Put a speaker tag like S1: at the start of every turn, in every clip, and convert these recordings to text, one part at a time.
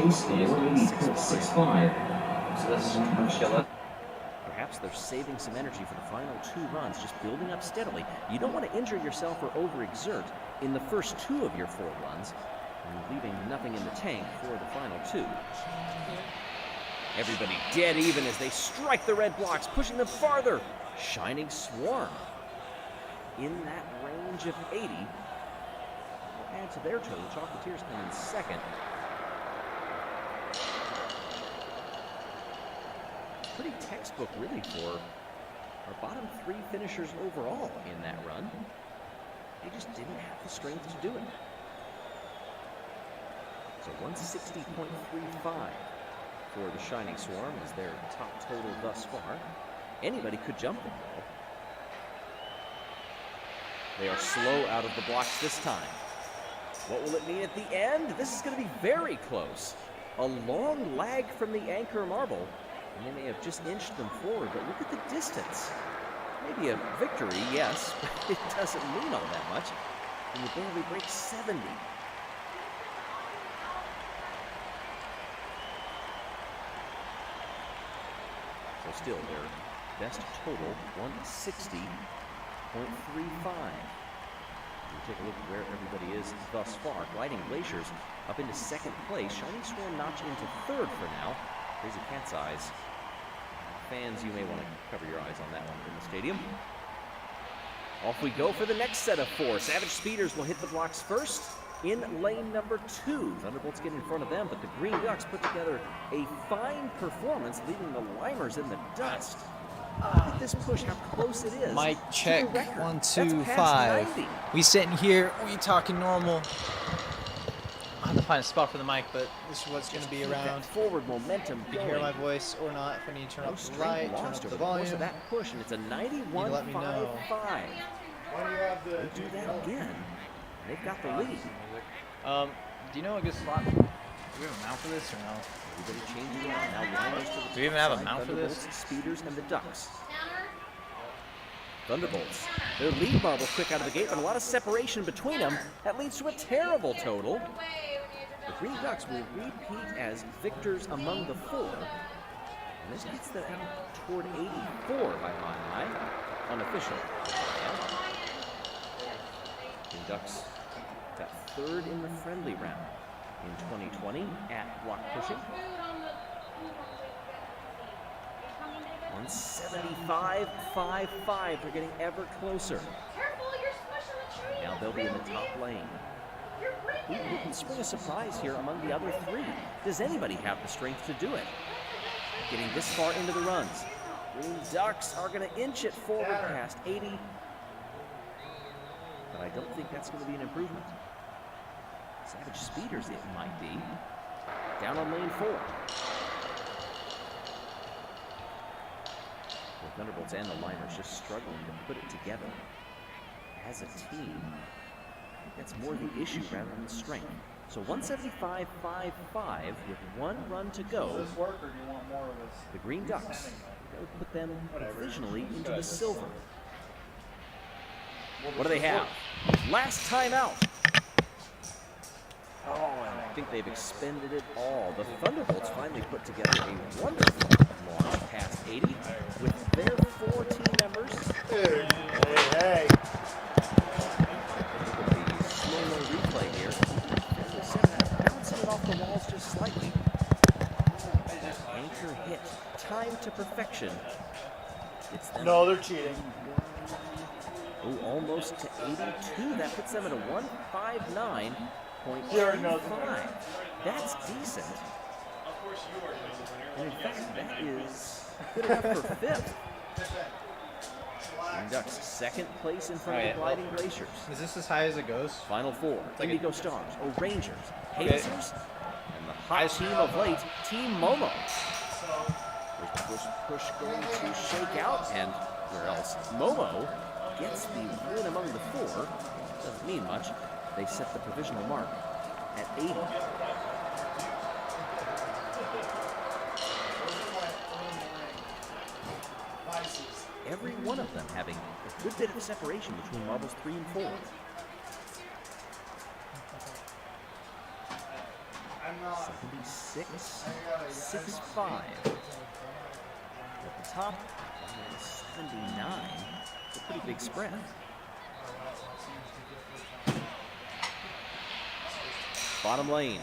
S1: chase field, 80.65.
S2: So this is killer. Perhaps they're saving some energy for the final 2 runs, just building up steadily. You don't want to injure yourself or overexert in the first 2 of your 4 runs, and leaving nothing in the tank for the final 2. Everybody dead even as they strike the red blocks, pushing them farther. Shining Swarm in that range of 80. Will add to their total. Chocolatiers come in second. Pretty textbook, really, for our bottom 3 finishers overall in that run. They just didn't have the strength to do it. So 160.35 for the Shining Swarm is their top total thus far. Anybody could jump them, though. They are slow out of the blocks this time. What will it mean at the end? This is going to be very close. A long lag from the anchor marble. And they may have just inched them forward, but look at the distance. Maybe a victory, yes, but it doesn't mean all that much. And you barely break 70. So still their best total, 160.35. We'll take a look at where everybody is thus far. Gliding Glaciers up into second place. Shining Swarm notch into third for now. Crazy Cat's Eyes. Fans, you may want to cover your eyes on that one in the stadium. Off we go for the next set of 4. Savage Speeders will hit the blocks first in lane number 2. Thunderbolts get in front of them, but the Green Ducks put together a fine performance, leaving the Limers in the dust. Look at this push, how close it is.
S3: Mic check, 1, 2, 5. We sitting here, we talking normal. I have to find a spot for the mic, but this is what's going to be around.
S2: Forward momentum.
S3: You can hear my voice or not. If I need to turn up the light, turn up the volume.
S2: That push, and it's a 91.55.
S3: Let me know.
S2: They do that again. They've got the lead.
S3: Do you know a good spot? Do we have a mount for this or no?
S2: Everybody changing around. Now Limers to the
S3: do we even have a mount for this?
S2: Speeders and the Ducks. Thunderbolts. Their lead marble quick out of the gate, but a lot of separation between them. That leads to a terrible total. The Green Ducks will repeat as victors among the 4. And this gets them out toward 84 by my eye. Unofficial. Green Ducks got third in the friendly round in 2020 at block pushing. 175.55. They're getting ever closer. Now they'll be in the top lane. Who can spring a surprise here among the other 3? Does anybody have the strength to do it? Getting this far into the runs. Green Ducks are going to inch it forward past 80. But I don't think that's going to be an improvement. Savage Speeders, it might be. Down on lane 4. The Thunderbolts and the Limers just struggling to put it together as a team. I think that's more the issue rather than the strength. So 175.55 with 1 run to go. The Green Ducks will put them provisionally into the silver. What do they have? Last time out. Oh, I think they've expended it all. The Thunderbolts finally put together a wonderful launch past 80 with their 4 team members.
S4: Hey, hey.
S2: Look at the slow-mo replay here. Bouncing it off the walls just slightly. Anchor hit. Time to perfection.
S4: No, they're cheating.
S2: Oh, almost to 82. That puts them at a 159.35. That's decent. And in fact, that is good enough for 5th. Green Ducks, 2nd place in front of the Gliding Glaciers.
S3: Is this as high as it goes?
S2: Final 4,
S3: like
S2: Indigo Stars, O'Rangers, Hazers, and the hot team of late, Team Momo. There's the push going to shake out, and where else? Momo gets the win among the 4. Doesn't mean much. They set the provisional mark at 80. Every one of them having a good bit of separation between marbles 3 and 4. 76.65. At the top, 79. It's a pretty big spread. Bottom lane.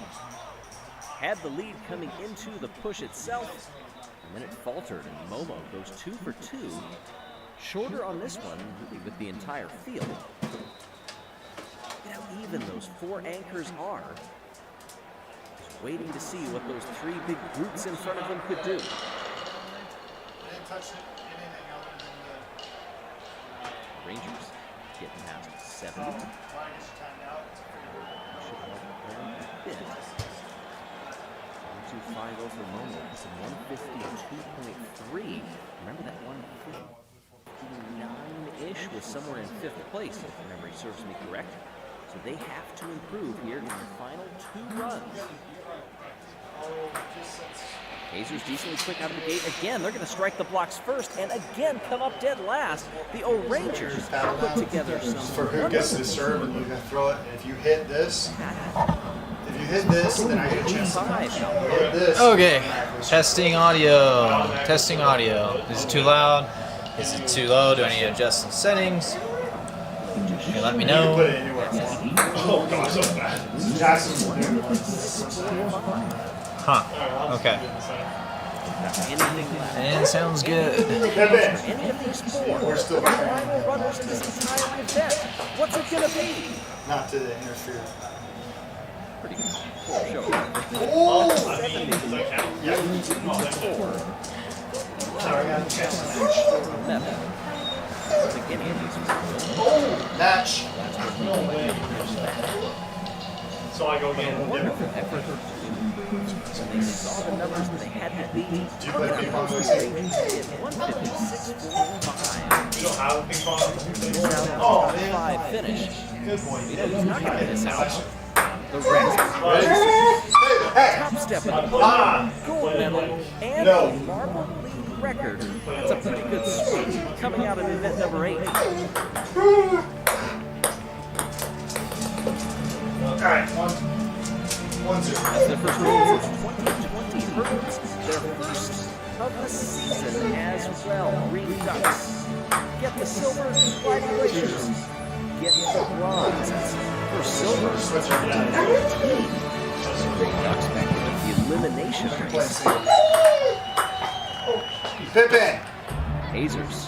S2: Had the lead coming into the push itself, and then it faltered, and Momo goes 2 for 2. Shorter on this one, really, with the entire field. Look at how even those 4 anchors are. Just waiting to see what those 3 big brutes in front of them could do. Rangers get past 70. Should help them a bit. 1.250 for Momo. It's a 152.3. Remember that 159-ish was somewhere in 5th place, if memory serves me correct. So they have to improve here in the final 2 runs. Hazers decently quick out of the gate. Again, they're going to strike the blocks first and again come up dead last. The O-Rangers put together some...
S4: For who gets to serve and you can throw it. And if you hit this, then I get a chance. Hit this.
S3: Okay, testing audio. Testing audio. Is it too loud? Is it too low? Do I need to adjust some settings? You can let me
S4: You can put
S3: know.
S4: it anywhere you want. Oh gosh, so bad. Jackson's
S3: Huh. Okay. And sounds good.
S2: Any of these 4
S4: We're still
S2: final runners in this entire event. What's it going to be?
S4: not to interfere.
S2: Pretty good. Show.
S4: Oh!
S2: 70.
S4: Yeah.
S2: 4.
S4: Sorry, I got a chance. Match. So I go again.
S2: Wonderful effort. They saw the numbers that they had to beat.
S4: Do you play ping pong with me?
S2: 156.45.
S4: You don't have a ping pong?
S2: Oh, 5 finish.
S4: Good boy.
S2: You know he's not going to miss out. The rest top step in the podium, gold medal, and a Marble League record. That's a pretty good sweep coming out of event number 8.
S4: All right, 1-0.
S2: That's their first win since 2020 hurdles. Their first of the season as well. Green Ducks get the silver, Gliding Glaciers get the bronze. For silver, 2019. Green Ducks back into the elimination race.
S4: Pippin.
S2: Hazers.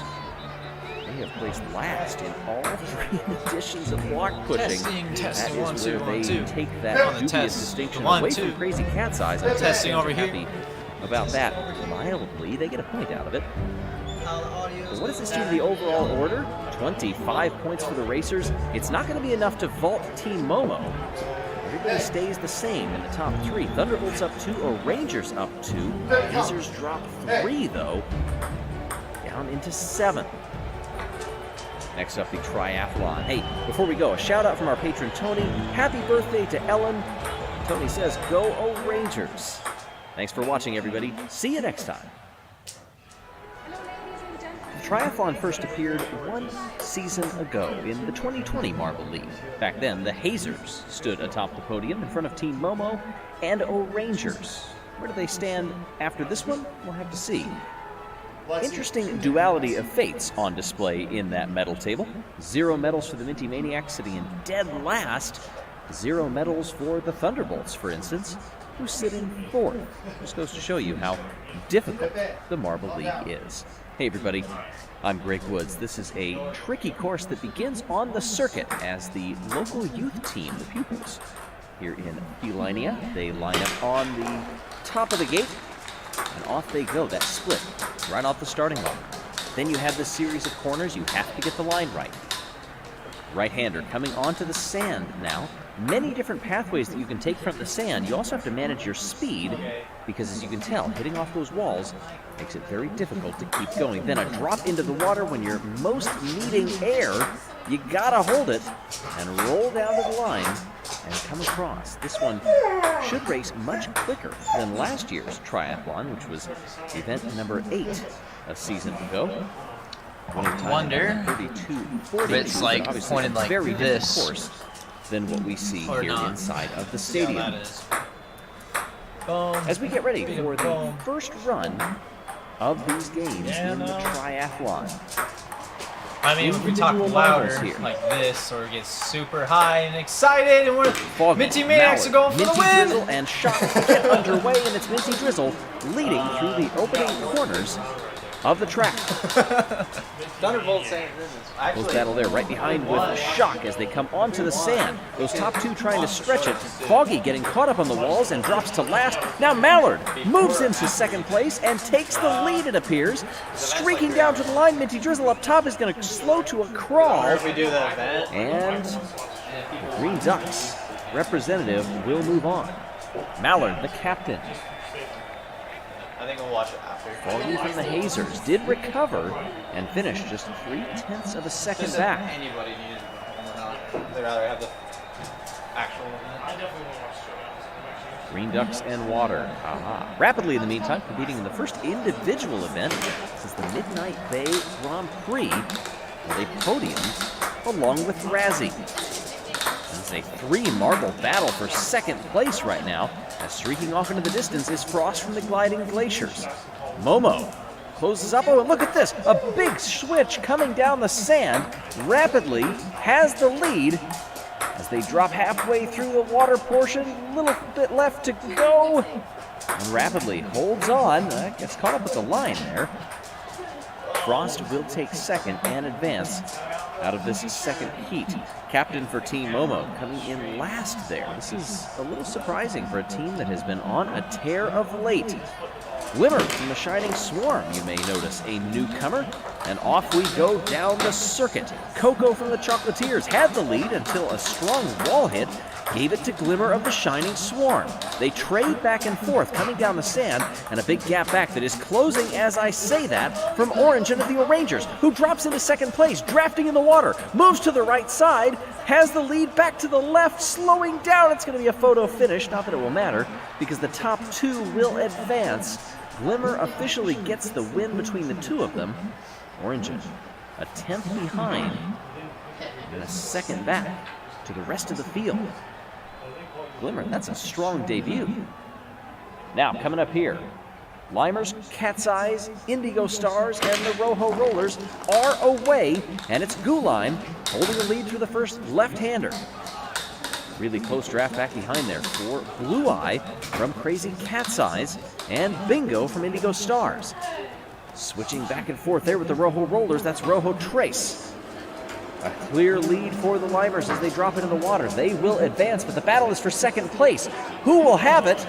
S2: They have placed last in all 3 editions of block pushing.
S3: Testing,
S2: that
S3: 1,
S2: is
S3: 2,
S2: where
S3: 1,
S2: they
S3: 2.
S2: take
S3: On
S2: that
S3: the
S2: dubious
S3: test.
S2: distinction
S3: 1,
S2: away
S3: 2.
S2: from Crazy Cat's Eyes. I'm
S3: Testing over here.
S2: happy about that mildly. They get a point out of it. But what does this do to the overall order? 25 points for the Racers. It's not going to be enough to vault Team Momo. Everybody stays the same in the top 3. Thunderbolts up 2, or Rangers up 2. Hazers drop 3, though, down into 7th. Next up, the triathlon. Hey, before we go, a shout out from our patron Tony. Happy birthday to Ellen. Tony says, go O-Rangers. Thanks for watching, everybody. See you next time. The triathlon first appeared 1 season ago in the 2020 Marble League. Back then, the Hazers stood atop the podium in front of Team Momo and O-Rangers. Where do they stand after this one? We'll have to see. Interesting duality of fates on display in that medal table. 0 medals for the Minty Maniacs sitting in dead last. 0 medals for the Thunderbolts, for instance, who sit in 4th. Just goes to show you how difficult the Marble League is. Hey everybody, I'm Greg Woods. This is a tricky course that begins on the circuit as the local youth team, the pupils, here in Felinia, they line up on the top of the gate, and off they go. That split right off the starting line. Then you have this series of corners. You have to get the line right. Right-hander coming onto the sand now. Many different pathways that you can take from the sand. You also have to manage your speed because, as you can tell, hitting off those walls makes it very difficult to keep going. Then a drop into the water when you're most needing air. You gotta hold it and roll down to the line and come across. This one should race much quicker than last year's triathlon, which was event number 8 a season ago.
S3: Wonder if it's like pointed like
S2: very
S3: this
S2: course than what we see
S3: or
S2: here
S3: not.
S2: inside of the
S3: See how
S2: stadium.
S3: that is. Boom.
S2: As we get ready for the
S3: Boom.
S2: first run of these games
S3: Yeah,
S2: in the
S3: no.
S2: triathlon.
S3: I mean, if we talk
S2: Individual
S3: louder
S2: models here.
S3: like this, or get super high and excited, and we're
S2: Foggy,
S3: Minty Maniacs are
S2: Mallard,
S3: going for the
S2: Minty
S3: win.
S2: Drizzle, and Shock get underway, and it's Minty Drizzle leading through the opening corners of the track.
S3: Thunderbolt saying this.
S2: Close battle there, right behind with Shock as they come onto the sand. Those top two trying to stretch it. Foggy getting caught up on the walls and drops to last. Now Mallard moves into second place and takes the lead, it appears. Streaking down to the line, Minty Drizzle up top is going to slow to a crawl.
S3: If we do the event,
S2: And the Green Ducks representative will move on. Mallard, the captain.
S3: I think we'll watch it after.
S2: Foggy from the Hazers did recover and finish just 0.3 of a second
S3: Does
S2: back.
S3: anybody need it or not? They'd rather have the actual event.
S2: Green Ducks and Water. Aha. Rapidly, in the meantime, competing in the first individual event since the Midnight Bay Grand Prix, where they podiumed along with Razzie. It's a three-marble battle for second place right now, as streaking off into the distance is Frost from the Gliding Glaciers. Momo closes up. Oh, and look at this. A big switch coming down the sand. Rapidly has the lead as they drop halfway through the water portion. A little bit left to go. And rapidly holds on. Gets caught up with the line there. Frost will take second and advance out of this second heat. Captain for Team Momo coming in last there. This is a little surprising for a team that has been on a tear of late. Glimmer from the Shining Swarm, you may notice, a newcomer. And off we go down the circuit. Coco from the Chocolatiers had the lead until a strong wall hit gave it to Glimmer of the Shining Swarm. They trade back and forth coming down the sand, and a big gap back that is closing as I say that from Orange and the Orangers, who drops into second place, drafting in the water, moves to the right side, has the lead back to the left, slowing down. It's going to be a photo finish, not that it will matter, because the top two will advance. Glimmer officially gets the win between the two of them. Orange a 10th behind and a second back to the rest of the field. Glimmer, that's a strong debut. Now, coming up here, Limers, Cat's Eyes, Indigo Stars, and the Rojo Rollers are away, and it's Gulime holding the lead through the first left-hander. Really close draft back behind there for Blue Eye from Crazy Cat's Eyes and Bingo from Indigo Stars. Switching back and forth there with the Rojo Rollers, that's Rojo Trace. A clear lead for the Limers as they drop into the water. They will advance, but the battle is for second place. Who will have it?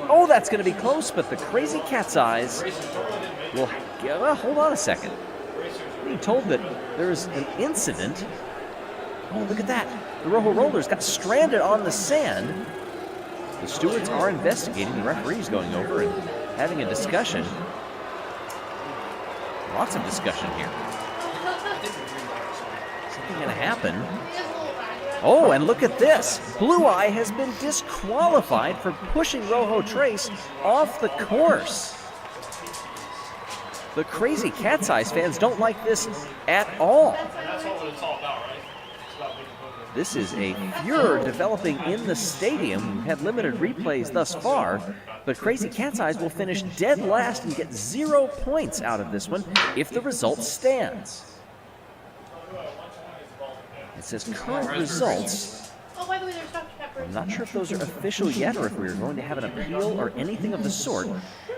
S2: Oh, that's going to be close, but the Crazy Cat's Eyes will... hold on a second. I'm being told that there's an incident. Oh, look at that. The Rojo Rollers got stranded on the sand. The stewards are investigating. The referee's going over and having a discussion. Lots of discussion here. Something going to happen. Oh, and look at this. Blue Eye has been disqualified for pushing Rojo Trace off the course. The Crazy Cat's Eyes fans don't like this at all. This is a furor developing in the stadium. We've had limited replays thus far, but Crazy Cat's Eyes will finish dead last and get 0 points out of this one if the result stands. It says current results.
S5: Oh, by the way, there's Dr. Pepper.
S2: I'm not sure if those are official yet or if we're going to have an appeal or anything of the sort.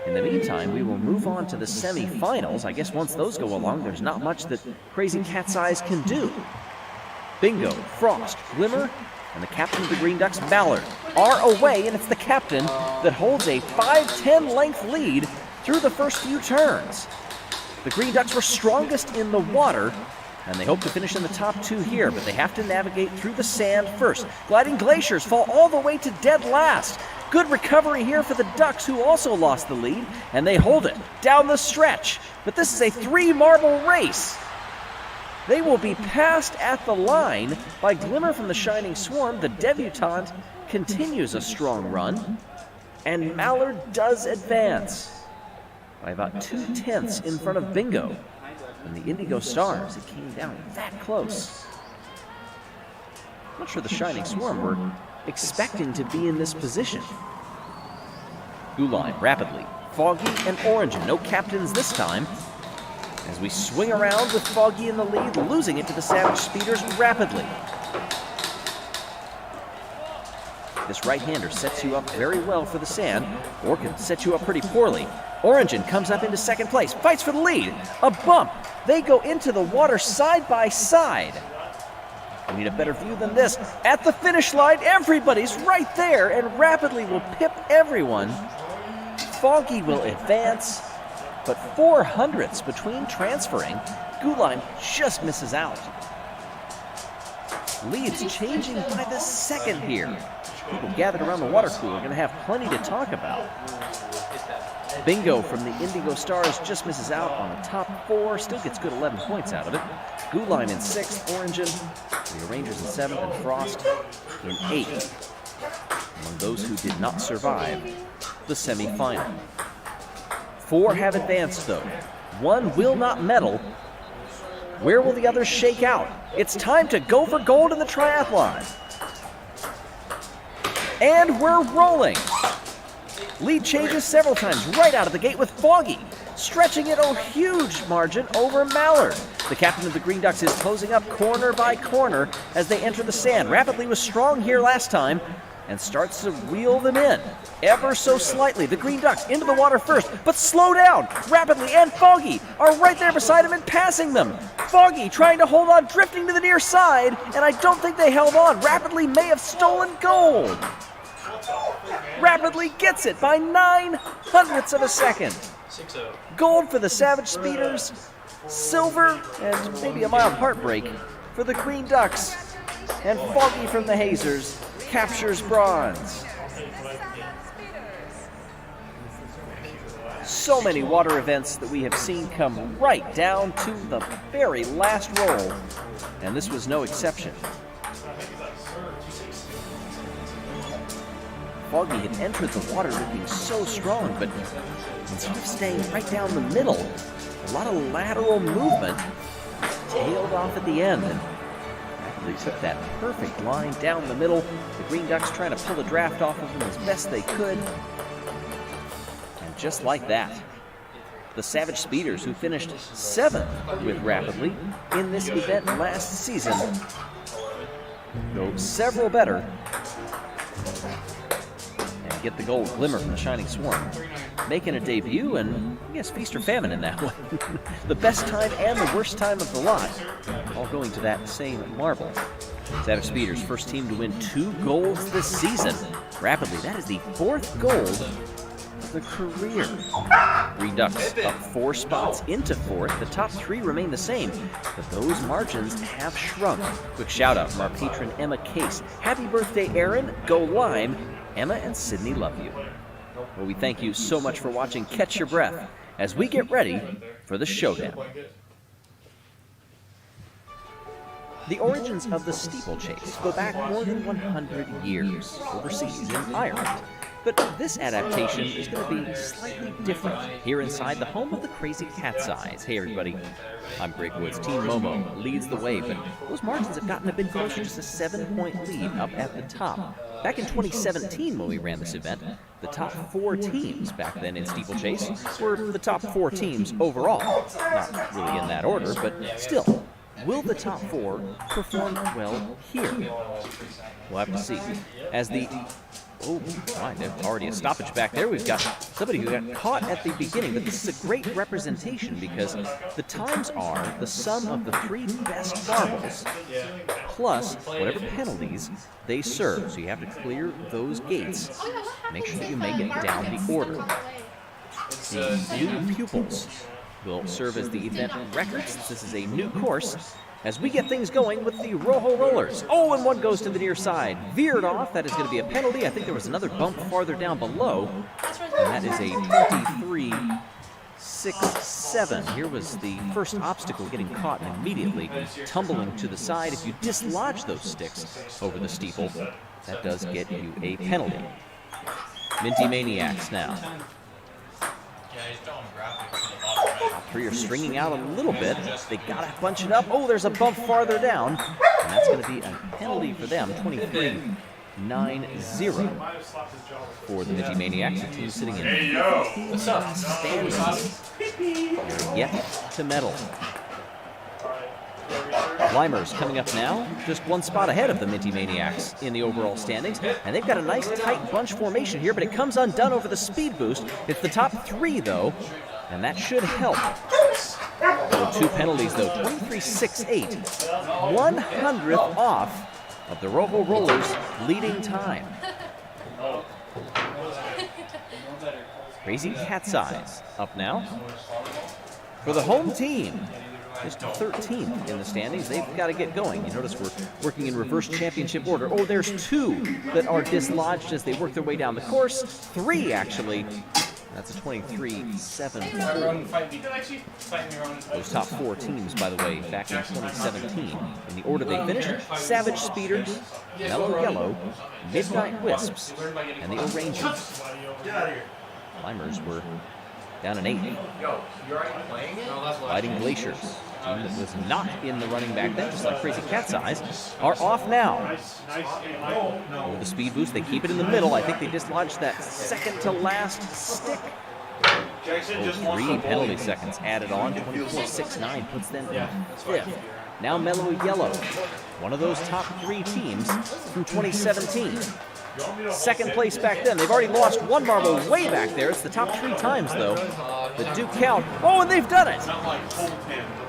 S2: In the meantime, we will move on to the semifinals. I guess once those go along, there's not much that Crazy Cat's Eyes can do. Bingo, Frost, Glimmer, and the captain of the Green Ducks, Mallard, are away, and it's the captain that holds a 5-10 length lead through the first few turns. The Green Ducks were strongest in the water, and they hope to finish in the top two here, but they have to navigate through the sand first. Gliding Glaciers fall all the way to dead last. Good recovery here for the Ducks, who also lost the lead, and they hold it down the stretch. But this is a 3-marble race. They will be passed at the line by Glimmer from the Shining Swarm. The debutante continues a strong run, and Mallard does advance by about 2/10 in front of Bingo. And the Indigo Stars, it came down that close. I'm not sure the Shining Swarm were expecting to be in this position. Gulime rapidly. Foggy and Orange, no captains this time. As we swing around with Foggy in the lead, losing it to the Savage Speeders rapidly. This right-hander sets you up very well for the sand, or can set you up pretty poorly. Orangin comes up into second place, fights for the lead. A bump. They go into the water side by side. We need a better view than this. At the finish line, everybody's right there, and rapidly will pip everyone. Foggy will advance, but 400ths between transferring. Gulime just misses out. Lead's changing by the second here. People gathered around the water cooler are going to have plenty to talk about. Bingo from the Indigo Stars just misses out on the top 4, still gets good 11 points out of it. Gulime in 6th, Orangin, the Rangers in 7th, and Frost in 8th. Among those who did not survive the semi-final. 4 have advanced though. 1 will not medal. Where will the others shake out? It's time to go for gold in the triathlon. And we're rolling. Lead changes several times right out of the gate with Foggy, stretching it a huge margin over Mallard. The captain of the Green Ducks is closing up corner by corner as they enter the sand. Rapidly was strong here last time and starts to reel them in ever so slightly. The Green Ducks into the water first, but slow down. Rapidly and Foggy are right there beside him and passing them. Foggy trying to hold on, drifting to the near side, and I don't think they held on. Rapidly may have stolen gold. Rapidly gets it by 900ths of a second. Gold for the Savage Speeders, silver, and maybe a mild heartbreak for the Green Ducks. And Foggy from the Hazers captures bronze. So many water events that we have seen come right down to the very last roll, and this was no exception. Foggy had entered the water looking so strong, but instead of staying right down the middle, a lot of lateral movement, tailed off at the end, and they took that perfect line down the middle. The Green Ducks trying to pull the draft off of them as best they could. And just like that, the Savage Speeders, who finished 7th with Rapidly in this event last season, go several better and get the gold. Glimmer from the Shining Swarm making a debut, and I guess feast or famine in that one. The best time and the worst time of the lot, all going to that same marble. Savage Speeders, first team to win 2 golds this season. Rapidly, that is the 4th gold of the career. Green Ducks up 4 spots into 4th. The top 3 remain the same, but those margins have shrunk. Quick shout out from our patron Emma Case. Happy birthday, Aaron. Go Lime. Emma and Sydney love you. Well, we thank you so much for watching Catch Your Breath as we get ready for the showdown. The origins of the steeplechase go back more than 100 years overseas in Ireland. But this adaptation is going to be slightly different here inside the home of the Crazy Cat's Eyes. Hey everybody, I'm Greg Woods. Team Momo leads the way, but those margins have gotten a bit closer, just a 7-point lead up at the top. Back in 2017 when we ran this event, the top 4 teams back then in steeplechase were the top 4 teams overall. Not really in that order, but still. Will the top 4 perform well here? We'll have to see. As the... Oh, my, there's already a stoppage back there. We've got somebody who got caught at the beginning, but this is a great representation because the times are the sum of the 3 best marbles plus whatever penalties they serve. So you have to clear those gates. Make sure that you make it down the order. The blue pupils will serve as the event records. This is a new course as we get things going with the Rojo Rollers. Oh, and one goes to the near side. Veered off. That is going to be a penalty. I think there was another bump farther down below. And that is a 23-6-7. Here was the first obstacle getting caught and immediately tumbling to the side. If you dislodge those sticks over the steeple, that does get you a penalty. Minty Maniacs now. Top 3 are stringing out a little bit. They gotta bunch it up. Oh, there's a bump farther down, and that's going to be a penalty for them. 9-0 for the Minty Maniacs, a team sitting in standings. They're yet to medal. Limers coming up now, just one spot ahead of the Minty Maniacs in the overall standings, and they've got a nice tight bunch formation here, but it comes undone over the speed boost. It's the top three, though, and that should help. So 2 penalties, though, 23.68, 100th off of the Rojo Rollers' leading time. Crazy Cat's Eyes up now for the home team. Just 13th in the standings. They've got to get going. You notice we're working in reverse championship order. Oh, there's 2 that are dislodged as they work their way down the course. 3, actually. That's a 23-7. Those top 4 teams, by the way, back in 2017. In the order they finished, Savage Speeders, Mellow Yellow, Midnight Wisps, and the O'Rangers. Limers were down an 8. Gliding Glaciers, team that was not in the running back then, just like Crazy Cat's Eyes, are off now. With the speed boost, they keep it in the middle. I think they dislodged that second to last stick. 3 penalty seconds added on. 24.69 puts them in 5th. Now Mellow Yellow, one of those top 3 teams from 2017. Second place back then. They've already lost 1 marble way back there. It's the top 3 times, though, that do count. Oh, and they've done it!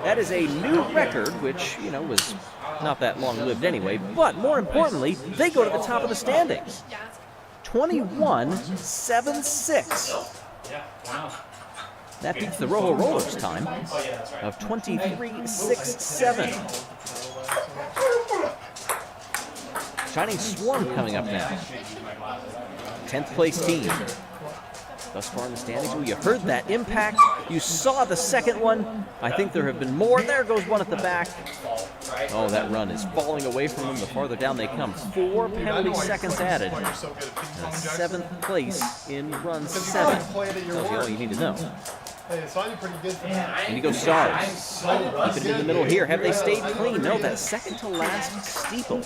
S2: That is a new record, which, you know, was not that long-lived anyway. But more importantly, they go to the top of the standings. 21.76. That beats the Rojo Rollers' time of 23.67. Shining Swarm coming up now. 10th place team. Thus far in the standings. Oh, you heard that impact. You saw the second one. I think there have been more. There goes one at the back. Oh, that run is falling away from them the farther down they come. 4 penalty seconds added. 7th place in run 7. Tells you all you need to know. Indigo Stars. Keep it in the middle here. Have they stayed clean? No, that second to last steeple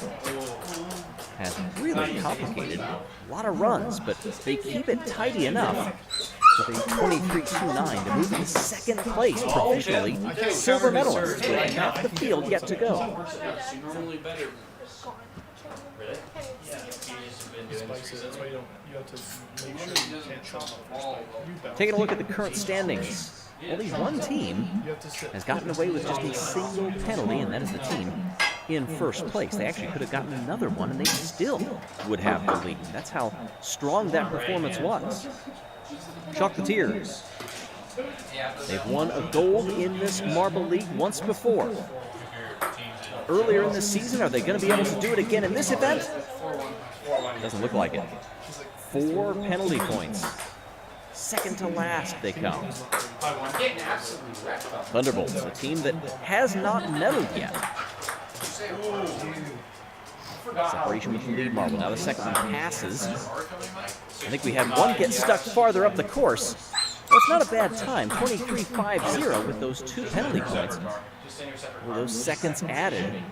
S2: has really complicated. A lot of runs, but they keep it tidy enough with a 23.29 to move into 2nd place provisionally. Silver medalists with half the field yet to go. Taking a look at the current standings. Only one team has gotten away with just a single penalty, and that is the team in first place. They actually could have gotten another one, and they still would have the lead. That's how strong that performance was. Chocolatiers. They've won a gold in this Marble League once before. Earlier in the season, are they going to be able to do it again in this event? Doesn't look like it. 4 penalty points. Second to last they come. Thunderbolts, a team that has not medaled yet. Separation with the lead marble. Now the second one passes. I think we had one get stuck farther up the course. Well, it's not a bad time. 23.50 with those 2 penalty points. With those seconds added.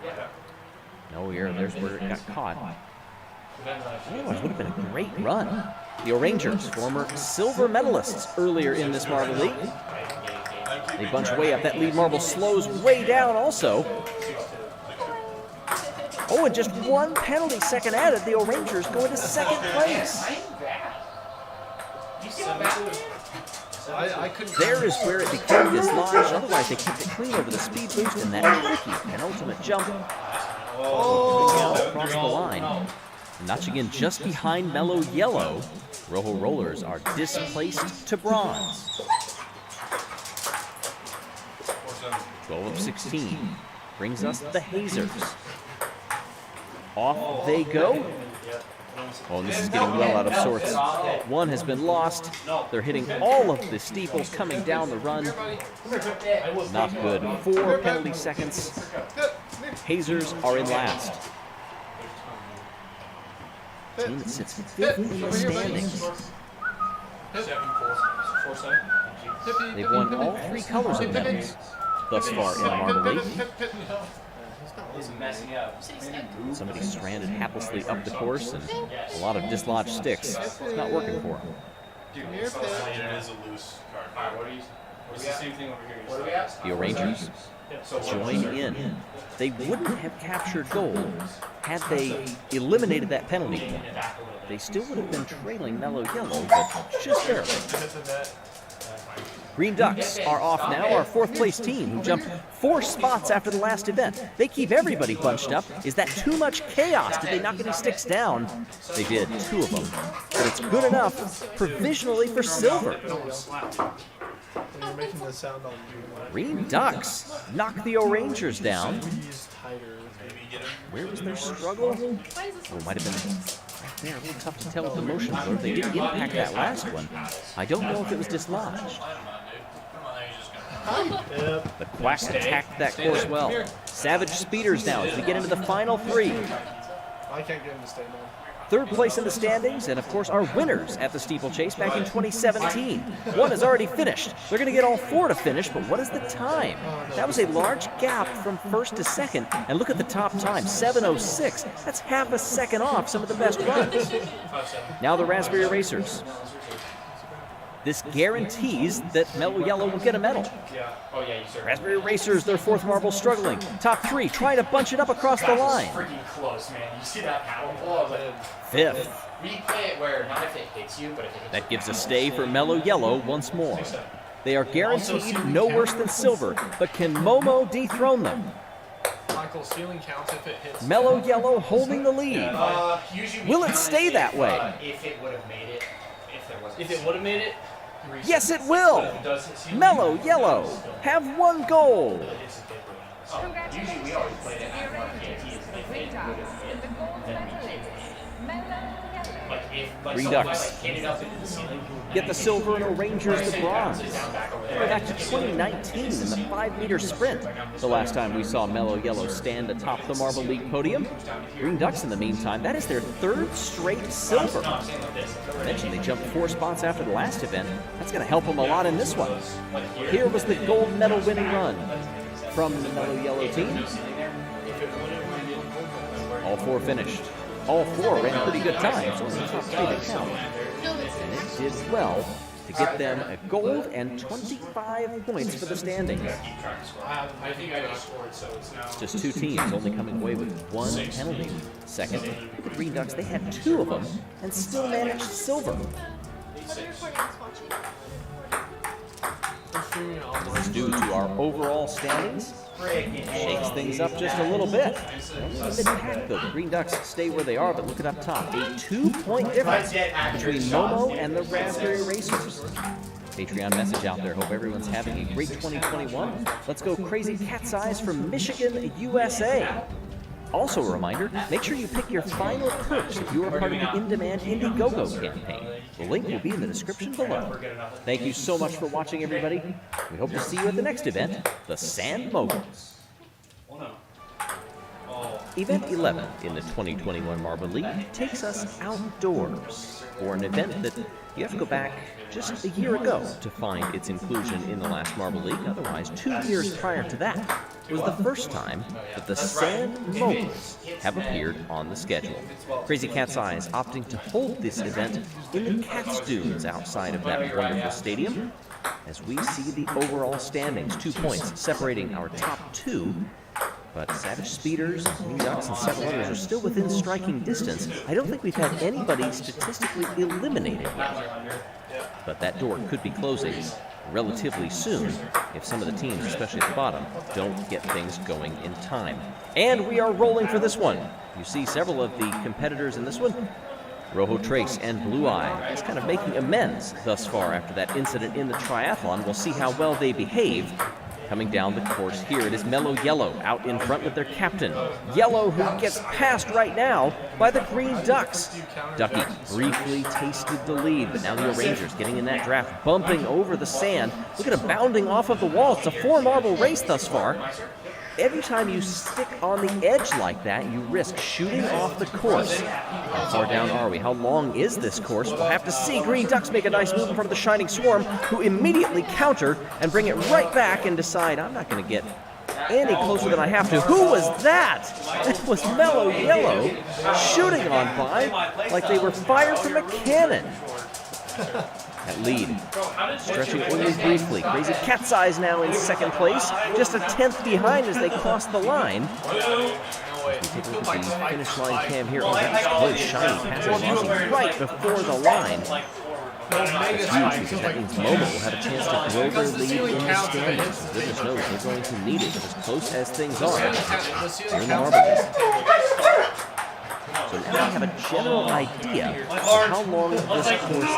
S2: No, here, there's where it got caught. Otherwise, it would have been a great run. The O'Rangers, former silver medalists earlier in this Marble League. They bunch way up. That lead marble slows way down also. Oh, and just 1 penalty second added. The O'Rangers go into 2nd place. There is where it became dislodged. Otherwise, they kept it clean over the speed boost and that tricky penultimate jump. Across the line. Notching in just behind Mellow Yellow, Rojo Rollers are displaced to bronze. 12 of 16 brings us the Hazers. Off they go. Oh, this is getting well out of sorts. One has been lost. They're hitting all of the steeples coming down the run. Not good. 4 penalty seconds. Hazers are in last. Team that sits 5th in the standings. They've won all 3 colors of medals thus far in the Marble League. Somebody stranded haplessly up the course, and a lot of dislodged sticks. It's not working for him.
S5: It is a loose card.
S6: It's the same thing over here.
S2: The O'Rangers join in. They wouldn't have captured gold had they eliminated that penalty point. They still would have been trailing Mellow Yellow, but just barely. Green Ducks are off now, our fourth place team, who jumped 4 spots after the last event. They keep everybody bunched up. Is that too much chaos? Did they knock any sticks down? They did, 2 of them. But it's good enough provisionally for silver.
S4: You're making the sound on
S2: Green Ducks knock the O'Rangers down.
S4: tighter.
S2: Where was their struggle? Oh, it might have been right there. A little tough to tell with the motion blur. They did impact that last one. I don't know if it was dislodged. The Quack attacked that course well. Savage Speeders now as we get into the final 3.
S4: I can't get him to stay, man.
S2: 3rd place in the standings, and of course our winners at the steeplechase back in 2017. One has already finished. They're going to get all 4 to finish, but what is the time? That was a large gap from 1st to 2nd, and look at the top time, 7:06. That's half a second off some of the best runs. Now the Raspberry Racers. This guarantees that Mellow Yellow will get a medal. Raspberry Racers, their 4th marble struggling. Top 3, trying to bunch it up across the line.
S6: Freaking close, man. You see that paddle pull?
S2: 5th.
S6: Replay it where not if it hits you, but if it hits
S2: That gives a stay for Mellow Yellow once more. They are guaranteed no worse than silver, but can Momo dethrone them?
S4: Michael, ceiling counts if it hits.
S2: Mellow Yellow holding the lead. Will it stay that way?
S6: If it would have made it, if there wasn't.
S7: If it would have made it,
S2: Yes, it will. Mellow Yellow have 1 gold.
S6: Usually we always play it at marquee. If it would have hit, then we take it. Like if
S2: Green
S6: someone
S2: Ducks
S6: hit it up into the ceiling,
S2: get the silver and O'Rangers the bronze. We're back to 2019 in the 5-meter sprint. The last time we saw Mellow Yellow stand atop the Marble League podium. Green Ducks, in the meantime, that is their 3rd straight silver. I mentioned they jumped 4 spots after the last event. That's going to help them a lot in this one. Here was the gold medal winning run from the Mellow Yellow team. All 4 finished. All 4 ran pretty good times, only the top 3 that count. And it did well to get them a gold and 25 points for the standings.
S6: I think I just scored, so it's now.
S2: Just 2 teams only coming away with 1 penalty. Second, the Green Ducks, they had 2 of them and still managed silver. This is due to our overall standings. Shakes things up just a little bit. Impact though. The Green Ducks stay where they are, but look at up top. A 2-point difference between Momo and the Raspberry Racers. Patreon message out there. Hope everyone's having a great 2021. Let's go Crazy Cat's Eyes from Michigan, USA. Also a reminder, make sure you pick your final perks if you are part of the In-Demand Indiegogo campaign. The link will be in the description below. Thank you so much for watching, everybody. We hope to see you at the next event, the Sand Moguls. Event 11 in the 2021 Marble League takes us outdoors for an event that you have to go back just a year ago to find its inclusion in the last Marble League. Otherwise, 2 years prior to that was the first time that the Sand Moguls have appeared on the schedule. Crazy Cat's Eyes opting to hold this event in the Cat's Dunes outside of that wonderful stadium. As we see the overall standings, 2 points separating our top 2. But Savage Speeders, Green Ducks, and several others are still within striking distance. I don't think we've had anybody statistically eliminated yet. But that door could be closing relatively soon if some of the teams, especially at the bottom, don't get things going in time. And we are rolling for this one. You see several of the competitors in this one. Rojo Trace and Blue Eye is kind of making amends thus far after that incident in the triathlon. We'll see how well they behave. Coming down the course here, it is Mellow Yellow out in front with their captain. Yellow, who gets passed right now by the Green Ducks. Ducky briefly tasted the lead, but now the O'Rangers getting in that draft, bumping over the sand. Look at him bounding off of the wall. It's a 4-marble race thus far. Every time you stick on the edge like that, you risk shooting off the course. How far down are we? How long is this course? We'll have to see. Green Ducks make a nice move in front of the Shining Swarm, who immediately counter and bring it right back and decide, I'm not going to get any closer than I have to. Who was that? It was Mellow Yellow shooting on by like they were fired from a cannon. That lead stretching only briefly. Crazy Cat's Eyes now in second place, just a 10th behind as they cross the line. We take a look at the finish line cam here. Oh, that's close. Shiny passes using right before the line. That's huge because that means Momo will have a chance to grow their lead in the standings. And goodness knows they're going to need it as close as things are here in the Marble League. So now we have a general idea of how long this course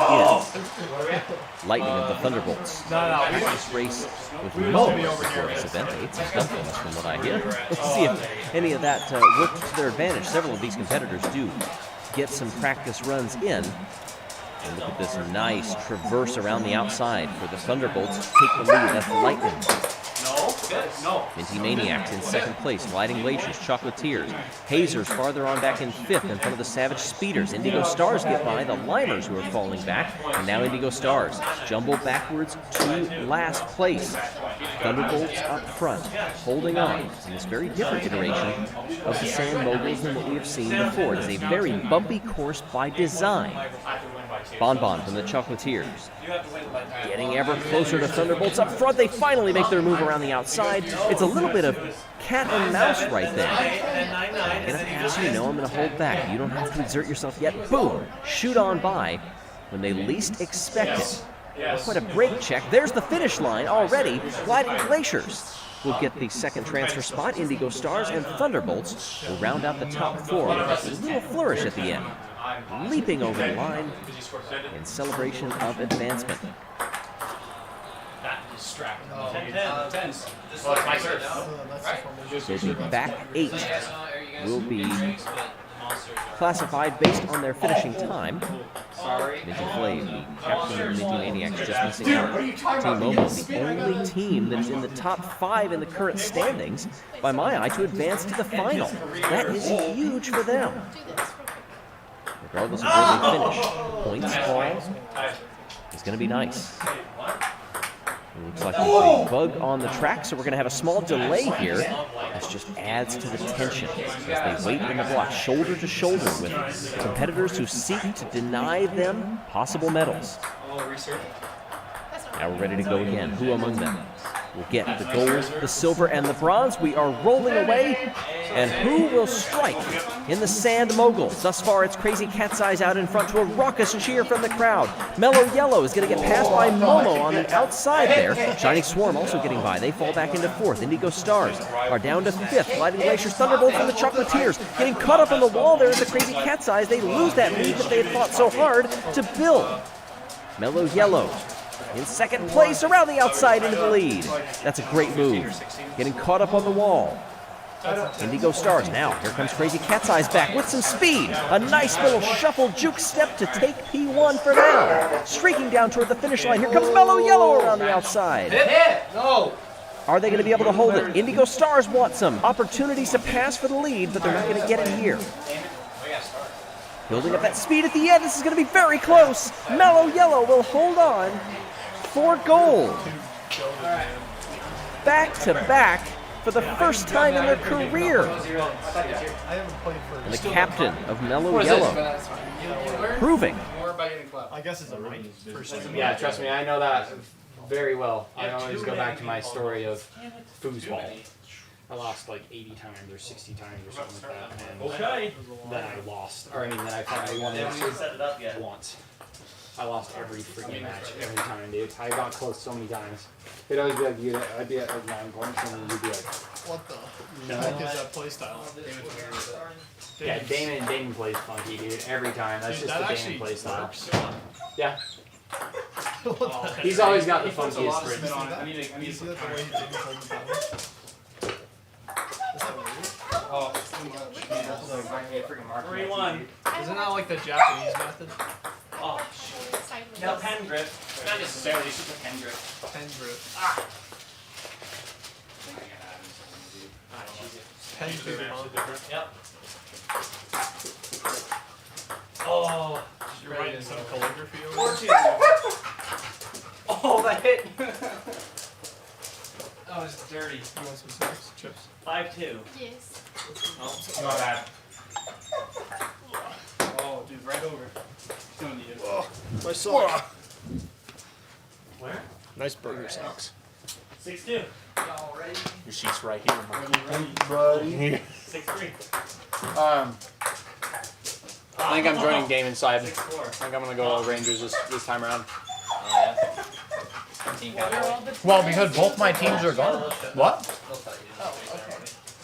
S2: is. Lightning of the Thunderbolts. This race with Momo before this event. 8 seconds from what I hear. Let's see if any of that worked to their advantage. Several of these competitors do get some practice runs in. And look at this nice traverse around the outside for the Thunderbolts to take the lead. That's Lightning. Minty Maniacs in second place. Gliding Glaciers, Chocolatiers. Hazers farther on back in fifth in front of the Savage Speeders. Indigo Stars get by the Limers who are falling back. And now Indigo Stars jumble backwards to last place. Thunderbolts up front, holding on in this very different iteration of the Sand Moguls than what we have seen before. It is a very bumpy course by design. Bonbon from the Chocolatiers getting ever closer to Thunderbolts up front. They finally make their move around the outside. It's a little bit of cat and mouse right there. I'm gonna pass you, no, I'm gonna hold back. You don't have to exert yourself yet. Boom! Shoot on by when they least expect it. Quite a brake check. There's the finish line already. Gliding Glaciers will get the second transfer spot. Indigo Stars and Thunderbolts will round out the top four with a little flourish at the end. Leaping over the line in celebration of advancement. So the back 8 will be classified based on their finishing time. Minty Flame, the captain of the Minty Maniacs, just missing out. Team Momo, the only team that is in the top 5 in the current standings, by my eye, to advance to the final. That is huge for them. Regardless of where they finish, points haul is going to be nice. It looks like there's a bug on the track, so we're going to have a small delay here. This just adds to the tension as they wait in the block, shoulder to shoulder with competitors who seek to deny them possible medals. Now we're ready to go again. Who among them will get the gold, the silver, and the bronze? We are rolling away. And who will strike in the Sand Moguls? Thus far, it's Crazy Cat's Eyes out in front to a raucous cheer from the crowd. Mellow Yellow is going to get passed by Momo on the outside there. Shining Swarm also getting by. They fall back into fourth. Indigo Stars are down to fifth. Gliding Glaciers, Thunderbolts, and the Chocolatiers getting caught up on the wall there at the Crazy Cat's Eyes. They lose that lead that they had fought so hard to build. Mellow Yellow in second place around the outside into the lead. That's a great move. Getting caught up on the wall. Indigo Stars now. Here comes Crazy Cat's Eyes back with some speed. A nice little shuffle juke step to take P1 for now. Streaking down toward the finish line. Here comes Mellow Yellow around the outside. Are they going to be able to hold it? Indigo Stars want some opportunities to pass for the lead, but they're not going to get it here. Building up that speed at the end. This is going to be very close. Mellow Yellow will hold on for gold. Back to back for the first time in their career. And the captain of Mellow Yellow proving.
S4: I guess it's a right first.
S7: Yeah, trust me, I know that very well. I always go back to my story of foosball. I lost like 80 times or 60 times or something like that, and then I lost. Or I mean, then I finally won it once. I lost every freaking match, every time, dude. I got close so many times. It'd always be like, I'd be at like 9 points, and then you'd be like,
S4: What the heck is that playstyle?
S7: yeah, Damon plays funky, dude, every time. That's just the Damon playstyle. Yeah. He's always got the funkiest sprints.
S4: You see that the way he didn't hold the power? Is that weird?
S8: 3-1.
S4: Isn't that like the Japanese method?
S8: Oh, no, pen grip. Not necessarily, it's just a pen grip.
S4: Pen grip. Pen grip, huh?
S8: Yep. Oh.
S4: You're writing some calligraphy over
S8: 14. Oh, that hit. Oh, it's dirty.
S5: You want some snacks? Chips?
S8: 5'2".
S6: Yes.
S8: Oh,
S7: Not bad.
S5: Oh, dude, right over. He's gonna need it.
S4: My sock.
S8: where?
S4: Nice burger socks.
S8: 6'2".
S7: Your seat's right here,
S4: Buddy.
S8: 6'3".
S7: I think I'm joining Game Inside. I
S8: 6'4".
S7: think I'm gonna go Rangers this time around.
S3: Oh, yeah. Team Cowboy.
S7: Well, because both my teams are gone. What?
S6: Oh, okay.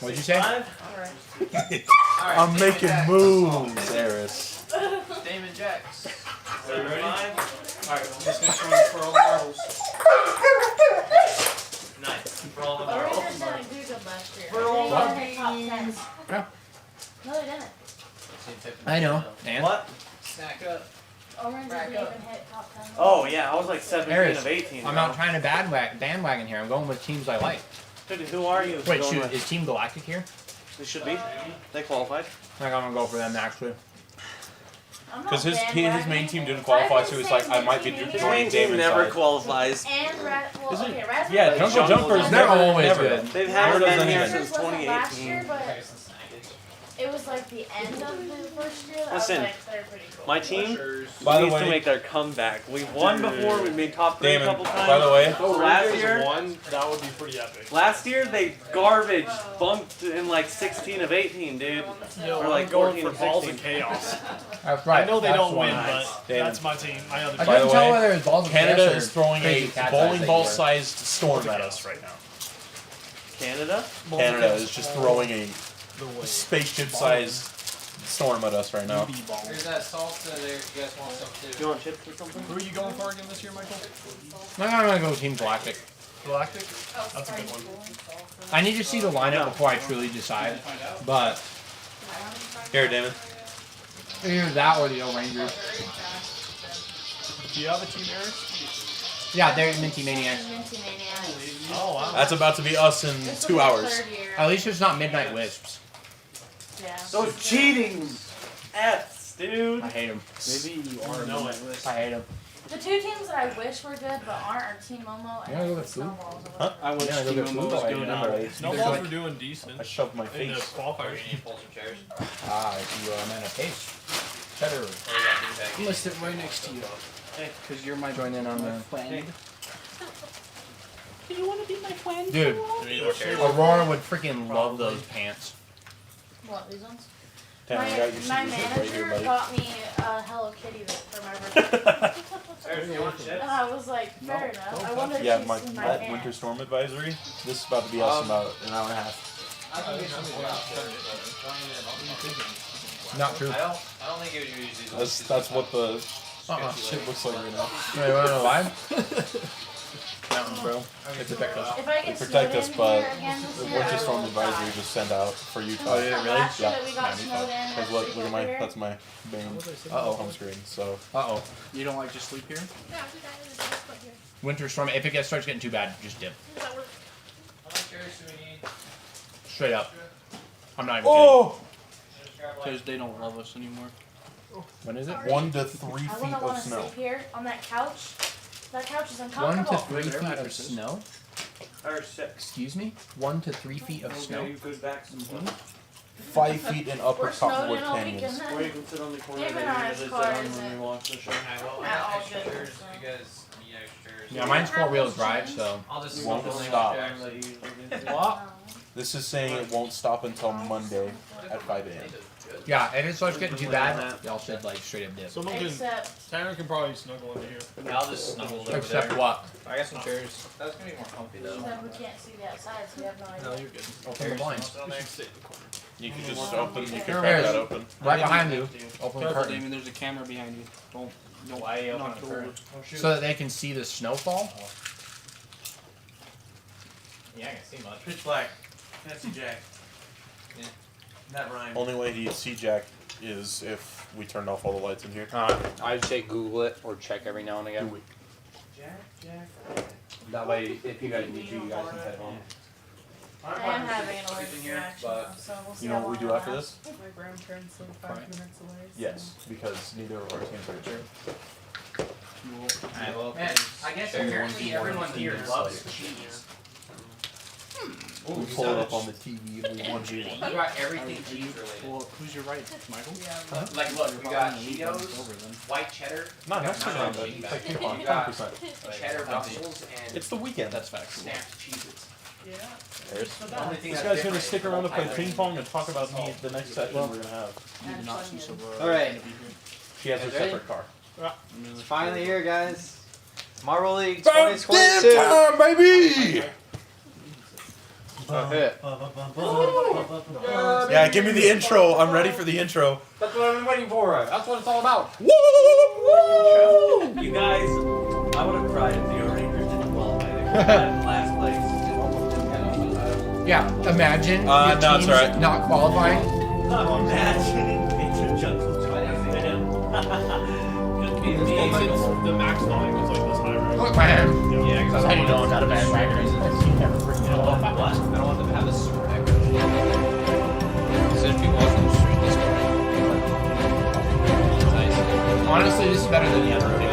S7: What'd you say?
S8: 5.
S4: I'm making moves, Eris.
S3: Damon Jacks.
S8: Are you ready? 5.
S5: Alright, I'm just gonna try and throw marbles.
S8: Nice. For all the
S6: The
S8: marbles.
S6: Rangers didn't do good last year.
S8: We're all
S6: They didn't hit top 10.
S7: Yeah.
S6: No, they didn't.
S7: I know. And?
S8: What?
S3: Snack up.
S6: Orange didn't even hit top 10.
S8: Oh, yeah, I was like 17
S7: Eris,
S8: of 18.
S7: I'm not trying to bandwagon here. I'm going with teams I like.
S8: Dude, who are you?
S7: Wait,
S8: going
S7: shoot,
S8: with?
S7: is Team Galactic here?
S8: They should be. They qualified.
S7: I think I'm gonna go for them actually.
S9: Because his main team didn't qualify, so he's like, I might be joining Damon
S8: never
S9: side.
S8: qualifies.
S6: And well,
S9: Is it?
S6: okay, Raspberry.
S7: Yeah, Jungle Jumpers, they're always
S9: never.
S7: good.
S8: They've
S9: Never
S8: had
S9: does
S8: been here
S9: anything.
S8: since
S6: Wasn't last
S8: 2018.
S6: year, but it was like the end of the first year. That
S8: Listen,
S6: was like, they're pretty cool.
S8: My team
S9: By the
S8: needs to
S9: way,
S8: make their comeback. We've won before. We've made top 3 a
S9: Damon,
S8: couple times.
S9: by the way,
S8: Last year,
S5: One, that would be pretty epic.
S8: last year they garbage bumped in like 16 of 18, dude.
S5: Yo,
S8: Or like
S5: I'm going
S8: 14
S5: for
S8: of
S5: balls
S8: 16.
S5: of chaos.
S7: That's right.
S5: I know they
S7: that's
S5: don't
S7: the one.
S5: win, but
S9: Damon.
S5: that's my team. My other
S7: I
S9: By
S5: team.
S9: the
S7: couldn't tell
S9: way,
S7: whether it's balls of
S9: Canada
S7: chaos or
S9: is throwing
S7: crazy
S9: a
S7: cat's eyes
S9: bowling
S7: that
S9: ball
S7: you wear.
S9: sized storm at us right now.
S8: Canada?
S9: Canada is just throwing a spaceship sized storm at us right now.
S3: There's that salsa there if you guys want some too.
S8: You want chips or something?
S5: Who are you going for again this year, Michael?
S7: I think I'm gonna go Team Galactic.
S5: Galactic?
S6: Oh,
S5: That's a good one.
S7: I need to see the lineup before I truly decide. But
S9: Here, Damon.
S7: either that or the O Rangers.
S5: Do you have a team, Eris?
S7: Yeah, they're Minty Maniacs.
S6: Minty Maniacs.
S5: Oh, wow.
S9: That's about to be us in
S6: This
S9: 2
S6: was the
S9: hours.
S6: third year.
S7: At least it's not Midnight Wisps.
S6: Yeah.
S8: Those cheating F's, dude.
S7: I hate them.
S8: Maybe you are
S5: know
S8: on
S5: it.
S8: my list.
S7: I hate them.
S6: The two teams that I wish were good but aren't are Team Momo
S7: You wanna go
S6: and
S7: get food?
S6: Snowballs.
S9: Huh?
S8: I wish
S7: Yeah, go
S8: Team
S7: get
S8: Momo
S7: food
S8: was
S7: while
S8: good
S7: you're
S8: now.
S7: down.
S5: Snowballs were doing decent
S9: I shoved my
S5: in the
S9: face.
S5: qualifiers.
S3: You need to pull some chairs.
S7: Ah, if you man a pace. Cheddar.
S3: I'm
S5: gonna sit right next to you.
S7: Because you're my join in on the
S8: Hey.
S7: Dude,
S3: We need more chairs.
S7: Aurora would freaking love those pants.
S6: What, these ones?
S9: Damn, you got your
S6: My
S9: seat right
S6: manager
S9: here, buddy.
S6: got me a Hello Kitty for my birthday.
S8: Eris, you want chips?
S6: And I was like, fair enough. I wanted
S9: Yeah,
S6: to
S9: my
S6: see my
S9: that
S6: pants.
S9: winter storm advisory. This is about to be us in about an hour and a half.
S7: Not true.
S3: I don't think it would use these.
S9: That's what the shit looks like right now.
S7: Wait, wanna know why?
S9: Mountains, bro.
S7: They protect us.
S6: If I
S9: They
S6: get
S9: protect
S6: snowed
S9: us,
S6: in
S9: but
S6: here again this
S9: the
S6: year,
S9: winter
S6: I
S9: storm
S6: will
S9: advisory
S6: cry.
S9: just sent out for Utah.
S6: Last year that we got
S9: Yeah.
S6: snowed in,
S9: Because look at my that's my main
S7: Uh-oh.
S9: home screen. So
S7: Uh-oh.
S5: You don't like to sleep here?
S6: No, we got it in the basement here.
S7: Winter storm, if it starts getting too bad, just dip.
S6: Does that work?
S3: How many chairs do we need?
S7: Straight up. I'm not even
S9: oh,
S5: Because they don't love us anymore.
S7: kidding. When is it?
S9: 1 to 3
S6: I
S9: feet
S6: wouldn't
S9: of
S6: want to
S9: snow.
S6: sleep here on that couch. That couch is
S7: 1
S6: uncomfortable.
S7: to 3 feet of snow?
S8: Or 6.
S7: Excuse me? 1 to 3 feet of snow?
S8: You go back some
S9: 5 feet in upper
S6: We're snowed
S9: Copperwood
S6: in all
S9: Canyons.
S6: weekend
S8: Or you
S6: then.
S8: can sit on the corner
S6: David
S8: that
S6: and
S8: you
S6: I's
S8: usually
S6: car
S8: sit on
S6: isn't
S8: when we watch the show.
S3: Alright, well, I
S6: At all
S3: have extra
S6: good,
S3: chairs.
S6: so.
S3: You guys need extra chairs.
S7: Yeah, mine's 4-wheel drive, so.
S3: I'll just
S9: Won't
S3: swap the
S9: stop.
S3: chairs.
S8: That you usually do.
S5: What?
S9: This is saying it won't stop until Monday at 5 a.m.
S7: Yeah, if it starts getting too bad, y'all should like straight up dip.
S5: Someone can.
S6: Except,
S5: Tanner can probably snuggle into here.
S3: Yeah, I'll just snuggle over
S7: Except
S3: there.
S7: what?
S3: I got some chairs. That's gonna be more comfy though.
S6: then we can't see the outside, so we have no
S5: No,
S6: idea.
S5: you're good.
S7: Open the blinds.
S5: You should sit in the corner.
S9: You can just open. You can
S7: Here,
S9: crack
S7: here.
S9: that open.
S7: Right behind you. Open the
S5: Careful,
S7: curtain.
S5: Damon. There's a camera behind you. Don't.
S3: Why you open
S5: knock
S3: the
S5: it over.
S3: curtain?
S7: So that they can see the snowfall?
S3: Yeah, I can see much.
S8: Pitch black. Fancy Jack.
S3: Yeah.
S8: That rhymes.
S9: Only way he'd see Jack is if we turned off all the lights in here.
S7: I'd say Google it or check every now and again.
S8: Jack.
S7: That way, if you guys need to, you guys can head home.
S6: I am having an allergic reaction,
S3: but
S6: so we'll see
S9: You know
S6: how
S9: what we
S6: long
S9: do
S6: it
S9: after
S6: lasts.
S9: this?
S10: My grandparents live 5 minutes away. So.
S9: Yes, because neither of ours can take a chair.
S3: Alright, well,
S7: Man, I guess
S3: chairs.
S7: apparently everyone here
S9: Like,
S7: loves cheese.
S9: We pull it up on the TV and we won
S8: We
S9: it.
S8: got everything cheese related.
S5: Well, who's your right, Michael?
S8: Like, look, we got Cheetos, white cheddar,
S9: Not next
S8: Not
S9: round,
S8: on
S9: but
S8: cheese.
S9: it's like coupon,
S8: You got
S9: 10%.
S8: cheddar Brussels, and
S9: It's the weekend.
S5: That's facts.
S8: snapped cheeses.
S9: There's-
S8: The only thing
S9: This
S8: that's
S9: guy's
S8: different
S9: gonna
S8: is
S9: stick
S8: the
S9: around to play
S8: whole
S9: ping pong and talk about me the next session we're gonna have.
S5: You did not see Silver.
S3: All right.
S9: She has her
S3: Ready?
S9: separate car.
S3: It's finally here, guys. Marble League
S9: About
S3: 2022.
S9: damn time, baby!
S3: Okay.
S9: Yeah, give me the intro. I'm ready for the intro.
S7: That's what I've been waiting for. That's what it's all about.
S9: Woo!
S11: You guys, I would have cried if the Rangers didn't qualify. They could have in last place.
S12: Yeah, imagine
S9: No,
S12: your
S9: it's
S12: team's
S9: alright.
S12: not qualifying.
S11: Oh, imagine Major Jungle
S5: The max volume was like this high, right?
S12: Look, man.
S5: Yeah,
S12: That's how you know it's not a bad wagon.
S11: I don't want them to have a super echo.
S12: So if you watch on the street, this honestly, this is better than the other video.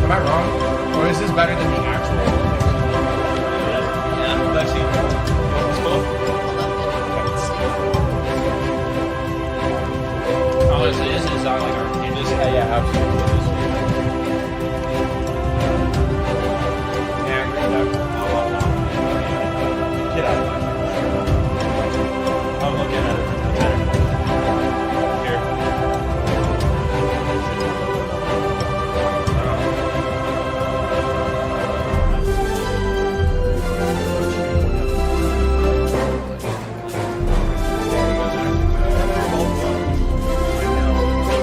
S12: Am I wrong? Or is this better than the actual?
S11: Yeah,
S9: Let's see. Let's go.
S12: Oh, this is like our
S9: Yeah, absolutely. Get out of my I'm looking at it. Here.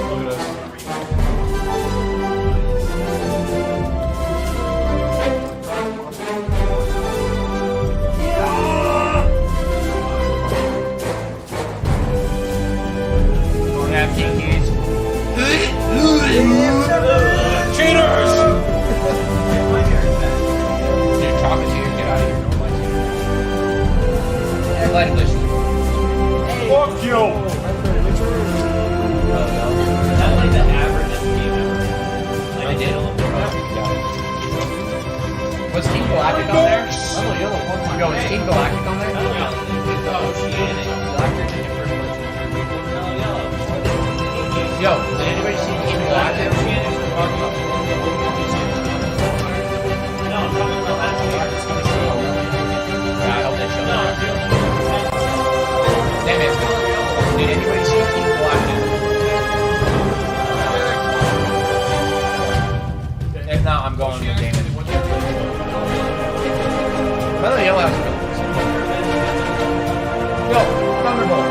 S9: Look at us.
S12: don't have tickets.
S9: Cheaters!
S12: You're talking to you, get out of here. No one's here. Glad English.
S9: Fuck you!
S11: That's like the average team ever. Like, they did a little bit.
S12: Was Team Galactic on there? Yo, is Team Galactic on there? Yo, did anybody see Team Galactic? Yeah, I hope they show up. Damn it. Did anybody see Team Galactic? If not, I'm going with Damon. Another yellow house. Yo, Thunderbolt.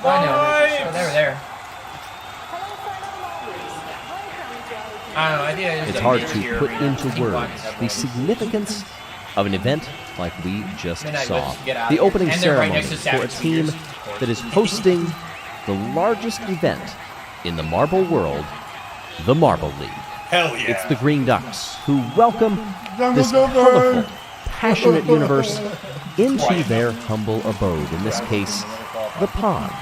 S12: I know. They were there. I don't know. Idea is
S2: It's
S12: that
S2: hard
S12: they were
S2: to
S12: here
S2: put
S12: and
S2: into
S12: Team
S2: words
S12: Galactic have
S2: the
S12: one.
S2: significance of an event like we just
S12: Midnight,
S2: saw.
S12: let's get out
S2: The
S12: of here.
S2: opening
S12: And they're right
S2: ceremony
S12: next to
S2: for a
S12: Savage
S2: team
S12: Spears.
S2: that is hosting the largest event in the marble world, the Marble League.
S9: Hell yeah.
S2: It's the Green Ducks who welcome this colorful, passionate universe into their humble abode, in this case, the pond,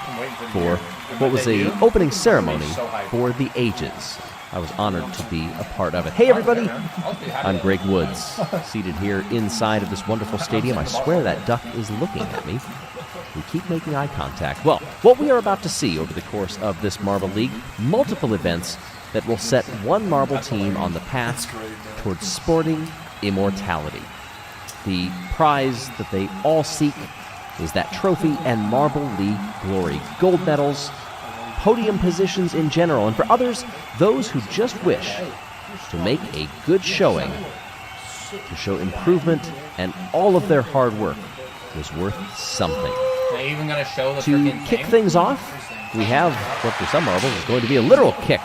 S2: for what was a opening ceremony for the ages. I was honored to be a part of it. Hey everybody, I'm Greg Woods, seated here inside of this wonderful stadium. I swear that duck is looking at me. We keep making eye contact. Well, what we are about to see over the course of this Marble League, multiple events that will set one marble team on the path towards sporting immortality. The prize that they all seek is that trophy and Marble League glory. Gold medals, podium positions in general, and for others, those who just wish to make a good showing, to show improvement, and all of their hard work was worth something.
S12: They even gonna show the
S2: To
S12: freaking
S2: kick
S12: thing?
S2: things off, we have what for some marbles is going to be a literal kick.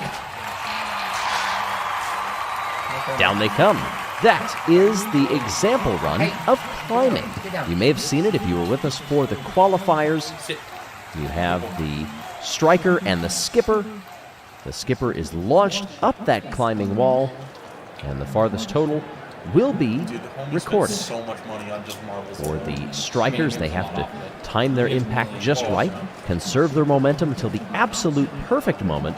S2: Down they come. That is the example run of climbing. You may have seen it if you were with us for the qualifiers. You have the striker and the skipper. The skipper is launched up that climbing wall, and the farthest total will be recorded.
S9: So much money on just marbles.
S2: For the strikers, they have to time their impact just right, conserve their momentum until the absolute perfect moment,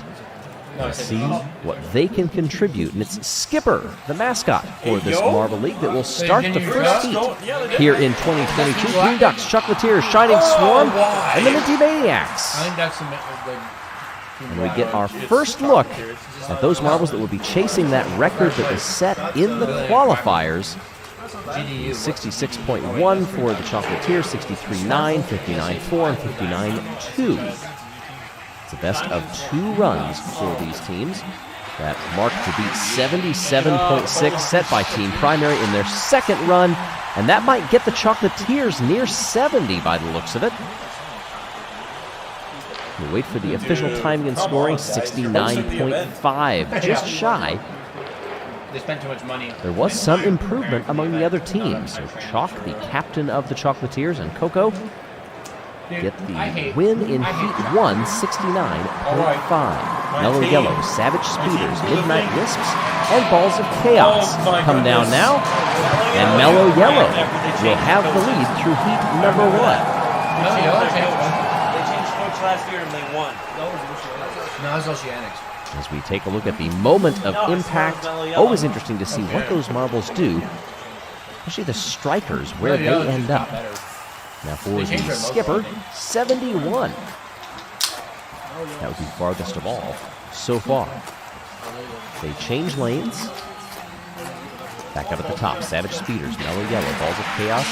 S2: See what they can contribute. And it's Skipper, the mascot for this Marble League, that will start the first heat here in 2022. Green Ducks, Chocolatiers, Shining Swarm, and the Minty Maniacs.
S12: I think that's the
S2: And we get our first look at those marbles that will be chasing that record that was set in the qualifiers. 66.1 for the Chocolatiers, 63.9, 59.4, and 59.2. It's the best of 2 runs for these teams. That mark to beat 77.6 set by Team Primary in their second run, and that might get the Chocolatiers near 70 by the looks of it. We'll wait for the official timing and scoring, 69.5, just shy.
S12: They spent too much money.
S2: There was some improvement among the other teams. So Chalk, the captain of the Chocolatiers, and Coco get the win in Heat 1, 69.5. Mellow Yellow, Savage Speeders, Midnight Wisps, and Balls of Chaos come down now. And Mellow Yellow will have the lead through Heat number 1.
S11: Last year and they won.
S12: No, it's Oceanics.
S2: As we take a look at the moment of impact, always interesting to see what those marbles do, especially the strikers, where they end up. Now for the Skipper, 71. That would be farthest of all so far. They change lanes. Back up at the top, Savage Speeders, Mellow Yellow, Balls of Chaos,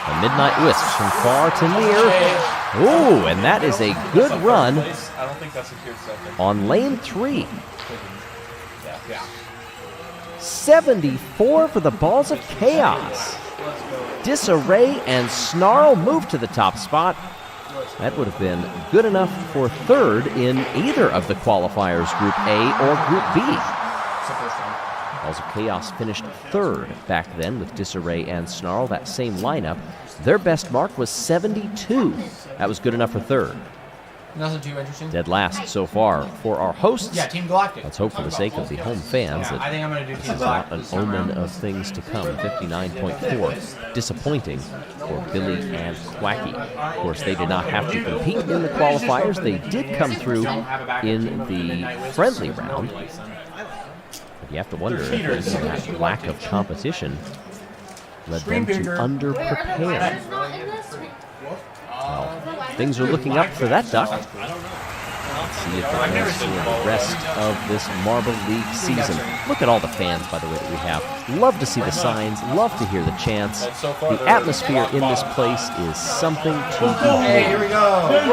S2: and Midnight Wisps from far to near. Ooh, and that is a good run on lane 3. 74 for the Balls of Chaos. Disarray and Snarl move to the top spot. That would have been good enough for third in either of the qualifiers, Group A or Group B. Balls of Chaos finished third back then with Disarray and Snarl, that same lineup. Their best mark was 72. That was good enough for third.
S12: Nothing too interesting.
S2: Dead last so far for our hosts.
S12: Yeah, Team Galactic.
S2: Let's hope for the sake of the home fans that
S12: I think I'm going to do
S2: this
S12: Team
S2: is not an
S12: Galactic.
S2: omen of things to come. 59.4. Disappointing for Billy and Quacky. Of course, they did not have to compete in the qualifiers. They did come through in the friendly round. But you have to wonder if that lack of competition led them to under-prepare. Well, things are looking up for that duck. Let's see if it does for the rest of this Marble League season. Look at all the fans, by the way, that we have. Love to see the signs, love to hear the chants. The atmosphere in this place is something to behold.
S12: Hey, here we go.
S2: The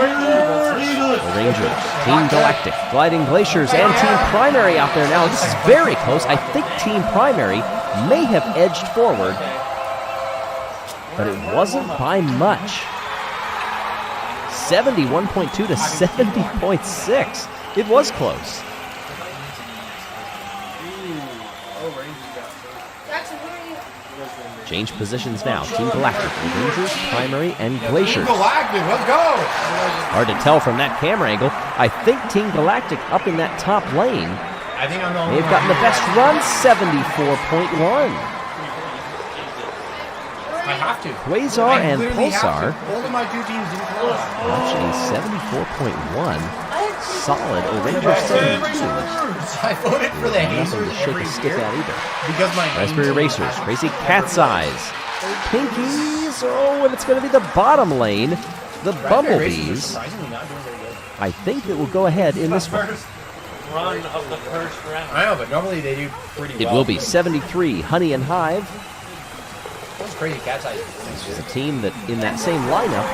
S2: Rangers, Team Galactic, Gliding Glaciers, and Team Primary out there now. This is very close. I think Team Primary may have edged forward, but it wasn't by much. 71.2 to 70.6. It was close. Change positions now. Team Galactic, the Rangers, Primary, and Glaciers.
S12: Team Galactic, let's go!
S2: Hard to tell from that camera angle. I think Team Galactic up in that top lane.
S12: I think I'm the only
S2: They've gotten the best run, 74.1.
S12: I have to.
S2: Quasar and
S12: literally have
S2: Pulsar
S12: to. Both of my 2 teams didn't qualify.
S2: watch a 74.1. Solid. A Ranger 72.
S12: I voted for the
S2: Nothing
S12: Hazers
S2: to shake
S12: every
S2: a stick
S12: year
S2: at either.
S12: because my
S2: Raspberry Racers, Crazy Cat's Eyes, Pinkies. Oh, and it's going to be the bottom lane. The Bumblebees.
S12: Surprisingly not doing very good.
S2: I think it will go ahead in this one.
S11: Run of the first round.
S12: I know, but normally they do pretty well.
S2: It will be 73, Honey and Hive.
S12: That's crazy. Cat's Eyes.
S2: This is a team that, in that same lineup,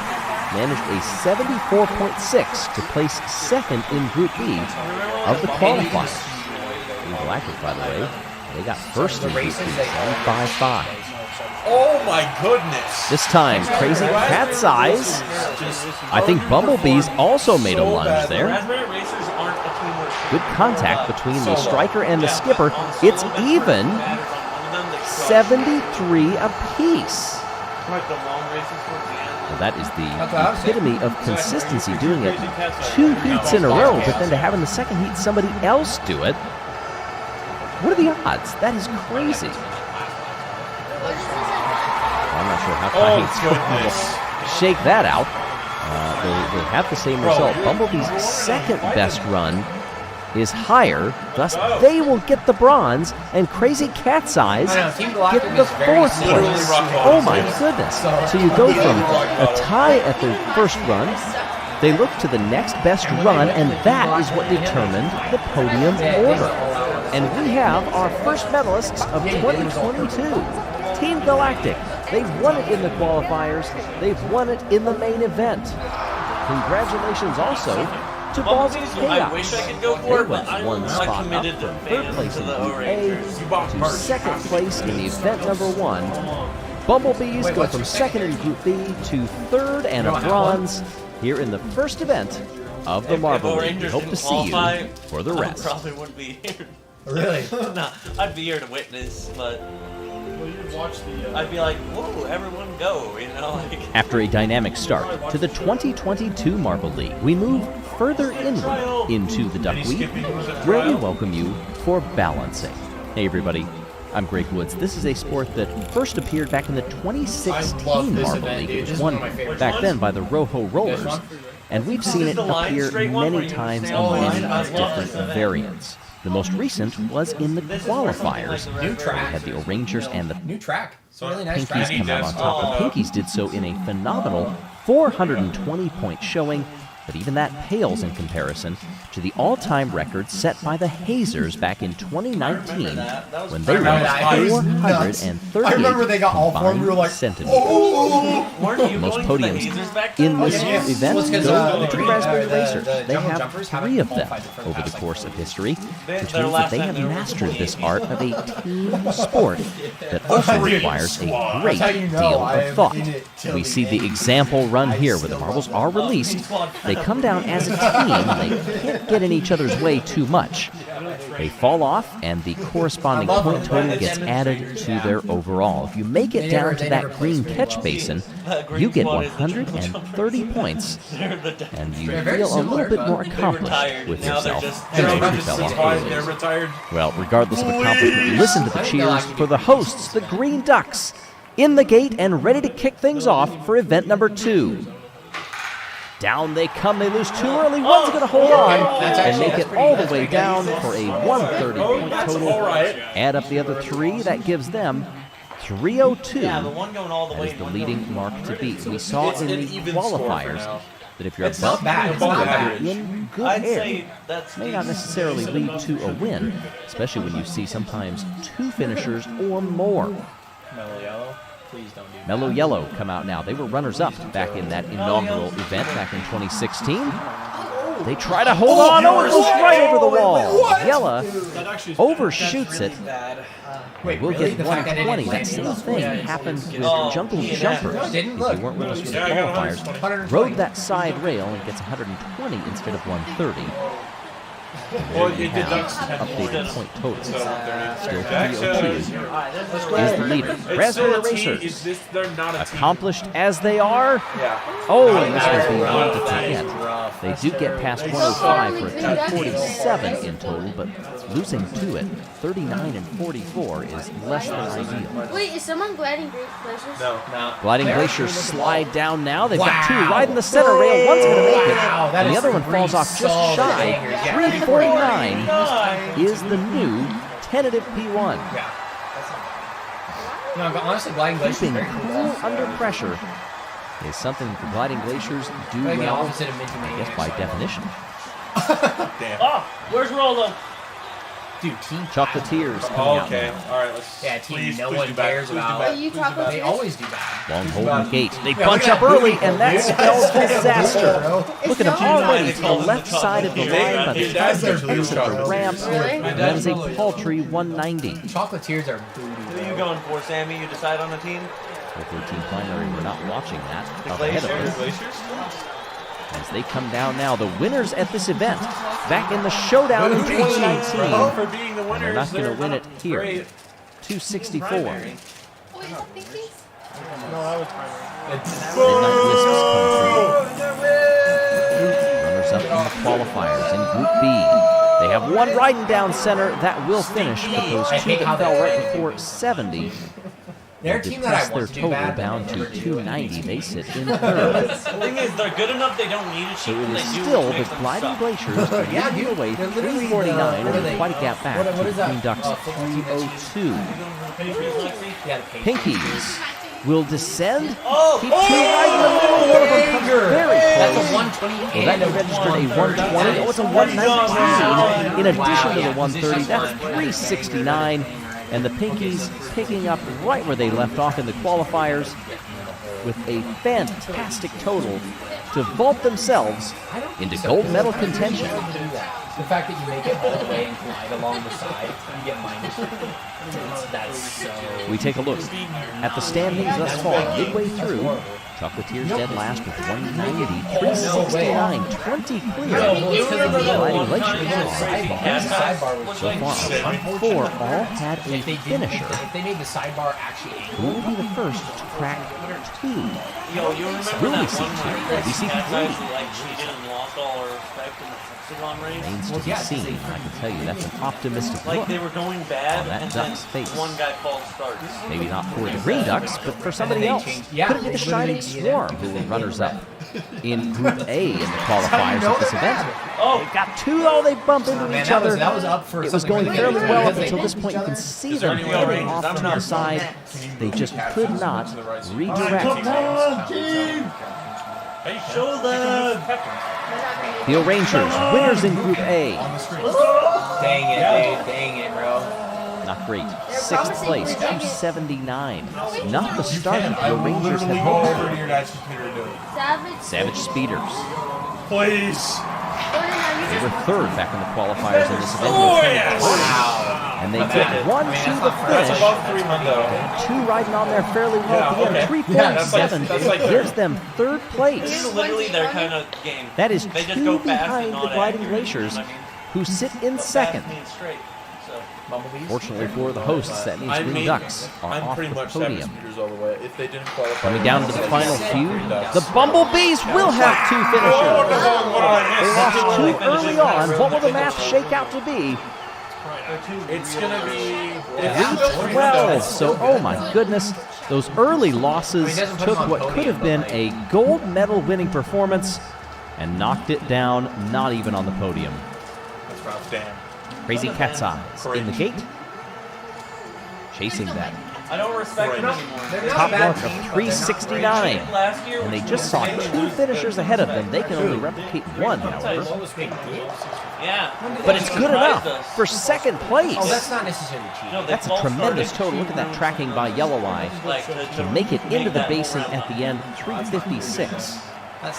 S2: managed a 74.6 to place second in Group B of the qualifiers. Team Galactic, by the way, they got first in Group B, 75.5.
S9: Oh my goodness!
S2: This time, Crazy Cat's Eyes. I think Bumblebees also made a lunge there.
S11: Raspberry Racers aren't a team where
S2: Good contact between the striker and the skipper. It's even 73 apiece.
S11: like the long races towards the end.
S2: Well, that is
S12: That's what I
S2: the
S12: was saying.
S2: epitome of consistency, doing it 2 heats in a row, but then to have in the second heat somebody else do it. What are the odds? That is crazy. I'm not sure how Heights will shake that out. They have the same result. Bumblebee's second best run is higher, thus they will get the bronze, and Crazy Cat's Eyes
S12: Team
S2: get
S12: Galactic
S2: the
S12: is very
S2: 4th
S12: similar.
S2: place. Oh my goodness. So you go from a tie at the first run, they look to the next best run, and that is what determined the podium order. And we have our first medalists of 2022, Team Galactic. They've won it in the qualifiers. They've won it in the main event. Congratulations also to Balls of Chaos.
S11: I wish I could go for it,
S2: They went
S11: but
S2: one
S11: I'm
S2: spot up
S11: committed
S2: from
S11: to
S2: third
S11: fans
S2: place
S11: to
S2: in
S11: the
S2: Group A
S11: Rangers.
S2: to second place in the event number 1. Bumblebees go from second in Group B to third and a bronze here in the first event of the Marble League. We
S11: Rangers
S2: hope
S11: can
S2: to see you
S11: qualify,
S2: for the rest.
S11: I probably wouldn't be here.
S12: Really?
S11: No, I'd be here to witness, but
S5: Well, you watch the.
S11: I'd be like, whoa, everyone go, you know? Like,
S2: After a dynamic start to the 2022 Marble League, we move further inward into the Duckweed, where we welcome you for balancing. Hey everybody, I'm Greg Woods. This is a sport that first appeared back in the 2016 Marble League. It was won back then by the Rojo Rollers, and we've seen it appear many times in many different variants. The most recent was in the qualifiers.
S12: New track.
S2: We had the O'Rangers and the
S12: New track. It's a really nice
S2: Pinkies
S12: track.
S2: come out on top. The Pinkies did so in a phenomenal 420-point showing, but even that pales in comparison to the all-time record set by the Hazers back in 2019 when they won 438
S4: I remember they got all four and we were like,
S2: centimeters.
S11: weren't you
S2: Most
S11: going to the
S2: podiums
S11: Hazers back then?
S2: in this
S12: Yes.
S2: event
S12: Well, it's 'cause,
S2: go
S12: the
S2: to
S12: green-
S2: Raspberry
S12: the
S2: Racers. They
S12: jungle
S2: have
S12: jumpers
S2: 3 of them
S12: qualified for the
S2: over the
S12: past, like,
S2: course of history,
S11: Their
S2: which means that
S11: last
S2: they
S11: time
S2: have
S11: they were
S2: mastered
S11: winning.
S2: this art of a team sport that also requires a great
S4: That's how you know
S2: deal
S4: I
S2: of
S4: am
S2: thought.
S4: in it till
S2: We
S4: the
S2: see the
S4: end.
S2: example run here where the marbles are released. They come down as a team, and they can't get in each other's way too much. They fall off, and the corresponding point total gets added to their overall. If you make it down to that green catch basin, you get 130 points, and you feel a little bit more accomplished with
S11: Now they're
S2: yourself.
S11: just-
S2: than
S11: they're
S2: if you
S11: just
S2: fell off
S9: Surprised
S2: early.
S9: they're retired.
S2: Well, regardless of accomplishment, listen to the cheers for the hosts, the Green Ducks, in the gate and ready to kick things off for event number 2. Down they come, they lose too early. One's going to hold on and make it all the way down for a 130 point total. Add up the other 3, that gives them 302
S11: Yeah, the one going all the way
S2: as the
S11: one
S2: leading
S11: going
S2: mark to beat. We
S9: It's
S2: saw in
S9: an
S2: the
S9: even score for
S2: qualifiers
S9: now.
S2: that if you're
S12: It's not
S2: above
S12: bad. It's not
S2: 500,
S12: bad.
S2: you're in good
S11: I'd
S2: air.
S11: say that's
S2: May not necessarily lead to a win, especially when you see sometimes 2 finishers or more.
S7: Mellow Yellow, please don't do that.
S2: Mellow Yellow come out now. They were runners-up back in that inaugural event back in 2016. They try to hold on. Oh, it goes right over the wall. Yella
S5: That actually is
S2: overshoots it.
S12: Wait,
S2: We'll
S12: really?
S2: get
S12: The fact that it
S2: 120.
S12: didn't
S2: That same
S12: finish?
S2: thing
S12: Yeah,
S2: happened with
S11: Oh,
S2: Jungle
S11: yeah.
S2: Jumpers.
S12: No, it didn't.
S2: If
S12: Look.
S2: you weren't with us with the
S9: Yeah, I got
S2: qualifiers,
S12: 120.
S2: rode that side rail and gets 120 instead of 130.
S9: Well,
S2: You
S9: it
S2: have
S9: deducts 10
S2: updated
S9: points.
S2: point totals.
S9: So,
S2: Still
S9: Jack
S2: 302
S9: says-
S2: is the leader.
S9: It's still
S2: Raspberry
S9: a team.
S2: Racers,
S9: It's this, they're not a team.
S2: accomplished as they are.
S9: Yeah.
S2: Oh, and this was the
S9: Rough.
S2: one to forget. They do get past 105 for a 247 in total, but losing to it, 39 and 44 is less than ideal.
S10: Wait, is someone gliding great places?
S9: No.
S2: Gliding Glaciers slide down now. They've got 2 right in the center rail. One's going to make it,
S12: Wow, that
S2: and the
S12: is
S2: other one falls
S12: three
S2: off just
S12: solid
S2: shy.
S12: bangers. Yeah,
S2: 349 is the new tentative P1.
S12: Yeah. No, but honestly, Gliding Glacier is
S2: Keeping
S12: very
S2: cool
S12: cool.
S2: under pressure is something the Gliding Glaciers do
S12: Like the
S2: well,
S12: opposite of Minty
S2: I
S12: Maniacs.
S2: guess by definition.
S9: Damn.
S11: Oh, where's Rolo?
S12: Dude, Team
S2: Chocolatiers coming
S9: Oh,
S2: out
S9: okay.
S2: now.
S9: All right. Let's.
S12: Yeah, team
S9: please,
S12: no
S9: please
S12: one
S9: do bad.
S12: cares
S9: Please do
S12: about.
S9: bad.
S10: Are you
S9: Please do bad.
S10: chocolate?
S12: They always do bad.
S2: Long holding gate. They
S12: Yeah,
S2: bunch
S12: look at
S2: up
S12: that
S2: early,
S12: booty,
S2: and that
S12: dude.
S2: spells disaster. Look at them already
S11: They
S2: to the
S11: call it
S2: left
S11: the
S2: side of the
S11: chocolate
S2: line by the
S9: Your
S2: time
S9: dad's
S2: they
S9: their
S2: exit
S9: blue
S2: the
S9: chocolate.
S2: ramp.
S10: Really?
S2: That is a paltry 190.
S12: Chocolatiers are booty.
S11: Who are you going for, Sammy? You decide on the team?
S2: Hopefully Team Primary, we're not watching that
S11: The
S2: up ahead of
S11: Glaciers?
S2: us.
S9: Glaciers?
S2: As they come down now, the winners at this event, back in the showdown in 2019.
S9: Oh, for being the winners.
S2: They're not going to win it
S9: not
S2: here.
S9: great.
S2: 264.
S9: Primary.
S10: Oh, is that Pinkies?
S5: No, that was primary.
S2: Midnight Wisps come through. Runners up in the qualifiers in Group B. They have 1 riding down center that will finish, but those 2 that fell right before 70
S12: They're a
S2: They
S12: team that I
S2: depress their
S12: want to do
S2: total
S12: bad, but
S2: down
S12: they
S2: to
S12: never do
S2: 290. They sit in
S11: The
S2: third.
S11: thing is, they're good enough they don't need a cheat,
S2: So it
S11: and
S2: is
S11: they do
S2: still
S11: which
S2: the
S11: makes them
S2: Gliding
S11: suck.
S2: Glaciers are
S12: Yeah,
S2: leading
S12: dude,
S2: the way
S12: they're literally
S2: 349
S12: what are
S2: and
S12: they?
S2: quite a gap back
S12: What
S2: to
S12: is
S2: the
S12: that?
S2: Green Ducks
S12: Football team that
S2: 302.
S12: Yeah, the Patriots.
S2: Pinkies will descend.
S11: Oh!
S2: Keep two right in the middle. One of them comes very
S12: That's
S2: close.
S12: a 120
S2: Well, that
S12: and
S2: registered a 120. Oh, it's a 119. In addition to the 130, that's 369. And the Pinkies picking up right where they left off in the qualifiers with a fantastic total to vault themselves into gold medal contention.
S12: The fact that you make it all the way and glide along the side, you get minus. That's so.
S2: We take a look at the standings thus far. Midway through, Chocolatiers dead last with 190, 369, 20 clear. Gliding Glaciers so far, on 4 all had a finisher.
S12: If they made the sidebar actually
S2: Who will be the first to crack 2?
S11: Yo, you remember
S2: Will we
S11: that
S2: see
S11: one
S2: 2?
S11: race?
S2: We see
S11: That
S2: 3.
S11: guy who like cheated and lost all our respect in the hexagon race?
S2: Remains to be seen. I can tell you that's an optimistic
S11: Like
S2: look.
S11: they were going bad,
S2: on that
S11: and then
S2: Ducks face.
S11: one guy false starts.
S2: Maybe not for the Green Ducks, but for somebody else.
S12: Yeah,
S2: Could it be the Shining Swarm who were runners-up in Group A in the qualifiers at this event?
S11: Oh,
S2: They've got 2 though. They bump into
S12: man,
S2: each
S12: that was-
S2: other.
S12: that was up for
S2: It was
S12: something
S2: going
S12: like
S2: fairly
S12: that.
S2: well up
S12: Because they
S2: until this
S12: hit
S2: point.
S12: each
S2: You can
S12: other.
S2: see
S11: Is there
S2: them
S11: any
S2: heading
S11: orange?
S2: off
S11: I'm
S2: to
S11: not-
S2: the side. They just could not redirect.
S11: hey, show them!
S2: The Rangers, winners in Group A.
S12: Dang it, dude. Dang it, bro.
S2: Not great. 6th place, 279. Not the start that
S9: I
S2: the
S9: will
S2: Rangers had
S9: literally go
S2: hoped.
S9: over to your dad's computer and do it.
S2: Savage Speeders.
S9: Please.
S2: They were 3rd back in the qualifiers in this event.
S9: Oh, yes.
S2: Wow. And they get 1 to the
S9: That's
S2: finish.
S9: above 3 Mundo.
S2: 2 riding on there fairly well at the
S9: Yeah,
S2: end.
S9: okay.
S2: 347
S9: that's like
S2: gives them 3rd place.
S11: It's literally their kind of game.
S2: That is
S11: They just
S2: 2
S11: go fast and
S2: behind
S11: not
S2: the Gliding
S11: accurate,
S2: Glaciers,
S11: you know what I mean?
S2: who sit in
S11: But fast
S2: 2nd.
S11: means straight, so.
S2: Fortunately for the hosts, that means Green Ducks are
S9: I'm
S2: off
S9: pretty
S2: the
S9: much Savage
S2: podium.
S9: Speeders all the way. If they didn't qualify,
S2: Coming down to the final few,
S9: Green Ducks.
S2: the Bumblebees will have 2 finishers. They lost 2 early on. What will the math shake out to be?
S9: It's gonna be
S2: 312. So, oh my goodness, those early losses took what could have been a gold medal winning performance and knocked it down, not even on the podium.
S9: That's rough. Damn.
S2: Crazy Cat's Eyes in the gate, chasing that
S11: I don't respect them anymore.
S2: top mark of 369.
S11: Last year
S2: And they
S11: was
S2: just saw
S11: great.
S2: 2 finishers ahead of them. They can only replicate 1, however.
S11: Yeah.
S2: But it's good
S11: Surprised
S2: enough
S11: us.
S2: for 2nd place.
S12: Oh, that's not necessarily cheating.
S11: No, they
S2: That's a
S11: false
S2: tremendous
S11: started.
S2: total. Look at that tracking by Yellow Eye
S11: Like,
S2: to make it into the
S11: that
S2: basin
S11: more
S2: at the end. 356
S12: That's,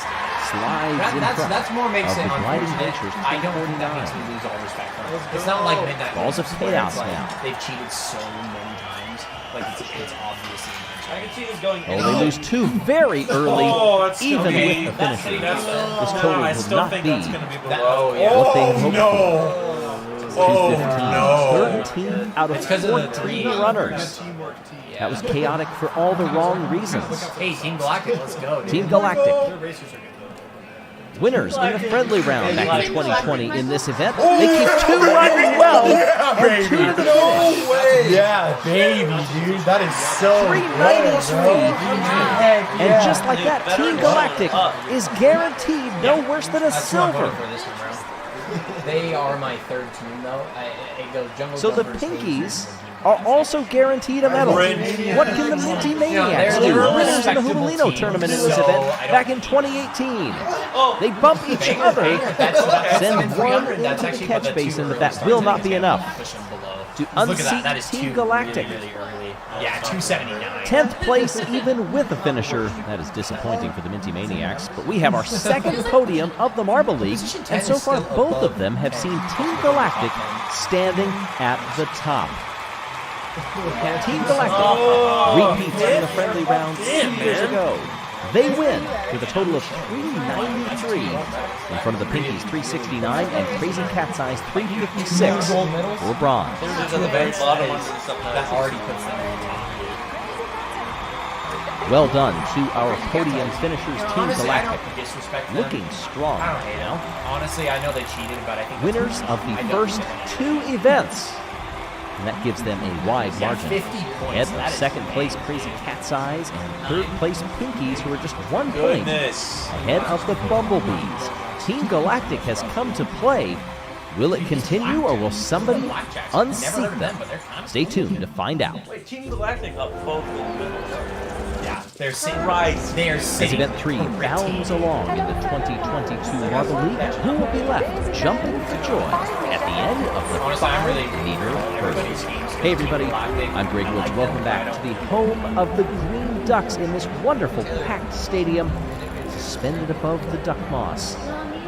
S2: slides in front
S12: that's more makes
S2: of
S12: it
S2: the Gliding
S12: unfortunate.
S2: Glaciers.
S12: I don't think that makes
S2: 349.
S12: me lose all respect for them. It's not like Midnight
S2: Balls of
S12: Races where
S2: chaos
S12: it's like
S2: now.
S12: They've cheated so many times. Like it's obviously
S11: I can see this going.
S2: Oh, they lose 2 very early,
S9: Oh, that's
S2: even
S9: okay.
S2: with the finisher.
S11: That's-
S2: This
S9: No,
S2: total
S9: I
S2: will
S9: still
S2: not
S9: think
S2: be
S9: that's gonna be below.
S2: what they had
S9: Oh
S2: hoped
S9: no!
S2: for.
S9: Oh
S2: 215.
S9: no!
S2: 13 out of
S12: It's 'cause of the
S2: 14
S12: three.
S2: runners. That was chaotic for all the wrong reasons.
S12: Hey, Team Galactic, let's go, dude.
S2: Team Galactic, winners in the friendly round back in 2020 in this event. They keep 2 riding well and 2 to the finish.
S4: way! Yeah, baby, dude. That is so
S2: 393. And just like that, Team Galactic is guaranteed no worse than a
S12: That's not
S2: silver.
S12: going for this time around. They are my 3rd team, though. It goes Jungle
S2: So the
S12: Jumpers,
S2: Pinkies are also guaranteed a medal. What can the Minty Maniacs do?
S12: they're a
S2: Winners in the
S12: respectable
S2: Jubilino
S12: team,
S2: tournament in this
S12: so
S2: event
S12: I don't-
S2: back in 2018. They bump each other, send one into the catch basin, but that will not be enough to
S12: Look at that. That is
S2: unseat Team
S12: two
S2: Galactic.
S12: really early. Yeah, 279.
S2: 10th place even with a finisher. That is disappointing for the Minty Maniacs, but we have our 2nd podium of the Marble League, and so far both of them have seen Team Galactic standing at the top. Team Galactic repeats in the friendly round 2 years ago. They win with a total of 393 in front of the Pinkies 369 and Crazy Cat's Eyes 356 for bronze.
S11: It's at the very bottom under something
S12: That already puts them in the top.
S2: Well done to our podium finishers, Team
S12: Honestly, I
S2: Galactic.
S12: don't disrespect them.
S2: Looking strong
S12: I don't hate them. Honestly, I know they cheated, but I think
S2: winners of the
S12: I don't
S2: first
S12: hate them.
S2: 2 events and that gives them a wide margin.
S12: 50 points.
S2: Ahead of second place Crazy Cat's Eyes and third place Pinkies, who are just 1 point ahead of the Bumblebees. Team Galactic has come to play. Will it continue, or will somebody unseat them? Stay tuned to find out.
S11: Wait, Team Galactic up both of them.
S12: Yeah, they're sitting right. They're
S2: As
S12: sitting.
S2: Event 3 bounds along in the 2022 Marble League, who will be left jumping for joy at the end of the
S12: Honestly, I'm really
S2: 5-meter
S12: everybody's
S2: hurdle?
S12: games.
S2: Hey everybody, I'm Greg Woods. Welcome back to the home of the Green Ducks in this wonderful packed stadium suspended above the duck moss.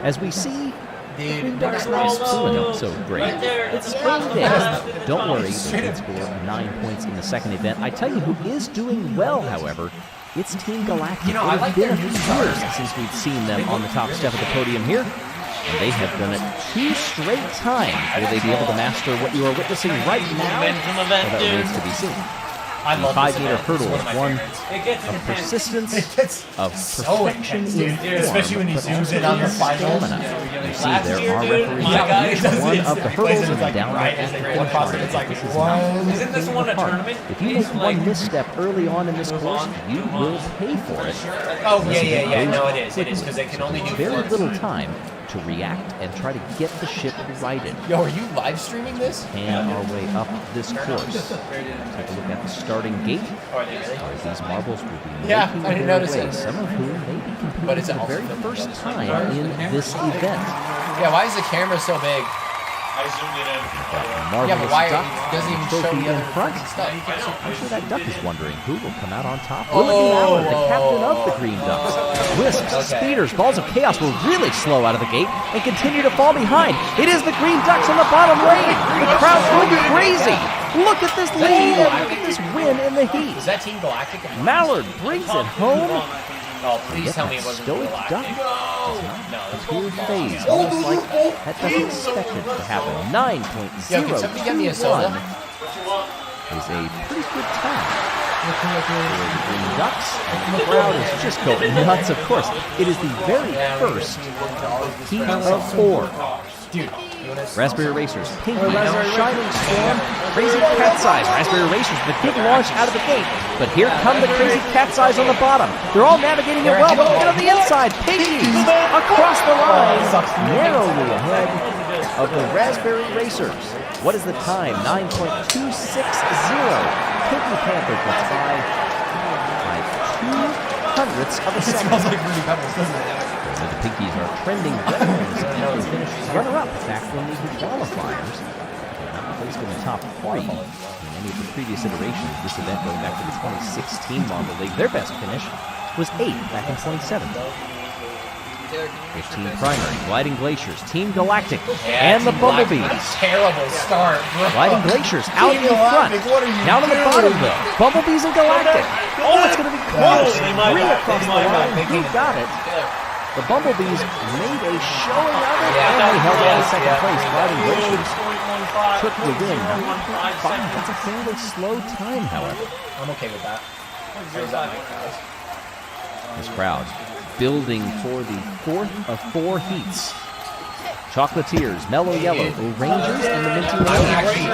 S2: As we see, the Green Ducks last feeling so great. It's spring day. Don't worry, they did score 9 points in the second event. I tell you who is doing well, however, it's Team Galactic.
S12: You know,
S2: It
S12: I
S2: has
S12: like
S2: been
S12: their
S2: a few
S12: new
S2: years
S12: stars.
S2: since we've seen them on the top step of the podium here. And they have done it 2 straight times. Will they be able to master what you are witnessing right now? Well, that remains to be seen.
S12: I
S2: The
S12: love
S2: 5-meter
S12: this event.
S2: hurdle
S12: It's
S2: is
S12: one
S2: one
S12: of my favorites.
S11: It gets
S2: of
S11: intense.
S2: persistence,
S12: It gets
S2: of
S12: so
S2: perfection
S12: intense,
S2: in
S12: dude. Especially when he
S2: form, but
S12: zooms
S2: also
S12: in on the
S2: in
S12: finals.
S2: stamina. You see,
S11: Last
S2: there
S11: year,
S2: are
S11: dude,
S2: referees
S11: my
S2: at
S11: guy
S2: each
S11: does
S2: one
S12: it.
S2: of the
S12: He plays
S2: hurdles
S12: it
S2: and
S12: like
S2: down
S12: right
S2: there
S12: as
S2: at
S12: they
S2: the
S12: go across it.
S2: finish
S12: It's like
S2: line. This is
S12: one.
S2: not
S11: Isn't this one a
S2: fun.
S11: tournament?
S2: If you make one misstep early on in this course, you will pay for it.
S12: Oh, yeah. No, it is. It is, because they can only do
S2: Very
S12: 4.
S2: little time to react and try to get the ship righted.
S12: Yo, are you live streaming this?
S2: And our way up this course. Take a look at the starting gate.
S12: Oh, are they really?
S2: These marbles will be
S12: Yeah,
S2: making
S12: I didn't
S2: their
S12: notice
S2: way,
S12: it.
S2: some of whom may be competing
S12: But it's
S2: for the
S12: also
S2: very
S12: the
S2: first
S12: best.
S2: time in this event.
S12: Yeah, why is the camera so big?
S5: I zoomed it in.
S2: Marvelous
S12: Yeah, but why
S2: duck
S12: doesn't even show
S2: trophy
S12: the
S2: in
S12: other
S2: front.
S12: stuff?
S2: I'm sure that duck is wondering who will come out on top. Will it be Mallard, the captain of the Green Ducks? Wisps, speeders, balls of chaos will really slow out of the gate and continue to fall behind. It is the Green Ducks on the bottom lane. The crowd's going crazy. Look at this lead and look at this win in the heat.
S12: Is that Team Galactic?
S2: Mallard brings it home.
S12: Oh, please
S2: Yet
S12: tell me
S2: that
S12: it wasn't
S2: stoic duck
S12: Galactic.
S2: does
S12: No,
S2: not
S12: it's
S2: appear phased, almost like that doesn't expect it to happen.
S12: Yo, can somebody get me a soda?
S2: 9.021 is a pretty good time for the Green Ducks, and the crowd is just going nuts. Of course, it is the very first heat of 4.
S12: Dude,
S2: Raspberry Racers, Pinky, Shining Storm, Crazy Cat's Eyes. Raspberry Racers with a good launch out of the gate, but here come the Crazy Cat's Eyes on the bottom. They're all navigating it well, but look at the inside. Pinkies across the line, narrowly ahead of the Raspberry Racers. What is the time? 9.260. Pinky Panther gets by 2/100ths of a second.
S12: smells like Rudy Pebbles, doesn't it?
S2: The Pinkies are trending well as they finished runner-up back when the qualifiers. They're not placed in the top 3 in any of the previous iterations. This event going back to the 2016 Marble League. Their best finish was 8th back in 2017. 15 primary, Gliding Glaciers, Team Galactic, and the Bumblebees.
S12: Terrible start, bro.
S2: Gliding Glaciers out in front. Down on the bottom, though. Bumblebees and Galactic. Oh, it's going to be close. Three across the line. You got it. The Bumblebees made a showing of it, and they held on to second place. Gliding Glaciers took the win. 9.5. That's a fairly slow time, however.
S12: I'm okay with that.
S2: This crowd building for the 4th of 4 heats. Chocolatiers, Mellow Yellow, Rangers, and the Minty
S12: I'm
S2: Rangers.
S12: actually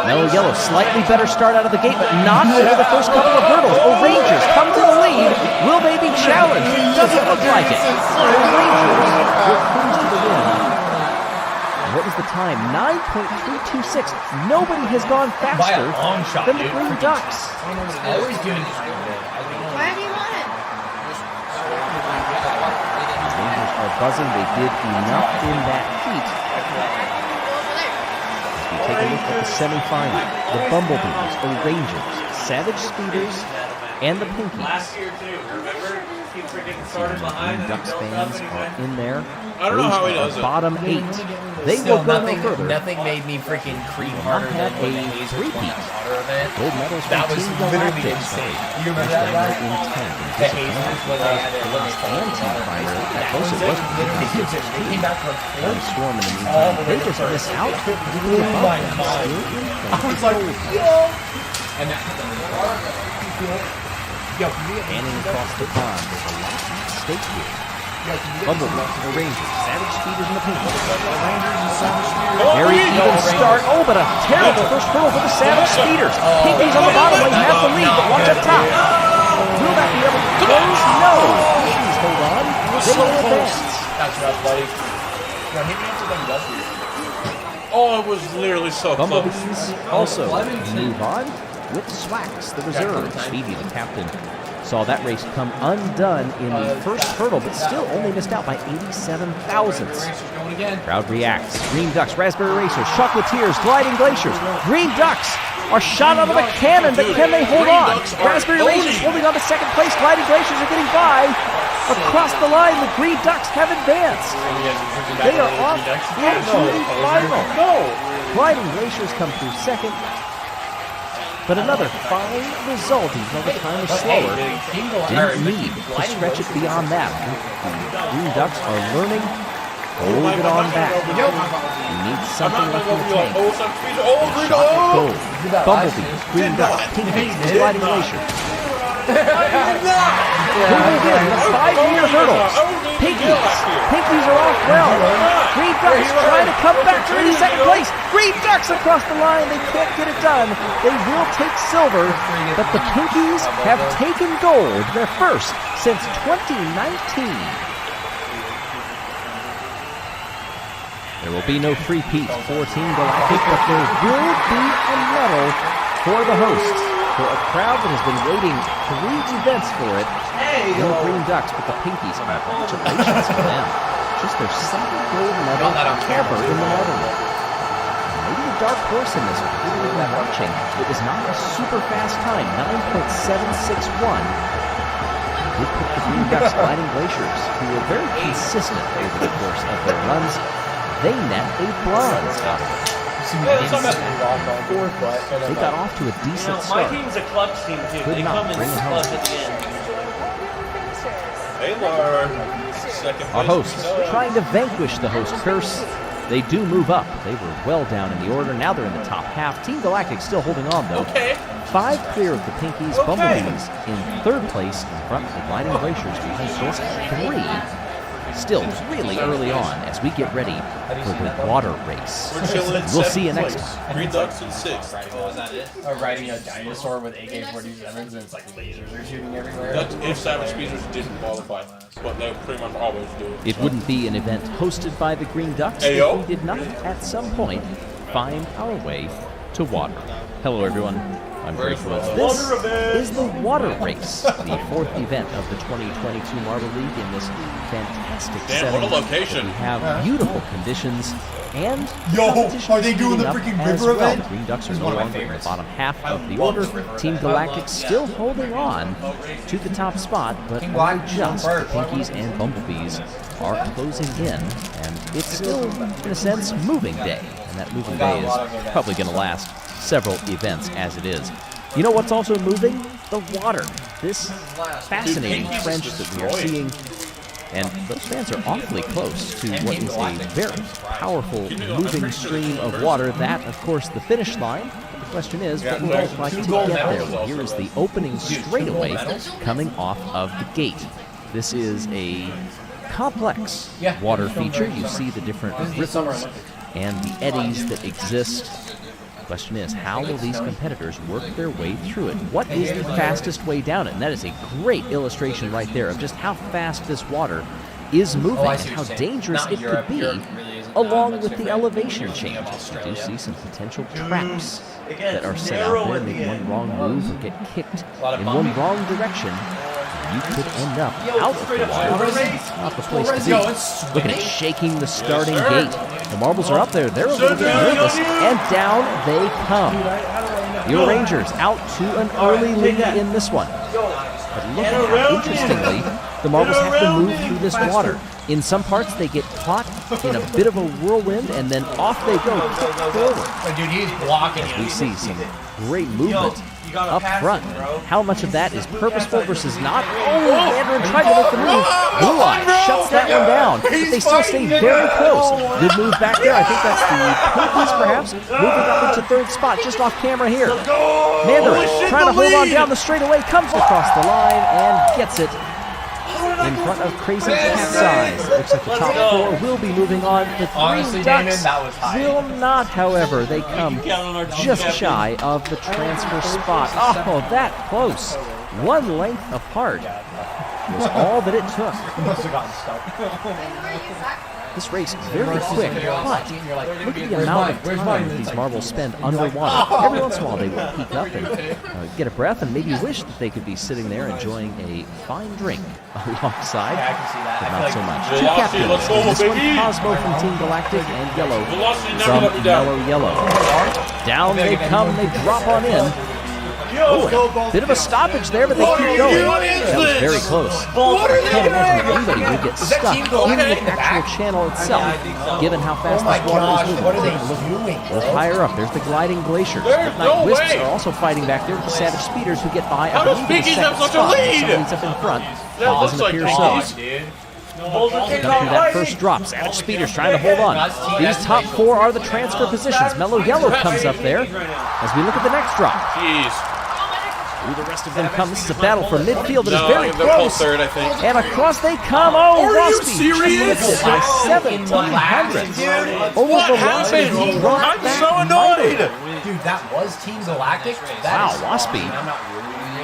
S2: Mellow Yellow, slightly better start out of the gate, but not over the first couple of hurdles. Rangers come to the lead. Will they be challenged? Doesn't look like it. Rangers will cruise to the win. And what was the time? 9.326. Nobody has gone
S12: by a
S2: faster
S12: long shot,
S2: than the
S12: dude.
S2: Green Ducks.
S12: Always doing kind of good.
S10: Why do you want it?
S2: The Rangers are buzzing. They did enough in that heat. As we take a look at the semifinal, the Bumblebees, the Rangers, Savage Speeders, and the Pinkies.
S11: Last year too, remember? He freaking started
S2: Green
S11: behind.
S2: Ducks fans are in there.
S9: I don't know
S2: Those
S9: how he
S2: are
S9: does it.
S2: bottom 8. They
S12: Still,
S2: will go no
S12: nothing,
S2: further.
S12: nothing made me freaking cream
S2: Not
S12: harder
S2: had
S12: than when
S2: a
S12: the Hazers
S2: three-peat.
S12: won that water event.
S2: Gold medals
S12: That
S2: from
S12: was
S2: Team
S12: literally
S2: Galactic.
S12: insane. You remember that,
S2: They're
S12: right?
S2: in 10.
S12: The Hazers when they had their limit
S2: and Team Fire. That close it was.
S12: They came back from
S2: Down
S12: fourth.
S2: Storm in the
S12: All
S2: meantime.
S12: the way
S2: They
S12: to
S2: just
S12: first.
S2: miss out.
S12: It blew my mind. I was like, yo! And that, yo, can we
S2: Panning across the pond. There's a lot at stake here. Bumblebee, the Rangers, Savage Speeders in the Pinkies. Very even start. Oh, but a terrible first hurdle for the Savage Speeders. Pinkies on the bottom lane have the lead, but watch up top. Will that be able to close? No. Pinkies hold on. They will advance.
S9: That's rough, buddy. No, hit me into them dusty. Oh, it was literally so close.
S2: Bumblebees also move on with Swax, the reserve. Speedy, the captain, saw that race come undone in the first hurdle, but still only missed out by 87 thousandths. Crowd reacts. Green Ducks, Raspberry Racers, Chocolatiers, Gliding Glaciers. Green Ducks are shot out of a cannon, but can they hold on? Raspberry Racers holding on to second place. Gliding Glaciers are getting by. Across the line, the Green Ducks have advanced. They are off into the final. Gliding Glaciers come through second. But another fine result, even though the time was slower, didn't need to stretch it beyond that. The Green Ducks are learning. Hold it on back. You need something left in the tank. Shot at gold. Bumblebee, Green Ducks, Pinkies, Gliding Glaciers. Who will win the 5-meter hurdles? Pinkies are off well. Green Ducks trying to come back to into second place. Green Ducks across the line. They can't get it done. They will take silver, but the Pinkies have taken gold, their first since 2019. There will be no three-peat for Team Galactic, but there will be a medal for the hosts. For a crowd that has been waiting 3 events for it. No Green Ducks, but the Pinkies. Congratulations to them. Just their second gold medal ever in the Netherlands. Maybe the dark horse in this one. We've been watching. It was not a super fast time, 9.761. Did put the Green Ducks Gliding Glaciers, who were very consistent over the course of their runs. They net a bronze out of it. They got off to a decent start.
S11: My team's a clutch team too.
S2: Could
S11: They
S2: not
S11: come in
S2: bring it home.
S11: clutch at the end.
S2: Our hosts trying to vanquish the host curse. They do move up. They were well down in the order. Now they're in the top half. Team Galactic still holding on though. 5 clear of the Pinkies. Bumblebees in 3rd place in front of the Gliding Glaciers behind just 3. Still really early on as we get ready for the water race. We'll see you next time.
S9: Green Ducks in 6th.
S12: Was that it? Riding a dinosaur with AK-47s and it's like lasers are shooting everywhere.
S9: That's if Savage Speeders didn't qualify, but they pretty much always do.
S2: It wouldn't be an event hosted by the Green Ducks if we did not at some point find our way to water. Hello everyone. I'm Greg Woods. This is the Water Race, the 4th event of the 2022 Marble League in this fantastic setting.
S9: What a location!
S2: We have beautiful conditions and
S4: are they doing the freaking river event?
S2: The Green Ducks are no longer in the bottom half of the order. Team Galactic still holding on to the top spot, but only just the Pinkies and Bumblebees are closing in, and it's still, in a sense, moving day. And that moving day is probably going to last several events as it is. You know what's also moving? The water. This fascinating trench that we are seeing. And those fans are awfully close to what is a very powerful moving stream of water. That, of course, the finish line. The question is, what will it like to get there? Well, here is the opening straightaway coming off of the gate. This is a complex water feature. You see the different ripples and the eddies that exist. The question is, how will these competitors work their way through it? What is the fastest way down it? And that is a great illustration right there of just how fast this water is moving and how dangerous it could be, along with the elevation changes. You do see some potential traps that are set out there. Make one wrong move or get kicked in one wrong direction. You could end up out of the water. Not the place to be. Look at it shaking the starting gate. The marbles are up there. They're a little bit nervous. And down they come. Your Rangers out to an early lead in this one. But look at how, interestingly, the marbles have to move through this water. In some parts, they get caught in a bit of a whirlwind, and then off they go, kicked forward.
S12: Dude, he's blocking
S2: we see some great movement up front. How much of that is purposeful versus not? Oh, Mandarin tried to make the move. Blue Eye shuts that one down, but they still stay very close. Good move back there. I think that's the Pinkies, perhaps, moving up into 3rd spot, just off camera here. Mandarin trying to hold on down the straightaway, comes across the line and gets it. in front of Crazy Cat's Eyes. Looks like the top four will be moving on. The three
S12: Honestly,
S2: Ducks
S12: Damon, that was high.
S2: will not, however. They come just shy of the transfer spot. Oh, that close. One length apart was all that it took.
S12: Must have gotten stuck.
S2: This race very quick, but look at the amount of time that these marbles spend underwater. Every once in a while they will peek up and get a breath and maybe wish that they could be sitting there enjoying a fine drink alongside,
S12: Yeah, I can see that.
S2: but
S12: I
S2: not
S12: feel
S2: so
S12: like
S2: much. Two captains, in this one Cosmo from Team Galactic and Yellow from Mellow Yellow. Down they come, they drop on in. Bit of a stoppage there, but they keep going. That was very close. I can't imagine anybody would get stuck in the actual channel itself, given how fast this water is moving.
S12: what are they doing?
S2: A little higher up, there's the gliding glaciers. Midnight Wisps are also fighting back there with the Savage Speeders who get by. I believe in the second spot. Somebody's up in front. Doesn't appear so. Come through that first drop. Savage Speeders trying to hold on. These top four are the transfer positions. Mellow Yellow comes up there as we look at the next drop. Who the rest of them come. This is a battle for midfield that is very close.
S9: Third, I think.
S2: And across they come. Oh, Waspy
S9: serious?
S2: by 1,700. Over the Waspy, he dropped
S9: I'm
S2: back
S9: so annoyed.
S2: mightily.
S12: Dude, that was Team Galactic.
S2: Wow, Waspy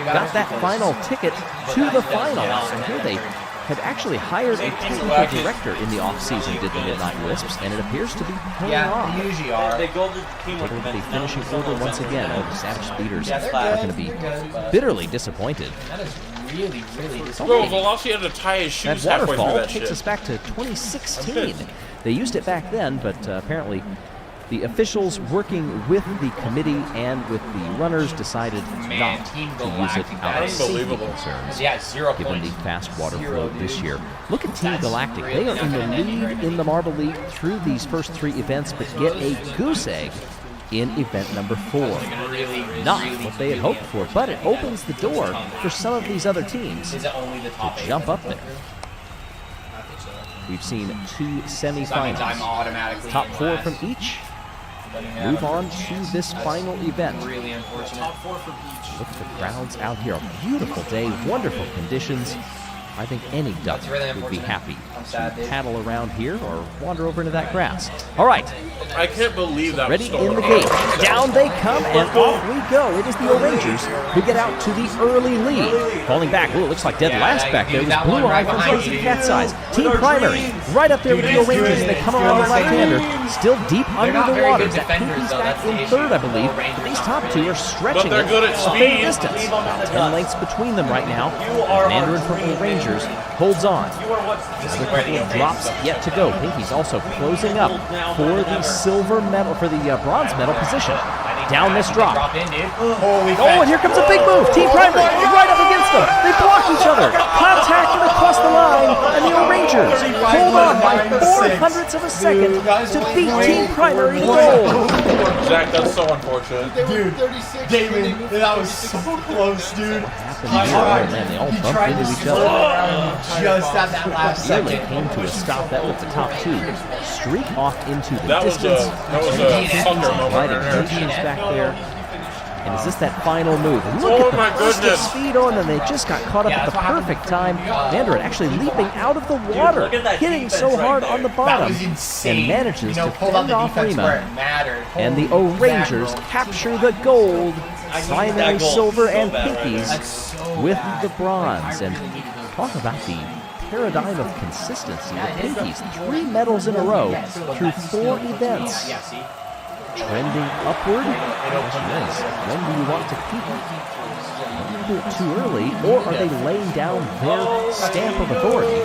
S2: got that final ticket to the finals. And here they had actually hired a technical director in the off-season, did the Midnight Wisps, and it appears to be paying off.
S12: They usually are.
S11: They go to
S2: Take
S11: teamwork
S2: a look at the
S11: events.
S2: finishing order once again. Oh, the Savage Speeders
S12: Yeah, they're
S2: are
S12: good.
S2: going to be bitterly disappointed.
S12: That is really, really
S9: Bro,
S12: disappointing.
S9: Velocity had to tie his
S2: That
S9: shoes halfway through
S2: waterfall
S9: that
S2: takes
S9: shit.
S2: us back to 2016. They used it back then, but apparently the officials working with the committee and with the runners decided
S12: Man,
S2: not
S12: Team
S2: to use
S12: Galactic,
S2: it out
S12: that
S2: of
S12: is
S2: safety
S9: unbelievable.
S2: concerns.
S12: Yeah, 0
S2: Given the
S12: points.
S2: fast water
S12: Zero,
S2: flow this
S12: dude.
S2: year. Look at Team
S12: That's
S2: Galactic.
S12: really
S2: They are in the
S12: not
S2: lead
S12: right
S2: in the Marble League through these first three events, but get a goose egg in event number 4.
S12: Really,
S2: Not
S12: really,
S2: what they had hoped for, but it opens the door for some of these other teams
S12: Is it only the top
S2: to
S12: 8?
S2: jump up there. We've seen 2
S12: So that means I'm
S2: semifinals.
S12: automatically
S2: Top
S12: in
S2: 4
S12: last.
S2: from each
S12: Yeah,
S2: move on to this final event.
S12: Really unfortunate.
S2: Look at the crowds out here. A beautiful day, wonderful conditions. I think any duck
S12: That's really
S2: would be
S12: unfortunate.
S2: happy
S12: I'm
S2: to
S12: sad, dude.
S2: paddle around here or wander over into that grass. All right,
S9: I can't believe that
S2: ready
S9: was
S2: in the
S9: stolen.
S2: gate. Down they come, and off we go. It is the O'Rangers who get out to the early lead. Falling back. Ooh, it looks like dead
S12: Yeah,
S2: last
S12: that-
S2: back there
S12: dude,
S2: was
S12: that
S2: Blue
S12: one
S2: Eye
S12: right
S2: from
S12: behind
S2: Crazy
S12: you.
S2: Cat's Eyes. Team Primary right up there with the O'Rangers. They come around the left-hander, still deep under
S12: not
S2: the
S12: very
S2: water.
S12: good
S2: That
S12: defenders,
S2: Pinky's
S12: though.
S2: back
S12: That's the
S2: in
S12: issue.
S2: third, I believe.
S12: The
S2: But these
S12: O'Rangers
S2: top two are stretching
S9: they're
S2: it
S9: good at
S2: a fair
S9: speed.
S2: distance. About 10 lengths between them right now.
S11: are
S2: Mandarin from O'Rangers holds on.
S11: You are what?
S2: Another couple of drops yet to go. Pinky's also closing up for the silver medal, for the bronze medal position. Down this drop.
S12: Drop in, dude. Holy
S2: Oh, and here comes a big move. Team Primary right up against them. They block each other. Contacted across the line, and the O'Rangers hold on by 400ths of a second to beat Team Primary to gold.
S9: Zach, that's so unfortunate.
S4: Dude, 36.
S12: Damon, that was so close, dude.
S2: Happened here. Oh, man, they all bumped into each other.
S12: Just at that last
S2: Nearly
S12: second.
S2: came to a stop. That was the top two. Streak off into the
S9: That was
S2: distance.
S9: a thunder moment
S2: Right,
S9: right
S2: and
S9: there.
S2: Pinky's back there. And is this that final move? Look at the
S9: my
S2: burst of
S9: goodness.
S2: speed on them. They just got caught up
S12: Yeah,
S2: at the
S12: that's what happened.
S2: perfect time. Mandarin actually leaping out of the water,
S11: look at that
S2: hitting
S11: defense
S2: so
S11: right
S2: hard
S11: there.
S2: on the
S12: That
S2: bottom,
S12: was insane.
S2: and manages to
S12: pulled out
S2: fend
S12: the
S2: off
S12: defense where
S2: Rima.
S12: it mattered.
S2: And the
S12: Holy
S2: O'Rangers
S12: mackerel.
S2: capture the gold, primary,
S11: that gold
S2: silver,
S11: so
S2: and
S11: bad right
S2: pinkies
S12: That's so
S2: with
S12: bad.
S2: the bronze. And talk about the paradigm of consistency. The pinkies, 3 medals in a row through 4 events.
S12: Yeah, see?
S2: Trending upward. The question is, when do you want to peak? Are they do it too early, or are they laying down their stamp of authority,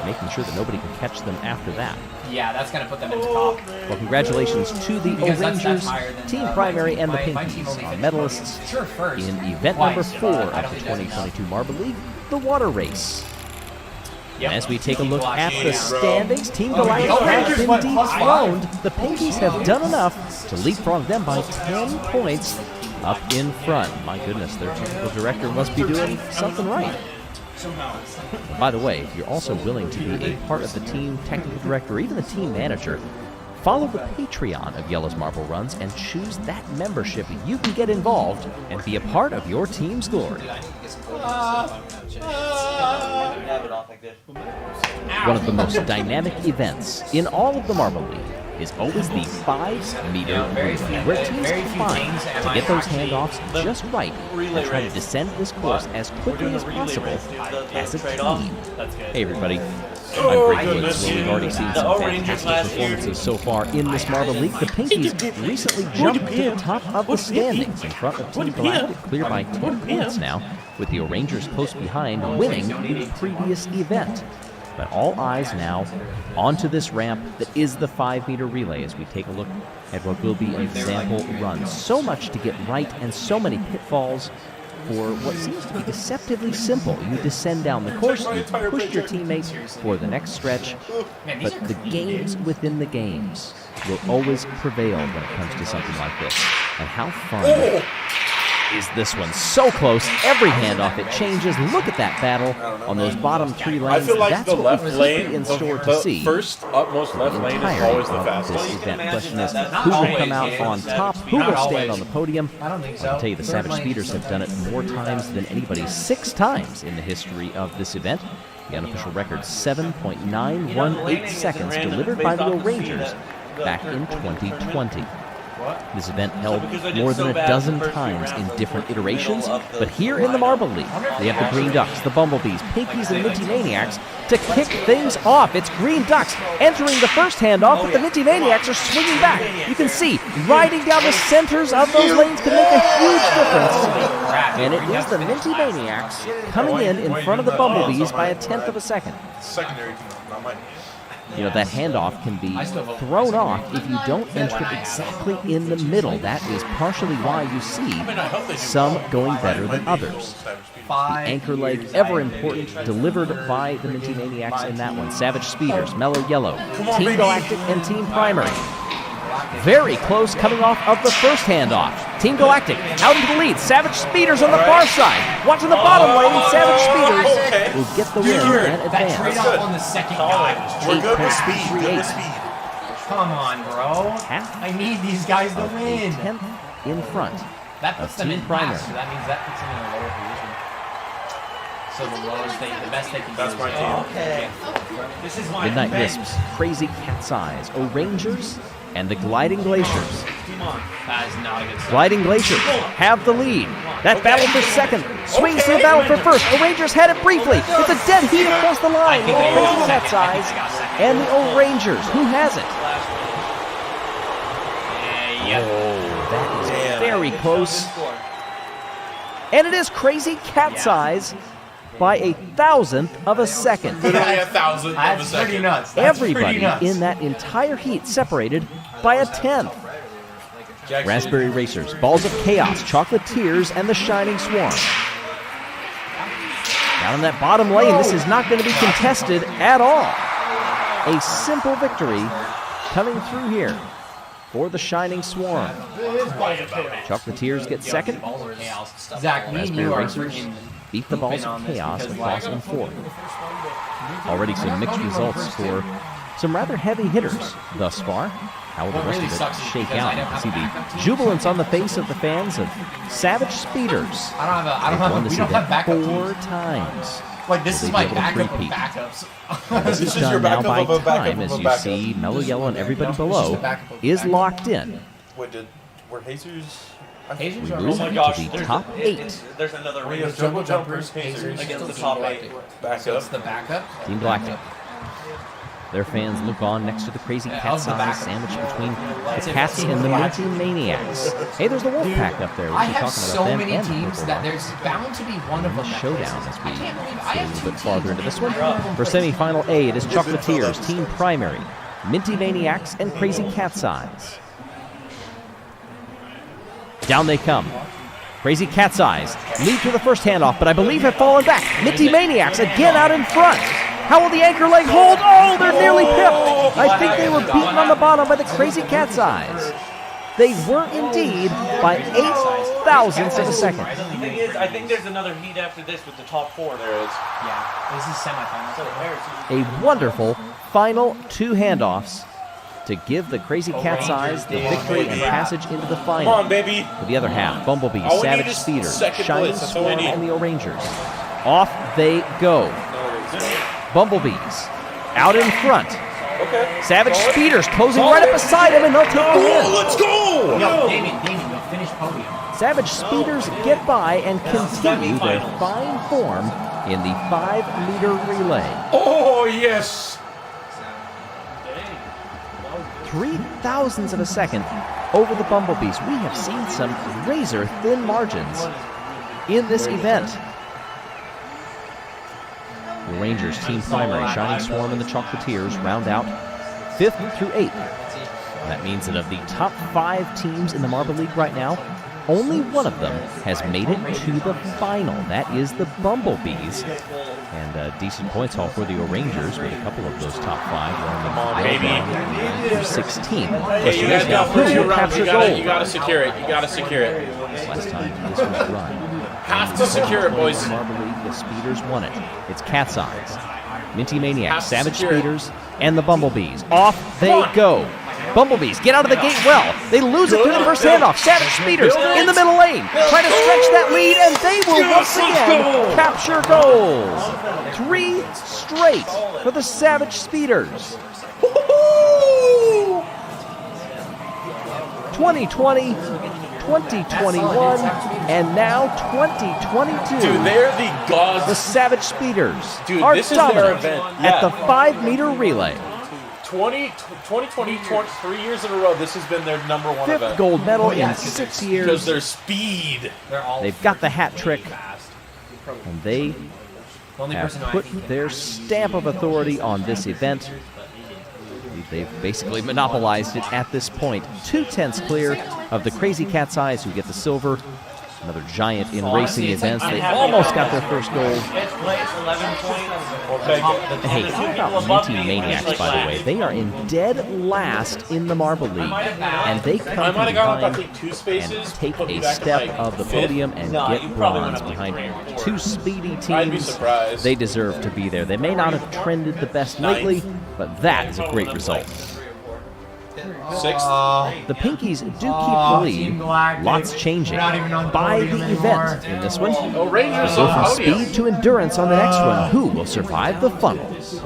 S2: making sure that nobody can catch them after that?
S12: Yeah, that's going to put them in the top.
S2: Well, congratulations to the
S12: Because that's
S2: O'Rangers,
S12: higher than,
S2: Team
S12: my
S2: Primary,
S12: team.
S2: and the
S12: My team
S2: Pinkies
S12: only
S2: are
S12: finished
S2: medalists
S12: Sure, first.
S2: in event
S12: Twice.
S2: number 4
S12: I
S2: of
S12: don't
S2: the
S12: think that's enough.
S2: 2022 Marble League, the Water Race.
S12: Yep.
S2: And as we take a
S12: Team
S2: look at
S12: Galactic,
S2: the
S12: yeah.
S2: standings, Team Galactic
S12: the
S2: has
S12: O'Rangers
S2: been
S12: went plus
S2: dethroned. The Pinkies have done enough to leapfrog them by 10 points up in front. My goodness, their technical director must be doing something right. By the way, if you're also willing to be a part of the team technical director or even the team manager Follow the Patreon of Yellow's Marble Runs and choose that membership. You can get involved and be a part of your team's glory. One of the most dynamic events in all of the Marble League is always the 5-meter relay, where teams combine to get those handoffs just right and try to descend this course as quickly as possible as a team. Hey everybody, I'm Greg Woods. Well, we've already seen some fantastic performances so far in this Marble League. The Pinkies recently jumped to the top of the standings in front of Team Galactic, clear by 10 points now, with the O'rangers close behind, winning the previous event. But all eyes now onto this ramp that is the 5-meter relay as we take a look at what will be an example run. So much to get right and so many pitfalls for what seems to be deceptively simple. You descend down the course, you push your teammates for the next stretch, but the games within the games will always prevail when it comes to something like this. And how fun is this one? So close, every handoff it changes. Look at that battle on those bottom 3 lanes.
S9: I feel like
S2: That's
S9: the
S2: what
S9: left
S2: we're
S9: lane,
S2: in store to
S9: the
S2: see.
S9: first upmost left lane is always the fastest.
S2: This event. Question is, who will come out on top? Who will stand on the podium? I don't think so. I'll tell you, the Savage Speeders have done it more times than anybody, 6 times in the history of this event. The unofficial record, 7.918 seconds, delivered by the O'rangers back in 2020. This event held more than a dozen times in different iterations, but here in the Marble League, they have the Green Ducks, the Bumblebees, Pinkies, and Minty Maniacs to kick things off. It's Green Ducks entering the first handoff, but the Minty Maniacs are swinging back. You can see, riding down the centers of those lanes can make a huge difference. And it is the Minty Maniacs coming in front of the Bumblebees by 1/10 of a second.
S9: Secondary, not mine.
S2: You know, that handoff can be thrown off if you don't enter it exactly in the middle. That is partially why you see some going better than others. The anchor leg, ever important, delivered by the Minty Maniacs in that one. Savage Speeders, Mellow Yellow, Team Galactic, and Team Primary. Very close coming off of the first handoff. Team Galactic out into the lead. Savage Speeders on the far side. Watching the bottom lane. Savage Speeders will get the win and advance.
S12: That trade-off on the second guy was
S9: We're good with speed. Good with speed.
S12: Come on, bro. I need these guys to win.
S2: 10th in front.
S12: That puts
S2: of
S12: them
S2: Team
S12: in
S2: Primary.
S12: last, so that means that puts them in a lower position. So the lowest they, the best they can do is
S9: my team.
S12: okay. This is my
S2: Midnight Wisps, Crazy Cat's Eyes, O'rangers, and the Gliding Glaciers.
S12: That is not a good start.
S2: Gliding Glaciers have the lead. That battle for second swings to the battle for first. O'rangers had it briefly. It's a dead heat across the line. The Crazy Cat's Eyes and the O'rangers. Who has it? That is very close. And it is Crazy Cat's Eyes by 1/1000th of a second.
S9: Literally 1/1000th of a
S12: That's
S9: second.
S12: pretty nuts. That's
S2: Everybody
S12: pretty nuts.
S2: in that entire heat separated by 1/10. Raspberry Racers, Balls of Chaos, Chocolatiers, and the Shining Swarm. Down in that bottom lane, this is not going to be contested at all. A simple victory coming through here for the Shining Swarm. Chocolatiers get second.
S12: Zach, me and
S2: Raspberry
S12: you are
S2: Racers
S12: freaking
S2: beat the Balls of Chaos across in fourth. Already some mixed results for some rather heavy hitters thus far. How will the rest of it shake out? You see the jubilance on the face of the fans of Savage Speeders.
S12: I don't
S2: They've won
S12: have
S2: this
S12: we don't have
S2: event
S12: backup
S2: 4
S12: teams.
S2: times.
S12: Like this
S2: Will
S12: is
S2: they
S12: my
S2: be able to
S12: backup of
S2: three-peat?
S12: backups.
S2: This is
S9: is your
S2: done now
S9: backup
S2: by
S9: of a backup
S2: time
S9: of
S2: as
S9: a
S2: you
S9: backup.
S2: see Mellow Yellow and everybody
S12: It's just
S2: below
S12: a backup of
S2: is
S12: backup.
S2: locked in.
S9: Wait, were Jesus?
S12: Hazers
S2: We
S12: are
S2: move
S12: really
S2: to the top 8.
S8: There's another
S9: We
S8: ring
S9: have Jungle Jumpers,
S12: Hazers
S8: against the
S12: Team
S8: top
S12: Galactic.
S8: 8.
S9: Back
S12: So it's
S9: up.
S12: the backup.
S2: Team Galactic. Their fans look on next to the Crazy Cat's
S12: the
S2: Eyes
S12: backup.
S2: sandwiched between
S12: That's
S2: the
S12: it.
S2: Cats and the Minty Maniacs. Hey, there's the Wolfpack up there. We'll
S12: I
S2: be
S12: have
S2: talking
S12: so
S2: about them
S12: many
S2: and the
S12: teams
S2: Purple
S12: that
S2: Rock.
S12: there's bound to be one of them that
S2: Showdown
S12: plays.
S2: as we
S12: I can't believe I
S2: get a
S12: have
S2: little
S12: two
S2: bit farther
S12: teams.
S2: into this one. For semifinal A, it is Chocolatiers, Team Primary, Minty Maniacs, and Crazy Cat's Eyes. Down they come. Crazy Cat's Eyes lead to the first handoff, but I believe have fallen back. Minty Maniacs again out in front. How will the anchor leg hold? Oh, they're nearly pipped. I think they were beaten on the bottom by the Crazy Cat's Eyes. They were indeed by 0.08 of a second.
S8: The thing is, I think there's another heat after this with the top 4. There is.
S12: Yeah, this is semifinals.
S2: A wonderful final 2 handoffs to give the Crazy Cat's Eyes the victory and passage into the final.
S9: Come on, baby.
S2: For the other half, Bumblebees,
S9: All we
S2: Savage
S9: need is
S2: Speeders,
S9: second
S2: Shining
S9: place. That's all we
S2: Swarm,
S9: need.
S2: and the O'Rangers. Off they go. Bumblebees out in front.
S9: Okay.
S2: Savage Speeders closing right up beside him, and they'll take the win.
S9: Let's go!
S12: Yo, Damien, you finished podium.
S2: Savage Speeders get by and continue their fine form in the 5-meter relay.
S9: Oh, yes.
S2: 0.003 of a second over the Bumblebees. We have seen some razor-thin margins in this event. The Rangers team primary, Shining Swarm and the Chocolatiers round out 5th through 8th. That means that of the top 5 teams in the Marble League right now, only one of them has made it to the final. That is the Bumblebees. And a decent points haul for the O'Rangers with a couple of those top 5 running through 16th. Question is now, who will capture gold?
S9: You gotta secure it. You gotta secure it.
S2: Last time this was run.
S9: Have to secure it, boys.
S2: Marble League, the Speeders won it. It's Cat's Eyes, Minty Maniacs,
S9: Have to
S2: Savage
S9: secure it.
S2: Speeders, and the Bumblebees. Off they go. Bumblebees get out of the gate well. They lose it through the first handoff. Savage Speeders in the middle lane. Try to stretch that lead, and they will once again capture gold. 3 straight for the Savage Speeders. 2020, 2021, and now 2022.
S9: Dude, they're the gods.
S2: The Savage Speeders
S9: Dude,
S2: are
S9: this is their
S2: dominant
S9: event.
S2: at
S9: Yeah.
S2: the 5-meter relay.
S9: 2020, 3 years in a row, this has been their number 1
S2: 5th
S9: event.
S2: gold medal in 6 years.
S9: Because their speed.
S2: They've got the hat trick, and they have put their stamp of authority on this event. They've basically monopolized it at this point. 2/10 clear of the Crazy Cat's Eyes, who get the silver. Another giant in racing events. They almost got their first gold. Hey, how about Minty Maniacs, by the way? They are in dead last in the Marble League, and they come
S9: I
S2: from
S9: might have gone up, I
S2: behind
S9: think, 2 spaces.
S2: and take
S9: put me
S2: a
S9: back to,
S2: step
S9: like,
S2: of the
S9: 5th.
S2: podium and
S11: No, you
S2: get
S11: probably
S2: bronze
S11: went up
S2: behind
S11: like 3 or 4.
S2: 2 speedy
S9: I'd be
S2: teams.
S9: surprised.
S2: They deserve to be there. They may not have trended the best lately, but that is a great result.
S9: 6th.
S2: The Pinkies do keep the lead. Lots changing by the event in this one.
S9: Oh, Rangers
S2: Go
S9: on
S2: from
S9: podium.
S2: speed to endurance on the next one. Who will survive the funnels?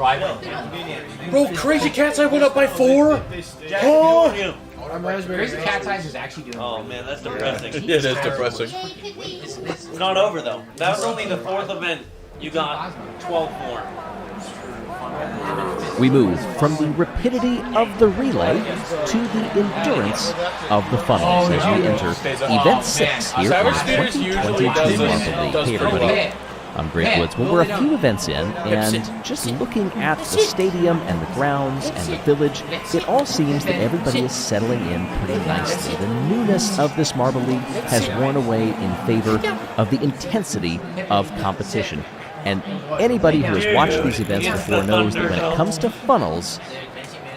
S9: Bro, Crazy Cat's Eye went up by 4. Oh.
S12: Crazy Cat's Eyes is actually doing
S11: Oh man, that's depressing.
S9: It is depressing.
S11: It's not over though. That was only the 4th event. You got 12 more.
S2: We move from the rapidity of the relay to the endurance of the funnels as we enter Event 6 here in
S9: Savage Speeders usually
S2: 2022
S9: does
S2: Marble League.
S9: this-
S2: Hey everybody, I'm Greg Woods. Well, we're a few events in, and just looking at the stadium and the grounds and the village, it all seems that everybody is settling in pretty nicely. The newness of this Marble League has worn away in favor of the intensity of competition. And anybody who has watched these events before knows that when it comes to funnels,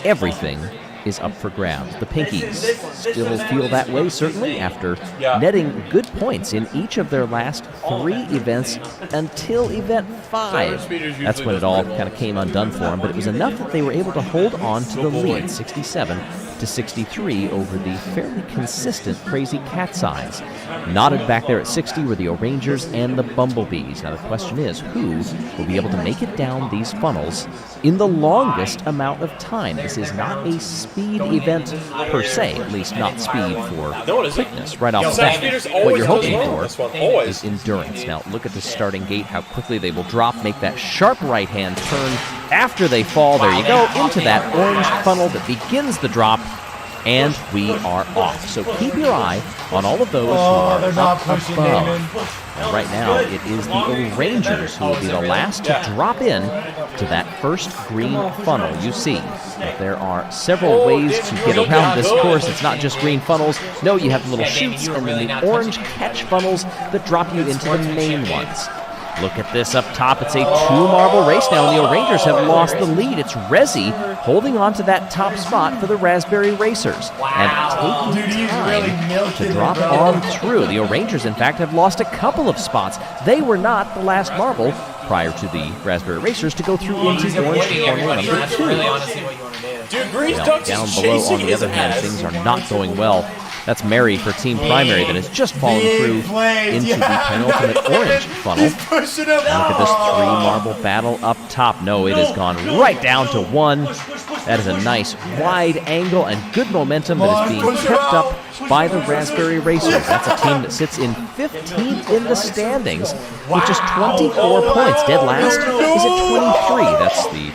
S2: everything is up for grabs. The Pinkies still feel that way, certainly, after netting good points in each of their last 3 events until Event 5. That's when it all kind of came undone for them, but it was enough that they were able to hold on to the lead, 67 to 63 over the fairly consistent Crazy Cat's Eyes. Knotted back there at 60 were the O'Rangers and the Bumblebees. Now the question is, who will be able to make it down these funnels in the longest amount of time? This is not a speed event per se, at least not speed for quickness right off the bat. What you're hoping for is endurance. Now look at the starting gate, how quickly they will drop, make that sharp right-hand turn after they fall. There you go, into that orange funnel that begins the drop, and we are off. So keep your eye on all of those who are up above. And right now, it is the O'Rangers who will be the last to drop in to that first green funnel. You see that there are several ways to get around this course. It's not just green funnels. No, you have the little chutes and then the orange catch funnels that drop you into the main ones. Look at this up top. It's a 2-marble race now, and the O'Rangers have lost the lead. It's Resi holding on to that top spot for the Raspberry Racers. And taking time to drop on through. The O'Rangers, in fact, have lost a couple of spots. They were not the last marble prior to the Raspberry Racers to go through into orange corner number 2.
S9: Dude, Green
S2: Now,
S9: Ducks
S2: down
S9: is
S2: below, on
S9: chasing
S2: the
S9: his
S2: other hand,
S9: ass.
S2: things are not going well. That's Mary for Team Primary that has just fallen through into the penultimate orange funnel.
S4: He's pushing him.
S2: Look at this 3-marble battle up top. No, it has gone right down to 1. That is a nice wide angle and good momentum that is being kept up by the Raspberry Racers. That's a team that sits in 15th in the standings with just 24 points. Dead last is at 23. That's the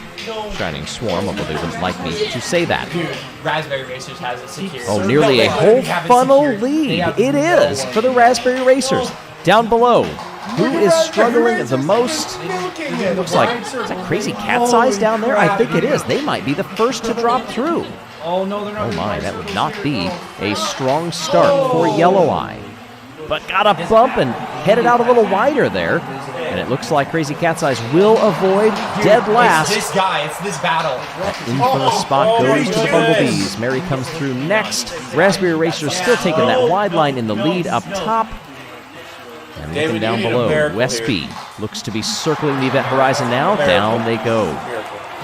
S2: Shining Swarm, although they wouldn't like me to say that.
S12: Dude, Raspberry Racers has it secured.
S2: Oh, nearly a whole funnel lead. It is for the Raspberry Racers. Down below, who is struggling the most? It looks like, is that Crazy Cat's Eyes down there? I think it is. They might be the first to drop through.
S12: Oh, no, they're not.
S2: Oh my, that would not be a strong start for Yellow Eye. But got a bump and headed out a little wider there. And it looks like Crazy Cat's Eyes will avoid dead last.
S12: It's this guy. It's this battle.
S2: That infamous spot goes to the Bumblebees. Mary comes through next. Raspberry Racers still taking that wide line in the lead up top. And looking down below, Westby looks to be circling the event horizon now. Down they go.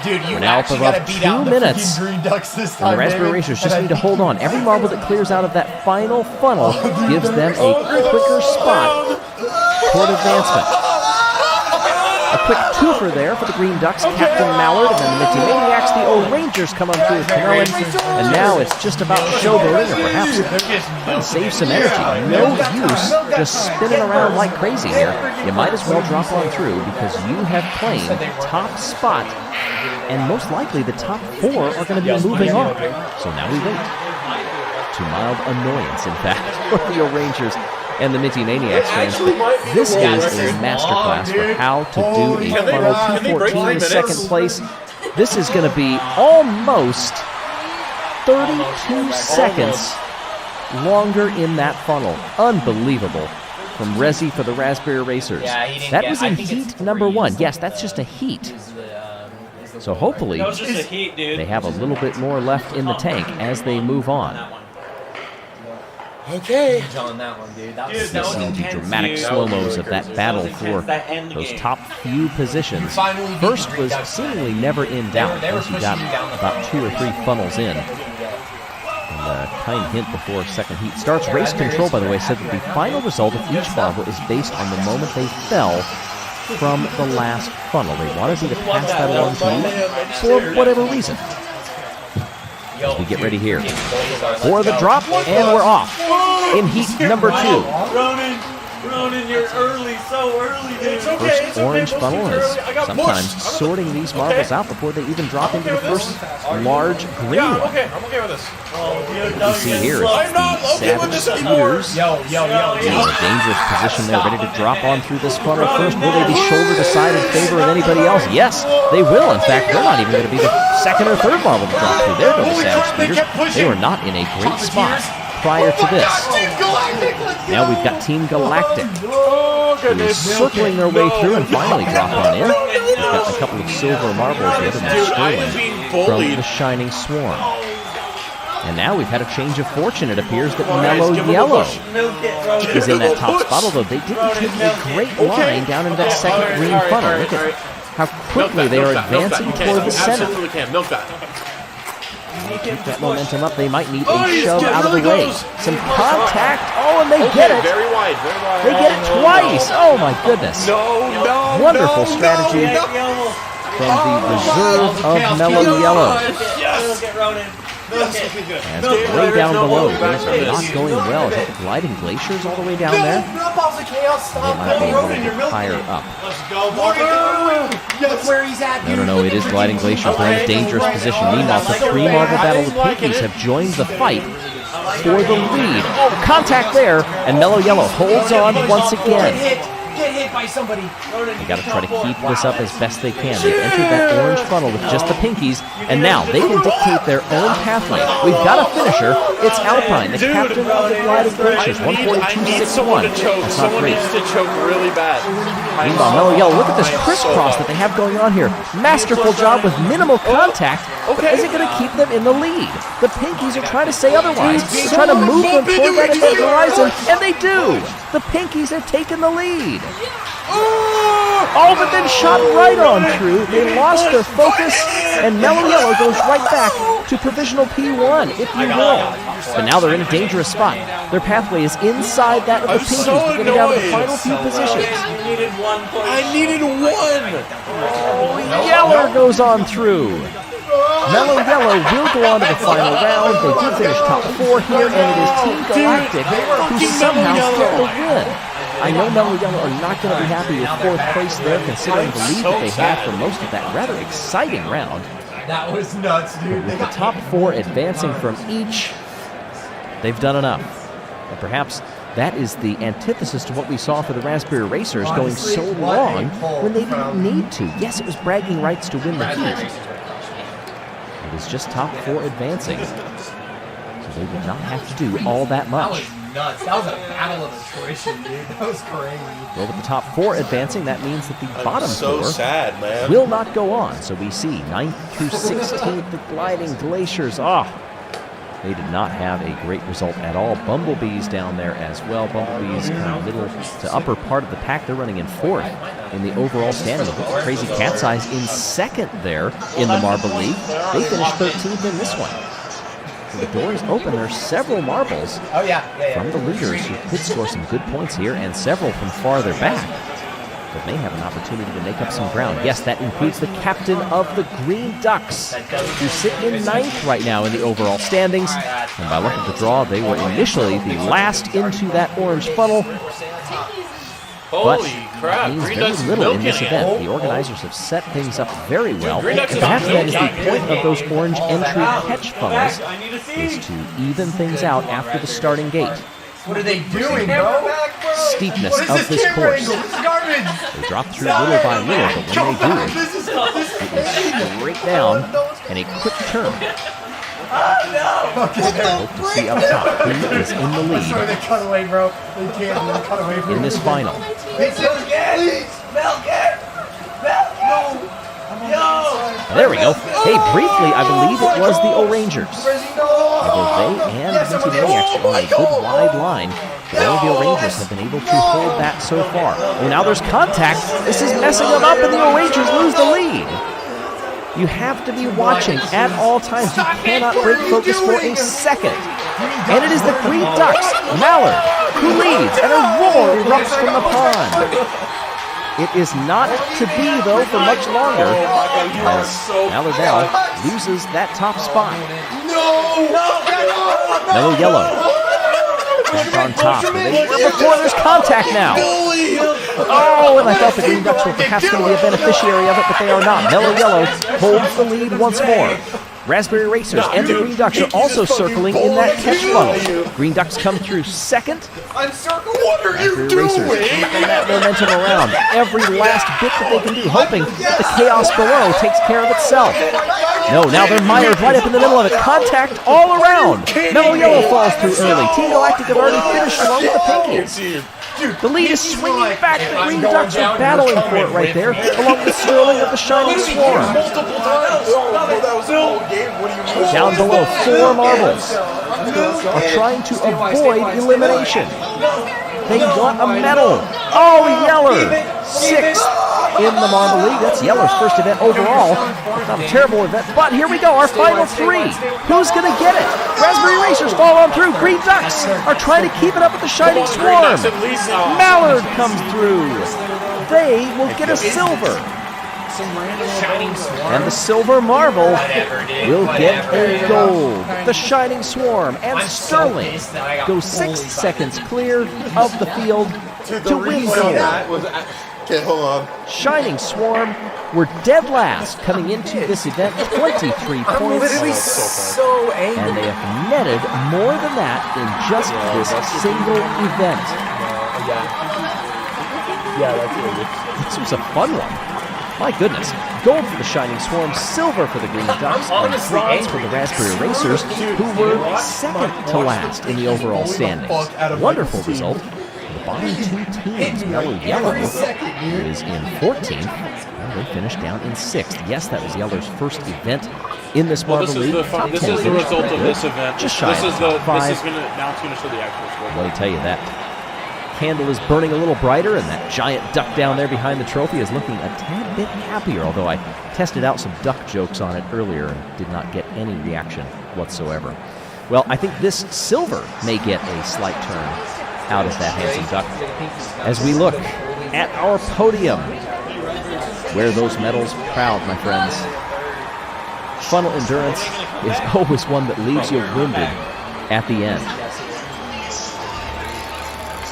S4: Dude, you
S2: We're now up
S4: actually gotta
S2: above
S4: beat
S2: 2
S4: out the
S2: minutes.
S4: freaking Green Ducks this
S2: And
S4: time,
S2: the Raspberry
S4: David.
S2: Racers just need to hold on. Every marble that clears out of that final funnel gives them a quicker spot toward advancement. A quick twofer there for the Green Ducks, Captain Mallard, and then the Minty Maniacs. The old Rangers come on through with Canellan, and now it's just about showboating, or perhaps trying to save some energy. No use just spinning around like crazy here. You might as well drop on through because you have claimed top spot, and most likely the top 4 are going to be moving on. So now we wait. To mild annoyance, in fact, for the old Rangers and the Minty Maniacs fans. But this is a masterclass for how to do a funnel 214 in second place. This is going to be almost 32 seconds longer in in that funnel. Unbelievable. From Resi for the Raspberry Racers.
S12: Yeah, he didn't
S2: that
S12: get-
S2: was
S12: I
S2: in
S12: think it's
S2: heat number
S12: 3.
S2: 1. Yes, that's just a heat. So hopefully
S11: That was just a heat, dude.
S2: they have a little bit more left in the tank as they move on.
S12: Okay. On that one, dude. That was
S11: Dude, that was
S2: See the
S11: intense,
S2: dramatic
S11: dude.
S2: slow-mos of that battle
S11: intense,
S2: for
S11: that end
S2: those
S11: game.
S2: top few positions.
S12: Finally beat
S2: First
S12: the Green
S2: was
S12: Ducks.
S2: seemingly never in doubt
S12: they were
S2: once you got
S12: pushing you down the
S2: about
S12: funnel.
S2: 2 or 3 funnels in. And a kind hint before second heat starts. Race Control, by the way, said that the final result of each marble is based on the moment they fell from the last funnel. They wanted me to pass that along to you for whatever reason. As we get ready here for the drop, and we're off in heat number 2.
S11: Ronan, you're early, so early, dude.
S2: First orange funnel is sometimes sorting these marbles out before they even drop into the first large green one.
S9: I'm okay with this.
S2: What you see here is the Savage Speeders in a dangerous position there, ready to drop on through this funnel first. Will they be shouldered aside in favor of anybody else? Yes, they will. In fact, they're not even going to be the second or third marble to drop through. There go the Savage Speeders. They were not in a great spot prior to this. Now we've got Team Galactic, who is circling their way through and finally drop on in. They've got a couple of silver marbles, the other one sterling, from the Shining Swarm. And now we've had a change of fortune. It appears that Mellow Yellow is in that top spot, although they didn't take a great line down into that second green funnel. Look at how quickly they are advancing toward the center.
S9: Absolutely can. Milk that.
S2: Keep that momentum up. They might need a shove out of the way. Some contact. Oh, and they get it.
S9: Very wide, very wide.
S2: They get it twice. Oh, my goodness. Wonderful strategy from the reserve of Mellow Yellow. As they're way down below, things are not going well. Is that the Gliding Glaciers all the way down there? They might be a little bit higher up.
S12: Look where he's at.
S2: No, it is Gliding Glaciers. They're in a dangerous position. Meanwhile, the 3 marble battle, the Pinkies have joined the fight for the lead. Oh, contact there, and Mellow Yellow holds on once again.
S12: Get hit by somebody.
S2: They got to try to keep this up as best they can. They've entered that orange funnel with just the Pinkies, and now they can dictate their own pathway. We've got a finisher. It's Alpine, the captain of the Gliding Glaciers, 142.61. That's not great.
S9: to choke really bad.
S2: Meanwhile, Mellow Yellow, look at this crisscross that they have going on here. Masterful job with minimal contact, but is it going to keep them in the lead? The Pinkies are trying to say otherwise. They're trying to move them toward that event horizon, and they do? The Pinkies have taken the lead. Oh, but then shot right on through. They lost their focus, and Mellow Yellow goes right back to provisional P1, if you will. But now they're in a dangerous spot. Their pathway is inside that of the Pinkies, but getting down to the final few positions.
S9: I needed one.
S2: Yeller goes on through. Mellow Yellow will go on to the final round. They do finish top 4 here, and it is Team Galactic who somehow get the win. I know Mellow Yellow are not going to be happy with 4th place there, considering the lead that they had for most of that rather exciting round.
S12: That was nuts, dude.
S2: With the top 4 advancing from each, they've done enough. And perhaps that is the antithesis to what we saw for the Raspberry Racers going so long when they didn't need to. Yes, it was bragging rights to win the heat. It is just top 4 advancing. So they did not have to do all that much.
S12: Nuts. That was a battle of attrition, dude. That was crazy.
S2: Well, with the top 4 advancing, that means that the bottom 4
S9: sad, man.
S2: will not go on. So we see 9th through 16th, the Gliding Glaciers. They did not have a great result at all. Bumblebees down there as well. Bumblebees kind of middle to upper part of the pack. They're running in 4th in the overall standing. Crazy Cat's Eyes in 2nd there in the Marble League. They finished 13th in this one. So the door is open. There's several marbles from the leaders who could score some good points here, and several from farther back that may have an opportunity to make up some ground. Yes, that includes the captain of the Green Ducks, who sit in 9th right now in the overall standings. And by luck of the draw, they were initially the last into that orange funnel. But that means very little in this event. The organizers have set things up very well. And perhaps that is the point of those orange entry catch funnels, is to even things out after the starting gate.
S12: What are they doing, bro?
S2: Steepness of this course. They drop through little by little, but when they do, it is straight down and a quick turn. Hope to see up top who is in the lead
S12: They cut away, bro. They can't. They cut away from
S2: in this final. There we go. Hey, briefly, I believe it was the O-Rangers. Although they and Minty Maniacs are on a good wide line, the O-Rangers have been able to hold that so far. Well, now there's contact. This is messing them up, and the O-Rangers lose the lead. You have to be watching at all times. You cannot break focus for a second. And it is the Green Ducks, Mallard, who leads, and a roar erupts from the pond. It is not to be, though, for much longer, as Mallard now loses that top spot. Mellow Yellow back on top. They were before, there's contact now. Oh, and I thought the Green Ducks were perhaps going to be a beneficiary of it, but they are not. Mellow Yellow holds the lead once more. Raspberry Racers and the Green Ducks are also circling in that catch funnel. Green Ducks come through 2nd.
S12: I'm circling. What are you
S2: doing? Keeping that momentum around. Every last bit that they can do, hoping that the chaos below takes care of itself. No, now they're mired right up in the middle of it. Contact all around. Mellow Yellow falls through early. Team Galactic have already finished along with the Pinkies. The lead is swinging back. The Green Ducks are battling for it right there, along with swirling of the Shining Swarm. Down below, 4 marbles are trying to avoid elimination. They want a medal. Oh, Yeller, 6th in the Marble League. That's Yeller's first event overall. Not a terrible event, but here we go, our final 3. Who's going to get it? Raspberry Racers fall on through. Green Ducks are trying to keep it up with the Shining Swarm. Mallard comes through. They will get a silver. And the Silver Marble will get a gold. The Shining Swarm and Sterling go 6 seconds clear of the field to win gold.
S9: Okay, hold on.
S2: Shining Swarm were dead last coming into this event, 23 points.
S12: I'm literally so angry.
S2: And they have netted more than that in just this single event.
S12: Yeah, that's it.
S2: This was a fun one. My goodness. Gold for the Shining Swarm, silver for the Green Ducks, and bronze for the Raspberry Racers, who were 2nd to last in the overall standings. Wonderful result. The bottom 2 teams, Mellow Yellow is in 14th, and they finished down in 6th. Yes, that was Yeller's first event in this Marble League.
S9: This is the result of this event.
S2: Just shy of top 5.
S9: Now it's going to show the actual score.
S2: Let me tell you that. candle is burning a little brighter, and that giant duck down there behind the trophy is looking a tad bit happier, although I tested out some duck jokes on it earlier and did not get any reaction whatsoever. Well, I think this silver may get a slight turn out of that handsome duck as we look at our podium. Wear those medals proud, my friends. Funnel endurance is always one that leaves you winded at the end.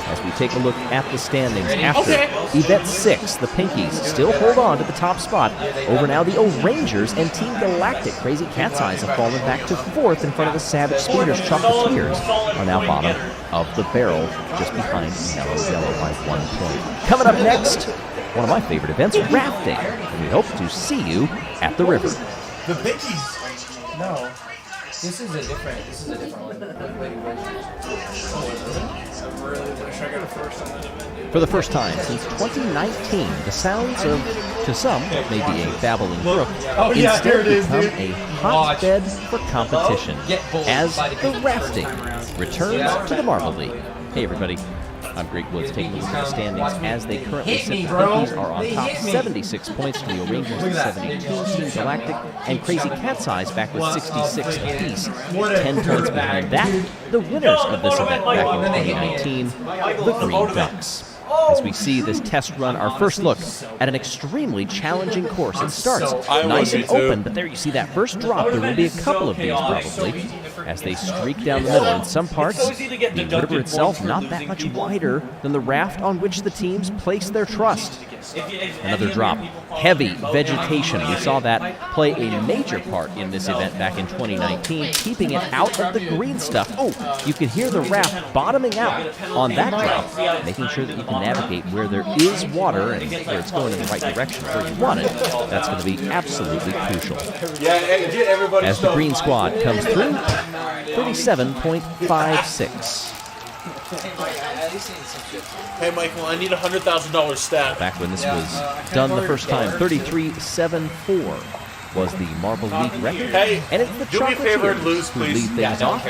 S2: As we take a look at the standings after Event 6, the Pinkies still hold on to the top spot over now the O-Rangers and Team Galactic. Crazy Cat's Eyes have fallen back to 4th in front of the Savage Speeders. Chocolatiers are now bottom of the barrel, just behind Mellow Yellow by 1 point. Coming up next, one of my favorite events, rafting. And we hope to see you at the river.
S9: The Pinkies.
S12: No. This is a different one.
S5: I really wish I got a first on that event, dude.
S2: For the first time since 2019, the sounds of, to some, what may be a babbling brook, instead become a hotbed for competition as the rafting returns to the Marble League. Hey everybody, I'm Greg Woods, taking a look at the standings as they currently sit. The Pinkies are on top, 76 points to the O-Rangers at 72, Team Galactic and Crazy Cat's Eyes back with 66 apiece. 10 points behind that, the winners of this event back in 2019, the Green Ducks. As we see this test run, our first look at an extremely challenging course. It starts nice and open, but there you see that first drop. There will be a couple of these probably as they streak down the middle. In some parts, the river itself not that much wider than the raft on which the teams place their trust. Another drop. Heavy vegetation. We saw that play a major part in this event back in 2019, keeping it out of the green stuff. Oh, you can hear the raft bottoming out on that drop, making sure that you can navigate where there is water and where it's going in the right direction where you want it. That's going to be absolutely crucial. As the green squad comes through, 37.56.
S9: Hey, Michael, I need $100,000 stat.
S2: Back when this was done the first time, 33.74 was the Marble League record.
S9: Hey,
S2: and it's the
S9: do me a favor and
S2: Chocolatiers
S9: lose,
S2: who
S9: please.
S2: lead things off.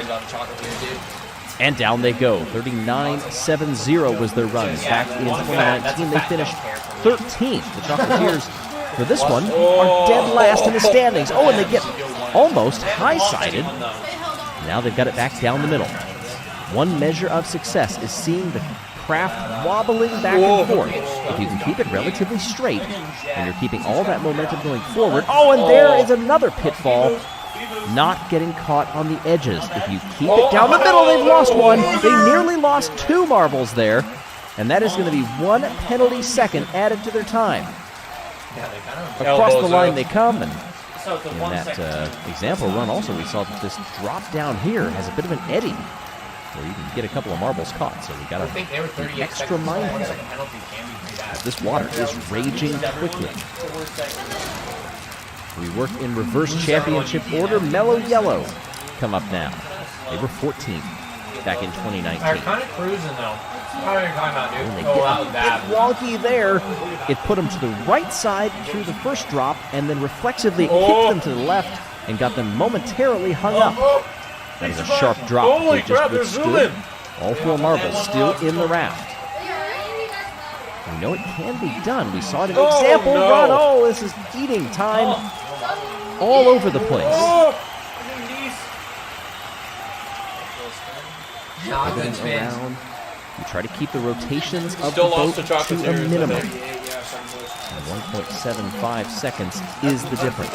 S2: And down they go. 39.70 was their run. Back in 2019, they finished 13th. The Chocolatiers, for this one, are dead last in the standings. Oh, and they get almost high-sided. Now they've got it back down the middle. One measure of success is seeing the craft wobbling back and forth. If you can keep it relatively straight, and you're keeping all that momentum going forward. Oh, and there is another pitfall. Not getting caught on the edges. If you keep it down the middle, they've lost one. They nearly lost 2 marbles there, and that is going to be 1 penalty second added to their time. Across the line they come, and in that example run also we saw that this drop down here has a bit of an eddy where you can get a couple of marbles caught, so we got to be extra mindful. This water is raging quickly. We work in reverse championship order. Mellow Yellow come up now. They were 14th back in 2019.
S12: They're kind of cruising, though. What are you talking about, dude?
S2: When they get a bit wonky there, it put them to the right side through the first drop, and then reflexively kicked them to the left and got them momentarily hung up. That is a sharp drop. They just withstood. All 4 marbles still in the raft. We know it can be done. We saw it in the example run. Oh, this is eating time all over the place. Around. You try to keep the rotations of the boat to a minimum. And 1.75 seconds is the difference.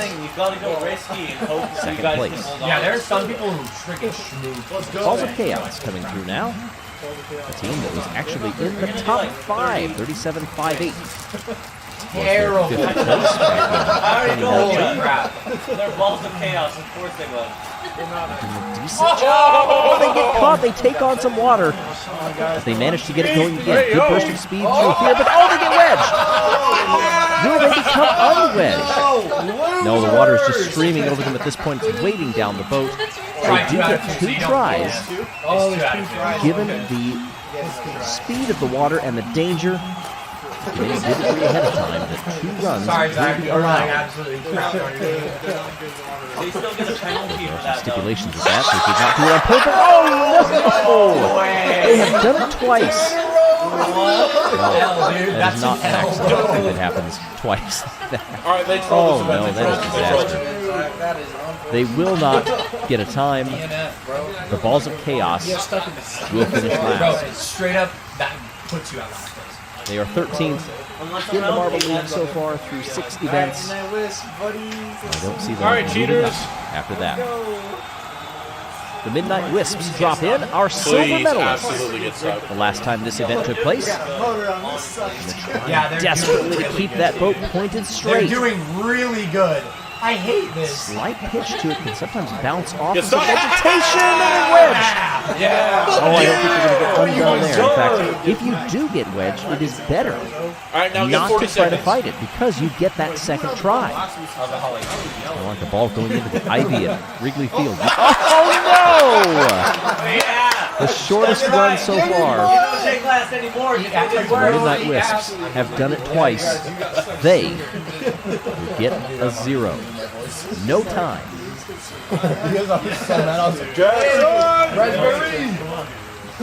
S2: Second place.
S12: Yeah, there's some people who freaking schmooze.
S2: Balls of Chaos coming through now. A team that was actually in the top 5, 37.58.
S12: Terrible.
S8: I already know. Holy crap. They're Balls of Chaos, of course they will.
S2: Decent job. Oh, they get caught. They take on some water. But they manage to get it going again. Good burst of speed through here, but oh, they get wedged. Will they become unwedged? No, the water is just streaming over them at this point. It's waiting down the boat. They do get 2 tries. Given the speed of the water and the danger, they did agree ahead of time that 2 runs will be allowed.
S8: They still get a penalty for that,
S2: Stipulations of that. They did not do it on purpose. Oh, no! They have done it twice. That is not an accident. I think that happens twice.
S9: All right, they trolled
S2: Oh
S9: this
S2: no,
S9: event.
S2: that is disaster. They will not get a time. The Balls of Chaos will finish
S12: Bro,
S2: last.
S12: straight up, that puts you at last place.
S2: They are 13th in the Marble League so far through 6 events. I don't see them
S9: All right,
S2: moving
S9: cheaters.
S2: up after that. The Midnight Wisps drop in, our silver
S9: Please,
S2: medalists.
S9: absolutely get stuck.
S2: The last time this event took place,
S12: Yeah, they're
S2: desperately to keep that boat pointed
S12: They're
S2: straight.
S12: doing really good. I hate this.
S2: Slight pitch to it can sometimes bounce off
S9: Get
S2: of the
S9: stuck.
S2: vegetation and wedge.
S12: Yeah.
S2: Oh, I don't think you're going to get undone there. In fact, if you do get wedged, it is better
S9: All right, now get
S2: not
S9: 40
S2: to try to
S9: seconds.
S2: fight it because you get that second try. I want the ball going into the ivy at Wrigley Field. Oh, no! The shortest run so far.
S8: Take last anymore. You have to
S2: The Midnight Wisps have done it twice. They will get a 0. No time.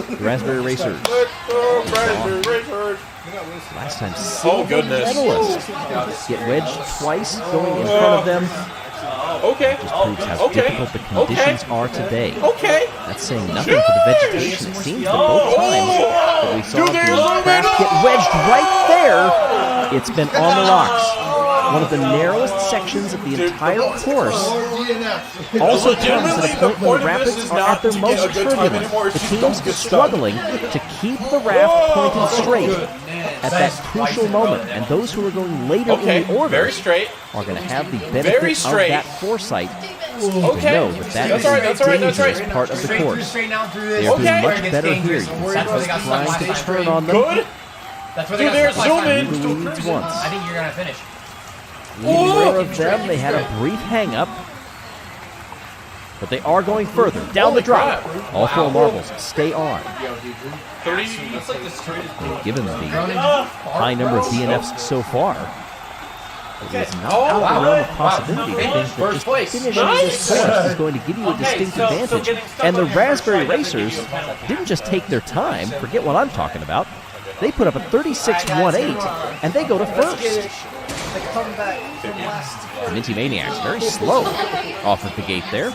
S2: The Raspberry Racers. Last time, silver
S9: goodness.
S2: medalists get wedged twice going in front of them.
S9: Okay.
S2: Just proves how
S9: Okay.
S2: difficult the conditions are today.
S9: Okay.
S2: That's saying nothing for the vegetation. It seems that both times that we saw the craft get wedged right there, it's been on the rocks. One of the narrowest sections of the entire course. Also comes at a point when the rapids are at their most turbulent. The teams struggling to keep the raft pointed straight at that crucial moment. And those who are going later in the order
S9: Very straight.
S2: are going to have the
S9: Very
S2: benefit of
S9: straight.
S2: that foresight to
S9: Okay.
S2: know that that
S9: That's
S2: is
S9: all right,
S2: a
S9: that's all right, that's
S2: dangerous
S9: right.
S2: part of the
S12: Straight through,
S2: course.
S12: straight down through
S2: They
S12: this.
S2: are doing
S9: Okay.
S2: much better here. You can
S12: That's
S2: see
S12: where they got
S2: trying
S12: stuck
S2: to
S12: last
S2: turn
S12: time.
S2: on them.
S9: Good.
S12: That's where they
S9: Dude,
S12: got
S9: there's
S12: stuck last
S9: zoom in.
S12: time.
S2: Through the weeds once.
S12: I think you're gonna finish.
S2: Neither of them, they had a brief hang-up. But they are going further. Down the drop. All 4 marbles stay on.
S9: 30.
S2: And given the high number of DNFs so far, it is not out of the realm of possibility to think that just finishing this course is going to give you a distinct advantage. And the Raspberry Racers didn't just take their time. Forget what I'm talking about. They put up a 36-1-8, and they go to first. The Minty Maniacs, very slow off at the gate there.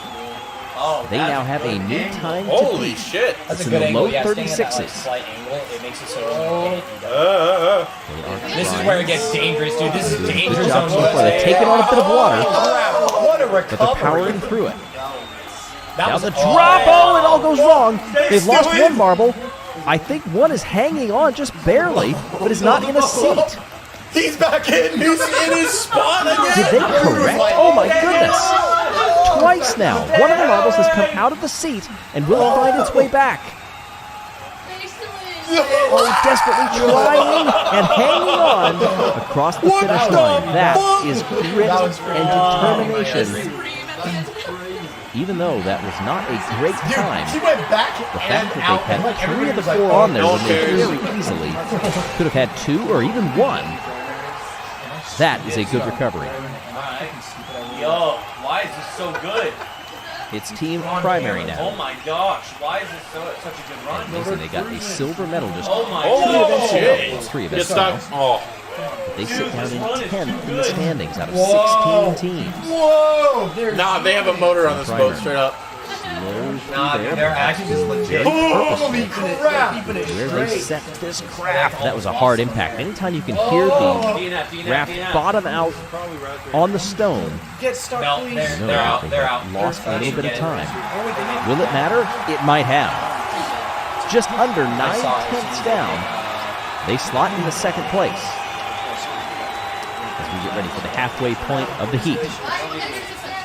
S2: They now have a new time to
S9: Holy
S2: beat.
S9: shit.
S12: That's
S2: It's
S12: a
S2: in
S12: good
S2: the low
S12: angle. Yeah, staying at that,
S2: 36s.
S12: slight angle, it makes it so you can't
S2: They are
S12: This is
S2: trying.
S12: where it gets dangerous, dude. This is
S2: Good
S12: dangerous.
S2: job so far. They've taken on a bit of water,
S12: What a
S2: but they're
S12: recovery.
S2: powering through it.
S12: That
S2: Now
S12: was
S2: the drop. Oh, it all goes wrong. They've lost one marble. I think one is hanging on just barely, but is not in a seat.
S9: He's back in. He's in his spot again.
S2: Did they correct? Oh my goodness. Twice now. One of the marbles has come out of the seat, and will it find its way back? Oh, desperately trying and hanging on across the finish line. That is grit and determination. Even though that was not a great time,
S12: He went back
S2: the
S12: and
S2: fact that
S12: out,
S2: they
S12: and like
S2: had 3 of the
S12: everybody was
S2: 4
S12: like,
S2: on there when they very easily could have had 2 or even 1, that is a good recovery.
S11: Yo, why is this so good?
S2: It's team primary now.
S11: Oh my gosh, why is this such a good run?
S2: Amazing, they got a silver medal just
S11: Oh my
S2: 2
S11: God.
S2: events ago.
S9: Shit.
S2: Well, 3
S9: Get
S2: events
S9: stuck.
S2: ago.
S9: Oh.
S2: They sit down in
S11: this run is
S2: 10th in the
S11: good.
S2: standings out of
S12: Whoa.
S2: 16 teams.
S12: Whoa! There's
S9: Nah, they have a motor on this boat, straight up.
S2: Slow
S12: Nah,
S2: through
S12: dude,
S2: there,
S12: they're
S2: but
S12: actually just legit.
S2: Holy
S12: crap!
S2: where they set this craft. That was a hard impact. Anytime you can hear the
S11: DNF,
S2: raft
S11: DNF.
S2: bottom out on the stone,
S12: Get stuck,
S8: No,
S12: please.
S8: they're-
S2: no,
S8: they're out,
S2: they
S8: they're
S2: have
S8: out.
S2: lost a little bit of
S8: Get it.
S2: time. Will it matter? It might have. Just under 9/10 down, they slot into second place. As we get ready for the halfway point of the heat.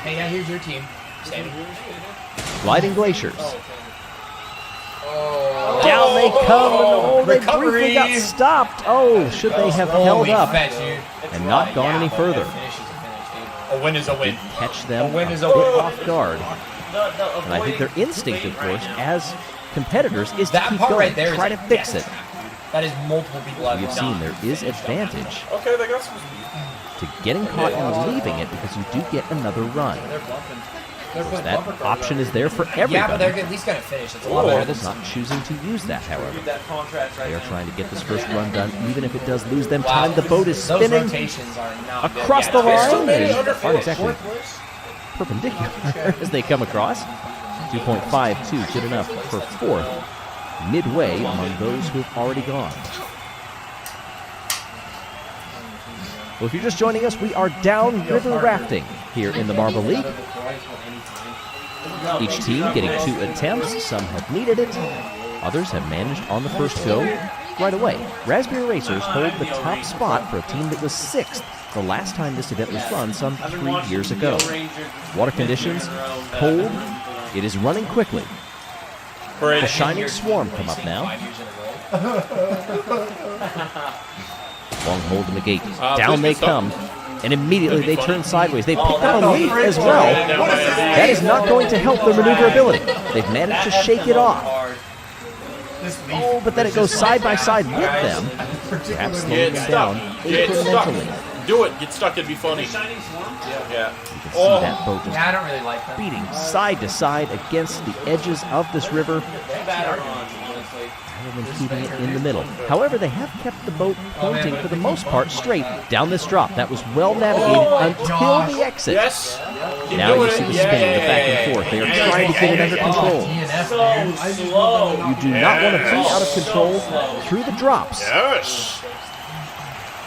S12: Hey, yeah, here's your team. Sammy.
S2: Gliding Glaciers. Down they come, and oh, they
S12: Recovery.
S2: briefly got stopped. Oh, should they have held
S12: Holy
S2: up
S12: fetch, dude.
S2: and not gone any further?
S12: A finish is a finish, dude. A win is a win.
S2: Catch them
S12: A win
S2: a
S12: is a
S2: bit
S12: win.
S2: off guard. And I think their instinct, of course, as competitors, is to
S12: That
S2: keep
S12: part
S2: going,
S12: right there is
S2: try to
S12: a
S2: fix
S12: yes.
S2: it.
S12: That is multiple people have
S2: We've
S12: done.
S2: seen there is advantage
S9: Okay, they got some.
S2: to getting caught and leaving it because you do get another run. That option is there for everybody.
S12: Yeah, but they're at least gonna finish. It's a lot
S2: Or
S12: better than
S2: not choosing to use that, however.
S11: Read that contract right
S2: They are
S11: now.
S2: trying to get this first run done, even if it does lose them
S12: Wow.
S2: time. The boat is
S12: Those
S2: spinning
S12: rotations are not good.
S2: across
S12: Yeah,
S2: the
S12: there's so
S2: line.
S12: many
S2: They
S12: under
S2: aren't
S12: fourth.
S2: exactly perpendicular as they come across. 2.52, good enough for fourth, midway among those who have already gone. Well, if you're just joining us, we are down river rafting here in the Marble League. Each team getting 2 attempts. Some have needed it. Others have managed on the first go right away. Raspberry Racers hold the top spot for a team that was 6th the last time this event was run some 3 years ago. Water conditions, cold. It is running quickly. The Shining Swarm come up now. Long hold in the gate. Down they come. And immediately they turn sideways. They picked up a leaf as well. That is not going to help their maneuverability. They've managed to shake it off. Oh, but then it goes side by side with them. Perhaps slowing them down incrementally.
S9: Do it. Get stuck. It'd be funny. Yeah.
S2: You can see that boat just
S12: Yeah, I don't really like that.
S2: beating side to side against the edges of this river, rather than keeping it in the middle. However, they have kept the boat pointing for the most part straight down this drop. That was well navigated until the exit.
S9: Yes.
S2: Now you see the spin, the back and forth. They are trying to get it under control.
S11: So slow.
S2: You do not want to be out of control through the drops.
S9: Yes.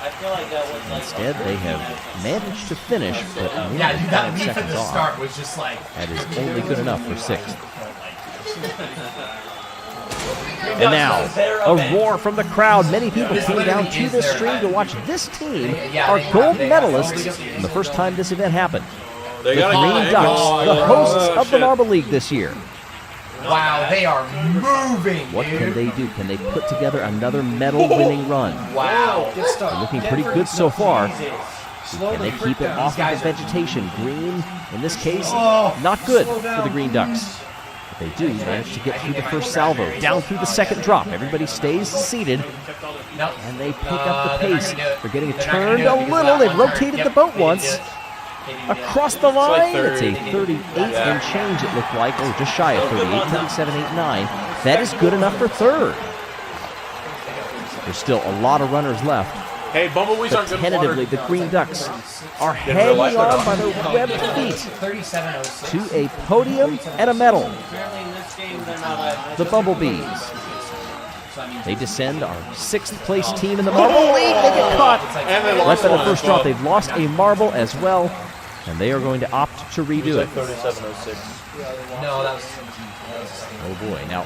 S11: I feel like that was like.
S2: Instead, they have managed to finish, but only
S12: Yeah, dude, that
S2: 5
S12: leaf at
S2: seconds
S12: the
S2: off.
S12: start was just like.
S2: That is only good enough for 6th. And now, a roar from the crowd. Many people came down to this stream to watch this team, our gold medalists, from the first time this event happened. The
S9: They gotta
S2: Green
S9: get
S2: Ducks, the hosts of the
S9: shit.
S2: Marble League this year.
S12: Wow, they are moving,
S2: What can
S12: dude.
S2: they do? Can they put together another medal-winning run?
S12: Wow.
S2: They're looking pretty good so far. Can they keep it off of the vegetation? Green, in this case, not good for the Green Ducks. But they do manage to get through the first salvo, down through the second drop. Everybody stays seated, and they pick up the pace. They're getting it turned a little. They've rotated the boat once. Across the line, it's a 38 and change, it looked like. Oh, just shy of 38, 37.89. That is good enough for 3rd. There's still a lot of runners left.
S9: Hey, bumblebees
S2: But
S9: aren't good
S2: tentatively, the Green Ducks are hanging on by their webbed feet
S12: 37.06.
S2: to a podium and a medal.
S11: Apparently in this game they're not.
S2: The Bumblebees. They descend our 6th place team in the Marble League. They get caught.
S9: And they
S2: Right
S9: lost
S2: by the
S9: one
S2: first
S9: as well.
S2: drop, they've lost a marble as well, and they are going to opt to redo it.
S9: 37.06.
S12: No, that was.
S2: Oh boy. Now,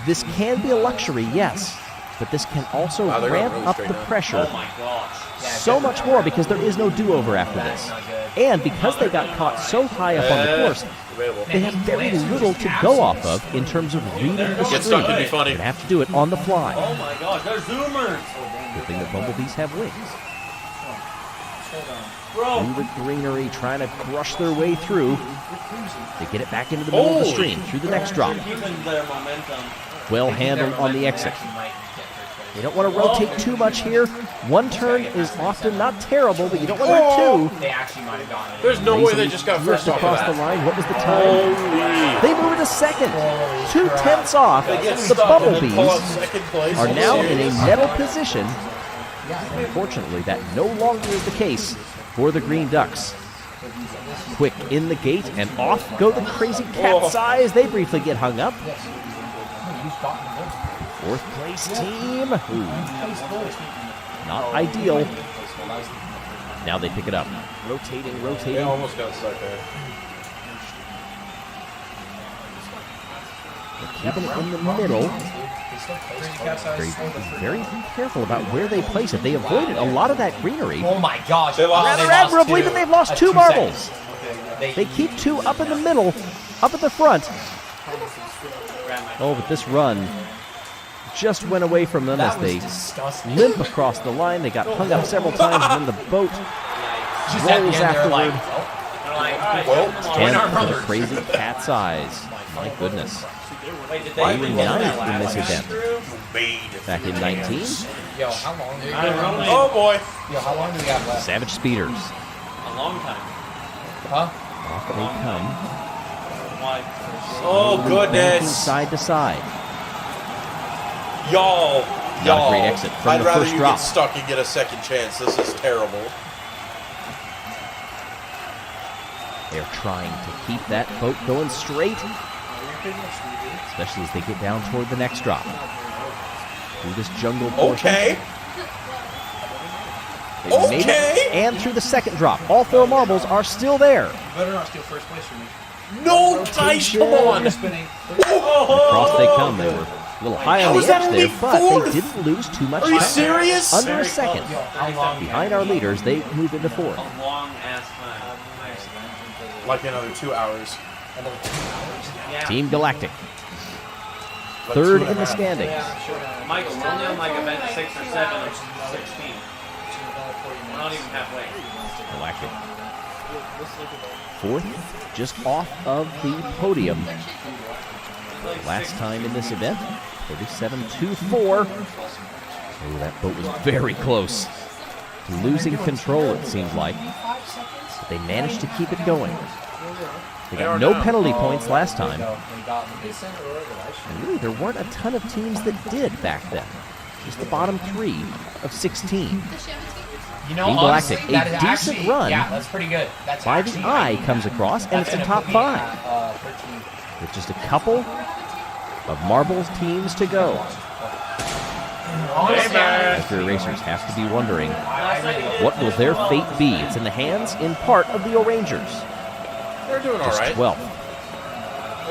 S2: this can be a luxury, yes, but this can also
S9: Wow, they're
S2: ramp
S9: really
S2: up
S9: straight
S2: the
S9: now.
S2: pressure
S11: Oh my gosh.
S2: so much more because there is no do-over after this. And because they got caught so high up on the course,
S9: Available.
S2: they have very little to go off of in terms of reading the
S9: Get
S2: stream.
S9: stuck. It'd be
S2: They
S9: funny.
S2: have to do it on the fly.
S11: Oh my gosh, they're zoomers.
S2: Good thing that bumblebees have wings.
S11: Bro.
S2: Through the greenery, trying to brush their way through. They get it back into the middle of the stream, through the next drop.
S11: Keeping their momentum.
S2: Well handled on the exit. They don't want to rotate too much here. One turn is often not terrible, but you don't want to do two.
S12: They actually might have gotten it.
S9: There's no way
S2: Lazily
S9: they just got
S2: drift
S9: first off
S2: across
S9: of
S2: the
S9: that.
S2: line. What was the time?
S9: Holy.
S2: They move it to second. 2/10 off.
S9: They get
S2: The
S9: stuck and then pull out
S2: Bumblebees
S9: second place.
S2: are now in a medal position. Unfortunately, that no longer is the case for the Green Ducks. Quick in the gate, and off go the Crazy Cat's Eyes. They briefly get hung up. 4th place team. Ooh. Not ideal. Now they pick it up. Rotating,
S9: They
S2: rotating.
S9: almost got stuck there.
S2: Keeping it in the middle. Very careful about where they place it. They avoided a lot of that greenery.
S12: Oh my gosh.
S9: They lost-
S2: Rather
S12: They lost
S2: admirably,
S12: two.
S2: but they've lost
S12: That's
S2: 2
S12: 2
S2: marbles.
S12: seconds.
S2: They keep 2 up in the middle, up at the front. Oh, but this run just went away from them as
S12: That was
S2: they
S12: disgusting.
S2: limp across the line. They got hung up several times, and then the boat
S12: Just at the
S2: rolls
S12: end, they're like,
S2: afterward.
S9: Well,
S12: join our
S2: And for the
S12: brothers.
S2: Crazy Cat's Eyes. My goodness.
S11: Wait, did
S2: They
S11: they
S2: were
S11: even get that
S2: ninth in this
S11: last
S2: event. back in 19.
S12: Yo, how long do we
S11: I don't
S12: got?
S11: know.
S9: Oh boy.
S12: Yo, how long do we got left?
S2: Savage Speeders.
S11: A long time.
S12: Huh?
S2: Off they come.
S9: Oh
S2: Banking
S9: goodness.
S2: side to side.
S9: Y'all.
S2: Not a great exit from
S9: I'd
S2: the
S9: rather
S2: first
S9: you
S2: drop.
S9: get stuck and get a second chance. This is terrible.
S2: They're trying to keep that boat going straight, especially as they get down toward the next drop. Through this jungle portion.
S9: Okay.
S2: They made it, and through the second drop. All 4 marbles are still there.
S5: Better not steal first place from me.
S9: No dice, come on.
S2: Across they come. They were a little high on
S9: How
S2: the
S9: is that
S2: edge
S9: only
S2: there, but
S9: fourth?
S2: they didn't lose too much
S9: Are you
S2: time.
S9: serious?
S2: Under a second. Behind our leaders, they moved into 4th.
S11: Long ass time.
S9: Like another 2 hours.
S2: Team Galactic. 3rd in the standings.
S11: Michael, we're only on like event 6 or 7 or 16. We're not even halfway.
S2: Galactic. 4th, just off of the podium. Last time in this event, 37-4. Oh, that boat was very close. Losing control, it seems like. But they managed to keep it going. They got no penalty points last time. And really, there weren't a ton of teams that did back then. Just the bottom 3 of 16.
S12: You know,
S2: Team Galactic,
S12: honestly, that
S2: a
S12: is
S2: decent
S12: actually,
S2: run
S12: Yeah, that's pretty good. That's
S2: by the
S12: actually,
S2: eye comes across, and it's
S12: that's
S2: a
S12: gonna
S2: top
S12: put me
S2: 5.
S12: at, 13.
S2: With just a couple of marbles teams to go. Raspberry Racers have to be wondering, what will their fate be? It's in the hands, in part, of the O'Rangers.
S9: They're doing all
S2: Just
S9: right.
S2: 12th.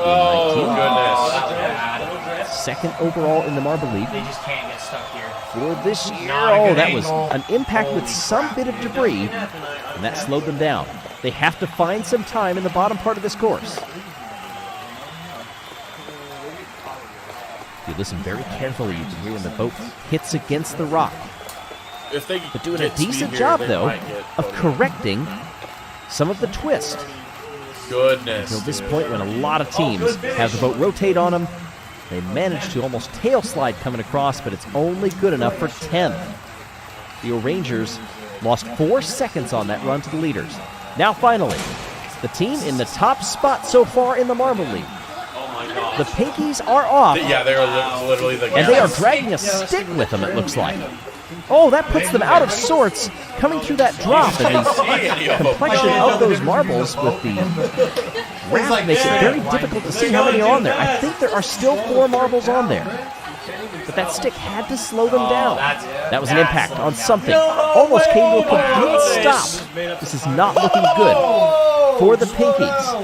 S9: Oh,
S2: 19th.
S9: goodness.
S2: Second overall in the Marble League
S12: They just can't get stuck here.
S2: for this year.
S12: Not a
S2: Oh,
S12: good
S2: that was
S12: angle.
S2: an impact with some bit of debris, and that slowed them down. They have to find some time in the bottom part of this course. If you listen very carefully, you can hear when the boat hits against the rock.
S9: If they
S2: But doing a
S9: get speed
S2: decent
S9: here,
S2: job,
S9: they
S2: though,
S9: might get
S2: of
S9: podium.
S2: correcting some of the twist.
S9: Goodness.
S2: Until this point, when a lot of teams have the boat rotate on them, they manage to almost tail slide coming across, but it's only good enough for 10th. The O'Rangers lost 4 seconds on that run to the leaders. Now, finally, the team in the top spot so far in the Marble League. The Pinkies are off,
S9: Yeah, they're literally the
S2: and they are dragging a stick with them, it looks like. Oh, that puts them out of sorts coming through that drop. And the complexion of those marbles with the raft makes it very difficult to see how many are on there. I think there are still 4 marbles on there. But that stick had to slow them down. That was an impact on something. Almost came to a complete stop. This is not looking good for the Pinkies.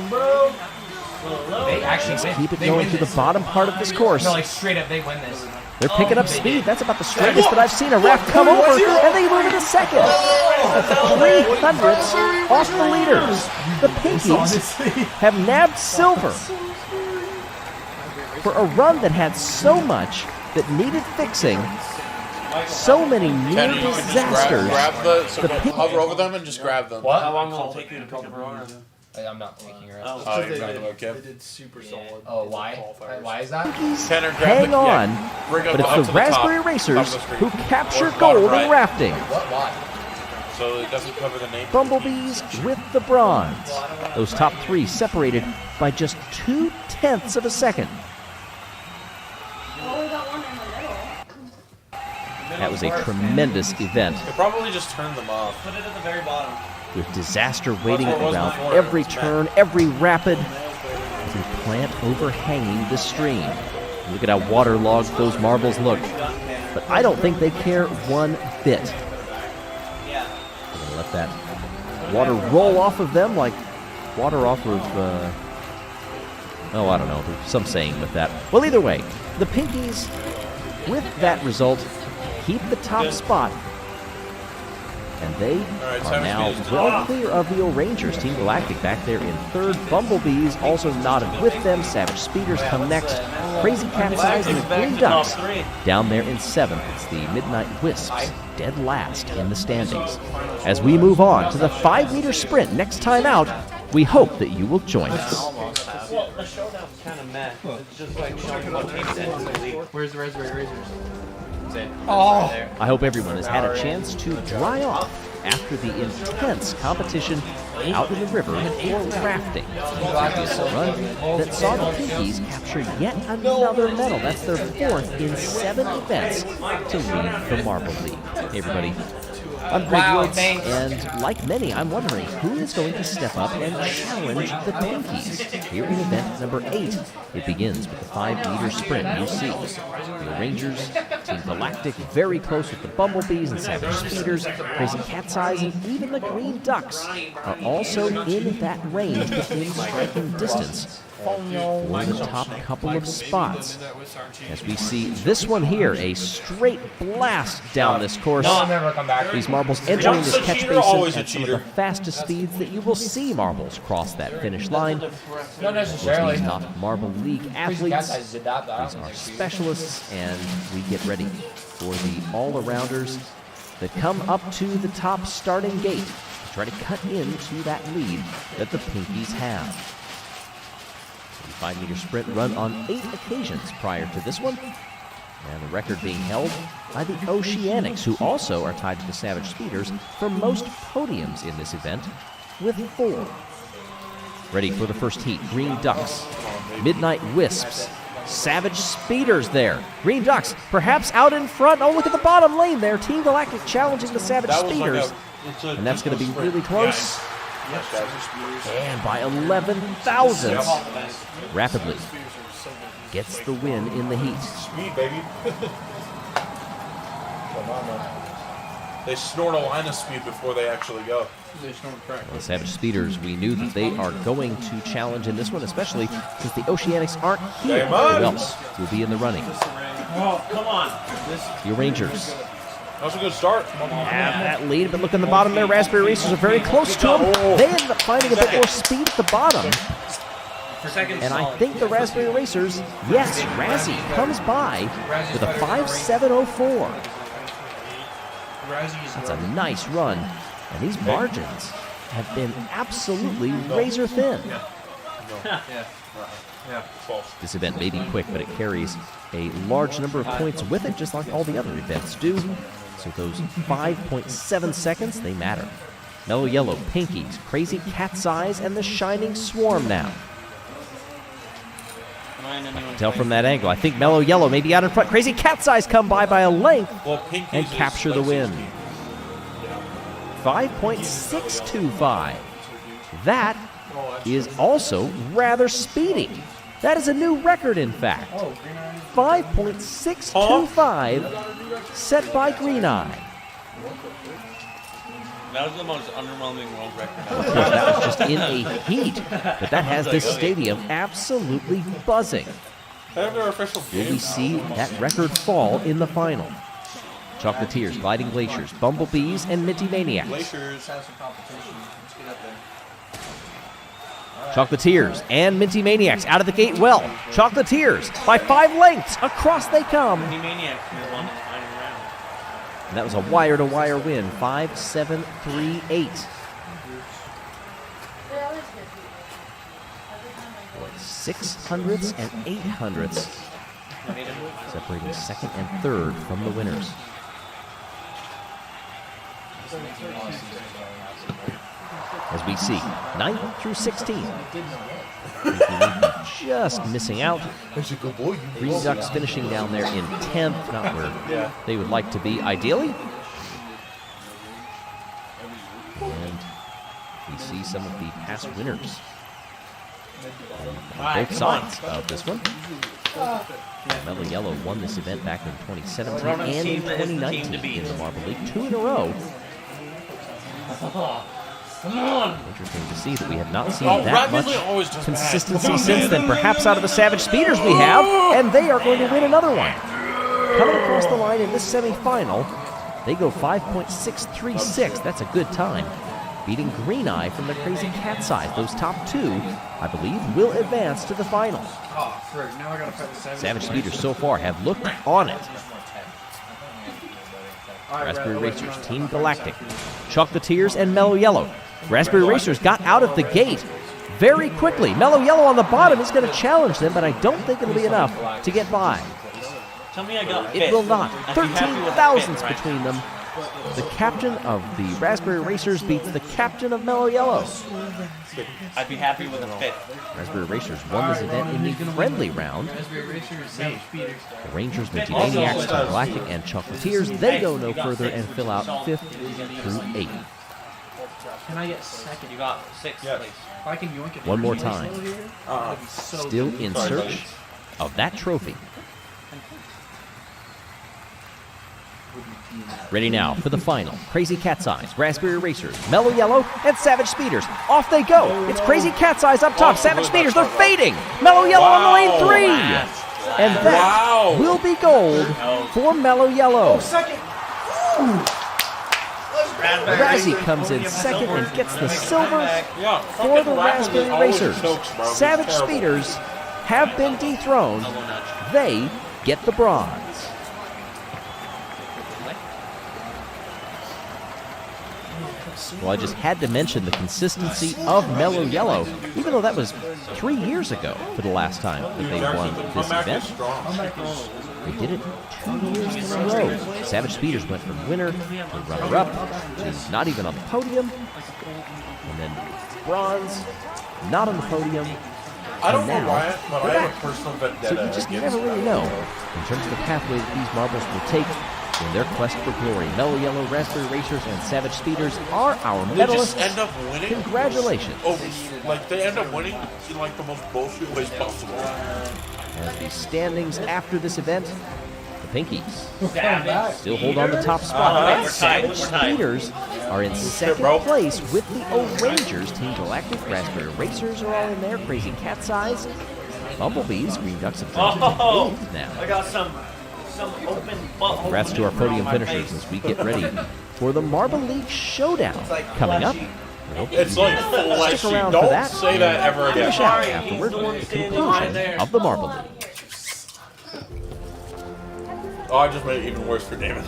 S12: They actually win.
S2: Keep it
S12: They
S2: going
S12: win
S2: to the
S12: this.
S2: bottom part of this course.
S12: No, like straight up, they win this.
S2: They're picking up
S12: They
S2: speed.
S12: did.
S2: That's about the straightest that I've seen a raft come over, and they move into second. 300ths off the leaders. The Pinkies have nabbed silver for a run that had so much that needed fixing, so many near
S9: Kenny, you can just
S2: disasters.
S9: grab the, so
S2: The
S9: go,
S2: Pink-
S9: hover over them and just grab them.
S12: What?
S11: How long will it take you to pick up her arm?
S12: I'm not taking her out.
S9: Oh,
S4: They
S9: you're not
S4: did,
S9: okay.
S4: they did super solid.
S12: Oh, why? Why is that?
S9: Tanner, grab
S2: Hang
S9: the,
S2: on,
S9: yeah, bring
S2: but
S9: up
S2: it's
S9: up
S2: the
S9: to the
S2: Raspberry
S9: top,
S2: Racers
S9: top of the screen.
S2: who capture
S9: Or bottom
S2: gold
S9: right.
S2: in rafting.
S12: What? Why?
S9: So it doesn't cover the name.
S2: Bumblebees with the bronze. Those top 3 separated by just 0.2 of a second.
S10: Oh, we got one in the middle.
S2: That was a tremendous event
S9: They probably just turned them off.
S11: Put it at the very bottom.
S2: with disaster waiting
S9: what it was
S2: around
S9: before.
S2: every
S9: It's
S2: turn, every rapid, to plant overhanging the stream. Look at how waterlogged those marbles look. But I don't think they care one bit.
S11: Yeah.
S2: They're going to let that water roll off of them like water off of, oh, I don't know. There's some saying with that. Well, either way, the Pinkies, with that result, keep the top spot. And they
S9: right,
S2: are
S9: Savage
S2: now
S9: Speeders.
S2: well clear of the O'Rangers. Team Galactic back there in 3rd. Bumblebees also knotted with them. Savage Speeders come next. Crazy Cat's Eyes and the Green Ducks down there in 7th. It's the Midnight Wisps dead last in the standings. As we move on to the 5-meter sprint next time out, we hope that you will join us.
S11: Well, the showdown's kind of meh. It's just like showing what teams in the league.
S5: Where's the Raspberry Racers?
S12: Oh!
S2: I hope everyone has had a chance to dry off after the intense competition out in the river for rafting. A run that saw the Pinkies capture yet another medal. That's their 4th in 7 events to lead the Marble League. Hey everybody, I'm Greg Woods, and like many, I'm wondering who is going to step up and challenge the Pinkies. Here in event number 8, it begins with the 5-meter sprint. You see the Rangers, Team Galactic, very close with the Bumblebees and Savage Speeders. Crazy Cat's Eyes and even the Green Ducks are also in that range within striking distance for the top couple of spots. As we see this one here, a straight blast down this course. These marbles entering this catch basin at some of the fastest speeds that you will see marbles cross that finish line.
S12: Not necessarily.
S2: These top Marble League athletes, these are specialists, and we get ready for the all-arounders that come up to the top starting gate to try to cut into that lead that the Pinkies have. 5-meter sprint run on 8 occasions prior to this one, and the record being held by the Oceanics, who also are tied to the Savage Speeders for most podiums in this event with 4. Ready for the first heat, Green Ducks, Midnight Wisps, Savage Speeders there. Green Ducks perhaps out in front. Oh, look at the bottom lane there. Team Galactic challenging the Savage Speeders, and that's going to be really close. And by 11 thousandths, Rapidly gets the win in the heat.
S9: Speed, baby. They snort a line of speed before they actually go.
S5: They snort crack.
S2: The Savage Speeders, we knew that they are going to challenge in this one, especially since the Oceanics aren't here. Who else will be in the running?
S11: Oh, come on.
S2: The Rangers.
S9: That's a good start.
S2: Have that lead, but look on the bottom there. Raspberry Racers are very close to them. They end up finding a bit more speed at the bottom. And I think the Raspberry Racers, yes, Razzie comes by with a 5.704. That's a nice run. And these margins have been absolutely razor thin. This event may be quick, but it carries a large number of points with it, just like all the other events do. So those 5.7 seconds, they matter. Mellow Yellow, Pinkies, Crazy Cat's Eyes, and the Shining Swarm now. Tell from that angle. I think Mellow Yellow may be out in front. Crazy Cat's Eyes come by a length and capture the win. 5.625. That is also rather speedy. That is a new record, in fact. 5.625 set by Green Eye.
S11: That was the most underwhelming world record.
S2: Of course, that was just in a heat, but that has this stadium absolutely buzzing. Will we see that record fall in the final? Chocolatiers, Gliding Glaciers, Bumblebees, and Minty Maniacs. Chocolatiers and Minty Maniacs out of the gate well. Chocolatiers by 5 lengths. Across they come.
S11: Minty Maniacs won the final round.
S2: And that was a wire-to-wire win, 5.738. 600ths and 800ths separating second and third from the winners. As we see, 9th through 16th. Just missing out. Green Ducks finishing down there in 10th, not where they would like to be ideally. And we see some of the past winners on both sides of this one. Mellow Yellow won this event back in 2017 and in 2019 in the Marble League, 2 in a row. Interesting to see that we have not seen that much consistency since then. Perhaps out of the Savage Speeders we have, and they are going to win another one. Coming across the line in this semifinal, they go 5.636. That's a good time. Beating Green Eye from the Crazy Cat's Eyes. Those top 2, I believe, will advance to the final. Savage Speeders so far have looked on it. Raspberry Racers, Team Galactic, Chocolatiers, and Mellow Yellow. Raspberry Racers got out of the gate very quickly. Mellow Yellow on the bottom is going to challenge them, but I don't think it'll be enough to get by.
S11: Tell me I got
S2: It will not. 13 thousandths between them. The captain of the Raspberry Racers beats the captain of Mellow Yellow.
S11: I'd be happy with a fifth.
S2: Raspberry Racers won this event in the friendly round. The Rangers, Minty-Maniacs, Team Galactic, and Chocolatiers, they go no further and fill out 5th through 8th.
S11: Can I get second? You got 6th place. If I can yoink it.
S2: One more time. Still in search of that trophy. Ready now for the final. Crazy Cat's Eyes, Raspberry Racers, Mellow Yellow, and Savage Speeders. Off they go. It's Crazy Cat's Eyes up top. Savage Speeders, they're fading. Mellow Yellow on the lane 3. And that will be gold for Mellow Yellow. Razzie comes in second and gets the silver for the Raspberry Racers. Savage Speeders have been dethroned. They get the bronze. Well, I just had to mention the consistency of Mellow Yellow, even though that was 3 years ago for the last time that they won this event. They did it 2 years in a row. Savage Speeders went from winner to runner-up to not even on the podium, and then bronze, not on the podium.
S9: I don't know why, but I have a personal vendetta.
S2: So you just never really know in terms of the pathway that these marbles will take in their quest for glory. Mellow Yellow, Raspberry Racers, and Savage Speeders are our
S9: They
S2: medalists.
S9: just end up winning.
S2: Congratulations.
S9: Like they end up winning in like the most bullshit ways possible.
S2: As the standings after this event, the Pinkies still hold on the top spot. Savage Speeders are in second place with the O-Rangers. Team Galactic, Raspberry Racers are all in there. Crazy Cat's Eyes, Bumblebees, Green Ducks have jumped into 8th now.
S11: I got some open butt.
S2: Congrats to our podium finishers as we get ready for the Marble League Showdown coming up.
S9: It's like full
S2: Stick around
S9: Don't
S2: for that.
S9: say that ever again.
S2: Finish out afterward, the conclusion of the Marble League.
S9: Oh, I just made it even worse for Damon.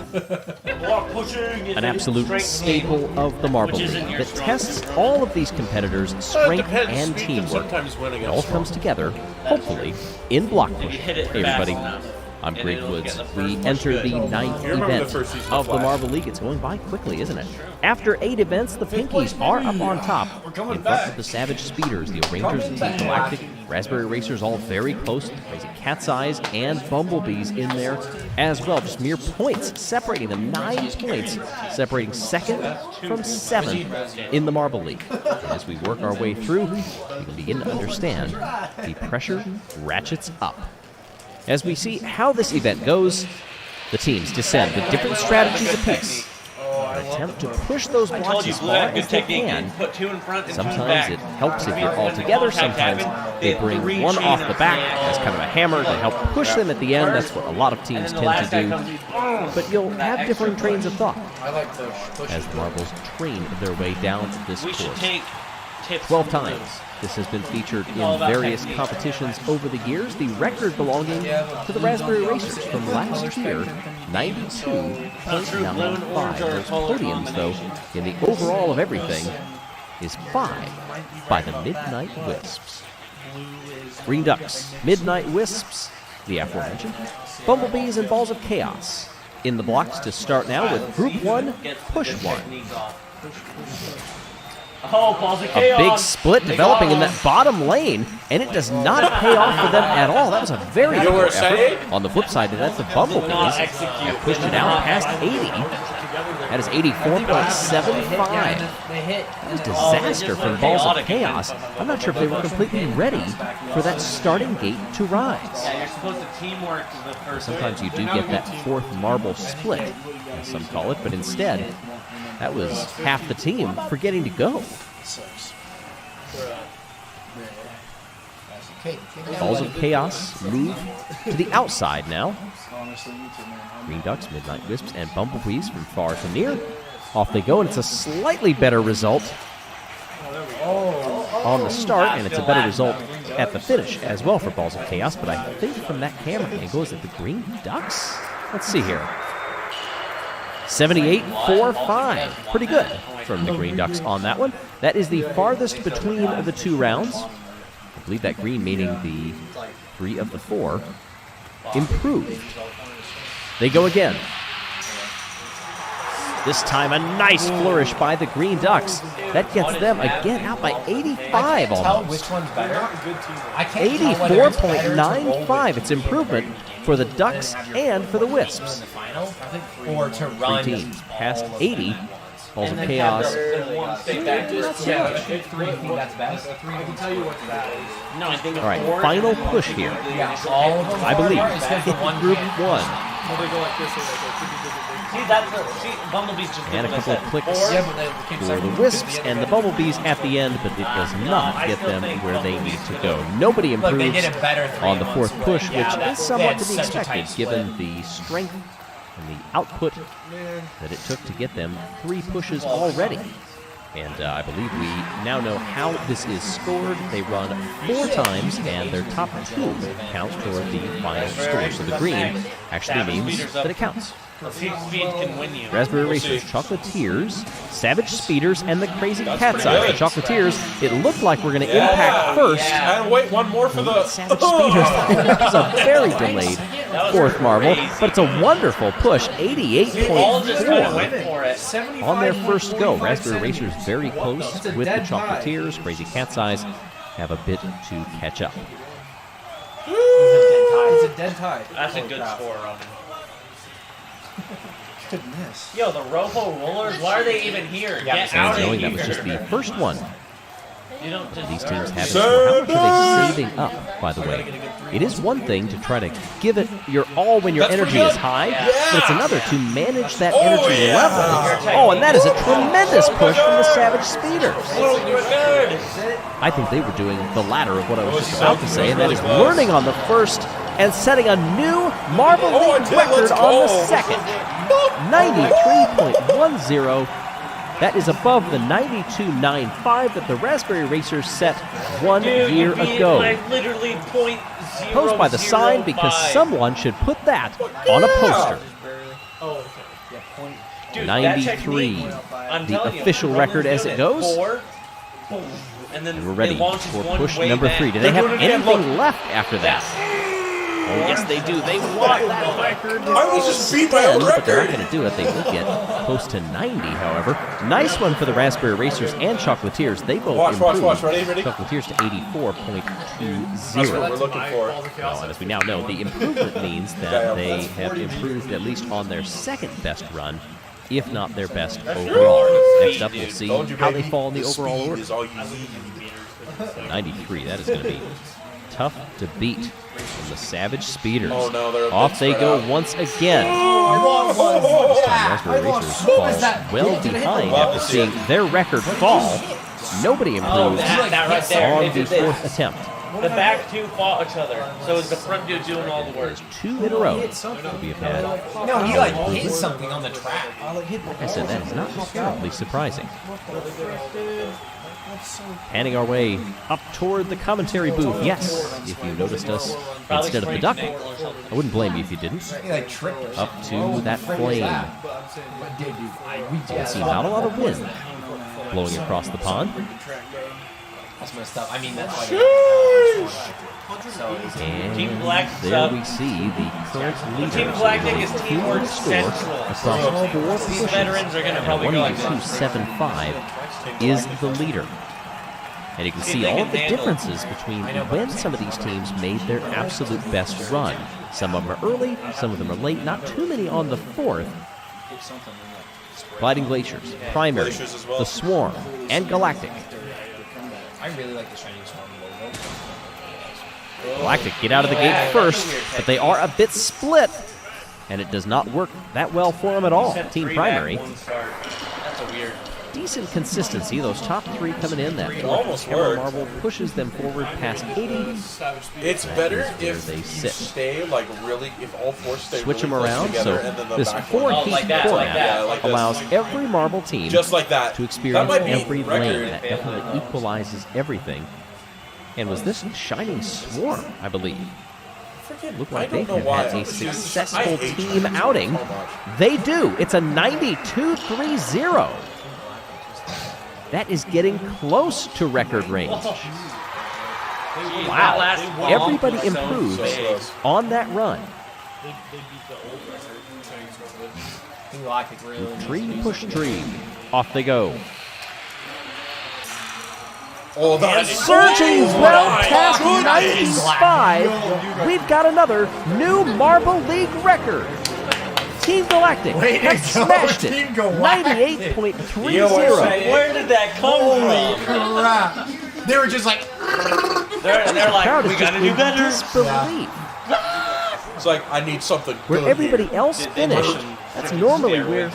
S2: An absolute staple of the Marble League that tests all of these competitors' strength and teamwork. It all comes together, hopefully, in block pushing. Hey everybody, I'm Greg Woods. We enter the 9th event of the Marble League. It's going by quickly, isn't it? After 8 events, the Pinkies are up on top in front of the Savage Speeders, the Rangers, and Team Galactic, Raspberry Racers, all very close. Crazy Cat's Eyes and Bumblebees in there as well. Just mere points separating them. 9 points separating 2nd from 7th in the Marble League. And as we work our way through, we can begin to understand the pressure ratchets up. As we see how this event goes, the teams descend with different strategies apiece. An attempt to push those blocks as far as they can. Sometimes it helps if you're all together. Sometimes they bring one off the back as kind of a hammer to help push them at the end. That's what a lot of teams tend to do. But you'll have differing trains of thought as the marbles train their way down this course. 12 times. This has been featured in various competitions over the years. The record belonging to the Raspberry Racers from last year, 92.95. Those podiums, though, in the overall of everything, is 5 by the Midnight Wisps. Green Ducks, Midnight Wisps, the aforementioned, Bumblebees, and Balls of Chaos. In the blocks to start now with Group 1, Push 1.
S11: Oh, Balls of
S2: A
S11: Chaos.
S2: big split developing in that bottom lane, and it does not pay off for them at all. That was a very poor effort. On the flip side of that, the Bumblebees have pushed it out past 80. That is 84.75. That was a disaster for the Balls of Chaos. I'm not sure if they were completely ready for that starting gate to rise.
S11: Yeah, you're supposed to teamwork the first.
S2: Sometimes you do get that 4th marble split, as some call it, but instead, that was half the team forgetting to go. Balls of Chaos move to the outside now. Green Ducks, Midnight Wisps, and Bumblebees from far to near. Off they go, and it's a slightly better result on the start, and it's a better result at the finish as well for Balls of Chaos, but I think from that camera angle, is it the Green Ducks? Let's see here. 78.45. Pretty good from the Green Ducks on that one. That is the farthest between the 2 rounds. I believe that green meaning the 3 of the 4 improved. They go again. This time a nice flourish by the Green Ducks. That gets them again out by 85
S12: Tell
S2: almost.
S12: which one's better. I can't tell whether it's better to roll
S2: 84.95. It's improvement for the Ducks and for the Wisps.
S12: final or to
S2: Three
S12: run
S2: teams past
S12: all of
S2: 80. Balls of
S12: then
S2: Chaos.
S12: Think that's best.
S5: I can tell you what's bad.
S8: No, I think
S2: All right, final push here.
S12: Yeah, all of them.
S2: I believe.
S12: Because the one
S2: Group
S12: game-
S2: 1.
S5: Well, they go like this,
S8: See, that's the Bumblebee's just
S2: And a
S8: doing
S2: couple of
S8: this.
S2: clicks
S12: Yeah, but they
S2: for the Wisps and the Bumblebees at the end, but it does not get them where they need to go. Nobody
S12: Look, they
S2: improves
S12: did it better 3
S2: on the
S12: months
S2: fourth push,
S12: away. Yeah,
S2: which
S12: that's-
S2: is
S12: they
S2: somewhat
S12: had
S2: to be
S12: such a
S2: expected
S12: tight
S2: given
S12: split.
S2: the strength and the output that it took to get them 3 pushes already. And I believe we now know how this is scored. They run 4 times, and their top team counts toward the final score. So the green actually means that it counts.
S8: Speed can win you.
S2: Raspberry Racers, Chocolatiers, Savage Speeders, and the Crazy Cat's Eye. The Chocolatiers, it looked like we're going to impact first.
S9: And wait, one more for the
S2: Savage Speeders, that was a very delayed 4th marble, but it's a wonderful push,
S8: All just kind of went
S2: 88.4
S8: for it.
S2: on their first go. Raspberry Racers very close with the Chocolatiers. Crazy Cat's Eyes have a bit to catch up.
S12: It's a dead tie.
S8: That's a good score, Ronan.
S4: Goodness.
S8: Yo, the Robo Rollers, why are they even here? Get
S2: And
S8: out of
S2: knowing
S8: here.
S2: that was just the first one
S8: You don't just
S2: these teams haven't scored. How much are they saving up, by the way? It is one thing to try to give it your all when your energy is high, but it's another to manage that energy level. Oh, and that is a tremendous push from the Savage Speeders. I think they were doing the latter of what I was just about to say, and that is learning on the first and setting a new Marble League record on the second. 93.10. That is above the 92.95 that the Raspberry Racers set 1 year ago.
S8: Literally .005.
S2: Posed by the sign because someone should put that on a poster.
S8: Dude, that
S2: 93,
S8: technique, I'm
S2: the
S8: telling you,
S2: official
S8: Roman's
S2: record as
S8: doing
S2: it goes.
S8: 4, boom, and then
S2: And we're ready
S8: it launches
S2: for
S8: one
S2: push
S8: way
S2: number
S8: back.
S2: 3. Do they have
S8: They're doing it again,
S2: anything
S8: look.
S2: left after that? Oh, yes, they do. They want that record.
S9: I will just beat my own
S2: But they're not
S9: record.
S2: going to do it. They will get close to 90, however. Nice one for the Raspberry Racers and Chocolatiers. They both
S9: Watch,
S2: improved.
S9: ready?
S2: Chocolatiers to
S9: That's what
S2: 84.20.
S9: we're looking for.
S2: Well, and as we now know, the improvement means that they have improved at least on their second best run, if not their best overall. Next up, we'll see
S9: Told you,
S2: how they
S9: baby.
S2: fall in the
S9: The
S2: overall
S9: speed
S2: order.
S9: is all you need.
S2: 93, that is going to be tough to beat from the Savage Speeders.
S9: Oh, no, they're a bit
S2: Off they
S9: spread
S2: go
S9: out.
S2: once again.
S9: Oh,
S2: This time, Raspberry Racers falls well behind after seeing their record fall. Nobody improves
S8: that right there.
S2: on
S8: They
S2: the
S8: did this.
S2: 4th attempt.
S8: The back two fought each other, so it's the front dude doing all the work.
S2: 2 in a row will be a bad.
S12: No, he like hit something on the track.
S2: Like I said, that is not terribly surprising. Panning our way up toward the commentary booth. Yes, if you noticed us instead of the duck, I wouldn't blame you if you didn't.
S12: He like tripped or
S2: Up to that flame. You can see not a lot of wind blowing across the pond.
S12: That's messed up. I mean, that's why.
S2: And
S8: Team Galactic
S2: there
S8: up.
S2: we see the current leader.
S8: Team Galactic is
S2: Team
S8: teamwork
S2: score
S8: central.
S2: across 4
S8: These
S2: pushes.
S8: veterans are gonna
S2: And
S8: probably go like this.
S2: 182.75 is the leader. And you can
S8: See if
S2: see
S8: they
S2: all
S8: can
S2: of the
S8: handle it.
S2: differences between when some of these teams made their absolute best run. Some of them are early, some of them are late, not too many on the 4th. Gliding Glaciers, Primary,
S9: Glaciers as well.
S2: the Swarm, and Galactic.
S12: I really like the Shining Swarm logo.
S2: Galactic get out of the gate first, but they are a bit split, and it does not work that well for them at all.
S8: Sent
S2: Team
S8: 3
S2: Primary,
S8: back, 1 start. That's a weird.
S2: decent consistency. Those top 3 coming in. That
S9: almost
S2: Camera
S9: worked.
S2: Marble pushes them forward past 80.
S9: It's better
S2: is where
S9: if
S2: they
S9: you
S2: sit.
S9: stay like really, if all 4 stay
S2: Switch
S9: really
S2: them
S9: close
S2: around,
S9: together,
S2: so
S9: and then the
S2: this
S9: back one-
S2: 4-heat
S8: like that,
S2: format
S8: like that.
S9: like this.
S2: allows every marble team
S9: Just like that.
S2: to experience
S9: That might be
S2: every
S9: record.
S2: lane. That definitely equalizes everything. And was this Shining Swarm, I believe? Looked like they have had a successful team outing. They do. It's a 92.30. That is getting close to record range. Wow. Everybody improves on that run.
S12: Team Galactic really needs to
S2: Tree
S12: do
S2: push
S12: something.
S2: tree. Off they go.
S9: Oh, that's
S2: Surging well past 95, we've got another new Marble League record. Team Galactic
S4: Way to
S2: has
S4: go,
S2: smashed it.
S4: Team Galactic.
S2: 98.30.
S11: Where did that come
S4: Holy
S11: from?
S4: crap. They were just like,
S11: They're like,
S2: Crowd
S11: we
S2: is
S11: gotta
S2: just
S11: do
S2: in
S11: better.
S2: disbelief.
S9: It's like, I need something
S2: Where
S9: good
S2: everybody
S9: here.
S2: else finished, that's normally where a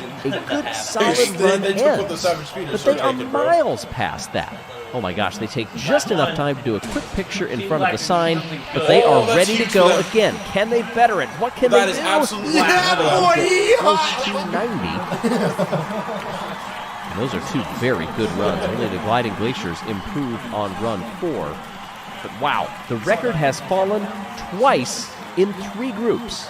S2: good solid run
S9: They just put the
S2: ends.
S9: Savage Speeders
S2: But
S9: so
S2: they are
S9: taken, bro.
S2: miles past that. Oh my gosh, they take just enough time to do a quick picture in front of the sign, but they are
S9: that's
S2: ready to
S9: huge
S2: go
S9: for them.
S2: again. Can they better it? What can
S9: That
S2: they
S9: is
S2: do?
S9: absolutely
S2: Close to 90. And those are two very good runs. Only the Gliding Glaciers improved on run 4. But wow, the record has fallen twice in 3 groups.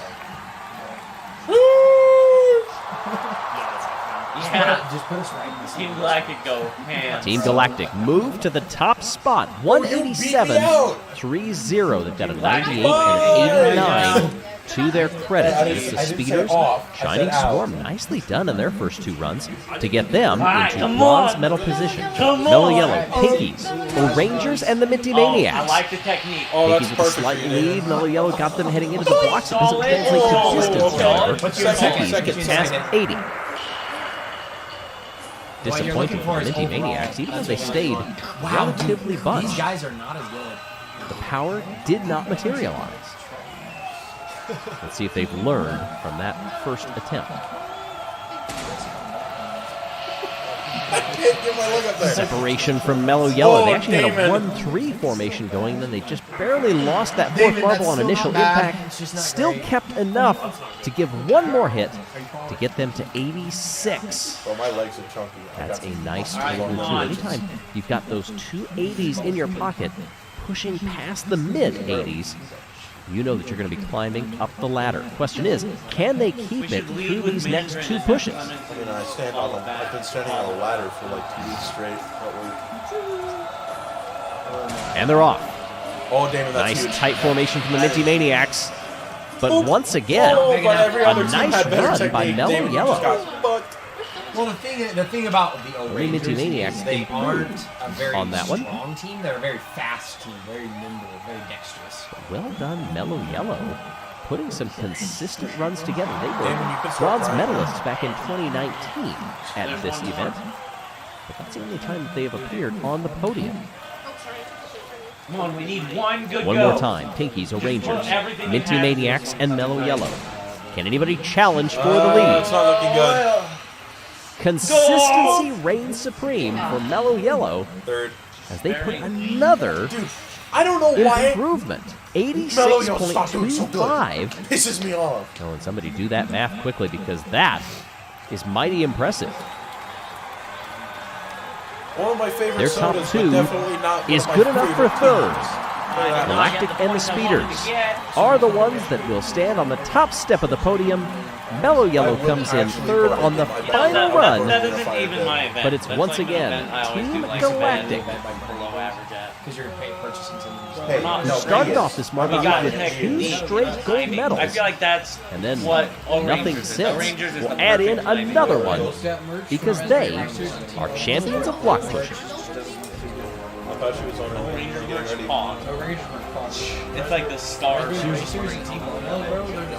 S11: Yeah.
S12: Just put us right in the
S11: Team Galactic go ham.
S2: Team Galactic move to the top spot, 187-30. They've got a 98 and an 89 to their credit. It's the Speeders, Shining Storm, nicely done in their first 2 runs to get them into bronze medal position. Mellow Yellow, Pinkies, O'Rangers, and the Minty
S11: I
S2: Maniacs.
S11: like the technique.
S2: Pinkies with a slight lead. Mellow Yellow got them heading into the blocks. It doesn't translate to distance, however. Pinkies get past 80. Disappointing for the Minty Maniacs, even though they stayed relatively
S12: These
S2: bunched.
S12: guys are not as good.
S2: The power did not materialize. Let's see if they've learned from that first attempt.
S9: I can't get my leg up there.
S2: Separation from Mellow Yellow. They
S9: Oh,
S2: actually had a
S9: Damon.
S2: 1-3 formation going, then they just barely lost that 4th
S4: Damon,
S2: marble
S4: that's
S2: on
S4: still
S2: initial
S4: not bad.
S2: impact.
S12: It's just not
S2: Still
S12: great.
S2: kept enough to give one more hit to get them to 86.
S9: Bro, my legs are chunky.
S2: That's a nice total, too. Anytime you've got those 2 80s in your pocket, pushing past the mid-80s, you know that you're going to be climbing up the ladder. Question is, can they keep it through these next 2 pushes?
S9: I mean, I've been standing on a ladder for like 2 weeks straight.
S2: And they're off.
S9: Oh, Damon, that's
S2: Nice
S9: huge.
S2: tight formation from the Minty Maniacs. But once again,
S9: Oh, but every
S2: a
S9: other team
S2: nice
S9: had better
S2: run by
S9: technique.
S2: Mellow
S9: Damon, you
S2: Yellow.
S9: just got fucked.
S12: Well, the thing about the O'Rangers
S2: Minty Maniacs
S12: is they
S2: improved
S12: aren't a very
S2: on that one.
S12: strong team. They're a very fast team, very nimble, very dexterous.
S2: Well done, Mellow Yellow. Putting some consistent runs together. They were
S9: Damon, you can start
S2: bronze
S9: crying.
S2: medalists back in 2019 at this event. But that's the only time that they have appeared on the podium.
S11: Come on, we need one good
S2: One
S11: go.
S2: more time, Pinkies, O'Rangers,
S11: everything you
S2: Minty
S11: have.
S2: Maniacs, and Mellow Yellow. Can anybody challenge for the
S9: It's
S2: lead?
S9: not looking good.
S2: Consistency reigns supreme for Mellow Yellow
S9: Third.
S2: as they put another
S9: I don't know why
S2: improvement.
S9: Mellow Yellow stopped doing so good.
S2: 86.25.
S9: pisses me off.
S2: Oh, and somebody do that math quickly because that is mighty impressive.
S9: One of my favorite
S2: Their top
S9: sodas,
S2: 2
S9: but definitely not one
S2: is
S9: of my
S2: good enough for
S9: favorite
S2: thirds.
S9: teams.
S2: Galactic and the Speeders are the ones that will stand on the top step of the podium. Mellow Yellow comes in 3rd on the final run,
S11: That isn't even my event.
S2: but it's
S11: That's
S2: once
S11: like an
S2: again
S11: event I always
S2: Team
S11: do, like
S2: Galactic.
S11: event below average at.
S12: Because you're purchasing something.
S9: Hey,
S11: Not-
S2: Who
S9: no,
S2: started
S9: Vegas.
S2: off this Marble
S11: We got
S2: League with 2
S11: technique,
S2: straight gold
S11: timing. I
S2: medals,
S11: feel like that's
S2: and then
S11: what
S2: nothing
S11: O'Rangers is.
S2: since.
S11: O'Rangers is
S2: We'll
S11: the
S2: add in
S11: perfect timing.
S2: another one because they are champions of block pushing.
S9: I thought she was on her way.
S11: O'Rangers
S9: Getting ready.
S11: Pog. It's like the stars.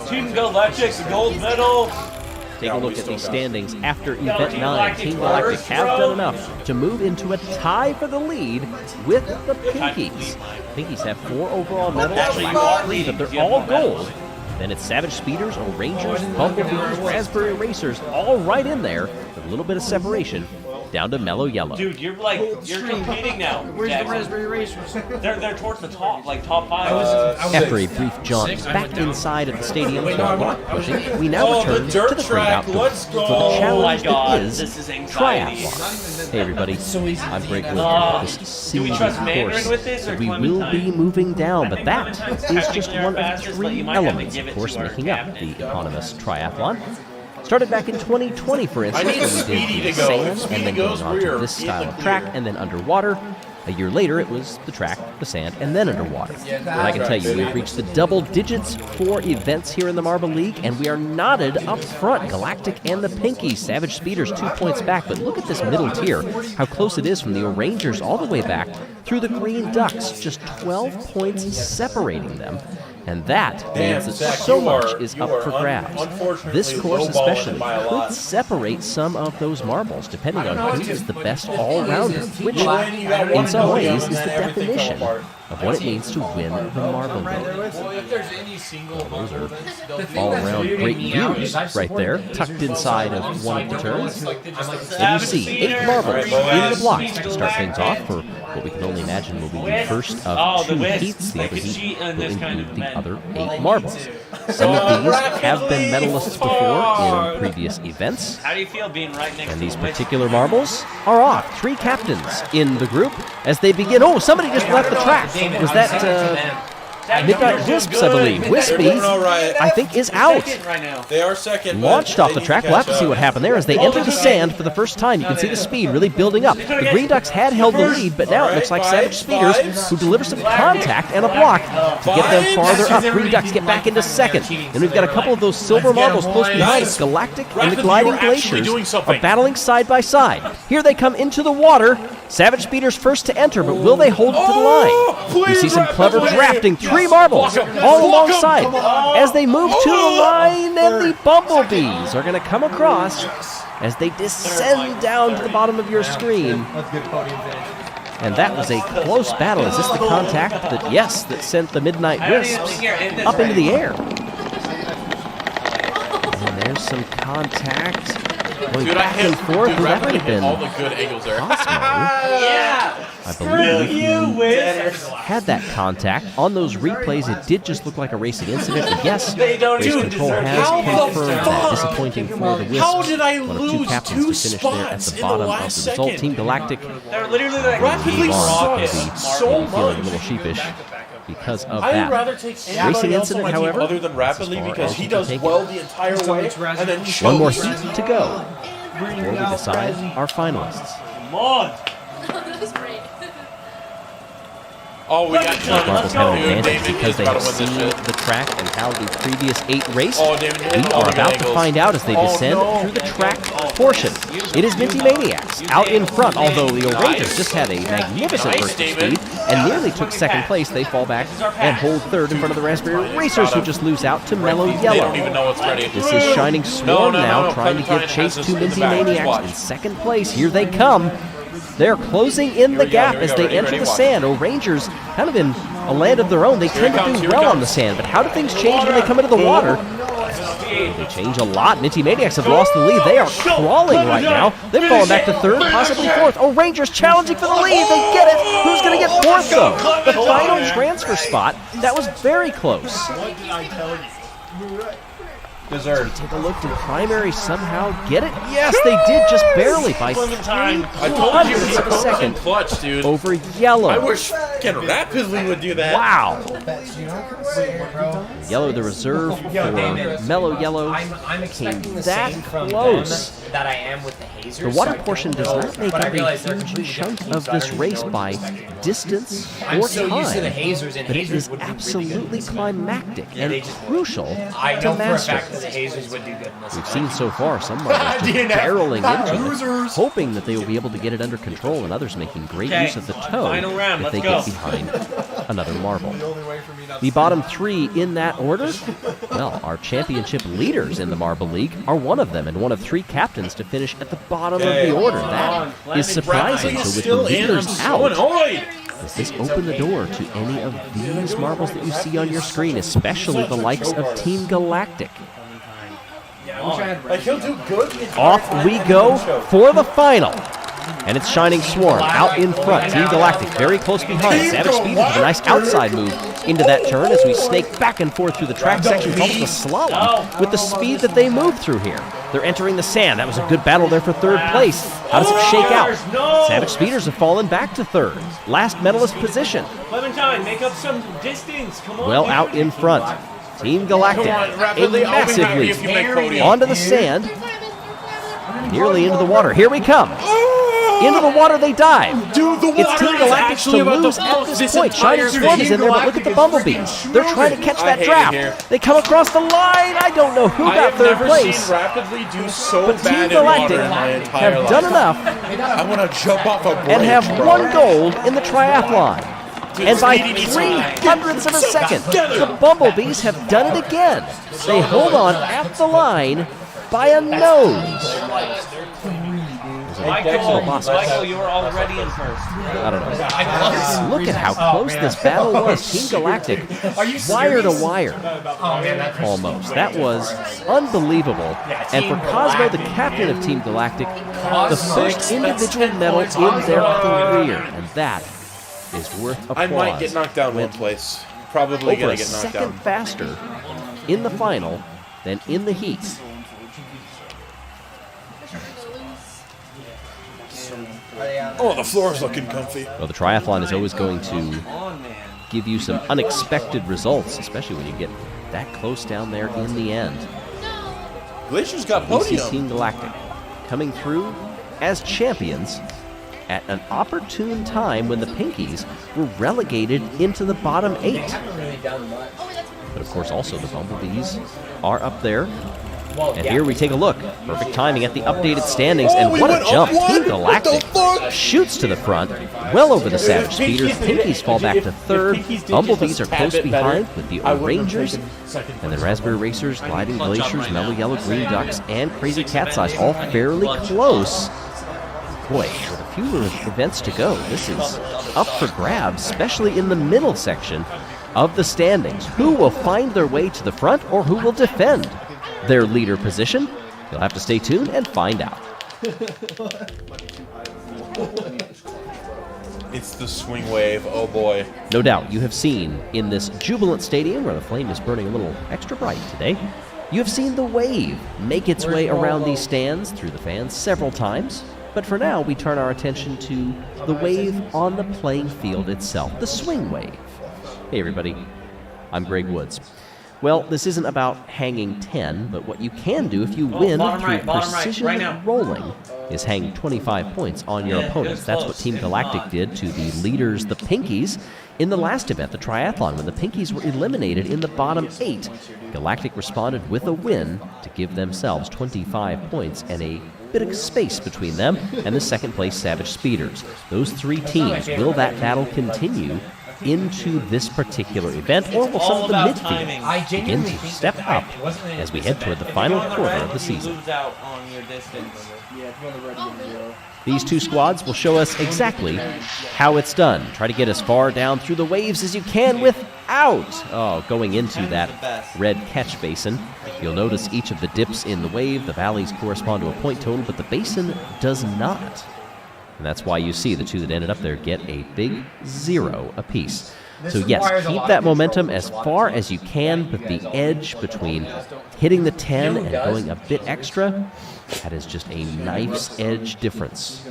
S11: Team Galactic, the gold medal.
S2: Take
S9: Yeah,
S2: a
S9: we
S2: look at
S9: still
S2: these
S9: got it.
S2: standings after
S11: Team
S2: Event 9.
S11: Galactic
S2: Team Galactic
S11: first,
S2: have
S11: bro.
S2: done enough to move into a tie for the lead with the Pinkies. Pinkies have 4 overall medals,
S11: Actually, you
S2: Black
S11: are
S2: 3,
S11: leading,
S2: but
S11: you
S2: they're
S11: have
S2: all
S11: more medals.
S2: gold. Then it's Savage Speeders, O'Rangers, Bumblebees, Raspberry Racers, all right in there with a little bit of separation down to Mellow Yellow.
S11: Dude, you're competing now. Where's the Raspberry Racers? They're towards the top, like top 5.
S2: After a brief jaunt back inside of the stadium for block pushing, we now
S9: Oh,
S2: return
S9: the dirt
S2: to the free
S9: track.
S2: outdoors
S9: Let's
S2: for
S9: go.
S2: the
S11: Oh my
S2: challenge
S11: God,
S2: that is
S11: this is anxiety.
S2: triathlon. Hey everybody, I'm Greg Wood. This
S11: Do we
S2: series
S11: trust Mandarin
S2: course
S11: with this or
S2: that we will
S11: Clementine?
S2: be moving down,
S11: I
S2: but
S11: think
S2: that
S11: Clementine's
S2: is just
S11: technically our
S2: one of
S11: fastest, but
S2: 3
S11: you might have to
S2: elements,
S11: give
S2: of
S11: it
S2: course,
S11: to our
S2: making up
S11: cabinet.
S2: the eponymous triathlon. Started back in 2020, for instance,
S9: I need
S2: when we
S9: Speedy
S2: did
S9: to
S2: the
S9: go.
S2: sand
S9: If Speedy
S2: and then
S9: goes,
S2: going on
S9: we
S2: to
S9: are
S2: this
S9: in
S2: style
S9: the
S2: of track
S9: clear.
S2: and then underwater. A year later, it was the track, the sand, and then underwater. And I can tell you, we've reached the double digits for events here in the Marble League, and we are knotted up front. Galactic and the Pinkies. Savage Speeders 2 points back, but look at this middle tier, how close it is from the O'Rangers all the way back through the Green Ducks. Just 12 points separating them. And that means that so much is up for grabs. This course especially could separate some of those marbles, depending on who is the best all-rounder, which in some ways is the definition of what it means to win the Marble League. Those are all-around great views right there, tucked inside of one of the turns. And you see 8 marbles in the blocks to start things off for what we can only imagine will be the first of 2 heats. The other heat will include the other 8 marbles. Some of these have been medalists before in previous events.
S11: How do you feel being right next to
S2: And these particular marbles are off. 3 captains in the group as they begin. Oh, somebody just left the track. Was that Midnight Wisps, I believe? Wispy, I think, is out.
S9: They are second.
S2: Launched off the track. We'll have to see what happened there as they enter the sand for the first time. You can see the speed really building up. The Green Ducks had held the lead, but now it looks like Savage Speeders, who deliver some contact and a block to get them farther up. Green Ducks get back into second. Then we've got a couple of those silver marbles close behind us. Galactic and the Gliding Glaciers are battling side by side. Here they come into the water. Savage Speeders first to enter, but will they hold it to the line? You see some clever drafting. 3 marbles all alongside as they move to the line, and the Bumblebees are going to come across as they descend down to the bottom of your screen. And that was a close battle. Is this the contact that sent the Midnight Wisps up into the air? And there's some contact going back and forth. Well, that might have been
S9: all the good angles there.
S11: Yeah!
S2: I believe you had that contact. On those replays, it did just look like a racing incident. And yes, Race Control has confirmed that. Disappointing for the Wisps.
S9: How did I
S2: One of 2
S9: lose
S2: captains
S9: 2
S2: to finish there at the bottom of the result. Team Galactic
S11: They're literally like
S9: rapidly
S2: feeling a little sheepish because of
S9: I'd
S2: that.
S9: rather take
S2: Racing
S9: anybody else on
S2: incident,
S9: my team
S2: however,
S9: other than rapidly
S2: as far
S9: because
S2: as
S9: he
S2: you can
S9: does
S2: take
S9: well
S2: it.
S9: the entire way and then
S2: One more
S9: shows.
S2: heat to go before we decide our finalists.
S11: Come on!
S9: Oh, we got
S2: Marbles have an advantage
S9: David
S2: because
S9: is
S2: they
S9: about
S2: have
S9: to win
S2: seen
S9: this shit.
S2: the track and how the previous 8 raced.
S9: Oh, David, you hit
S2: We
S9: all
S2: are
S9: the
S2: about to
S9: angles.
S2: find out as they
S9: Oh,
S2: descend
S9: no.
S2: through the track portion. It is Minty Maniacs out in front, although the O'Rangers just had a magnificent burst of speed and nearly took second place. They fall back and hold third in front of the Raspberry Racers, who just lose out to Mellow
S9: They
S2: Yellow.
S9: don't even know what's ready.
S2: This is Shining Swarm
S9: No,
S2: now, trying to
S9: Clementine
S2: give chase
S9: has
S2: to
S9: us in the
S2: Minty
S9: back.
S2: Maniacs
S9: Watch.
S2: in second place. Here they come. They're closing in the gap as they enter the sand. O'Rangers kind of in a land of their own. They tend to do well on the sand, but how do things change when they come into the water? They change a lot. Minty Maniacs have lost the lead. They are crawling right now. They've fallen back to third, possibly fourth. O'Rangers challenging for the lead. They get it. Who's going to get fourth, though? The final transfer spot. That was very close.
S5: What did I tell you?
S9: Deserved.
S2: Take a look. Did Primary somehow get it? Yes, they did, just barely by 3
S9: I told you
S2: hundredths of a second
S9: clutch, dude.
S2: over Yellow.
S9: I wish fucking Rapidly would do that.
S2: Wow. Yellow, the reserve for Mellow Yellow,
S12: I'm expecting the
S2: that
S12: same from
S2: close.
S12: them that I am with the hazers.
S2: The water
S12: so I
S2: portion
S12: don't
S2: does
S12: know,
S2: not make
S12: but I
S2: up a
S12: realize they're
S2: huge
S12: completely
S2: chunk
S12: different
S2: of
S12: teams,
S2: this
S12: so I don't
S2: race
S12: even know
S2: by
S12: what to expect.
S2: distance
S12: I'm
S2: or
S12: so used to the
S2: time.
S12: hazers, and
S2: But it
S12: hazers
S2: is
S12: would do really good in
S2: absolutely
S12: this event.
S2: climactic
S12: Yeah, they
S2: and
S12: just would.
S2: crucial
S12: I
S2: to
S12: know for a
S2: master.
S12: fact that the hazers would do good in this
S2: We've
S12: event.
S2: seen so far some riders just barreling into it, hoping that they will be able to get it under control, and others making great
S11: Okay,
S2: use of the toe
S11: final round,
S2: if they
S11: let's
S2: get
S11: go.
S2: behind another marble. The bottom 3 in that order, well, our championship leaders in the Marble League are one of them, and one of 3 captains to finish at the bottom of the order. That is surprising. So with the leaders out, does this open the door to any of these marbles that you see on your screen, especially the likes of Team Galactic?
S9: Like he'll do good.
S2: Off we go for the final. And it's Shining Swarm out in front. Team Galactic very close behind. Savage Speeders with a nice outside move into that turn as we snake back and forth through the track section. It's almost a slalom with the speed that they move through here. They're entering the sand. That was a good battle there for third place. How does it shake out? Savage Speeders have fallen back to third. Last medalist position.
S11: Clementine, make up some distance. Come on.
S2: Well out in front. Team Galactic, a massive lead. Onto the sand. Nearly into the water. Here we come. Into the water they dive.
S9: Dude, the
S2: It's Team Galactic to lose at this point. Shining Swarm is in there, but look at the Bumblebees. They're trying to catch
S9: I
S2: that
S9: hate it
S2: draft.
S9: here.
S2: They come across the line. I don't know who
S9: I
S2: got
S9: have
S2: third
S9: never
S2: place.
S9: seen Rapidly do so
S2: But Team
S9: bad in water
S2: Galactic
S9: in my entire
S2: have
S9: life.
S2: done enough
S9: I want to jump off a bridge,
S2: and have
S9: bro.
S2: won gold in the triathlon.
S9: Dude,
S2: And by
S9: speedy beats
S2: 300ths of a second, the Bumblebees have done it again. They hold on at the line by a nose.
S11: Michael, you were already in first.
S2: I don't know. Look at how close this battle was. Team Galactic, wire to wire, almost. That was unbelievable. And for Cosmo, the captain of Team Galactic, the first individual medal in their career. And that is worth applause.
S9: I might get knocked down one place. Probably
S2: Over
S9: gonna
S2: a
S9: get knocked
S2: second
S9: down.
S2: faster in the final than in the heat.
S9: Oh, the floor is looking comfy.
S2: Well, the triathlon is always going to give you some unexpected results, especially when you get that close down there in the end.
S9: Glacier's got
S2: We see
S9: podium.
S2: Team Galactic coming through as champions at an opportune time when the Pinkies were relegated into the bottom 8. But of course, also the Bumblebees are up there. And here we take a look. Perfect timing at the updated standings, and
S9: we
S2: what a
S9: went
S2: jump.
S9: up one?
S2: Team Galactic
S9: What the fuck?
S2: shoots to the front, well over the Savage
S9: Pinkies
S2: Speeders.
S9: did it.
S2: Pinkies fall back
S9: If-
S2: to
S9: if
S2: third.
S9: Pinkies did just
S2: Bumblebees
S9: a
S2: are
S9: tad
S2: close
S9: bit better,
S2: behind with the
S9: I wouldn't have
S2: Rangers.
S9: taken second
S2: And then
S9: place.
S2: Raspberry Racers, Gliding Glaciers, Mellow Yellow, Green Ducks, and Crazy Cat's Eyes all fairly close. Boy, with a few more events to go, this is up for grabs, especially in the middle section of the standings. Who will find their way to the front, or who will defend their leader position? You'll have to stay tuned and find out.
S9: It's the swing wave. Oh boy.
S2: No doubt you have seen in this jubilant stadium where the flame is burning a little extra bright today, you have seen the wave make its way around these stands through the fans several times. But for now, we turn our attention to the wave on the playing field itself, the swing wave. Hey everybody, I'm Greg Woods. Well, this isn't about hanging 10, but what you can do if you win through precision rolling is hang 25 points on your opponents. That's what Team Galactic did to the leaders, the Pinkies, in the last event, the triathlon, when the Pinkies were eliminated in the bottom 8. Galactic responded with a win to give themselves 25 points and a bit of space between them and the second place Savage Speeders. Those three teams, will that battle continue into this particular event, or will some of the midfield begin to step up as we head toward the final quarter of the season? These two squads will show us exactly how it's done. Try to get as far down through the waves as you can without going into that red catch basin. You'll notice each of the dips in the wave, the valleys correspond to a point total, but the basin does not. And that's why you see the two that ended up there get a big 0 apiece. So yes, keep that momentum as far as you can, but the edge between hitting the 10 and going a bit extra, that is just a knife's edge difference.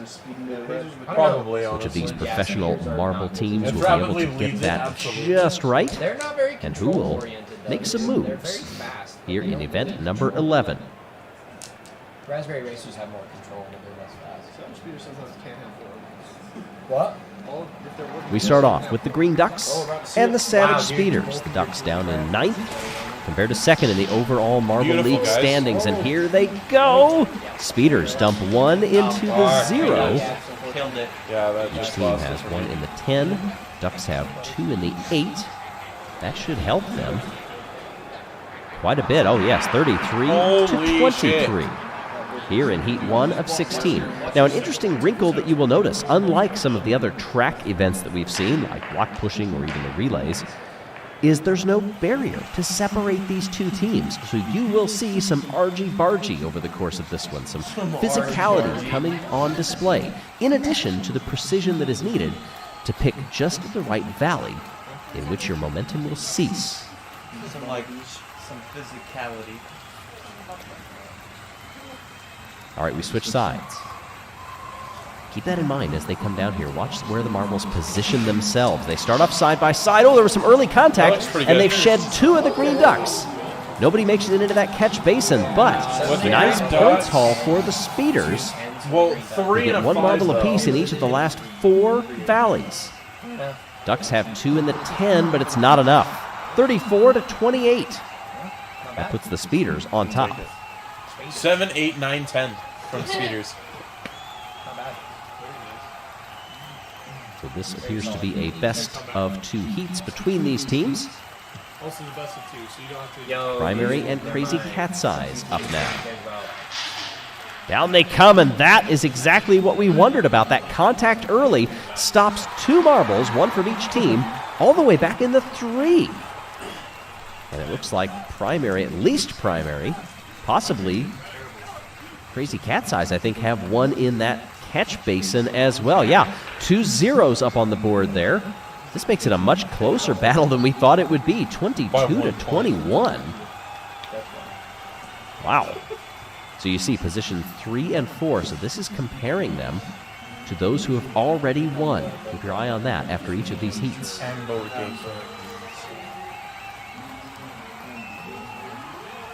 S9: Probably,
S2: Which of these
S9: honestly.
S2: professional marble teams will be able to get that just right, and who will make some moves here in event number 11.
S12: Raspberry Racers have more control when they're less fast.
S11: What?
S2: We start off with the Green Ducks and the Savage Speeders. The Ducks down in 9th, compared to 2nd in the overall Marble
S9: Beautiful,
S2: League
S9: guys.
S2: standings. And here they go. Speeders dump 1 into the 0.
S11: Killed it.
S9: Yeah, that
S2: Each
S9: just
S2: team
S9: lost
S2: has
S9: it.
S2: 1 in the 10. Ducks have 2 in the 8. That should help them quite a bit. Oh yes, 33 to
S9: Holy
S2: 23. Here in Heat 1 of 16. Now, an interesting wrinkle that you will notice, unlike some of the other track events that we've seen, like block pushing or even the relays, is there's no barrier to separate these two teams. So you will see some argy-bargy over the course of this one, some physicality coming on display, in addition to the precision that is needed to pick just the right valley in which your momentum will cease.
S11: Some physicality.
S2: All right, we switch sides. Keep that in mind as they come down here. Watch where the marbles position themselves. They start off side by side. Oh, there was some early contact,
S9: looks pretty
S2: and
S9: good.
S2: they've shed 2 of the Green Ducks. Nobody makes it into that catch basin, but nice points haul for the Speeders.
S9: Well,
S2: They
S9: 3
S2: get
S9: and a
S2: 1
S9: 5,
S2: marble
S9: though.
S2: apiece in each of the last 4 valleys. Ducks have 2 in the 10, but it's not enough. 34-28. That puts the Speeders on top.
S9: 7, 8, 9, 10 from Speeders.
S2: So this appears to be a best of 2 heats between these teams.
S5: Also the best of 2, so you don't have to.
S12: Yo,
S2: Primary and Crazy Cat's Eyes up now. Down they come, and that is exactly what we wondered about. That contact early stops 2 marbles, 1 from each team, all the way back in the 3. And it looks like Primary, at least Primary, possibly Crazy Cat's Eyes, I think, have 1 in that catch basin as well. Yeah, 2 zeros up on the board there. This makes it a much closer battle than we thought it would be, 22-21. Wow. So you see position 3 and 4, so this is comparing them to those who have already won. Keep your eye on that after each of these heats.
S9: And lowercase.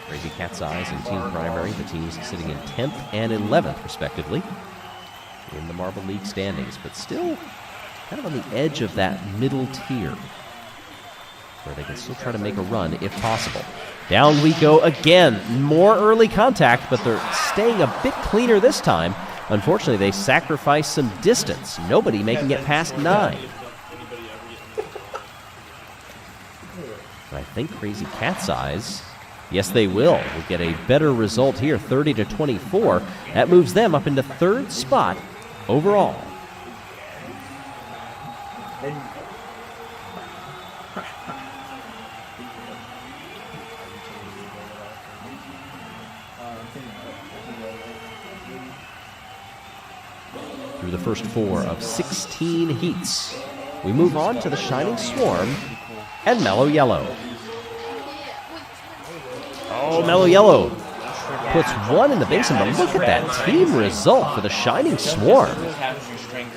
S2: Crazy Cat's Eyes and Team Primary, the teams sitting in 10th and 11th, respectively, in the Marble League standings, but still kind of on the edge of that middle tier, where they can still try to make a run if possible. Down we go again. More early contact, but they're staying a bit cleaner this time. Unfortunately, they sacrifice some distance. Nobody making it past 9. I think Crazy Cat's Eyes, yes, they will get a better result here, 30-24. That moves them up into 3rd spot overall. Through the first 4 of 16 heats, we move on to the Shining Swarm and Mellow Yellow. Oh, Mellow Yellow puts 1 in the basin, but look at that team result for the Shining Swarm.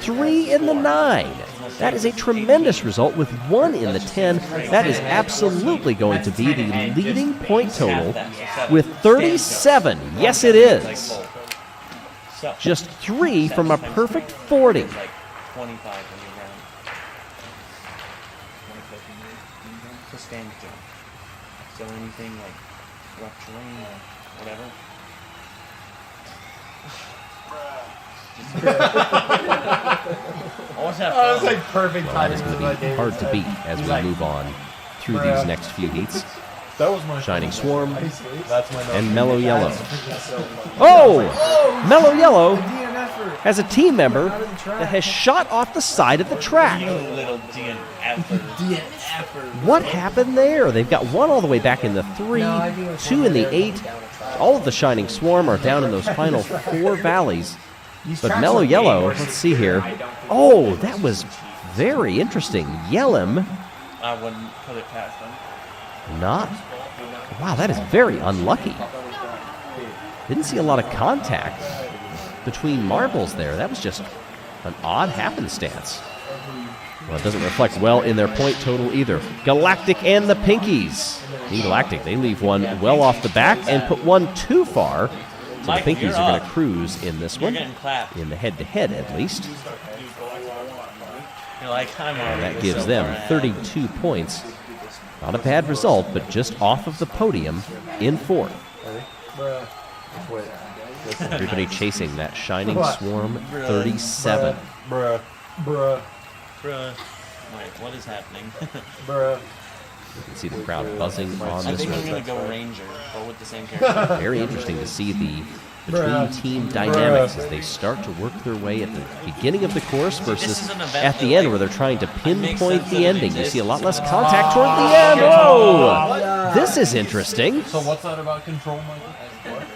S2: 3 in the 9. That is a tremendous result with 1 in the 10. That is absolutely going to be the leading point total with 37. Yes, it is. Just 3 from a perfect 40.
S11: 25 when you're around. So stand jump. So anything like rough terrain or whatever.
S7: That was like perfect
S2: Well, that
S7: timing.
S2: is going to be hard to beat as we move on through these next few heats.
S9: That was my
S2: Shining Swarm
S9: That's my
S2: and Mellow Yellow. Oh! Mellow Yellow has a team member that has shot off the side of the track.
S11: You little DNFer.
S2: What happened there? They've got 1 all the way back in the 3, 2 in the 8. All of the Shining Swarm are down in those final 4 valleys. But Mellow Yellow, let's see here. Oh, that was very interesting. Yellum,
S11: I wouldn't put it past them.
S2: not. Wow, that is very unlucky. Didn't see a lot of contact between marbles there. That was just an odd happenstance. Well, it doesn't reflect well in their point total either. Galactic and the Pinkies. Team Galactic, they leave 1 well off the back and put 1 too far. So the Pinkies are going to cruise in this one, in the head-to-head at least.
S11: You're like, I'm
S2: And that gives them 32 points. Not a bad result, but just off of the podium in 4th. Everybody chasing that Shining Swarm 37.
S9: Bruh.
S11: Bruh. Wait, what is happening?
S9: Bruh.
S2: You can see the crowd buzzing on
S11: I
S2: this
S11: think I'm
S2: one.
S11: gonna go Ranger, but with the same character.
S2: Very interesting to see the between-team dynamics as they start to work their way at the beginning of the course versus at the end where they're trying to pinpoint the ending. You see a lot less contact toward the end. Oh! This is interesting.
S9: So what's that about control, Michael?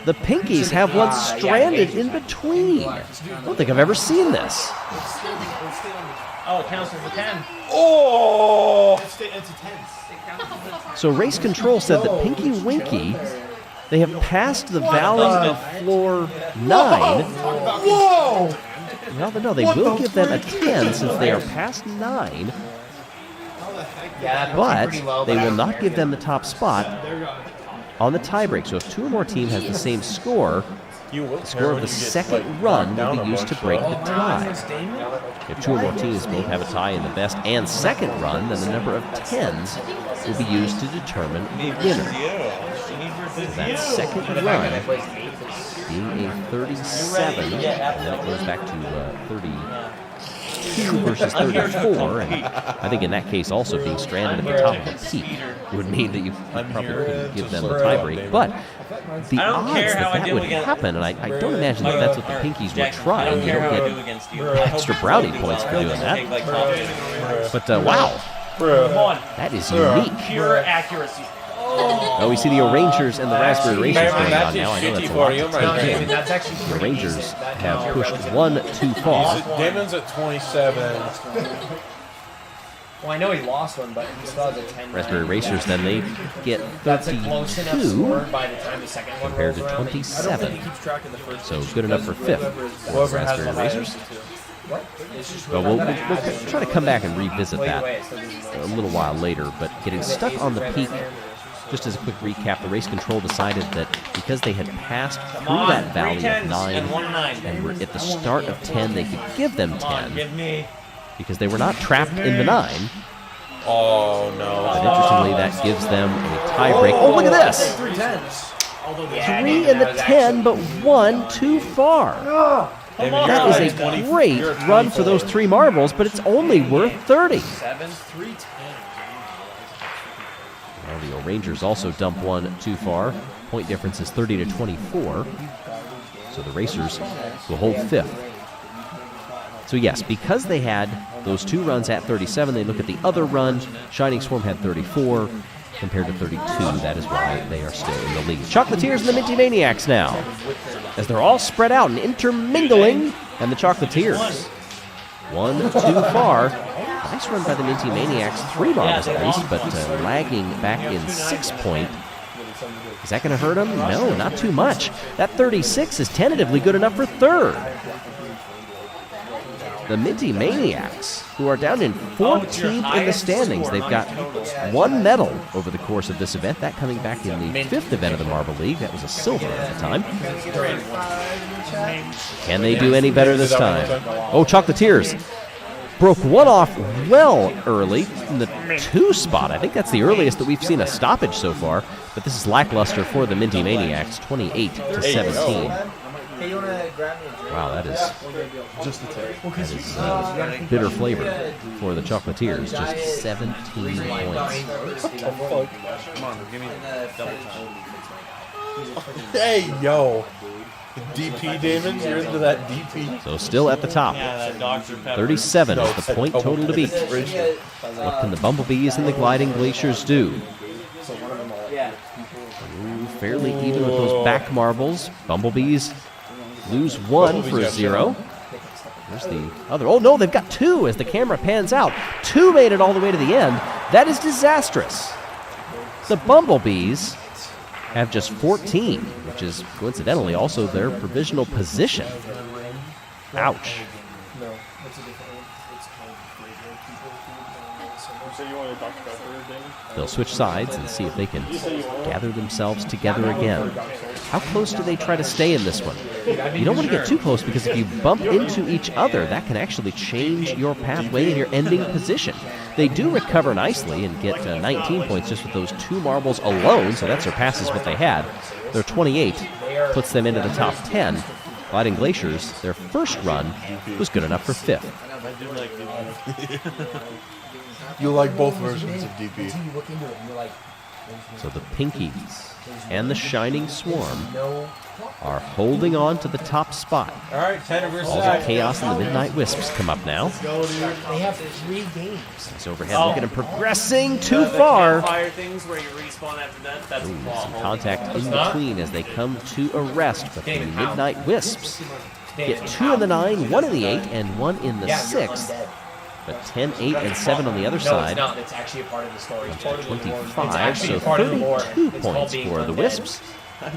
S2: The Pinkies have 1 stranded in between. I don't think I've ever seen this.
S11: Oh, it counts as a 10.
S9: Oh!
S5: It's a 10.
S2: So Race Control said that Pinky Winky, they have passed the valley of floor 9.
S9: Whoa!
S2: Well, no, they will give them a 10 since they are past 9.
S12: Yeah,
S2: But they will not give them the top spot on the tiebreak. So if two or more teams has the same score, the score of the second run will be used to break the tie. If two or more teams both have a tie in the best and second run, then the number of tens will be used to determine the winner. So that second run being a 37, and then it goes back to 32 versus 34, and I think in that case also being stranded at the top of the peak would mean that you probably couldn't give them a tiebreak. But the odds that would happen, and I don't imagine that that's what the Pinkies were trying. You don't get extra brownie points for doing that. But wow, that is unique.
S8: Pure accuracy.
S2: Oh, we see the O'Rangers and the Raspberry Racers going on now. I know that's a lot to take in. The Rangers have pushed one too far.
S9: Damon's at 27.
S12: Well, I know he lost one, but he still has a 10.
S2: Raspberry Racers, then they get 32 compared to 27. So good enough for fifth. Raspberry Racers. But we'll try to come back and revisit that a little while later. But getting stuck on the peak, just as a quick recap, the race control decided that because they had passed through that valley of 9 and were at the start of 10, they could give them 10 because they were not trapped in the 9.
S9: Oh, no.
S2: But interestingly, that gives them a tie break. Oh, look at this! 3 in the 10, but 1 too far. That is a great run for those 3 marbles, but it's only worth 30. Now the O'Rangers also dump 1 too far. Point difference is 30 to 24. So the Racers will hold 5th. So yes, because they had those 2 runs at 37, they look at the other run. Shining Swarm had 34 compared to 32. That is why they are still in the lead. Chocolatiers and the Minty Maniacs now, as they're all spread out and intermingling, and the Chocolatiers 1 too far. Nice run by the Minty Maniacs, 3 marbles at least, but lagging back in 6 point. Is that going to hurt them? No, not too much. That 36 is tentatively good enough for 3rd. The Minty Maniacs, who are down in 14th in the standings. They've got 1 medal over the course of this event, that coming back in the 5th event of the Marble League. That was a silver at the time. Can they do any better this time? Oh, Chocolatiers broke 1 off well early in the 2 spot. I think that's the earliest that we've seen a stoppage so far, but this is lackluster for the Minty Maniacs, 28 to 17. Wow, that is bitter flavor for the Chocolatiers. Just 17 points.
S9: Come on, give me double time. Hey, yo. DP, Damon, you're into that DP.
S2: So still at the top. 37 is the point total to beat. What can the Bumblebees and the Gliding Glaciers do? Ooh, fairly even with those back marbles. Bumblebees lose 1 for a 0. There's the other. Oh, no, they've got 2 as the camera pans out. 2 made it all the way to the end. That is disastrous. The Bumblebees have just 14, which is coincidentally also their provisional position. Ouch. They'll switch sides and see if they can gather themselves together again. How close do they try to stay in this one? You don't want to get too close because if you bump into each other, that can actually change your pathway and your ending position. They do recover nicely and get 19 points just with those 2 marbles alone, so that surpasses what they had. Their 28 puts them into the top 10. Gliding Glaciers, their first run was good enough for 5th.
S9: You like both versions of DP.
S2: So the Pinkies and the Shining Swarm are holding on to the top spot.
S9: All right, 10 versus
S2: Balls of Chaos and the Midnight Wisps come up now.
S12: They have 3 games.
S2: He's overhead. Look at him progressing too far.
S8: Fire things where you respawn after that. That's
S2: Ooh, some contact in between as they come to a rest. But the Midnight Wisps get 2 in the 9, 1 in the 8, and 1 in the 6th. But 10, 8, and 7 on the other side.
S12: No, it's not. It's actually a part of the story. It's part of the
S2: 25, so 32 points for the Wisps.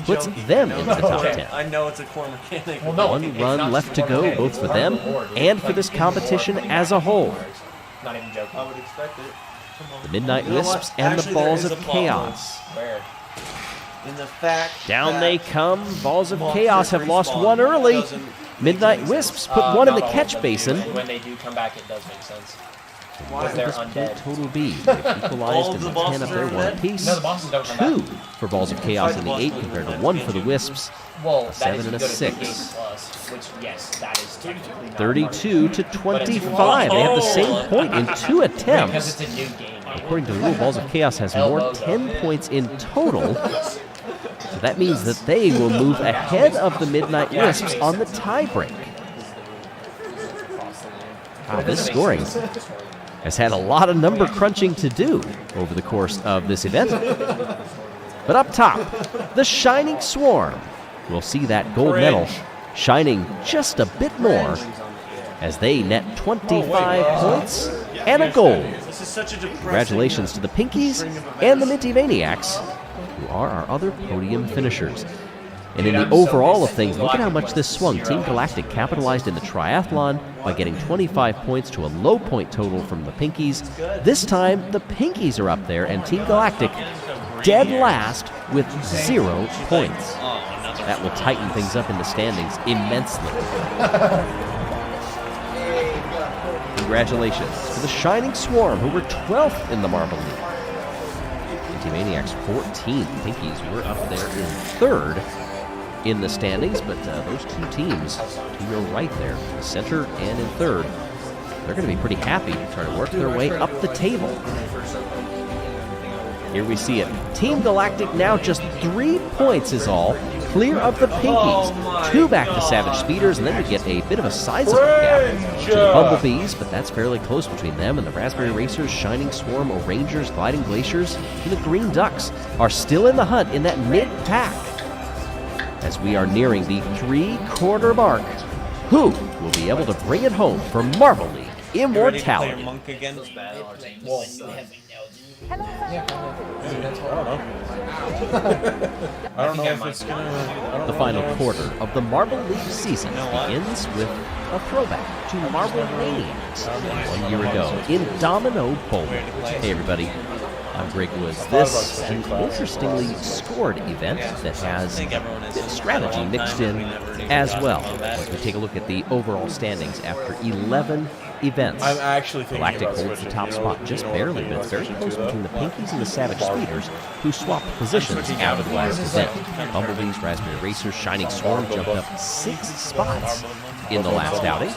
S2: Puts them into the top 10.
S8: I know it's a core mechanic.
S12: Well, no,
S2: 1 run left to go, both for them and for this competition as a whole.
S12: Not even joking.
S8: I would expect it.
S2: The Midnight Wisps and the Balls of Chaos.
S9: in the fact
S2: Down
S9: that
S2: they come. Balls of
S9: Monster
S2: Chaos have lost
S9: Respawn
S2: one early.
S9: doesn't-
S2: Midnight Wisps put one in the
S7: Not all
S2: catch
S7: of them do,
S2: basin.
S7: and when they do come back, it does make sense.
S2: What
S7: Because
S2: will
S7: they're
S2: this
S7: undead.
S2: total be? They've equalized in the 10 up there, one apiece.
S7: No, the bosses don't come
S2: 2
S7: back.
S2: for Balls of Chaos in the 8 compared to 1 for the Wisps.
S7: Well,
S2: A
S7: that
S2: 7
S7: is
S2: and a
S7: you go to
S2: 6.
S7: Big Game Plus, which, yes, that is technically not
S2: 32 to
S7: But it's
S2: 25. They have the same point in 2
S7: because
S2: attempts.
S7: it's a new game.
S2: According to the rule, Balls of Chaos has more 10 points in total. So that means that they will move ahead of the Midnight Wisps on the tiebreak. Wow, this scoring has had a lot of number crunching to do over the course of this event. But up top, the Shining Swarm will see that gold medal shining just a bit more as they net 25 points and a gold.
S5: This is such a depressing.
S2: Congratulations to the Pinkies and the Minty Maniacs, who are our other podium finishers. And in the overall of things, look at how much this swung. Team Galactic capitalized in the triathlon by getting 25 points to a low point total from the Pinkies. This time, the Pinkies are up there, and Team Galactic dead last with 0 points. That will tighten things up in the standings immensely. Congratulations to the Shining Swarm, who were 12th in the Marble League. Minty Maniacs 14th. Pinkies were up there in 3rd in the standings, but those two teams to your right there, the center and in 3rd, they're going to be pretty happy to try to work their way up the table. Here we see it. Team Galactic now just 3 points is all, clear of the Pinkies. 2 back to Savage Speeders, and then we get a bit of a sizable gap to the Bumblebees, but that's fairly close between them and the Raspberry Racers, Shining Swarm, O'Rangers, Gliding Glaciers, and the Green Ducks are still in the hunt in that mid-pack. As we are nearing the 3-quarter mark, who will be able to bring it home for Marble League immortality?
S9: Monk again. I don't know if it's gonna.
S2: The final quarter of the Marble League season begins with a throwback to Marble Maniacs 1 year ago in Domino Bowling. Hey everybody, I'm Greg Woods. This is an interestingly scored event that has strategy mixed in as well. As we take a look at the overall standings after 11 events.
S9: I'm actually thinking
S2: Galactic
S9: about
S2: holds the
S9: switching
S2: top
S9: to
S2: spot just barely, but it's very close between the Pinkies and the Savage Speeders, who swapped positions out of the last event. Bumblebees, Raspberry Racers, Shining Swarm jumped up 6 spots in the last outing.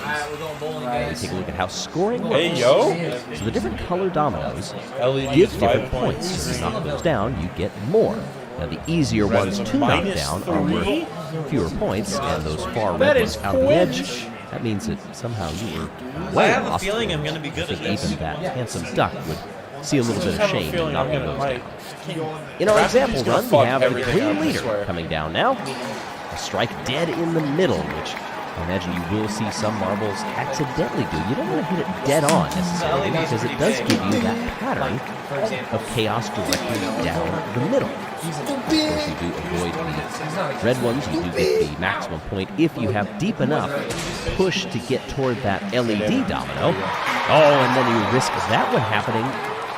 S2: We take a look at how scoring works.
S9: Hey, yo.
S2: So the different color dominoes
S9: LED
S2: give
S9: is 5
S2: different
S9: points.
S2: points. So if you knock those down, you get more. Now the easier ones to knock down are worth fewer points, and those far red ones out of the edge, that means that somehow you were way
S9: have a
S2: off.
S9: feeling I'm gonna be good
S2: I
S9: at
S2: think
S9: this.
S2: even that handsome duck would see a little bit of shame in knocking those down. In our
S9: Perhaps
S2: example
S9: he's gonna
S2: run, we
S9: fuck
S2: have the
S9: everything
S2: Green
S9: up, I
S2: Leader
S9: swear.
S2: coming down now. A strike dead in the middle, which I imagine you will see some marbles accidentally do. You don't want to hit it dead on necessarily, because it does give you that pattern of chaos directly down the middle. Of course, you do avoid the red ones. You do get the maximum point if you have deep enough push to get toward that LED domino. Oh, and then you risk that one happening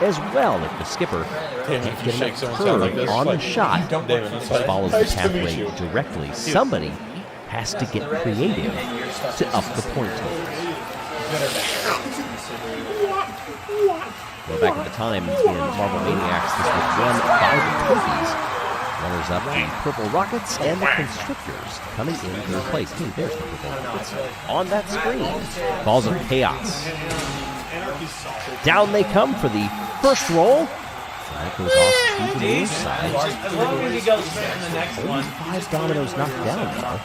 S2: as well if the skipper can't get enough curve on the shot that follows the pathway directly. Somebody has to get creative to up the point total. Well, back at the time in Marble Maniacs, this was won by the Pinkies. Runners up the Purple Rockets and the Constrictors coming in third place. Hey, there's the Purple Rockets on that screen. Balls of Chaos. Down they come for the first roll. That goes off to the near side.
S11: As long as he goes straight in the next one.
S2: 5 dominoes knocked down now.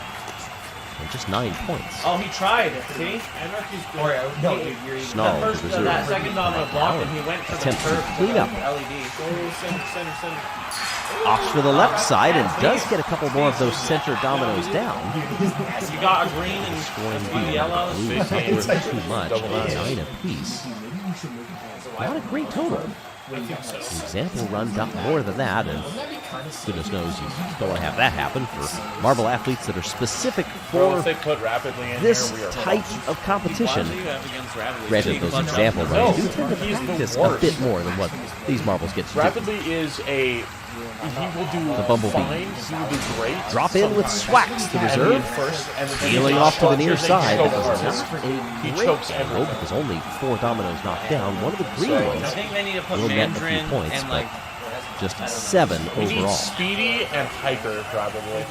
S2: And just 9 points.
S11: Oh, he tried. See?
S12: No, you're
S2: Snarl
S11: First,
S2: to reserve.
S11: that second domino blocked, and he went for the
S2: Attempt to
S11: curve
S2: clean up.
S11: LED.
S5: Center.
S2: Off to the left side and does get a couple more of those center dominoes down.
S11: You got a green and
S2: Scoring
S11: a few yellows.
S2: blue is not too much. 9 apiece. Not a great total. The example run got more than that, and goodness knows you don't want to have that happen for marble athletes that are specific for this type of competition. Granted, those example runs do tend to practice a bit more than what these marbles get to do.
S9: Rapidly is a He will do
S2: The Bumblebee.
S9: fine. He will do great.
S2: Drop in with Swax, the
S9: And
S2: reserve.
S9: first, and then
S2: Peeling off to the near side.
S9: Choke
S2: That was
S9: artist.
S2: not
S9: He
S2: a great
S9: chokes
S2: angle
S9: everything.
S2: because only 4 dominoes knocked down. One of the green
S11: I
S2: ones
S11: think they need to put
S2: will net a few
S11: Mandarin
S2: points,
S11: and
S2: but
S11: like
S2: just 7
S9: We need
S2: overall.
S9: Speedy and Hyper, probably.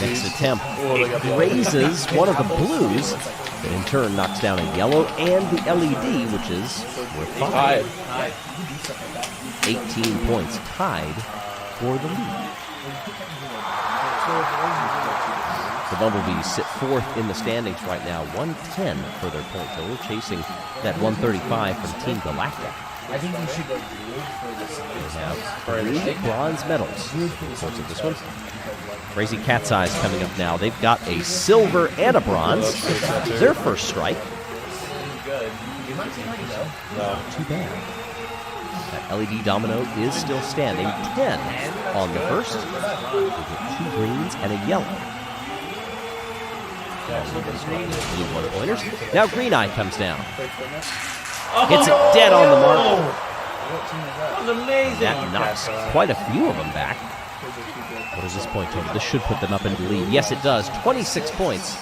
S2: Next attempt,
S9: Oh, they
S2: it
S9: got the
S2: grazes one of the blues, that in turn knocks down a yellow and the LED, which is worth 5. 18 points tied for the lead. The Bumblebees sit 4th in the standings right now, 110 for their point total, chasing that 135 from Team Galactic.
S12: I think we should go blue for this.
S2: They have 3 bronze medals in the course of this one. Crazy Cat's Eyes coming up now. They've got a silver and a bronze. Their first strike. Not too bad. That LED domino is still standing. 10 on the first. They get 2 greens and a yellow. Blue 1-pointers. Now Green Eye comes down. Hits it dead on the mark.
S11: that was amazing.
S2: That knocks quite a few of them back. What is this point total? This should put them up into the lead. Yes, it does. 26 points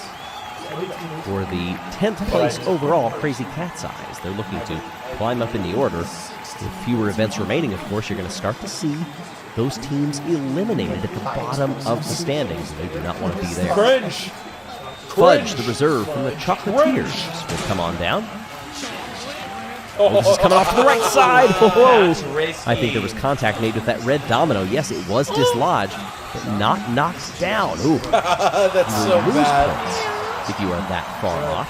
S2: for the 10th place overall Crazy Cat's Eyes. They're looking to climb up in the order. With fewer events remaining, of course, you're going to start to see those teams eliminated at the bottom of the standings. They do not want to be there.
S9: Cringe.
S2: Fudge, the reserve from the Chocolatiers, will come on down. Oh, this is coming off to the right side. Whoa. I think there was contact made with that red domino. Yes, it was dislodged, but not knocked down. Ooh.
S9: That's
S2: You
S9: so
S2: lose
S9: bad.
S2: points if you are that far off.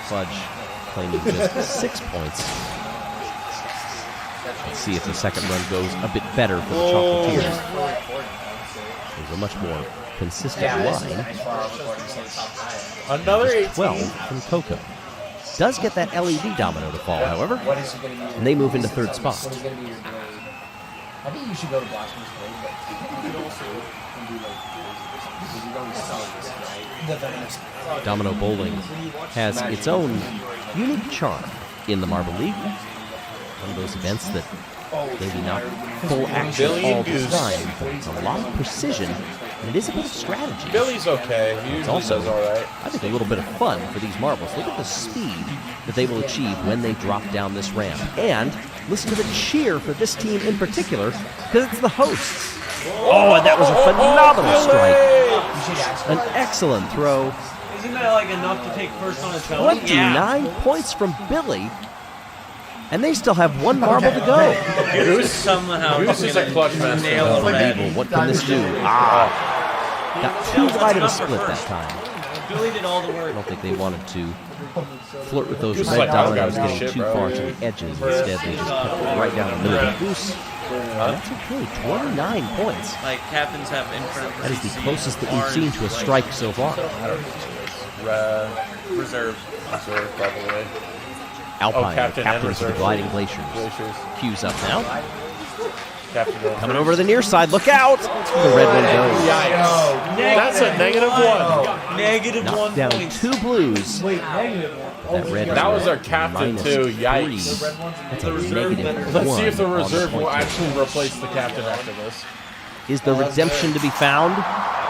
S2: Fudge claiming just 6 points. Let's see if the second run goes a bit better for the Chocolatiers. There's a much more consistent line.
S9: Another 18.
S2: 12 from Coco. Does get that LED domino to fall, however, and they move into 3rd spot.
S12: What is going to be your grade? I think you should go to Blacksmith's grade, but you could also do like because you're going to sell this, right?
S2: Domino Bowling has its own unique charm in the Marble League. One of those events that maybe not full action
S9: Billy
S2: all the
S9: Goose.
S2: time, but it's a lot of precision, and it is a bit of strategy.
S9: Billy's okay. He
S2: It's
S9: usually
S2: also,
S9: does all right.
S2: I think, a little bit of fun for these marbles. Look at the speed that they will achieve when they drop down this ramp. And listen to the cheer for this team in particular, because it's the hosts. Oh, and that was a phenomenal strike. An excellent throw.
S11: Isn't that like enough to take first on a challenge?
S2: 29 points from Billy. And they still have 1 marble to go.
S11: Goose somehow
S9: Goose is a clutch master.
S11: nail a red.
S2: Unbelievable. What can this do? Got too wide of a split that time.
S11: Billy did all the
S2: I
S11: work.
S2: don't think they wanted to flirt with those
S9: Goose is
S2: red
S9: like, I don't
S2: dominoes
S9: gotta do
S2: getting
S9: shit,
S2: too
S9: bro.
S2: far to the edges. Instead, they just kept it right down the middle of the goose. And that's okay. 29 points.
S11: Like captains have infinite.
S2: That is the closest that we've seen to a strike so far.
S11: Reserve.
S9: Reserve, probably.
S2: Alpine,
S9: Captain and
S2: captains of the
S9: reserve.
S2: Gliding Glaciers.
S9: Glaciers.
S2: Cues up now.
S9: Captain.
S2: Coming over to the near side. Look out! The red one goes.
S9: Yikes. That's a -1.
S11: Negative
S2: Knocked
S11: 1
S2: down
S11: point.
S2: 2 blues. That red
S9: That was
S2: one,
S9: our captain,
S2: minus
S9: too.
S2: 3.
S9: Yikes.
S2: That's a negative
S9: Let's
S2: 1
S9: see if the
S2: on
S9: reserve will
S2: point
S9: actually
S2: total.
S9: replace the captain after this.
S2: Is the redemption to be found?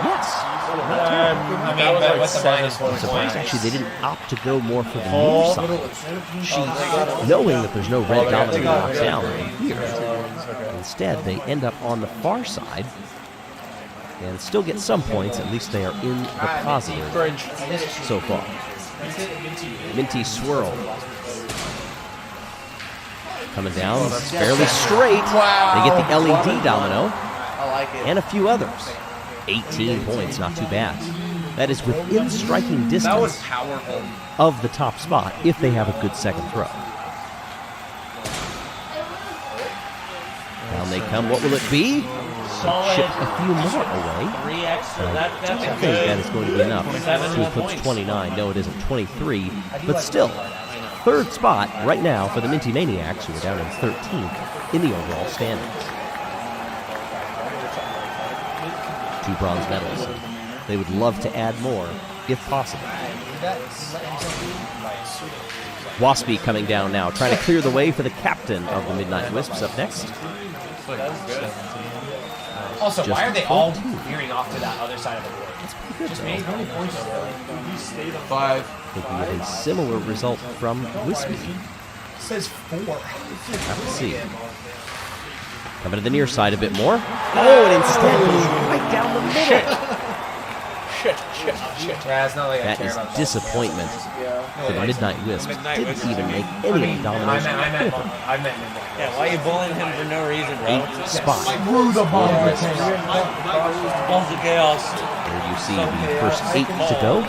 S2: Yes.
S9: That was like 7
S2: I'm
S9: points.
S2: surprised actually they didn't opt to go more for the near side. Knowing that there's no red domino to knock down here. Instead, they end up on the far side and still get some points. At least they are in the positive so far. Minty Swirl. Coming down, it's fairly straight. They get the LED domino and a few others. 18 points, not too bad. That is within striking
S11: That was
S2: distance
S11: powerful.
S2: of the top spot if they have a good second throw. Down they come. What will it be? Chip a few more away.
S11: 3 extra.
S2: I
S11: That's
S2: think that is going to be enough to eclipse 29. No, it isn't. 23. But still, 3rd spot right now for the Minty Maniacs, who are down in 13th in the overall standings. 2 bronze medals. They would love to add more, if possible. Waspy coming down now, trying to clear the way for the captain of the Midnight Wisps up next.
S12: Also,
S2: Just
S12: why are they all
S2: 14.
S12: veering off to that other side of the board? Just made how many points?
S9: 5.
S2: I think we get a similar result from Wispy.
S12: It says 4.
S2: Have to see. Coming to the near side a bit more. Oh, and instead goes right down the middle.
S9: Shit.
S12: Yeah, it's not like I
S2: That
S12: care
S2: is
S12: about that.
S2: disappointment for the Midnight Wisps. Didn't even make any of the dominoes.
S12: I meant
S11: Yeah, why are you bullying him for no reason, bro?
S2: 8 spots.
S12: Screw the ball.
S11: Balls of chaos.
S2: There you see the first 8 to go.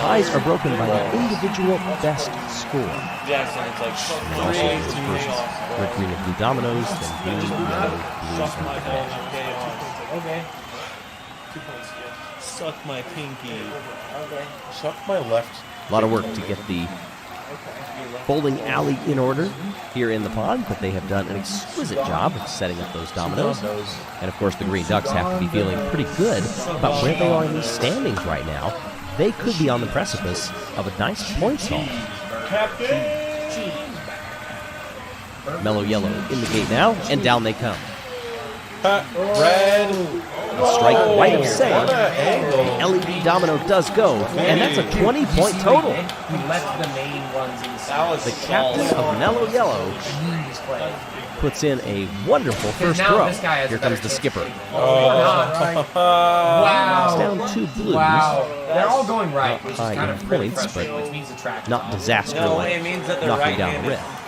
S2: Ties are broken by the individual best score.
S11: Jackson, it's like
S2: And also
S11: crazy
S2: the first
S11: chaos.
S2: red, green, and blue dominoes, then green, yellow, blue,
S11: Suck my
S2: and
S11: balls
S2: red.
S11: of chaos.
S12: Okay.
S5: 2 points, yeah.
S11: Suck my pinky.
S12: Okay.
S9: Suck my left.
S2: A lot of work to get the bowling alley in order here in the pond, but they have done an exquisite job of setting up those dominoes. And of course, the Green Ducks have to be feeling pretty good about where they are in these standings right now. They could be on the precipice of a nice points haul. Mellow Yellow in the gate now, and down they come.
S9: Red.
S2: A strike right of
S9: What
S2: center.
S9: an angle.
S2: The LED domino does go, and that's a 20-point total.
S12: We left the main ones in
S11: That was
S2: The captain of Mellow Yellow puts in a wonderful first
S12: now
S2: throw.
S12: this guy has
S2: Here
S12: a better
S2: comes the
S12: chance.
S2: skipper.
S12: Wow.
S2: Down 2 blues.
S12: Wow. They're all going right, which is
S2: High
S12: kind
S2: in
S12: of really
S2: points,
S12: frustrating,
S2: but
S12: which means the track is
S2: not
S12: off.
S2: disaster
S11: No,
S2: like
S11: it means that they're
S2: knocking down the
S11: right-handed.
S2: red.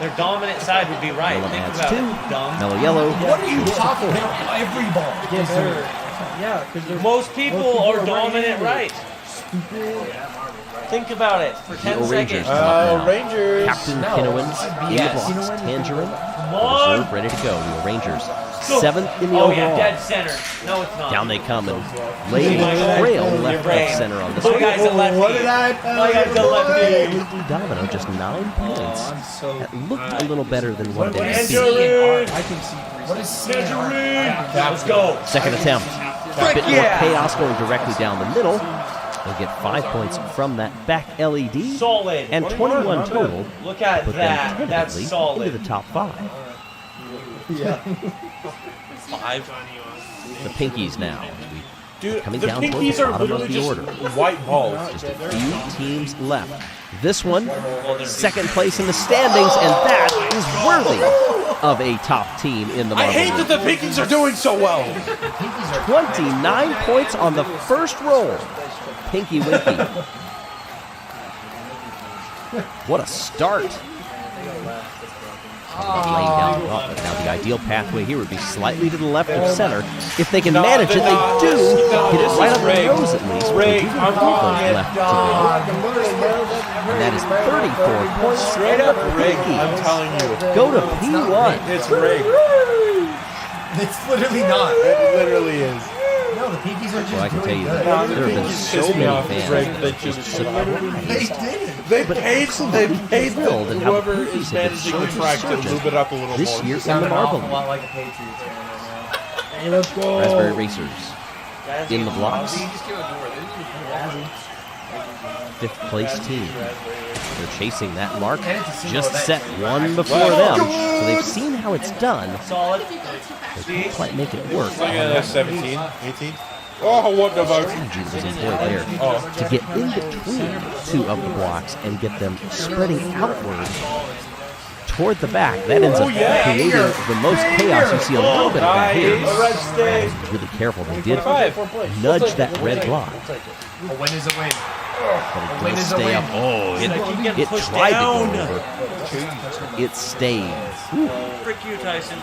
S11: Their dominant side would be right.
S2: Mellow
S11: Think
S2: adds
S11: about
S2: 2.
S11: it, dumb.
S2: Mellow Yellow.
S12: What are you talking about? Every ball.
S5: Yeah, because
S11: Most people are dominant right. Think about it for 10
S2: Rangers
S11: seconds.
S2: come up now.
S9: Rangers.
S2: Captain
S12: No.
S2: Kinowins in the
S12: Yes.
S2: blocks. Tangerine.
S11: on.
S2: Reserve ready to go. The Rangers.
S11: Go.
S2: 7th in the
S11: Oh yeah,
S2: overall.
S11: dead center. No, it's not.
S2: Down they come and lay a trail left
S11: brain.
S2: of center on this
S11: My
S2: one.
S11: guy's a lefty.
S12: What did I tell
S11: My guy's a lefty.
S2: LED domino, just 9 points. That looked a little better than what it is.
S11: Tangerine.
S12: What is
S11: Tangerine. Let's go.
S2: Second attempt. A bit more chaos going directly down the middle. They'll get 5 points from that back LED.
S11: Solid.
S2: And 21 total.
S11: Look at
S2: Put
S11: that.
S2: them
S11: That's
S2: tentatively
S11: solid.
S2: into the top 5.
S11: 5.
S2: The Pinkies now.
S9: Dude,
S2: Coming
S9: the
S2: down toward
S9: Pinkies
S2: the
S9: are
S2: bottom of
S9: literally
S2: the
S9: just
S2: order.
S9: white balls.
S2: Just a few teams left. This one, second place in the standings, and that is worthy of a top team in the
S9: I
S2: Marble
S9: hate that
S2: League.
S9: the Pinkies are doing so well.
S2: 29 points on the first roll. Pinky Winky. What a start. Laying down, now the ideal pathway here would be slightly to the left of center. If they can manage it, they do get it right up the nose at least. But they do have those left to go. And that is 34 points
S9: Straight up
S2: for the
S9: rigged,
S2: Pinkies.
S9: I'm telling you.
S2: Go to P1.
S9: It's rigged.
S12: It's literally not.
S9: It literally is.
S12: No, the Pinkies are just
S2: Well, I can tell
S12: doing
S2: you
S12: good.
S2: that there have been
S9: Pinkies
S2: so
S9: piss me
S2: many
S9: off.
S2: fans
S9: Right,
S2: that
S9: they
S2: are just
S9: just-
S12: They
S2: surprised.
S12: didn't.
S9: They paid
S2: thrilled and how
S9: whoever
S2: Pinkies
S9: is
S2: have been
S9: managing
S2: so
S9: the track to
S2: resurgent
S9: move it up a little
S2: this
S9: more.
S2: year in the
S12: Sounded an awful
S2: Marble
S12: lot
S2: League.
S12: like a Patriots fan right now.
S9: Hey, let's go.
S2: Raspberry Racers in the blocks. Fifth place team. They're chasing that mark. Just set one before them. So they've seen how it's done.
S11: Solid.
S2: They can't quite make it work.
S9: Like 17, 18. Oh, what the fuck?
S2: Strategy that was employed there to get in between 2 of the blocks and get them spreading outward toward the back. That ends up creating the most chaos. You see a little bit of that here. Really careful. They did nudge that red block,
S12: A win is a win.
S2: but
S12: win
S2: it did
S12: is a
S2: stay
S12: win.
S2: up. Oh, it tried to go over. It stayed.
S11: Frick you, Tyson.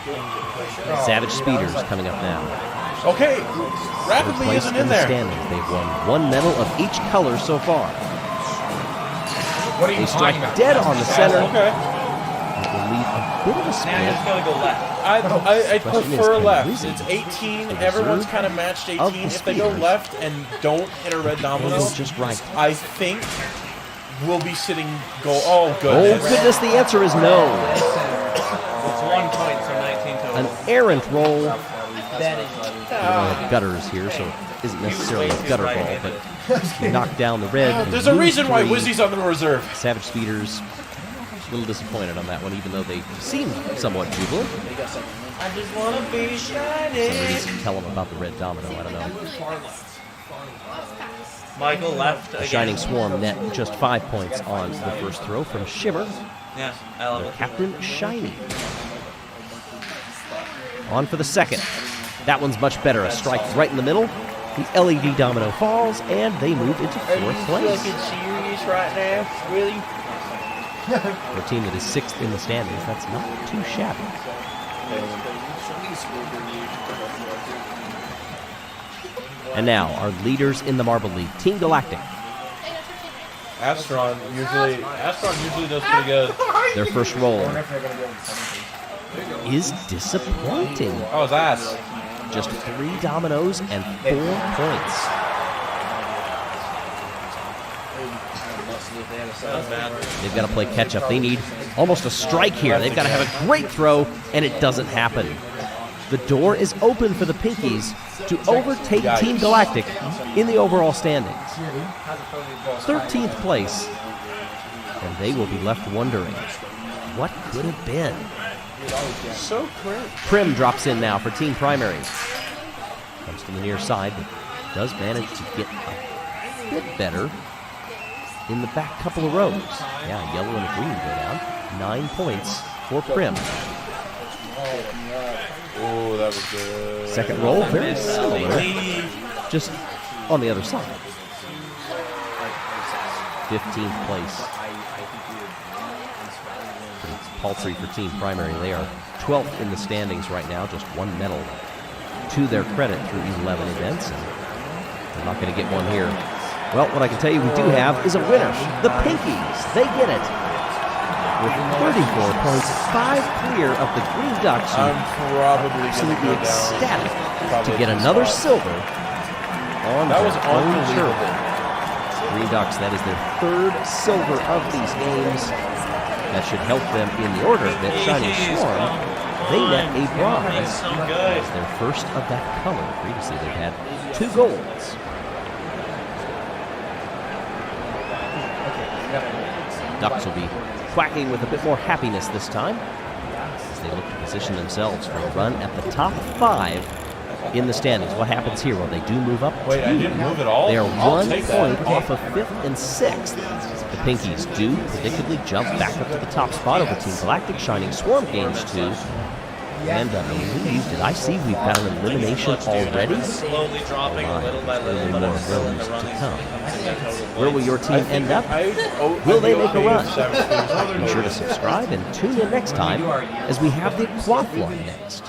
S2: Savage Speeders coming up now.
S9: Okay,
S2: Third
S9: rapidly
S2: place
S9: isn't
S2: in
S9: in
S2: the
S9: there.
S2: standings. They've won 1 medal of each color so far.
S12: What are you
S2: They strike
S12: talking about?
S2: dead on the center.
S9: Okay,
S2: That will leave a bit of a
S11: Now you
S2: split.
S11: just gotta go left.
S9: I
S2: Question is,
S9: prefer
S2: can
S9: left.
S2: Wizzy
S9: It's 18.
S2: the
S9: Everyone's
S2: reserve
S9: kind of matched
S2: of
S9: 18.
S2: the
S9: If they go
S2: speeders
S9: left and don't hit a red domino,
S2: handle just right.
S9: I think we'll be sitting. Oh
S2: Oh
S9: goodness.
S2: goodness, the answer is no.
S11: It's 1 point, so 19 total.
S2: An errant roll. Gutters here, so isn't necessarily a gutter ball, but you knock down the red.
S9: There's a reason why Wizzy's on the reserve.
S2: Savage Speeders a little disappointed on that one, even though they seem somewhat jubilant.
S11: I just want to be shiny.
S2: Somebody tell them about the red domino, I don't know.
S11: Michael left again.
S2: Shining Swarm net just 5 points on the first throw from Shimmer.
S11: Yeah, I love it.
S2: Captain Shiny. On for the second. That one's much better. A strike right in the middle. The LED domino falls, and they move into fourth place.
S11: Looking serious right now, really?
S2: For a team that is sixth in the standings, that's not too shabby. And now, our leaders in the Marble League, Team Galactic.
S9: Astron usually does pretty good.
S2: Their first roll is disappointing.
S9: Oh, his ass.
S2: Just 3 dominoes and 4 points. They've got to play catch-up. They need almost a strike here. They've got to have a great throw, and it doesn't happen. The door is open for the Pinkies to overtake Team Galactic in the overall standings. 13th place, and they will be left wondering, what could have been?
S9: So quick.
S2: Prim drops in now for Team Primary. Comes to the near side, but does manage to get a bit better in the back couple of rows. Yeah, yellow and green go down. 9 points for Prim.
S9: Oh, that was good.
S2: Second roll, very similar, just on the other side. 15th place. It's paltry for Team Primary. They are 12th in the standings right now, just 1 medal to their credit through 11 events. And they're not going to get one here. Well, what I can tell you we do have is a winner. The Pinkies, they get it. With 34 points, 5 clear of the Green Ducks.
S9: I'm probably
S2: absolutely ecstatic to get another silver on
S9: that was
S2: their own
S9: unbelievable.
S2: turf. Green Ducks, that is their 3rd silver of these games. That should help them in the order that Shining Swarm, they net a bronze as their first of that color. Previously, they've had 2 golds. Ducks will be quacking with a bit more happiness this time as they look to position themselves for a run at the top 5 in the standings. What happens here? Well, they do move up.
S9: Wait, I didn't move at all?
S2: They are
S9: I'll
S2: 1
S9: take
S2: point
S9: that.
S2: off of 5th and 6th. The Pinkies do predictably jump back up to the top spot over Team Galactic. Shining Swarm gains 2. And I believe, did I see we've got an elimination already?
S11: Slowly dropping little by little, but
S2: more
S11: it's still in
S2: rows
S11: the
S2: to
S11: running.
S2: come. Where will your team end up? Will they make a run? Be sure to subscribe and tune in next time as we have the Aquathlon next.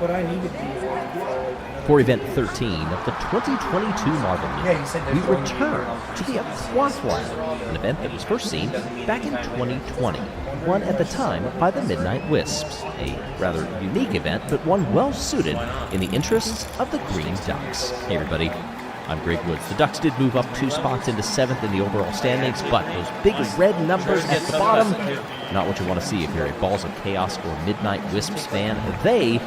S12: But I need to be
S2: For event 13 of the 2022 Marble League, we return to the Aquathlon, an event that was first seen back in 2020, run at the time by the Midnight Wisps, a rather unique event, but one well suited in the interests of the Green Ducks. Hey everybody, I'm Greg Woods. The Ducks did move up 2 spots into 7th in the overall standings, but those big red numbers at the bottom, not what you want to see if you're a Balls of Chaos or Midnight Wisps fan. They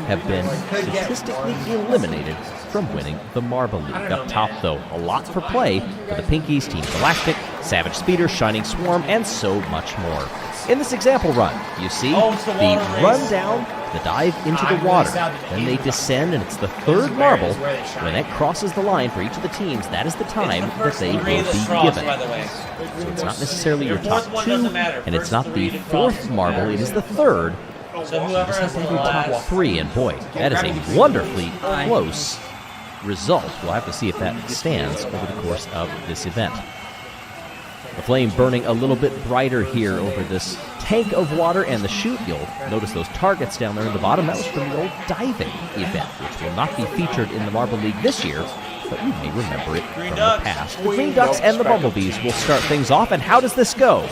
S2: have been statistically eliminated from winning the Marble League. Up top, though, a lot for play for the Pinkies, Team Galactic, Savage Speeder, Shining Swarm, and so much more. In this example run, you see the run down, the dive into the water. Then they descend, and it's the 3rd marble. When that crosses the line for each of the teams, that is the time that they will be given. So it's not necessarily your top 2, and it's not the 4th marble, it is the 3rd.
S11: So
S2: You
S11: whoever
S2: just have
S11: has
S2: to
S11: the
S2: have your top
S11: last
S2: 3, and boy, that is a wonderfully close result. We'll have to see if that stands over the course of this event. The flame burning a little bit brighter here over this tank of water and the chute. You'll notice those targets down there in the bottom. That was from the old diving event, which will not be featured in the Marble League this year, but you may remember it from the past. The Green Ducks and the Bumblebees will start things off, and how does this go?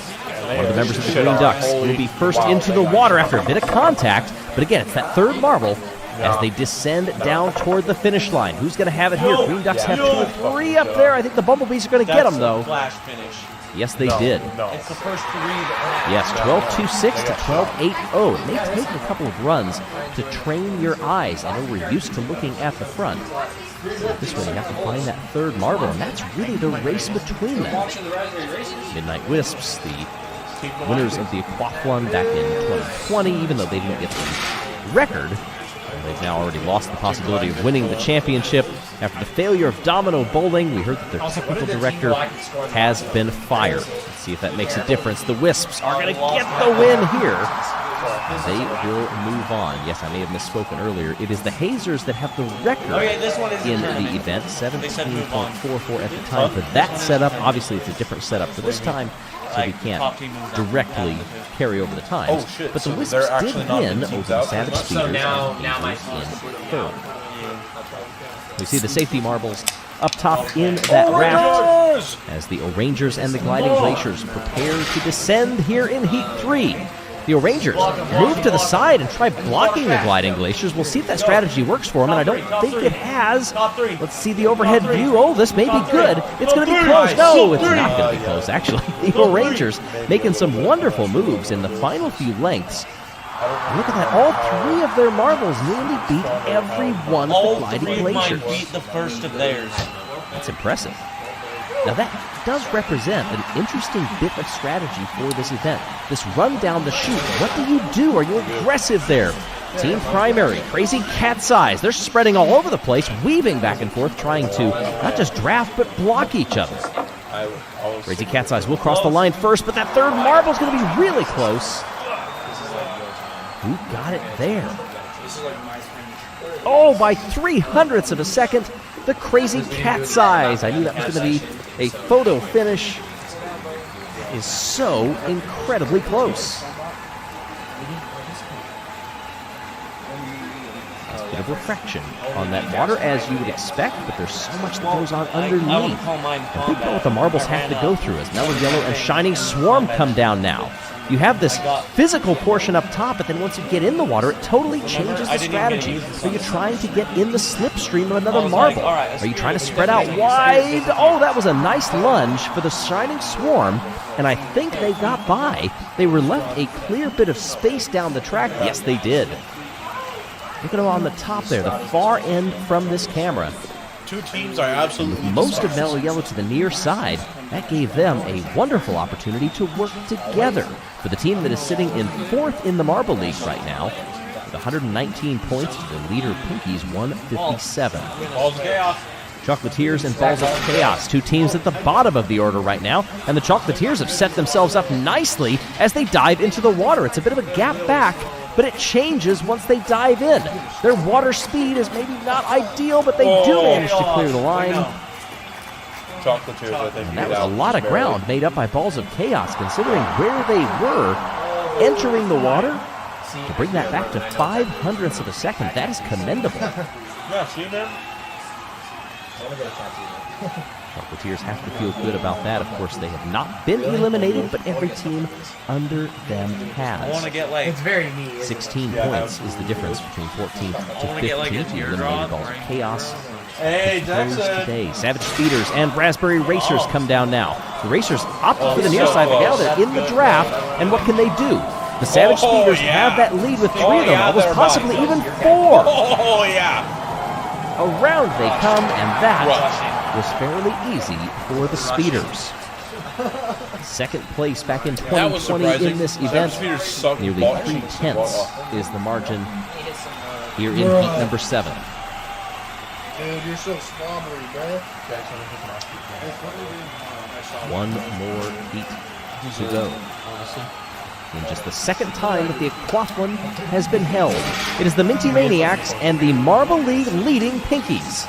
S2: One of the members of the Green Ducks will be first into the water after a bit of contact, but again, it's that 3rd marble as they descend down toward the finish line. Who's going to have it here? Green Ducks have 2 or 3 up there. I think the Bumblebees are going to get them, though.
S11: Flash finish.
S2: Yes, they did.
S9: No.
S11: It's the first 3 that
S2: Yes, 12.26 to 12.80. It may take a couple of runs to train your eyes. I know we're used to looking at the front. This one, you have to find that third marble, and that's really the race between them. Midnight Wisps, the winners of the Aquathlon back in 2020, even though they didn't get the record. They've now already lost the possibility of winning the championship. After the failure of Domino Bowling, we heard that their technical director has been fired. Let's see if that makes a difference. The Wisps are going to get the win here. They will move on. Yes, I may have misspoken earlier. It is the Hazers that have the record in the event, 17.44 at the time for that setup. Obviously, it's a different setup for this time, so we can't directly carry over the times.
S9: Oh, shit.
S2: But the
S9: So
S2: Wisps
S9: they're
S2: did
S9: actually not
S2: win
S9: the
S2: over
S9: teams
S2: the
S9: out?
S2: Savage
S9: So
S2: Speeders
S8: now
S2: and
S8: my
S2: Hazers in third. We see the safety marbles up top in that raft as the O'Rangers and the Gliding Glaciers prepare to descend here in Heat 3. The O'Rangers move to the side and try blocking the Gliding Glaciers. We'll see if that strategy works for them, and I don't think it has. Let's see the overhead view. Oh, this may be good. It's going to be close. No, it's not going to be close, actually. The O'Rangers making some wonderful moves in the final few lengths. Look at that. All 3 of their marbles nearly beat every one of the Gliding Glaciers.
S11: beat the first of theirs.
S2: That's impressive. Now that does represent an interesting bit of strategy for this event. This run down the chute. What do? Are you aggressive there? Team Primary, Crazy Cat's Eyes. They're spreading all over the place, weaving back and forth, trying to not just draft, but block each other. Crazy Cat's Eyes will cross the line first, but that third marble is going to be really close. Who got it there? Oh, by 0.03 of a second, the Crazy Cat's Eyes. I knew that was going to be a photo finish. It is so incredibly close. A bit of refraction on that water, as you would expect, but there's so much that goes on underneath. And think about what the marbles have to go through as Mellow Yellow and Shining Swarm come down now. You have this physical portion up top, but then once you get in the water, it totally changes the strategy. Are you trying to get in the slipstream of another marble? Are you trying to spread out wide? Oh, that was a nice lunge for the Shining Swarm, and I think they got by. They were left a clear bit of space down the track. Yes, they did. Look at them on the top there, the far end from this camera.
S9: 2 teams are absolutely
S2: Most of Mellow Yellow to the near side. That gave them a wonderful opportunity to work together. For the team that is sitting in 4th in the Marble League right now, with 119 points to the leader Pinkies 157.
S9: Balls of Chaos.
S2: Chocolatiers and Balls of Chaos, 2 teams at the bottom of the order right now, and the Chocolatiers have set themselves up nicely as they dive into the water. It's a bit of a gap back, but it changes once they dive in. Their water speed is maybe not ideal, but they do manage to clear the line.
S9: Chocolatiers, I think.
S2: And that was a lot of ground made up by Balls of Chaos, considering where they were entering the water. To bring that back to 0.05 of a second, that is commendable.
S9: Yeah, see, man?
S2: Chocolatiers have to feel good about that. Of course, they have not been eliminated, but every team under them has.
S11: It's very neat.
S2: 16 points is the difference between 14th to 15th. You eliminated Balls of Chaos.
S9: Hey,
S2: Closed today. Savage Speeders and Raspberry Racers come down now. The Racers opted for the near side, but now they're in the draft, and what can they do? The Savage Speeders have that lead with 3 of them, almost possibly even 4.
S9: Oh, yeah.
S2: Around they come, and that was fairly easy for the Speeders. Second place back in 2020 in this event. Nearly 3/10 is the margin here in heat number 7.
S4: Dude, you're so slobbery, bro.
S2: One more heat to go. In just the second time that the Aquathlon has been held. It is the Minty Maniacs and the Marble League leading Pinkies.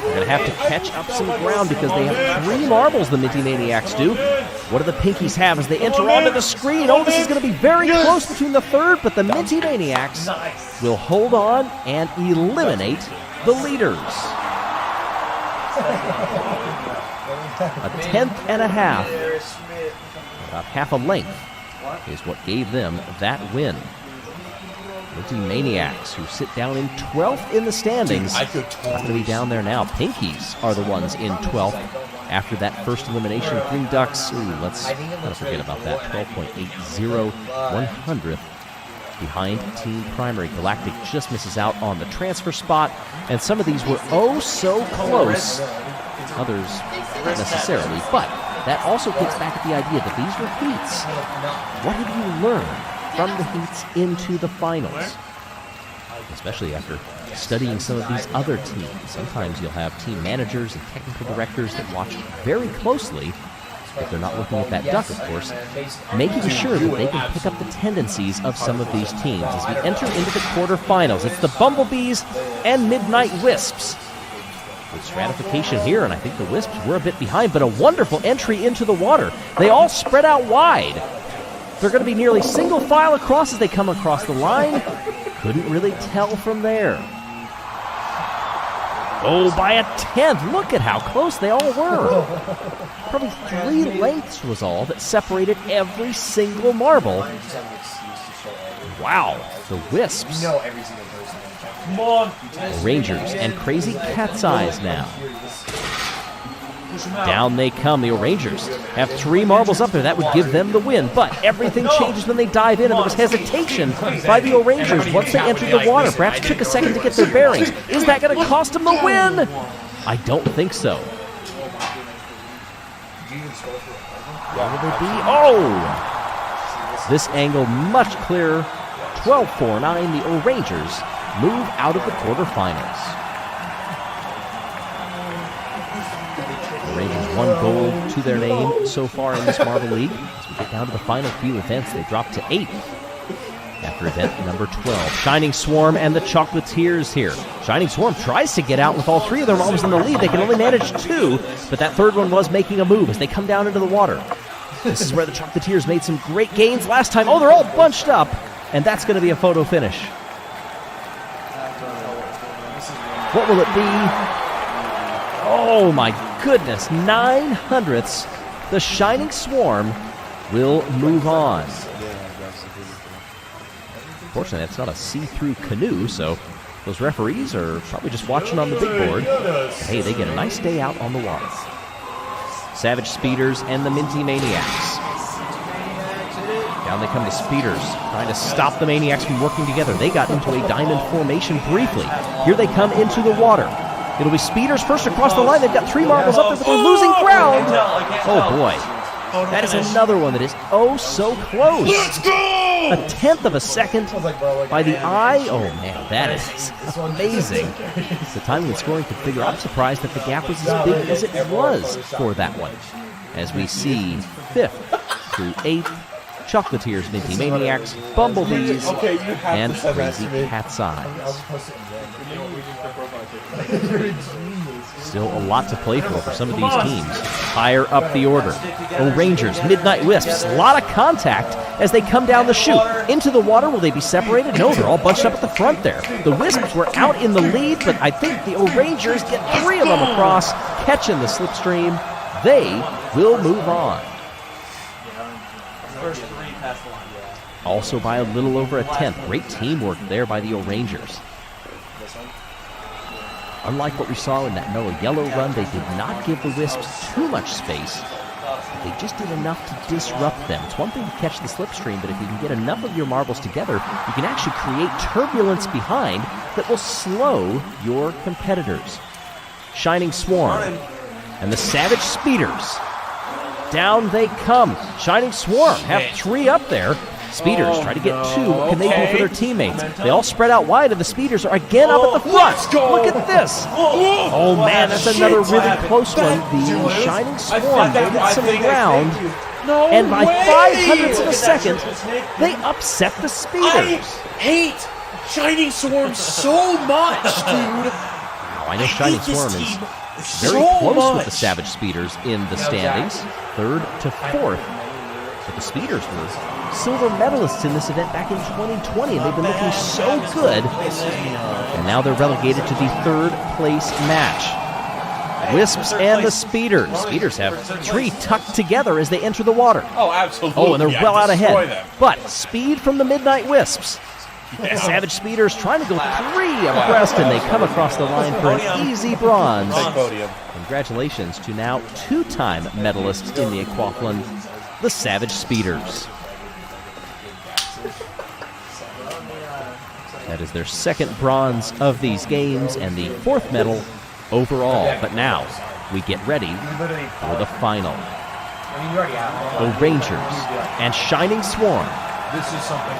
S2: They're going to have to catch up some ground because they have 3 marbles, the Minty Maniacs do. What do the Pinkies have as they enter onto the screen? Oh, this is going to be very close between the third, but the Minty Maniacs will hold on and eliminate the leaders. A 10th and a half, about half a length, is what gave them that win. Minty Maniacs, who sit down in 12th in the standings, not going to be down there now. Pinkies are the ones in 12th. after that first elimination. Green Ducks, let's not forget about that. 12.80, 100th behind Team Primary. Galactic just misses out on the transfer spot, and some of these were oh so close. Others not necessarily, but that also gets back at the idea that these were heats. What have you learned from the heats into the finals? Especially after studying some of these other teams. Sometimes you'll have team managers and technical directors that watch very closely, if they're not looking at that duck, of course, making sure that they can pick up the tendencies of some of these teams. As we enter into the quarterfinals, it's the Bumblebees and Midnight Wisps. With stratification here, and I think the Wisps were a bit behind, but a wonderful entry into the water. They all spread out wide. They're going to be nearly single file across as they come across the line. Couldn't really tell from there. Oh, by a tenth. Look at how close they all were. Probably 3 lengths was all that separated every single marble. Wow, the Wisps.
S11: Come on.
S2: Rangers and Crazy Cat's Eyes now. Down they come. The Rangers have 3 marbles up there. That would give them the win. But everything changes when they dive in, and there was hesitation by the Rangers once they entered the water. Perhaps took a second to get their bearings. Is that going to cost them the win? I don't think so. Where will they be? Oh! This angle much clearer. 12-4-9. The Rangers move out of the quarterfinals. The Rangers 1 goal to their name so far in this Marble League. As we get down to the final few events, they drop to 8 after event number 12. Shining Swarm and the Chocolatiers here. Shining Swarm tries to get out with all 3 of their marbles in the lead. They can only manage 2, but that third one was making a move as they come down into the water. This is where the Chocolatiers made some great gains last time. Oh, they're all bunched up, and that's going to be a photo finish. What will it be? Oh my goodness, 9/100ths. The Shining Swarm will move on. Fortunately, that's not a see-through canoe, so those referees are probably just watching on the big board. Hey, they get a nice day out on the water. Savage Speeders and the Minty Maniacs. Down they come, the Speeders, trying to stop the Maniacs from working together. They got into a diamond formation briefly. Here they come into the water. It'll be Speeders first across the line. They've got 3 marbles up there, but they're losing ground. Oh, boy. That is another one that is oh so close. Let's go! 1/10 of a second by the eye. Oh, man, that is amazing. The timing and scoring could figure. I'm surprised that the gap was as big as it was for that one. As we see 5th through 8th, Chocolatiers, Minty Maniacs, Bumblebees, and Crazy Cat's Eyes. Still a lot to play for some of these teams. Higher up the order. Oh, Rangers, Midnight Wisps, a lot of contact as they come down the chute. Into the water, will they be separated? No, they're all bunched up at the front there. The Wisps were out in the lead, but I think the Rangers get 3 of them across, catching the slipstream. They will move on.
S11: First 3 past the line.
S2: Also by a little over 1/10. Great teamwork there by the Rangers. Unlike what we saw in that Noah Yellow run, they did not give the Wisps too much space. They just did enough to disrupt them. It's one thing to catch the slipstream, but if you can get enough of your marbles together, you can actually create turbulence behind that will slow your competitors. Shining Swarm and the Savage Speeders. Down they come. Shining Swarm have 3 up there. Speeders try to get 2. What can they do for their teammates? They all spread out wide, and the Speeders are again up at the front. Look at this. Oh, man, that's another really close one. The Shining Swarm get some ground, and by 5/100ths of a second, they upset the Speeders.
S9: I hate Shining Swarm so much, dude.
S2: Wow, I know Shining Swarm is very close with the Savage Speeders in the standings, 3rd to 4th. But the Speeders were silver medalists in this event back in 2020, and they've been looking so good. And now they're relegated to the 3rd place match. Wisps and the Speeders. Speeders have 3 tucked together as they enter the water.
S9: Oh, absolutely.
S2: Oh, and they're well out ahead. But speed from the Midnight Wisps. Savage Speeders trying to go 3 abreast, and they come across the line for an easy bronze.
S9: Big podium.
S2: Congratulations to now 2-time medalists in the aquathlon, the Savage Speeders. That is their 2nd bronze of these games and the 4th medal overall. But now we get ready for the final. O'Rangers and Shining Swarm.
S12: This is something.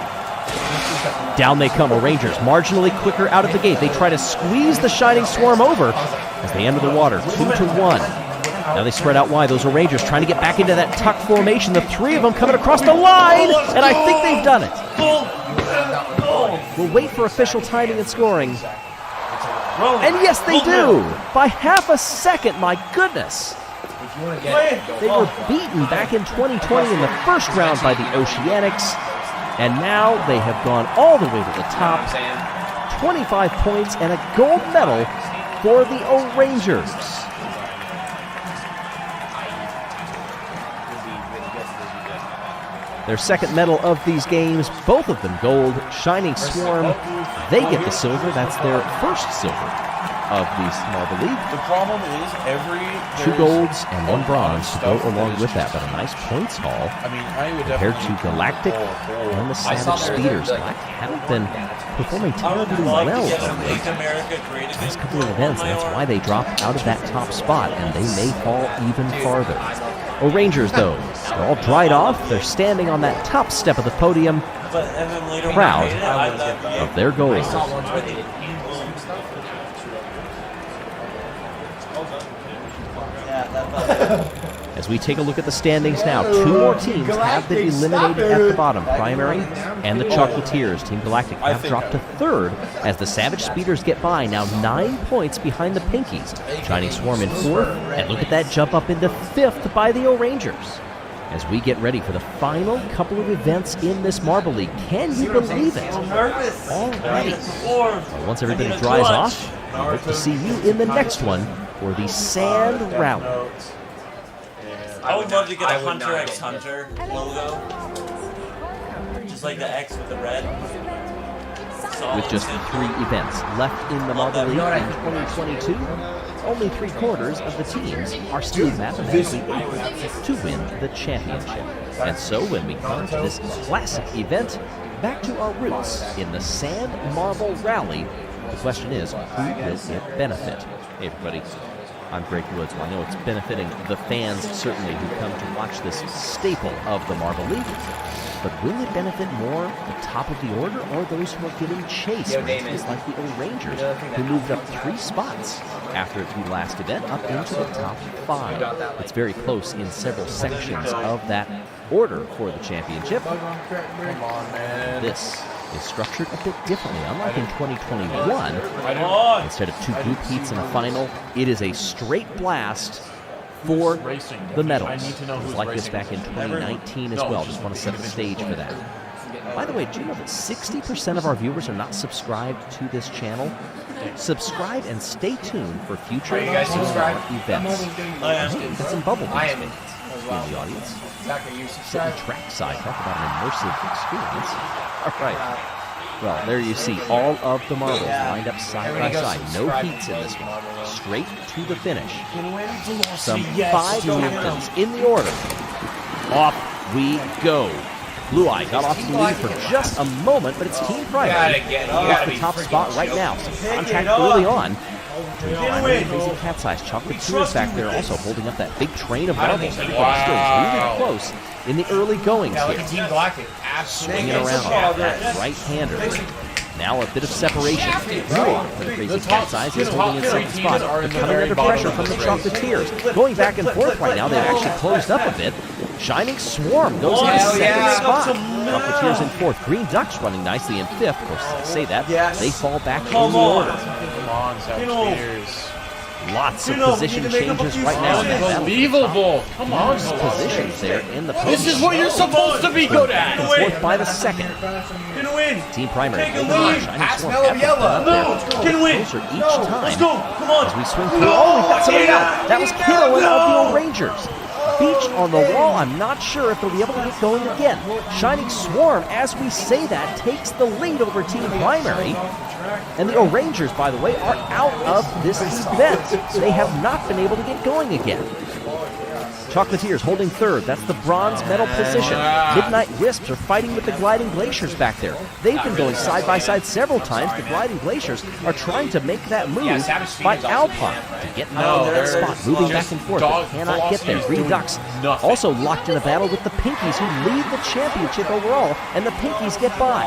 S2: Down they come, O'Rangers, marginally quicker out of the gate. They try to squeeze the Shining Swarm over as they enter the water, 2-1. Now they spread out wide. Those O'Rangers trying to get back into that tuck formation. The 3 of them coming across the line, and I think they've done it. We'll wait for official timing and scoring. And yes, they do! By half a second, my goodness! They were beaten back in 2020 in the first round by the Oceanics, and now they have gone all the way to the top. 25 points and a gold medal for the O'Rangers. Their 2nd medal of these games, both of them gold. Shining Swarm, they get the silver. That's their 1st silver of the Marble League.
S9: The problem is
S2: 2 golds and 1 bronze to go along with that, but a nice points haul
S9: I mean, I would
S2: compared to
S9: definitely
S2: Galactic and the Savage Speeders. Galactic haven't been performing terribly well of late. Last couple of events, and that's why they dropped out of that top spot, and they may fall even farther. O'Rangers, though, they're all dried off. They're standing on that top step of the podium, proud of their goals. As we take a look at the standings now, 2 more teams have been eliminated at the bottom. Primary and the Chocolatiers. Team Galactic have dropped to 3rd as the Savage Speeders get by, now 9 points behind the Pinkies. Shining Swarm in 4th, and look at that jump up into 5th by the O'Rangers. As we get ready for the final couple of events in this Marble League. Can you believe it? Already. Once everybody dries off, we hope to see you in the next one for the Sand Rally.
S11: I would love to get a Hunter x Hunter logo. Just like the X with the red.
S2: With just 3 events left in the Marble League in 2022, only 3/4 of the teams are still mathematically able to win the championship. And so when we come to this classic event, back to our roots in the Sand Marble Rally, the question is, who will it benefit? Hey everybody, I'm Greg Woods. Well, I know it's benefiting the fans, certainly, who come to watch this staple of the Marble League. But will it benefit more the top of the order or those who are giving chase? Teams like the O'Rangers, who moved up 3 spots after the last event, up into the top 5. It's very close in several sections of that order for the championship. This is structured a bit differently. Unlike in 2021, instead of 2 group heats and a final, it is a straight blast for the medals. It was like this back in 2019 as well. Just want to set the stage for that. By the way, do you know that 60% of our viewers are not subscribed to this channel? Subscribe and stay tuned for future events. Got some bubble beats in the audience. Sitting trackside, talk about an immersive experience. All right. Well, there you see all of the marbles lined up side by side. No heats in this one. Straight to the finish. Some 5 captains in the order. Off we go. Blue Eye got off the lead for just a moment, but it's Team Primary off the top spot right now. Some contact early on. Crazy Cat's Eyes. Chocolatiers back there also holding up that big train of marbles. Everybody still really close in the early goings here. Swinging around that right-hander. Now a bit of separation. For the Crazy Cat's Eyes, he's holding in 2nd spot. But coming under pressure from the Chocolatiers. Going back and forth right now. They've actually closed up a bit. Shining Swarm goes into 2nd spot. Chocolatiers in 4th. Green Ducks running nicely in 5th. Of course, I say that. They fall back in the order.
S9: Come on, Savage.
S2: Lots of position changes right now.
S9: Unbelievable! Come on,
S2: positions there in the post.
S9: This is what you're supposed to be good at.
S2: Fourth by the 2nd.
S11: Gonna win.
S2: Team Primary.
S11: Take a lead.
S2: Shining Swarm
S11: Can win.
S2: closer each time.
S11: Let's go. Come on.
S2: As we swing through. Oh, we've got somebody out. That was Carolyn of the O'Rangers. beach on the wall. I'm not sure if they'll be able to get going again. Shining Swarm, as we say that, takes the lead over Team Primary. And the O'Rangers, by the way, are out of this event. They have not been able to get going again. Chocolatiers holding third. That's the bronze medal position. Midnight Wisps are fighting with the Gliding Glaciers back there. They've been going side by side several times. The Gliding Glaciers are trying to make that move by Alpine to get out of that spot, moving back and forth. They cannot get there. Green Ducks also locked in a battle with the Pinkies, who lead the championship overall, and the Pinkies get by.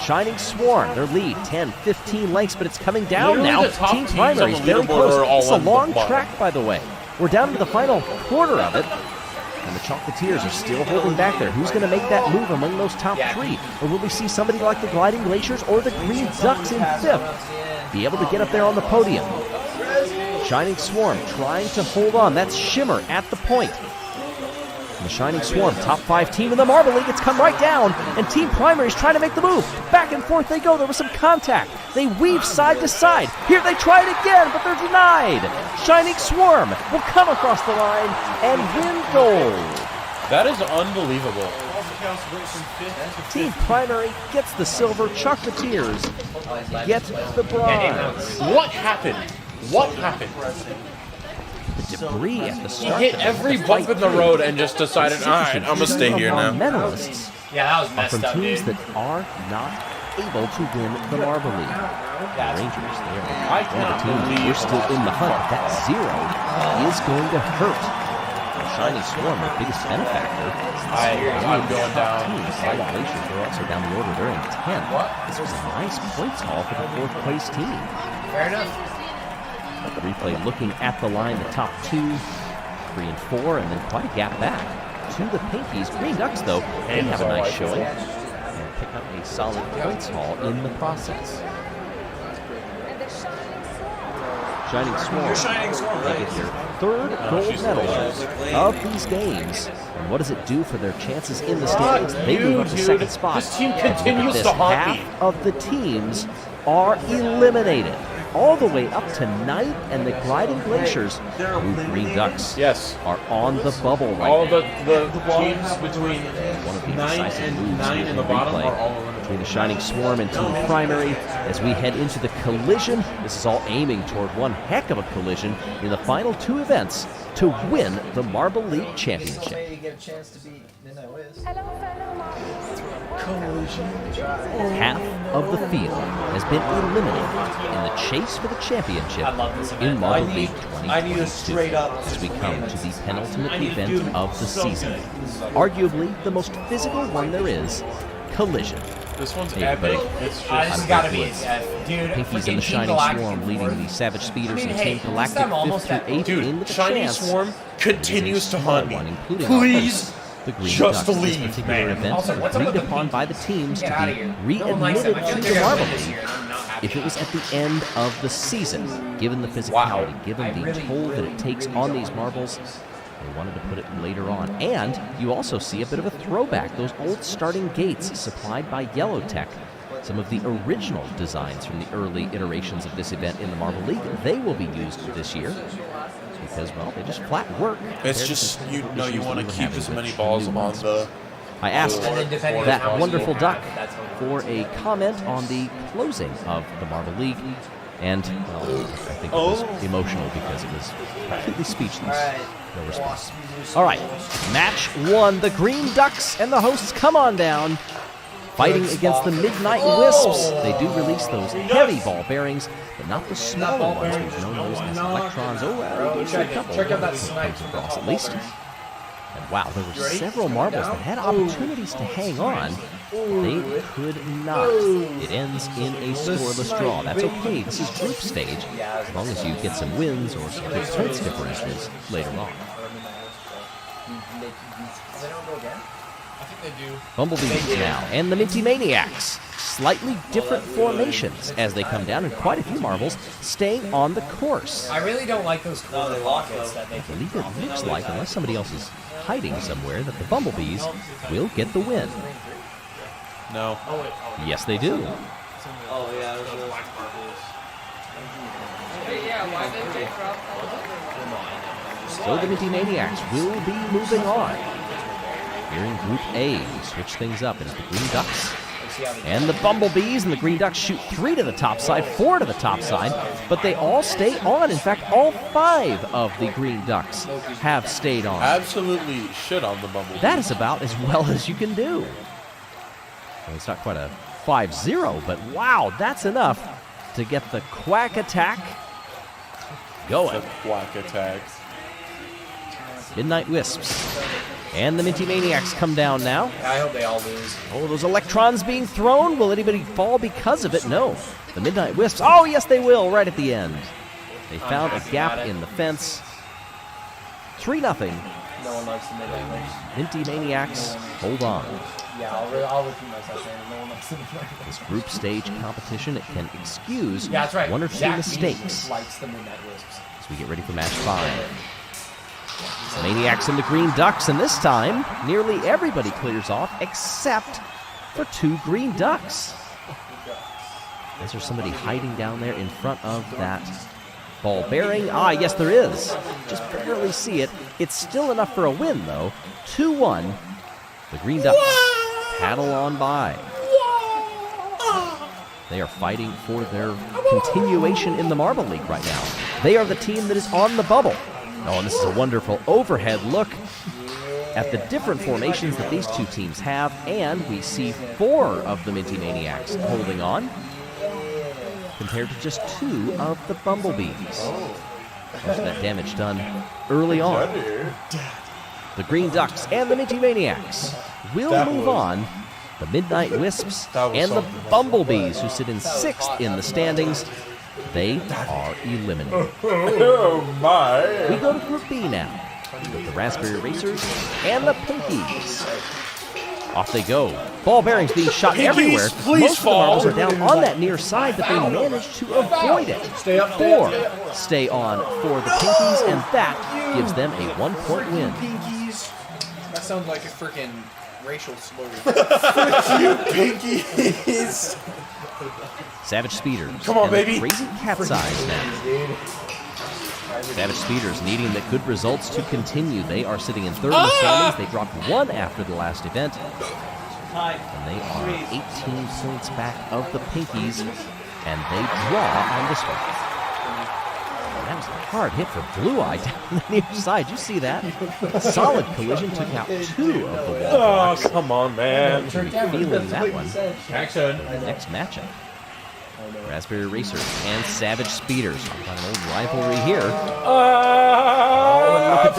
S2: Shining Swarm, their lead, 10, 15 lengths, but it's coming down now. Team Primary is very close. It's a long track, by the way. We're down to the final quarter of it, and the Chocolatiers are still holding back there. Who's going to make that move among those top three? Or will we see somebody like the Gliding Glaciers or the Green Ducks in fifth be able to get up there on the podium? Shining Swarm trying to hold on. That's Shimmer at the point. And the Shining Swarm, top 5 team in the Marble League. It's come right down, and Team Primary is trying to make the move. Back and forth they go. There was some contact. They weave side to side. Here they try it again, but they're denied. Shining Swarm will come across the line and win gold.
S9: That is unbelievable.
S2: Team Primary gets the silver. Chocolatiers get the bronze.
S9: What happened? What happened?
S2: The debris at the start.
S9: He hit every bump in the road and just decided, all right, I'm going to stay here now.
S2: Medalists
S8: that was messed
S2: from
S8: up,
S2: teams
S8: dude.
S2: that are not able to win the Marble League. The Rangers, they are one of the teams that are still in the hunt. That 0 is going to hurt. Shining Swarm, the biggest benefactor.
S9: I'm going down.
S2: Gliding Glaciers, they're also down the order. They're in 10th. This was a nice points haul for the 4th place team.
S8: Fair enough.
S2: The replay looking at the line, the top 2, 3 and 4, and then quite a gap back to the Pinkies. Green Ducks, though, they have a nice showing and pick up a solid points haul in the process. Shining Swarm.
S11: You're Shining Swarm,
S2: They get their 3rd gold medal of these games. And what does it do for their chances in the standings? They move up to 2nd spot.
S9: This team continues to haunt me.
S2: Half of the teams are eliminated. All the way up to 9th, and the Gliding Glaciers, who Green Ducks are on the bubble right
S9: All
S2: now.
S9: the teams between
S2: One of the
S9: 9
S2: decisive
S9: and
S2: moves
S9: 9
S2: here
S9: in the bottom
S2: replay
S9: are all eliminated.
S2: between the Shining Swarm and Team Primary as we head into the collision. This is all aiming toward one heck of a collision in the final 2 events to win the Marble League Championship. Half of the field has been eliminated in the chase for the championship in Marble League 2022 as we come to the penultimate event of the season. Arguably the most physical one there is, Collision.
S9: This one's
S2: Everybody,
S9: epic. It's
S8: This
S9: just
S8: has got to be it, dude.
S2: Pinkies and the Shining Swarm leading the Savage Speeders and Team Galactic 5th through 8th in with a
S9: Shining
S2: chance.
S9: Swarm continues to haunt me.
S2: Including
S9: Please,
S2: the Green
S9: just
S2: Ducks.
S9: leave,
S2: This particular
S9: man.
S2: event
S8: Also,
S2: was
S8: what's up with
S2: agreed
S8: the
S2: upon
S8: Pinkies?
S2: by the teams
S8: Get
S2: to
S8: outta
S2: be
S8: here. No one likes
S2: readmitted
S8: them. I feel
S2: to
S8: like
S2: the
S8: they're
S2: Marble
S8: gonna win this
S2: League
S8: year, and I'm not happy.
S2: if it was at the end of the season, given the physicality, given the toll that it takes on these marbles. They wanted to put it later on. And you also see a bit of a throwback, those old starting gates supplied by Yellow Tech. Some of the original designs from the early iterations of this event in the Marble League, they will be used this year because, well, they just flat work.
S9: It's just, you know, you want to keep as many balls on the...
S2: I asked that wonderful duck for a comment on the closing of the Marble League, and, well, I think it was emotional because it was completely speechless. No response. All right, match 1. The Green Ducks and the hosts come on down. Fighting against the Midnight Wisps. They do release those heavy ball bearings, but not the smaller ones. We've known those as electrons.
S8: Check out that snipe.
S2: Across at least. And wow, there were several marbles that had opportunities to hang on. They could not. It ends in a scoreless draw. That's okay. This is group stage, as long as you get some wins or some good points differentials later on. Bumblebees now, and the Minty Maniacs. Slightly different formations as they come down, and quite a few marbles staying on the course.
S8: I really don't like those corner pockets that they
S2: I
S8: can
S2: believe it looks like, unless somebody else is hiding somewhere, that the Bumblebees will get the win.
S9: No.
S2: Yes, they do.
S11: Oh, yeah.
S6: Yeah, why did they drop all of them?
S2: So the Minty Maniacs will be moving on. Here in Group A, we switch things up. It is the Green Ducks and the Bumblebees, and the Green Ducks shoot 3 to the top side, 4 to the top side, but they all stay on. In fact, all 5 of the Green Ducks have stayed on.
S9: Absolutely shit on the Bumblebees.
S2: That is about as well as you can do. Well, it's not quite a 5-0, but wow, that's enough to get the Quack Attack going.
S9: The Quack Attack.
S2: Midnight Wisps and the Minty Maniacs come down now.
S12: I hope they all lose.
S2: Oh, those electrons being thrown. Will anybody fall because of it? No. The Midnight Wisps. Oh, yes, they will right at the end. They found a gap in the fence. 3-0.
S12: No one likes the Midnight Wisps.
S2: Minty Maniacs, hold on.
S12: Yeah, I'll repeat myself saying no one likes the Midnight Wisps.
S2: This group stage competition, it can excuse
S12: that's right.
S2: one or two
S12: Jack
S2: mistakes
S12: likes the Midnight Wisps.
S2: as we get ready for match 5. The Maniacs and the Green Ducks, and this time, nearly everybody clears off except for 2 Green Ducks. Is there somebody hiding down there in front of that ball bearing? Ah, yes, there is. Just barely see it. It's still enough for a win, though. 2-1. The Green Ducks paddle on by. They are fighting for their continuation in the Marble League right now. They are the team that is on the bubble. Oh, and this is a wonderful overhead look at the different formations that these 2 teams have, and we see 4 of the Minty Maniacs holding on, compared to just 2 of the Bumblebees. Most of that damage done early on. The Green Ducks and the Minty Maniacs will move on. The Midnight Wisps and the Bumblebees, who sit in 6th in the standings, they are eliminated.
S9: Oh my!
S2: We go to Group B now, with the Raspberry Racers and the Pinkies. Off they go. Ball bearings being shot
S9: Pinkies,
S2: everywhere.
S9: please
S2: Most
S9: fall.
S2: of the marbles are down on that near side, but they manage to avoid it.
S12: Stay up,
S2: 4 stay on for the Pinkies, and that gives them a 1-point win.
S12: Pinkies. That sounds like a freaking racial slur.
S9: You Pinkies!
S2: Savage Speeders.
S9: Come on,
S2: and the
S9: baby.
S2: Crazy Cat's Eyes now. Savage Speeders needing the good results to continue. They are sitting in 3rd in the standings. They dropped 1 after the last event. And they are 18 points back of the Pinkies. And they draw on this one. That was a hard hit for Blue Eye down the near side. You see that? Solid collision took out 2 of the wall
S9: Oh,
S2: blocks.
S9: come on, man.
S2: Feeling that one.
S9: Action.
S2: Next matchup. Raspberry Racers and Savage Speeders. I've got an old rivalry here.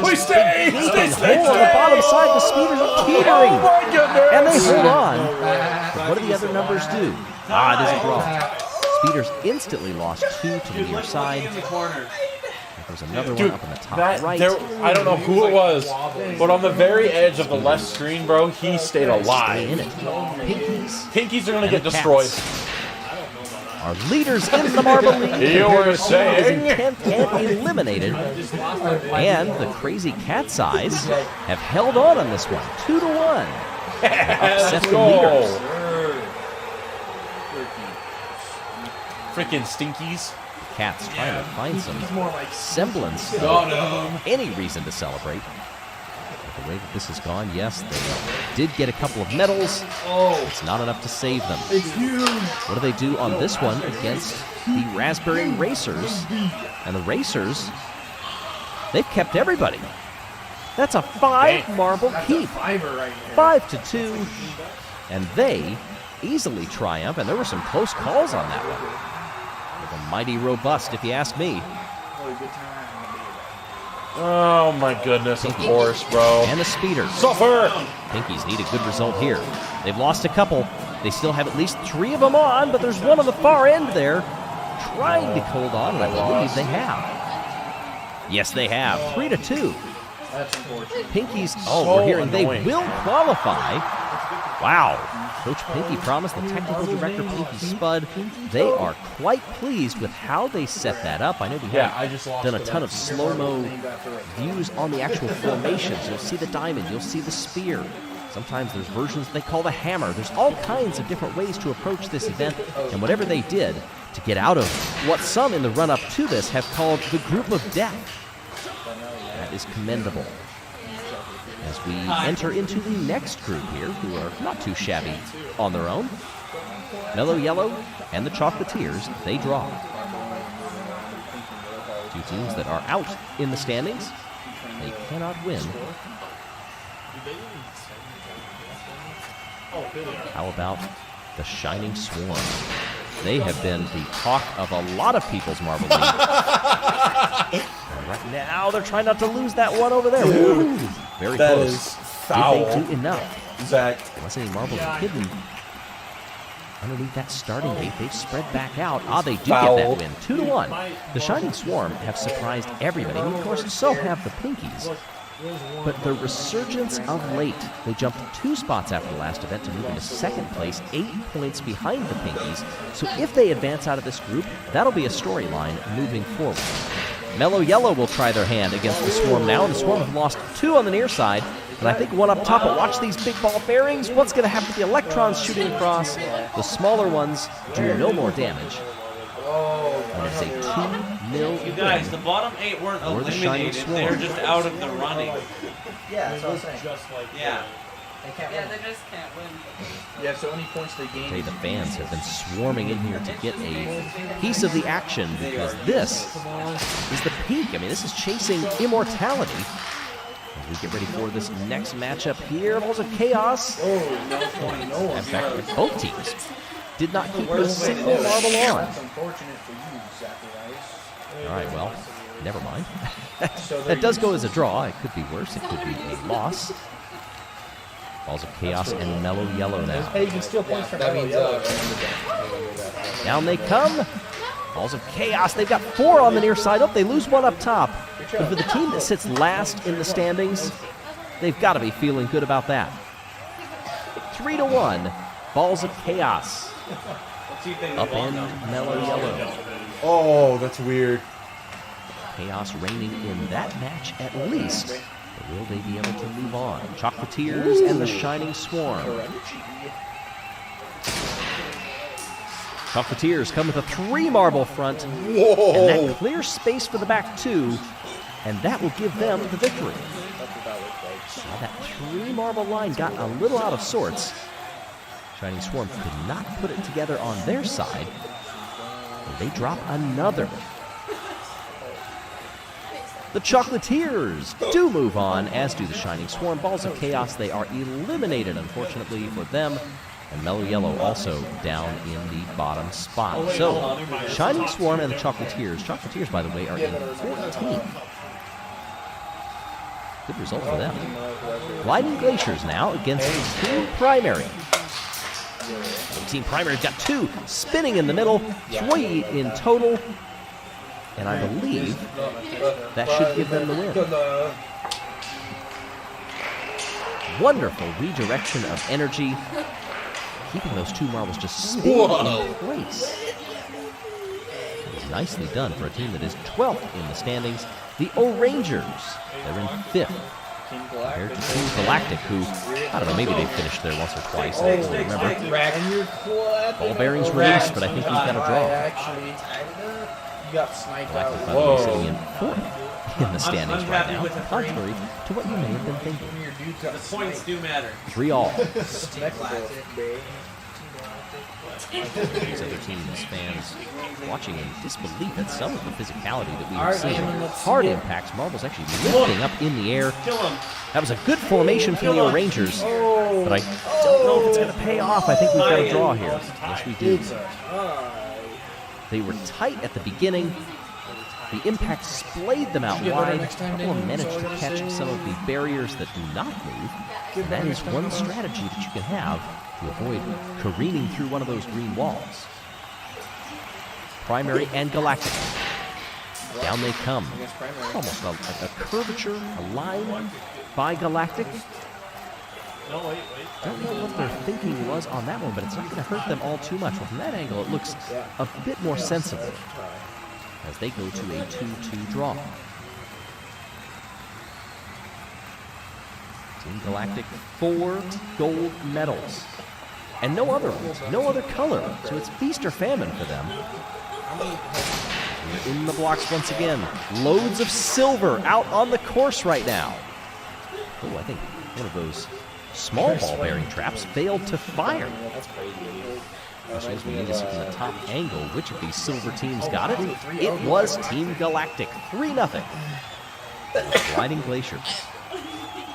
S9: Please stay!
S2: Gaping hole on the bottom side. The Speeders are teetering.
S9: Oh my goodness!
S2: And they hold on. But what do the other numbers do? Ah, it is a draw. Speeders instantly lost 2 to the near side. There's another one up on the top right.
S9: I don't know who it was, but on the very edge of the left screen, bro, he stayed alive.
S2: In it.
S9: Pinkies are going to get destroyed.
S2: Our leaders in the Marble League.
S9: You were saying?
S2: 10th and eliminated. And the Crazy Cat's Eyes have held on this one. 2-1. Upset the leaders.
S9: Freaking Stinkies.
S2: Cats trying to find some semblance of any reason to celebrate. But the way that this has gone, yes, they did get a couple of medals. It's not enough to save them. What do they do on this one against the Raspberry Racers? And the Racers, they've kept everybody. That's a 5-marble keep. 5-2. And they easily triumph, and there were some close calls on that one. They're mighty robust, if you ask me.
S9: Oh my goodness, of course, bro.
S2: And the Speeders.
S9: Suffer!
S2: Pinkies need a good result here. They've lost a couple. They still have at least 3 of them on, but there's one on the far end there trying to hold on, and I believe they have. Yes, they have. 3-2. Pinkies, we're hearing they will qualify. Wow. Coach Pinky promised, the technical director, Pinky Spud, they are quite pleased with how they set that up. I know we have done a ton of slow-mo views on the actual formations. You'll see the diamond, you'll see the spear. Sometimes there's versions they call the hammer. There's all kinds of different ways to approach this event, and whatever they did to get out of what some in the run-up to this have called the group of death. That is commendable. As we enter into the next group here, who are not too shabby on their own. Mellow Yellow and the Chocolatiers, they draw. Two teams that are out in the standings. They cannot win. How about the Shining Swarm? They have been the talk of a lot of people's Marble League. And right now, they're trying not to lose that one over there. Ooh, very
S9: that
S2: close.
S9: Is foul.
S2: Did they do enough?
S9: Zach.
S2: Unless any marbles are hidden underneath that starting gate, they've spread back out. They do
S9: Foul.
S2: get that win. 2-1. The Shining Swarm have surprised everybody. And of course, so have the Pinkies. But the resurgence of late, they jumped 2 spots after the last event to move into second place, 8 points behind the Pinkies. So if they advance out of this group, that'll be a storyline moving forward. Mellow Yellow will try their hand against the Swarm now, and the Swarm have lost 2 on the near side, and I think 1 up top. But watch these big ball bearings. What's going to happen to the electrons shooting across? The smaller ones do no more damage. And it's a 2-0
S11: You guys, the bottom 8 weren't
S2: or the Shining
S11: eliminated.
S2: Swarm.
S11: They were just out of the running.
S12: Yeah, that's what I'm saying.
S11: Yeah.
S12: They can't
S8: Yeah,
S12: win.
S8: they just can't win.
S12: You have so many points they gain.
S2: Okay, the fans have been swarming in here to get a piece of the action because this is the peak. I mean, this is chasing immortality. As we get ready for this next matchup here, Balls of Chaos. In fact, both teams did not keep a single marble on.
S12: That's unfortunate for you, Zacharias.
S2: All right, well, never mind. That does go as a draw. It could be worse. It could be a loss. Balls of Chaos and Mellow Yellow now.
S12: Hey, you can steal points from Mellow Yellow.
S2: Down they come. Balls of Chaos. They've got 4 on the near side. Oh, they lose 1 up top. But for the team that sits last in the standings, they've got to be feeling good about that. 3-1. Balls of Chaos. Up in Mellow Yellow.
S9: Oh, that's weird.
S2: Chaos reigning in that match at least. But will they be able to move on? Chocolatiers and the Shining Swarm. Chocolatiers come with a 3 marble front.
S9: Whoa.
S2: And that clears space for the back 2. And that will give them the victory. Now that 3 marble line got a little out of sorts. Shining Swarm could not put it together on their side. And they drop another. The Chocolatiers do move on, as do the Shining Swarm. Balls of Chaos, they are eliminated, unfortunately for them. And Mellow Yellow also down in the bottom spot. So, Shining Swarm and the Chocolatiers. Chocolatiers, by the way, are in 14th. Good result for them. Gliding Glaciers now against Team Primary. So Team Primary's got 2 spinning in the middle, 3 in total. And I believe that should give them the win. Wonderful redirection of energy, keeping those 2 marbles just spinning in place. Nicely done for a team that is 12th in the standings. The O-Rangers, they're in 5th. Compared to Team Galactic, who, I don't know, maybe they finished there once or twice. I don't remember. Ball bearings released, but I think we've got a draw.
S12: Actually, you got sniped out.
S2: Galactic, by the way, sitting in 4th in the standings right now, contrary to what you may have been thinking.
S11: The points do matter.
S2: 3-all. These other teams, fans watching in disbelief at some of the physicality that we have seen. Hard impacts, marbles actually lifting up in the air. That was a good formation from the Rangers, but I don't know if it's going to pay off. I think we've got a draw here. Yes, we do. They were tight at the beginning. The impact splayed them out wide. A couple managed to catch some of the barriers that do not move. And that is one strategy that you can have to avoid careening through one of those green walls. Primary and Galactic. Down they come. Almost a curvature, a line by Galactic. Don't know what their thinking was on that one, but it's not going to hurt them all too much. Well, from that angle, it looks a bit more sensible as they go to a 2-2 draw. Team Galactic, 4 gold medals. And no other ones, no other color. So it's feast or famine for them. We're in the blocks once again. Loads of silver out on the course right now. Oh, I think one of those small ball bearing traps failed to fire. Which means we need to see from the top angle which of these silver teams got it. It was Team Galactic, 3-0. Gliding Glaciers.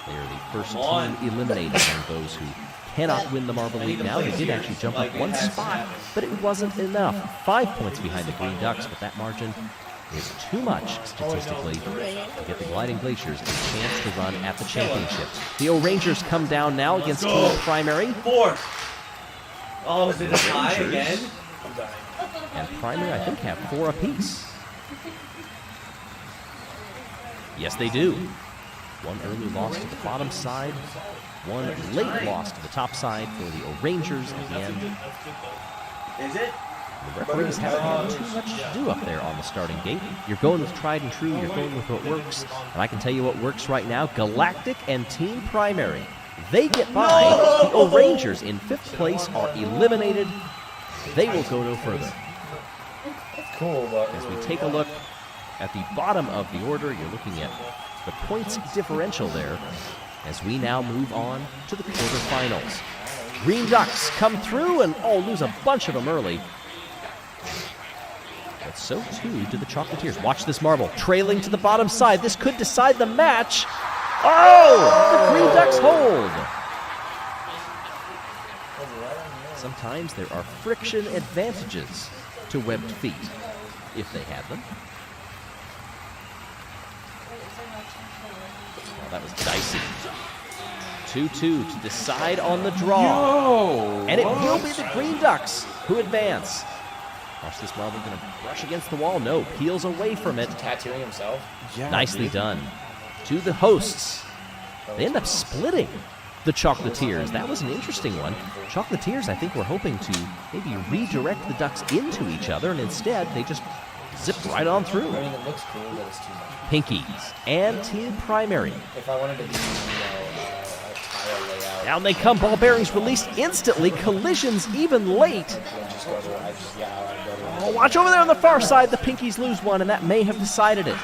S2: They are the first team eliminated among those who cannot win the Marble League now. They did actually jump up one spot, but it wasn't enough. 5 points behind the Green Ducks, but that margin is too much statistically to get the Gliding Glaciers a chance to run at the championships. The O-Rangers come down now against Team Primary.
S11: 4. Oh, is it a tie again?
S2: And Primary, I think, have 4 apiece. Yes, they do. One early loss to the bottom side, one late loss to the top side for the O-Rangers at the end.
S11: Is it?
S2: The referees haven't had too much to do up there on the starting gate. You're going with tried and true, you're going with what works, and I can tell you what works right now. Galactic and Team Primary, they get by. The O-Rangers in 5th place are eliminated. They will go no further.
S12: Cool, but
S2: as we take a look at the bottom of the order, you're looking at the points differential there as we now move on to the quarterfinals. Green Ducks come through and lose a bunch of them early. But so too do the Chocolatiers. Watch this marble. Trailing to the bottom side. This could decide the match. Oh! The Green Ducks hold. Sometimes there are friction advantages to webbed feet, if they have them. Oh, that was dicey. 2-2 to decide on the draw. And it will be the Green Ducks who advance. Watch this marble, going to brush against the wall. No, peels away from it.
S12: Tattooing himself.
S9: Yeah,
S2: nicely done. To the hosts. They end up splitting the Chocolatiers. That was an interesting one. Chocolatiers, I think, were hoping to maybe redirect the Ducks into each other, and instead they just zipped right on through.
S12: I mean, it looks cool, but it's too much.
S2: Pinkies and Team Primary.
S12: If I wanted to be, a tile layout.
S2: Down they come, ball bearings released instantly, collisions even late. Oh, watch over there on the far side, the Pinkies lose one, and that may have decided it.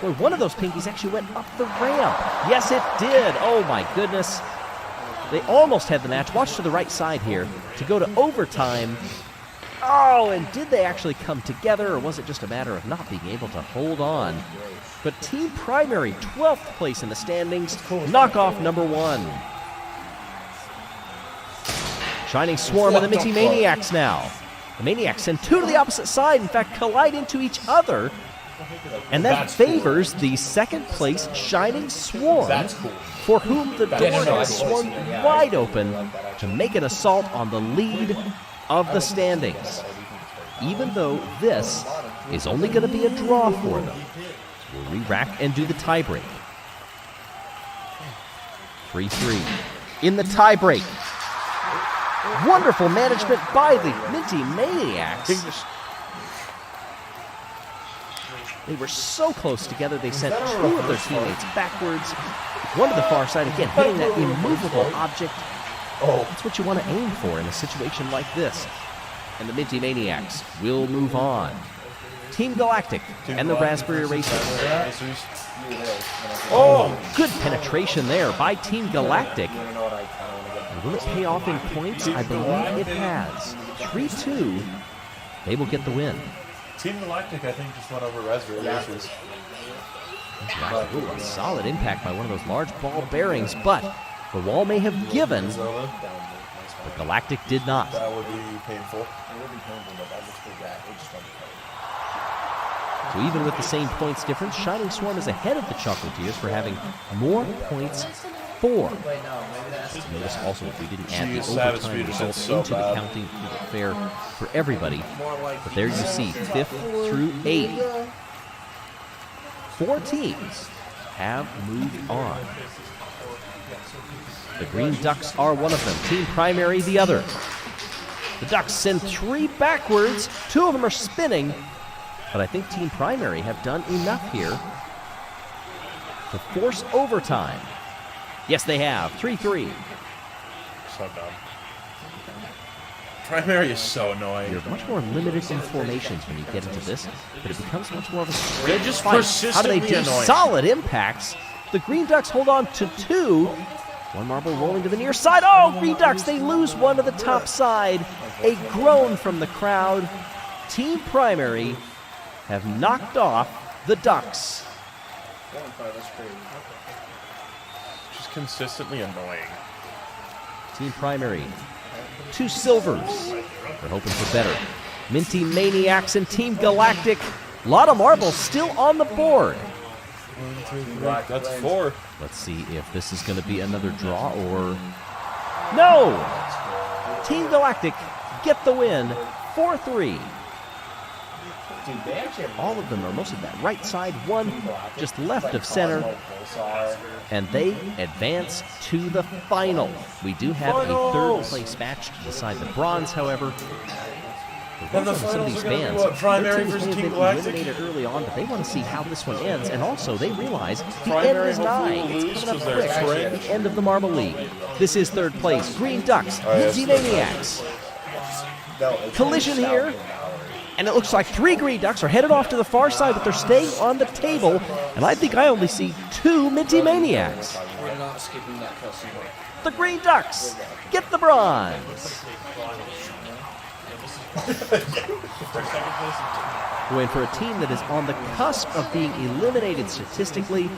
S2: Boy, one of those Pinkies actually went up the ramp. Yes, it did. Oh my goodness. They almost had the match. Watch to the right side here to go to overtime. Oh, and did they actually come together, or was it just a matter of not being able to hold on? But Team Primary, 12th place in the standings, knockoff number 1. Shining Swarm and the Minty Maniacs now. The Maniacs send 2 to the opposite side, in fact, collide into each other. And that favors the 2nd place Shining Swarm, for whom the door has swung wide open to make an assault on the lead of the standings, even though this is only going to be a draw for them. We'll re-rack and do the tiebreak. 3-3 in the tiebreak. Wonderful management by the Minty Maniacs. They were so close together, they sent 2 of their teammates backwards. One to the far side, again, hitting that immovable object. Oh, that's what you want to aim for in a situation like this. And the Minty Maniacs will move on. Team Galactic and the Raspberry Racers. Oh, good penetration there by Team Galactic. And will it pay off in points? I believe it has. 3-2. They will get the win.
S9: Team Galactic, I think, just went over Raspberry Racers.
S2: Ooh, a solid impact by one of those large ball bearings, but the wall may have given, but Galactic did not.
S9: That would be painful.
S12: It would be painful, but that looks pretty bad. It just went
S2: So even with the same points difference, Shining Swarm is ahead of the Chocolatiers for having more points for. Notice also if we didn't add the overtime results into the counting, to make it fair for everybody. But there you see, 5th through 8th. 4 teams have moved on. The Green Ducks are one of them. Team Primary, the other. The Ducks send 3 backwards. 2 of them are spinning. But I think Team Primary have done enough here to force overtime. Yes, they have. 3-3.
S9: So dumb. Primary is so annoying.
S2: You're much more limited in formations when you get into this, but it becomes much more of a
S9: They're
S2: straight
S9: just
S2: fight. How do they
S9: persistently
S2: do?
S9: annoying.
S2: Solid impacts. The Green Ducks hold on to 2. One marble rolling to the near side. Oh, Green Ducks, they lose one to the top side. A groan from the crowd. Team Primary have knocked off the Ducks.
S9: Just consistently annoying.
S2: Team Primary, 2 silvers. They're hoping for better. Minty Maniacs and Team Galactic. A lot of marbles still on the board.
S9: That's 4.
S2: Let's see if this is going to be another draw or... No! Team Galactic get the win, 4-3. All of them are mostly that right side, one just left of center. And they advance to the final. We do have a third place match to decide the bronze, however.
S9: And the
S2: Some of these
S9: finals are gonna be
S2: fans,
S9: what, Primary
S2: their teams
S9: versus
S2: may have
S9: Team
S2: been
S9: Galactic?
S2: eliminated early on, but they want to see how this one ends. And also, they realize the end
S9: Primary
S2: is
S9: hopefully
S2: nigh.
S9: will lose
S2: It's coming up
S9: 'cause
S2: quick.
S9: they're French.
S2: The end of the Marble League. This is third place. Green Ducks,
S9: yes.
S2: Minty Maniacs. Collision here. And it looks like 3 Green Ducks are headed off to the far side, but they're staying on the table. And I think I only see 2 Minty Maniacs.
S12: We're not skipping that customer.
S2: The Green Ducks get the bronze. When for a team that is on the cusp of being eliminated statistically,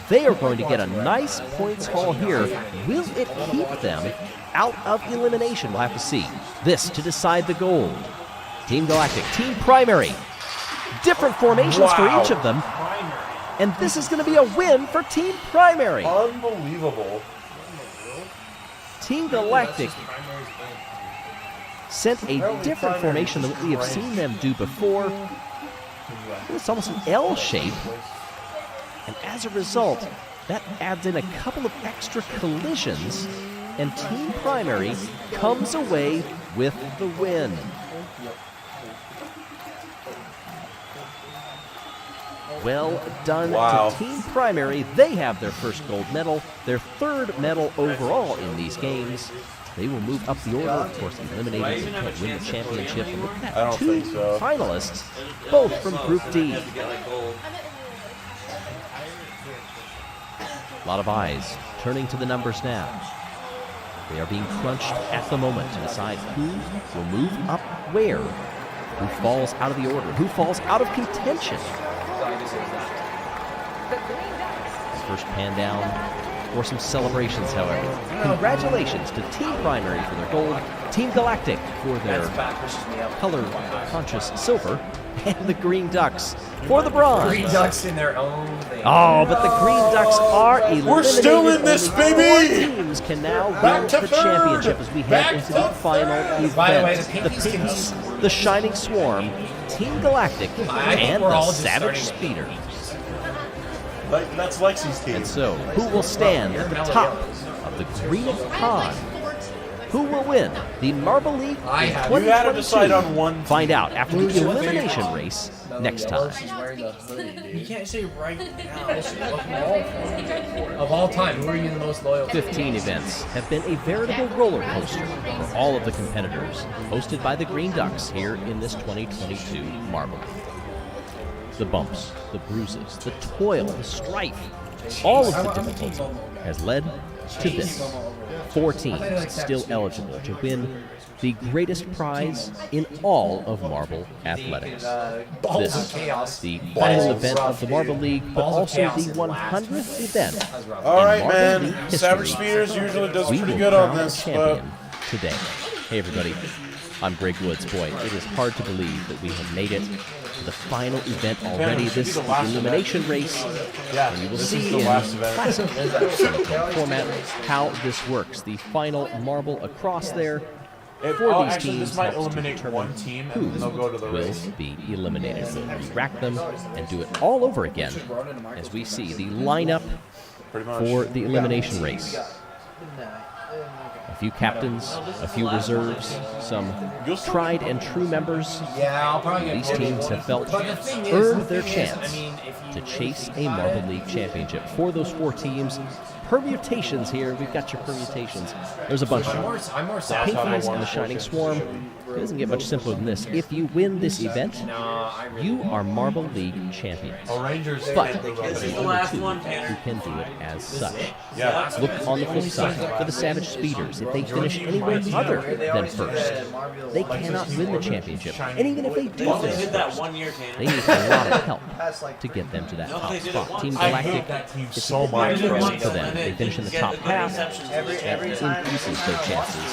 S2: they are going to get a nice points haul here. Will it keep them out of elimination? We'll have to see. This to decide the gold. Team Galactic, Team Primary. Different formations for each of them. And this is going to be a win for Team Primary.
S9: Unbelievable.
S2: Team Galactic sent a different formation than what we have seen them do before. It's almost an L shape. And as a result, that adds in a couple of extra collisions, and Team Primary comes away with the win. Well done
S9: Wow.
S2: to Team Primary. They have their first gold medal, their third medal overall in these games. They will move up the order. Of course, eliminated and can't win the championship. And look at
S9: I don't
S2: that, 2
S9: think so.
S2: finalists, both from Group D. A lot of eyes turning to the numbers now. They are being crunched at the moment to decide who will move up where, who falls out of the order, who falls out of contention. First pan down for some celebrations, however. Congratulations to Team Primary for their gold, Team Galactic for their color-conscious silver, and the Green Ducks for the bronze.
S12: Green Ducks in their own thing.
S2: Oh, but the Green Ducks are eliminated.
S9: We're still in this,
S2: Only
S9: baby!
S2: 4 teams can now
S9: Back
S2: win
S9: to
S2: the
S9: third!
S2: championship as we head
S9: Back
S2: into
S9: to
S2: the final event.
S12: By the way, the
S2: The
S12: Pinkies can
S2: Pinkies, the Shining Swarm, Team Galactic, and
S12: we're
S2: the
S12: all just
S2: Savage
S12: starting
S2: Speeders.
S9: That's Lexi's team.
S2: And so, who will stand at the top of the Green Pond? Who will win the Marble League in
S12: I have-
S2: 2022?
S9: You gotta decide on one.
S2: Find out after the elimination race next time.
S12: She's wearing the hoodie,
S5: You
S12: dude.
S5: can't say right now.
S12: Of all time, who are you the most loyal to?
S2: 15 events have been a veritable roller coaster for all of the competitors, hosted by the Green Ducks here in this 2022 Marble League. The bumps, the bruises, the toil, the strife, all of the difficulty has led to this. 4 teams still eligible to win the greatest prize in all of Marble Athletics.
S12: Balls
S2: This,
S12: of chaos.
S2: the
S12: That
S2: final
S12: is
S2: event
S12: rough,
S2: of the
S12: dude.
S2: Marble League, but
S12: Balls of
S2: also
S12: chaos
S2: the
S12: in the last
S2: 100th event.
S9: All right,
S2: in Marble
S9: man.
S2: League
S9: Savage
S2: history.
S9: Speeders usually does
S2: We
S9: pretty
S2: will
S9: good on
S2: crown
S9: this,
S2: the
S9: but
S2: champion today. Hey everybody, I'm Greg Woods. Boy, it is hard to believe that we have made it to the final event already.
S9: this should
S2: This
S9: be
S2: is
S9: the last
S2: the elimination
S9: event.
S2: race.
S9: Yeah,
S2: And you will
S9: this
S2: see
S9: is the
S2: in
S9: last event.
S2: classic format how this works. The final marble across there for these
S9: Actually,
S2: teams
S9: this might
S2: helps to
S9: eliminate
S2: determine
S9: one team,
S2: who
S9: and then they'll go to the
S2: will
S9: race.
S2: be eliminated. We'll rack them and do it all over again as we see the lineup
S9: Pretty much.
S2: for the elimination race. A few captains, a few reserves, some tried and true members.
S12: Yeah, I'll probably get
S2: These teams have felt
S12: But the thing is,
S2: earned
S12: the
S2: their
S12: thing is,
S2: chance
S12: I mean, if you
S2: to chase a Marble League championship. For those 4 teams,
S13: permutations here. We've got your permutations. There's a bunch of them.
S12: I'm more
S13: The
S12: satisfied.
S13: Pinkies and the Shining Swarm. It doesn't get much simpler than this. If you win this event, you are Marble League champions.
S9: Oh, Rangers.
S13: But
S11: This is the
S13: only
S11: last
S13: two
S11: one,
S13: who
S11: Tanner.
S13: can do it as such.
S9: Yeah.
S13: Look on the flip side for the Savage Speeders. If they finish anywhere other than first, they cannot win the championship. And even if they do
S11: Well, they
S13: finish
S11: did that
S13: first,
S11: 1 year, Tanner.
S13: they need a lot of help to get them to that
S11: No,
S13: top
S11: they did it
S13: spot.
S11: once.
S13: Team
S9: I
S13: Galactic,
S9: hate that team
S13: it's
S9: so
S13: a bit
S9: much,
S11: They did it
S9: bro.
S11: once,
S13: for them.
S11: and
S13: They finish in the top
S11: get good
S13: half.
S11: receptions.
S13: That increases their chances,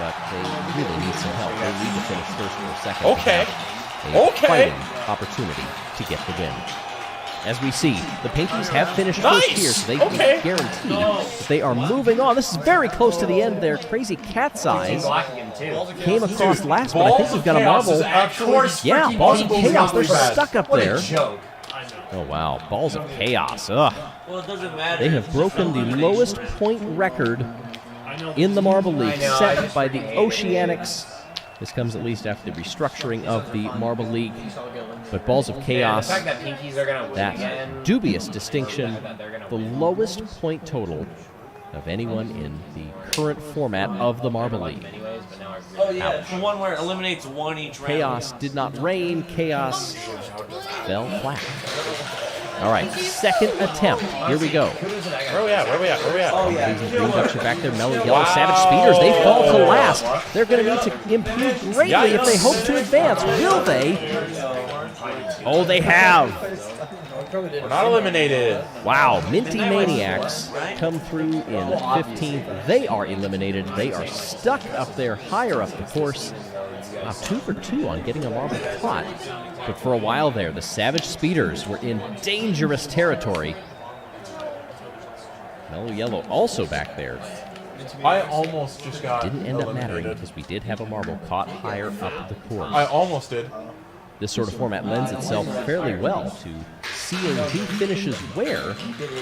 S13: but they really need some help. They need to finish first or second. to
S9: Okay.
S13: have a
S9: Okay.
S13: fighting opportunity to get the win. As we see, the Pinkies have finished first here, so they can guarantee that they are moving on. This is very close to the end there. Crazy Cat's Eyes came across last, but I think we've got a marble. Yeah, Balls of Chaos. They're stuck up there. Oh, wow. Balls of Chaos. Ugh.
S11: Well, it doesn't matter.
S13: They have broken the lowest point record in the Marble League, set by the Oceanics. This comes at least after the restructuring of the Marble League. But Balls of Chaos,
S12: The fact that Pinkies are gonna win
S13: that
S12: again,
S13: dubious distinction, the lowest point total of anyone in the current format of the Marble League.
S11: Oh, yeah. It's the one where it eliminates one each round.
S13: Chaos did not reign. Chaos fell flat. All right, second attempt. Here we go.
S9: Where are we at? Where are we at? Where are we at?
S11: Oh, yeah.
S13: Green Ducks are back there. Mellow Yellow, Savage Speeders. They fall to last. They're going to need to improve greatly if they hope to advance. Will they? Oh, they have.
S9: We're not eliminated.
S13: Wow, Minty Maniacs come through in 15th. They are eliminated. They are stuck up there, higher up the course. Wow, 2 for 2 on getting a marble pot. But for a while there, the Savage Speeders were in dangerous territory. Mellow Yellow also back there.
S9: I almost just got
S13: Didn't end up
S9: eliminated.
S13: mattering because we did have a marble caught higher up the course.
S9: I almost did.
S13: This sort of format lends itself fairly well to seeing who finishes where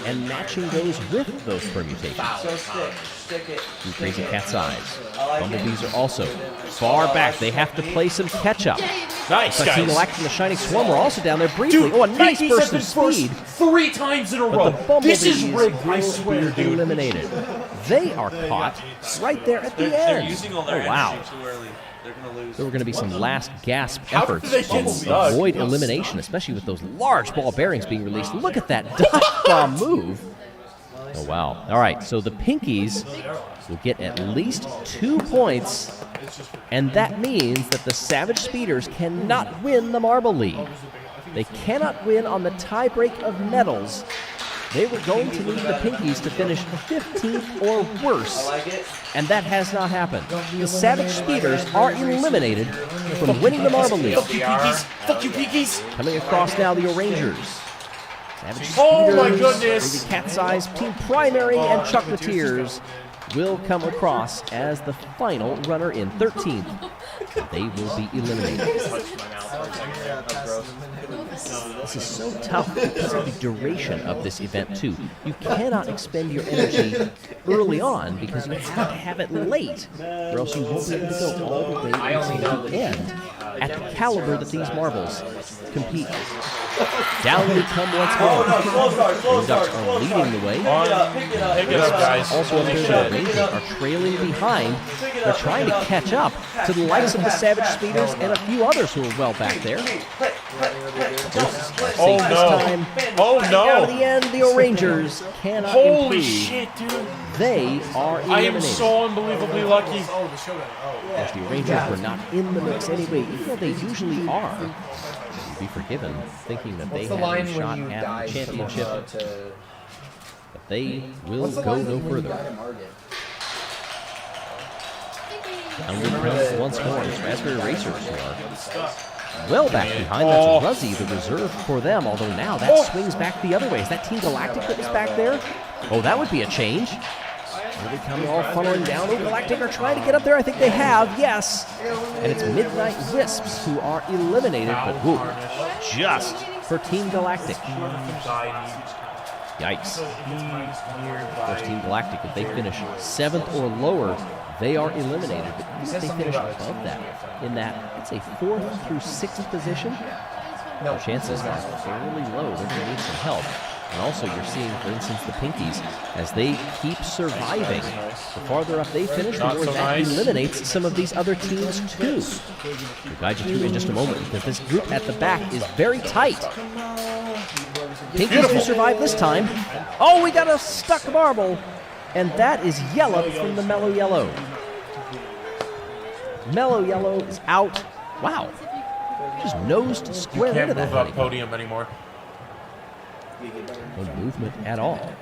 S13: and matching those with those permutations.
S11: So stick it.
S13: Through Crazy Cat's Eyes. Bumblebees are also far back. They have to play some catch-up.
S9: Nice,
S13: Team
S9: guys.
S13: Galactic and the Shining Swarm are also down there briefly. Oh, a nice
S9: Pinkies
S13: burst
S9: have
S13: of
S9: been
S13: speed.
S9: first 3 times in a
S13: But
S9: row.
S13: the Bumblebees
S9: This is rigged, I
S13: will
S9: swear,
S13: be
S9: dude.
S13: eliminated. They are caught right there at the
S11: They're
S13: end.
S11: using all their
S13: Oh, wow.
S11: energy too early. They're going to lose.
S13: There were going to be some last gasp
S9: How did
S13: efforts
S9: they
S13: to
S9: get stuck?
S13: avoid elimination, especially with those large ball bearings being released. Look at that dive bomb move. Oh, wow. All right, so the Pinkies will get at least 2 points, and that means that the Savage Speeders cannot win the Marble League. They cannot win on the tiebreak of medals. They were going to need the Pinkies to finish 15th or worse, and that has not happened. The Savage Speeders are eliminated from winning the Marble League.
S9: Fuck you, Pinkies. Fuck you, Pinkies.
S13: Coming across now, the Orangers. Savage
S9: Oh, my
S13: Speeders,
S9: goodness.
S13: Crazy Cat's Eyes, Team Primary, and Chocolatiers will come across as the final runner in 13th. They will be eliminated. This is so tough because of the duration of this event, too. You cannot expend your energy early on because you have to have it late, or else you won't be able to go all the way until the end at the caliber that these marbles compete. Down we come once more. Green Ducks are leading the way.
S9: Pick it up, guys.
S13: Also, up there, the Rangers are trailing behind. They're trying to catch up to the likes of the Savage Speeders and a few others who are well back there.
S9: Oh,
S13: This
S9: no.
S13: time,
S9: Oh,
S13: down to
S9: no.
S13: the end, the Orangers cannot
S9: Holy
S13: improve.
S9: shit, dude.
S13: They are
S9: I am
S13: eliminated.
S9: so unbelievably lucky.
S13: As the Rangers were not in the mix anyway, even though they usually are. You'd be forgiven thinking that they
S12: What's the
S13: had
S12: line
S13: a
S12: when
S13: shot
S12: you
S13: at
S12: die
S13: the
S12: from
S13: championship,
S12: to...
S13: but they will
S12: What's the
S13: go
S12: line
S13: no
S12: when you
S13: further.
S12: die to Margit?
S13: Down we come once more. It's Raspberry Racers who are well back behind. That's Ruzzy, the reserve for them, although now that swings back the other way. Is that Team Galactic that was back there? Oh, that would be a change. Here they come, all funneling down. Oh, Galactic are trying to get up there. I think they have, yes. And it's Midnight Wisps who are eliminated, but who? Just for Team Galactic. Yikes. Of course, Team Galactic, if they finish 7th or lower, they are eliminated. But even if they finish above that, in that, it's a 4th through 6th position, their chances are fairly low. They're going to need some help. And also, you're seeing, for instance, the Pinkies, as they keep surviving. The farther up they finish, the
S9: Not
S13: more
S9: so
S13: that
S9: nice.
S13: eliminates some of these other teams, too. We'll guide you through in just a moment, because this group at the back is very tight. Pinkies will survive this time. Oh, we got a stuck marble. And that is yellow from the Mellow Yellow. Mellow Yellow is out. Wow. Just nosed square
S9: Can't
S13: into that
S9: move up
S13: honeycomb.
S9: podium anymore.
S13: No movement at all.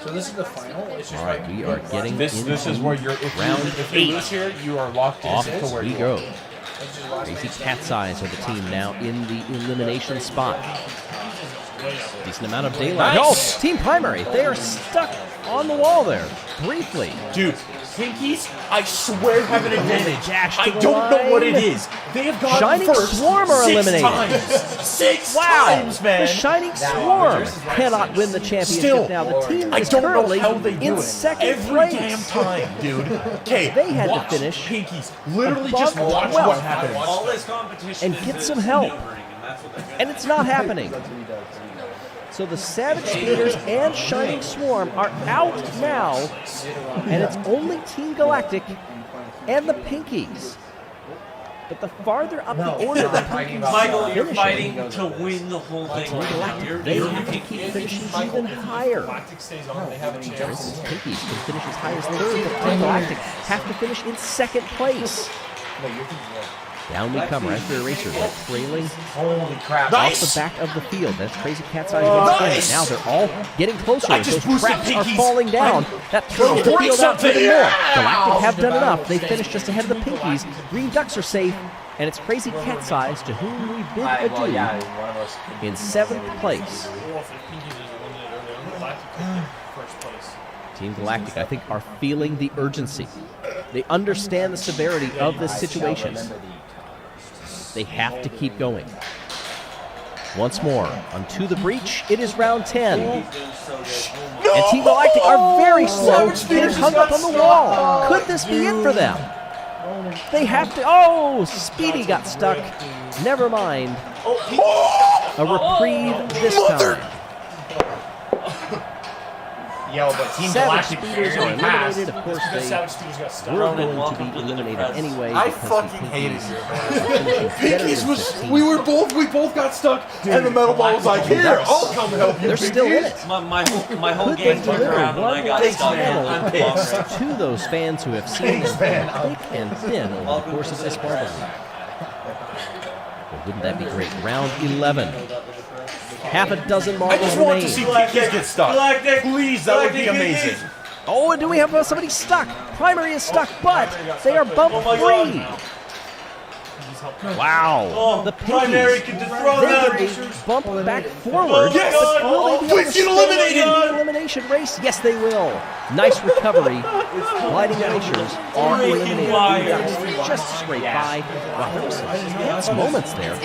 S7: So this is the final. It's just
S13: All right, we are getting
S9: This
S13: into
S9: is where you're. If
S13: round
S9: you
S13: 8.
S9: lose here, you are locked
S13: Off
S9: into where
S13: we
S9: you
S13: go.
S9: are.
S13: Crazy Cat's Eyes are the team now in the elimination spot. Decent amount of daylight.
S9: Nice.
S13: Oh, Team Primary. They are stuck on the wall there, briefly.
S9: Dude, Pinkies, I swear have an advantage.
S13: Dash to
S9: I
S13: the
S9: don't know what it
S13: line.
S9: is. They have gone
S13: Shining
S9: first
S13: Swarm are
S9: 6
S13: eliminated.
S9: times. 6
S13: Wow.
S9: times, man.
S13: The Shining Swarm cannot win the championship
S9: Still,
S13: now. The team
S9: I
S13: is
S9: don't know
S13: currently
S9: how they do
S13: in
S9: it.
S13: second
S9: Every
S13: place.
S9: damn time, dude. Okay,
S13: They had to
S9: watch
S13: finish
S9: Pinkies. Literally
S13: above
S9: just watch
S13: 12.
S9: what happens.
S11: All this competition
S13: And get some help. And it's not happening. So the Savage Speeders and Shining Swarm are out now, and it's only Team Galactic and the Pinkies. But the farther up the order, the Pinkies
S11: Michael, you're
S13: finishing,
S11: fighting to win the whole thing.
S13: Team
S11: Right now.
S13: Galactic, they have to keep finishing even higher.
S5: Galactic stays on. They have a
S13: For
S5: chance.
S13: instance, Pinkies can finish as high as third, but Team Galactic have to finish in second place. Down we come, right after Erasers are trailing
S12: Holy crap.
S13: off the back of the field. That's Crazy Cat's Eyes against
S9: Nice.
S13: Now they're all getting closer
S9: I
S13: as
S9: just
S13: those
S9: boosted
S13: traps are
S9: Pinkies.
S13: falling down. That throws the
S9: break
S13: field out
S9: something.
S13: even more.
S9: Yeah.
S13: Galactic have done enough. They finished just ahead of the Pinkies. Green Ducks are safe, and it's Crazy Cat's Eyes to whom we bid adieu
S12: One of us.
S13: in 7th place.
S5: Well, if the Pinkies is eliminated early on, Galactic could be first place.
S13: Team Galactic, I think, are feeling the urgency. They understand the severity of this situation. They have to keep going. Once more, onto the breach. It is round 10. And Team Galactic are very slow, getting hung up on the wall. Could this be it for them? They have to. Oh, Speedy got stuck. Never mind. A reprieve this time.
S12: Yo, but Team
S13: Savage
S12: Galactic
S13: Speeders are
S12: barely passed.
S13: eliminated. Of course,
S5: Because
S13: they
S5: Savage Speeders got stuck.
S13: were
S11: Ronan,
S13: going to
S11: welcome
S13: be
S11: to the
S13: eliminated
S11: press.
S13: anyway.
S9: I
S13: because the
S9: fucking hated
S13: Pinkies
S9: you,
S13: were finishing better
S9: Pinkies
S13: than
S9: was.
S13: 15.
S9: We both got stuck, and the metal ball was like, "Here, I'll come help you."
S13: They're still in
S9: Pinkies."
S13: it.
S11: My whole
S13: Could they
S11: game turned
S13: deliver
S11: around when I
S13: one
S11: got
S13: last
S11: stuck.
S13: medal
S11: I'm pissed.
S13: to those fans who have seen them thick and thin over the course of this Marvel League? Well, wouldn't that be great? Round 11. Half a dozen
S9: I
S13: marbles
S9: just want to see
S13: remain.
S9: Pinkies get stuck.
S11: Galactic.
S9: Please, that would be amazing.
S13: Oh, and do we have somebody stuck? Primary is stuck, but they are bumped free. Wow.
S11: Oh,
S13: The
S11: Primary
S13: Pinkies.
S11: can dethrone
S13: They
S11: them.
S13: get a bump back forward.
S9: Yes!
S13: But will they be able
S9: Please
S13: to
S9: get
S13: stay
S9: eliminated!
S13: in the elimination race? Yes, they will. Nice recovery. Gliding Glaciers are
S11: Freaking
S13: eliminated.
S11: wire.
S13: Just scraped by. Wow, there was some tense moments there.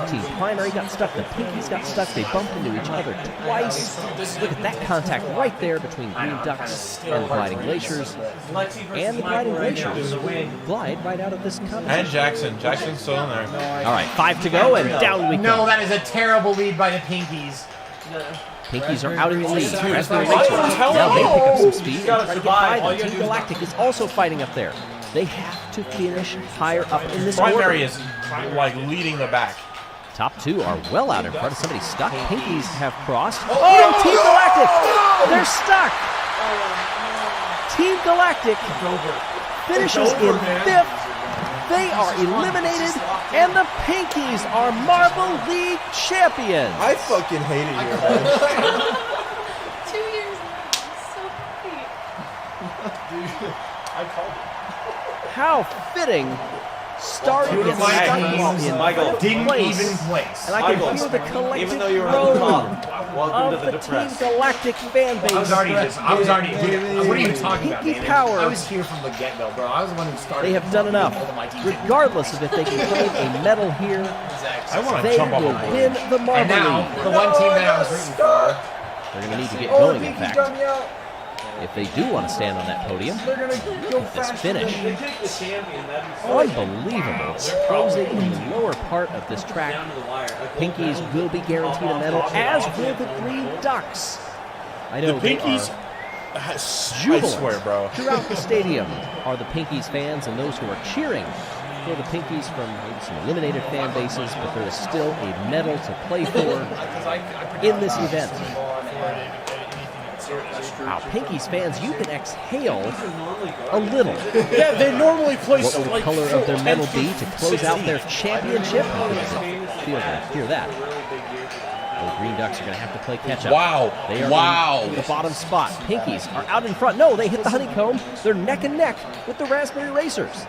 S13: Team Primary got stuck. The Pinkies got stuck. They bumped into each other twice. Look at that contact right there between Green Ducks and the Gliding Glaciers. And the Gliding Glaciers glide right out of this contest.
S9: And Jackson. Jackson's still in there.
S13: All right, 5 to go, and down we
S12: No,
S13: go.
S12: that is a terrible lead by the Pinkies.
S13: Pinkies are out in the lead.
S9: Dude,
S13: Raspberry
S9: what
S13: Racers,
S9: the hell?
S13: now they pick up some speed and
S11: gotta
S13: try to get
S11: survive.
S13: by
S11: All
S13: them.
S11: you gotta
S13: Team
S11: do is-
S13: Galactic is also fighting up there. They have to finish higher up in this
S9: Primary
S13: order.
S9: is like leading the back.
S13: Top 2 are well out in front of somebody stuck. Pinkies have crossed. Oh, Team Galactic! They're stuck! Team Galactic finishes in 5th. They are eliminated, and the Pinkies are Marvel League champions.
S9: I fucking hate it here, man.
S10: 2 years now. So great.
S5: I called it.
S13: How fitting. Starting at second
S11: Michael,
S13: in
S12: Didn't
S13: place.
S12: even place.
S13: And I can
S11: Michael,
S13: hear the collective
S11: even though you were
S13: groan
S11: on the top, welcome
S13: of
S11: to
S13: the
S11: the
S13: Team
S11: press.
S13: Galactic fan base.
S12: I was already, dude, what are you talking about,
S13: Pinky
S12: man?
S13: power.
S12: I was here from the get-go, bro. I was the one who started.
S13: They have done enough. Regardless of if they can claim a medal here,
S9: I want to
S13: they
S9: jump up
S13: will
S9: on the
S13: win the Marvel
S12: And now,
S13: League.
S12: the one team that I was rooting for.
S13: They're going to need to get going, in fact. if they do want to stand on that podium.
S9: They're gonna go
S13: This
S9: faster.
S13: finish.
S9: They take the champion. That'd be
S13: Unbelievable. Closing in the lower part of this track. Pinkies will be guaranteed a medal, as will the Green Ducks. I know
S9: The
S13: they
S9: Pinkies,
S13: are
S9: I
S13: jubilant
S9: swear, bro.
S13: throughout the stadium are the Pinkies fans and those who are cheering for the Pinkies from maybe some eliminated fan bases, but there is still a medal to play for in this event. Wow, Pinkies fans, you can exhale a little.
S9: Yeah, they normally place
S13: What will the
S9: like
S13: color of their medal be to
S9: 10,
S13: close out their
S9: 16.
S13: championship? Feel that, hear that. The Green Ducks are going to have to play catch up.
S9: Wow.
S13: They are
S9: Wow.
S13: in the bottom spot. Pinkies are out in front. No, they hit the honeycomb. They're neck and neck with the Raspberry Racers.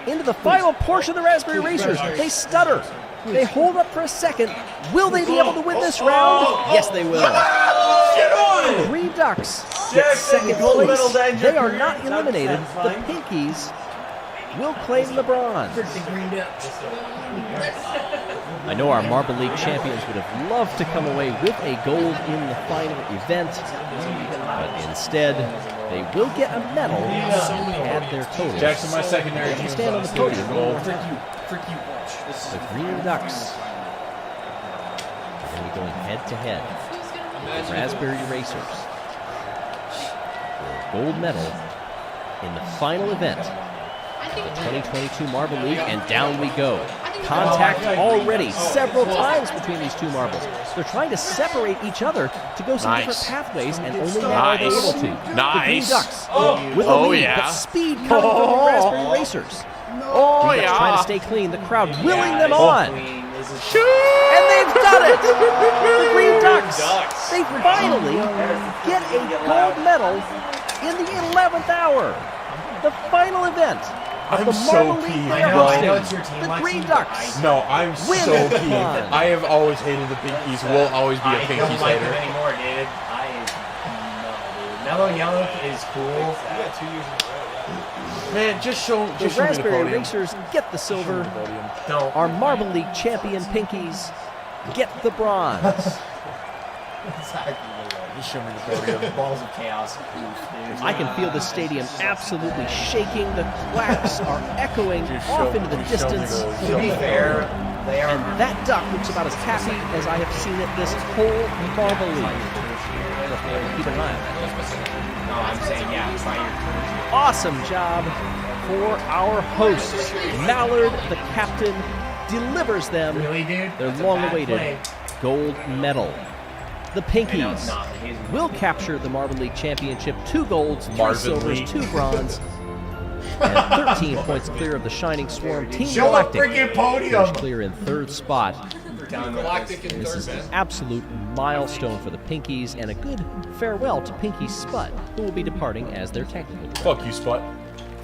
S13: Into the final portion of the Raspberry Racers. They stutter. They hold up for a second. Will they be able to win this round? Yes, they will. The Green Ducks get second place. They are not eliminated. The Pinkies will claim the bronze. I know our Marble League champions would have loved to come away with a gold in the final event, but instead, they will get a medal to add their total.
S9: Jackson, my secondary
S13: They can
S9: team's
S13: stand on the podium one more
S9: gold.
S13: time. The Green Ducks are going to be going head-to-head with the Raspberry Racers for a gold medal in the final event of the 2022 Marble League, and down we go. Contact already several times between these two marbles. They're trying to separate each other to go some different pathways, and only now are they able to. The Green Ducks with a lead, but speed coming from the Raspberry Racers. Green Ducks trying to stay clean. The crowd willing them on. And they've done it! The Green Ducks, they finally get a gold medal in the 11th hour. The final event of
S9: I'm
S13: the
S9: so
S13: Marble League
S9: peeved,
S13: they are
S9: bro.
S13: hosting. The Green Ducks.
S9: No, I'm
S13: Win
S9: so
S13: the
S9: peeved.
S13: bronze.
S9: I have always hated the Pinkies. Will always be a
S12: I
S9: Pinkies
S12: don't like them
S9: hater.
S12: anymore, dude. Mellow Yellow is cool.
S9: Man, just show
S13: The
S9: me the
S13: Raspberry
S9: podium.
S13: Racers get the silver.
S12: Don't.
S13: Our Marble League champion Pinkies get the bronze.
S9: Just show me the podium.
S12: Balls of chaos.
S13: I can feel the stadium absolutely shaking. The claps are echoing off into the distance.
S12: To be fair, they are.
S13: And that duck looks about as happy as I have seen it this whole Marble League. Keep an eye on that.
S12: No, I'm saying, yeah, try your.
S13: Awesome job for our hosts. Mallard, the captain, delivers them
S12: Really, dude?
S13: their
S12: That's a bad
S13: long-awaited
S12: play.
S13: gold medal. The
S12: I know it's
S13: Pinkies
S12: not, but he's-
S13: will capture the Marble League Championship, 2 golds, 3
S9: Marvin
S13: silvers,
S9: League.
S13: 2 bronze, and 13 points clear of the Shining Swarm. Team
S12: Show the
S13: Galactic
S12: freaking podium!
S13: finished clear in 3rd spot.
S5: Galactic in
S13: This is
S5: third,
S13: an
S5: man.
S13: absolute milestone for the Pinkies and a good farewell to Pinky Sput, who will be departing as their technical director.
S9: Fuck you, Sput.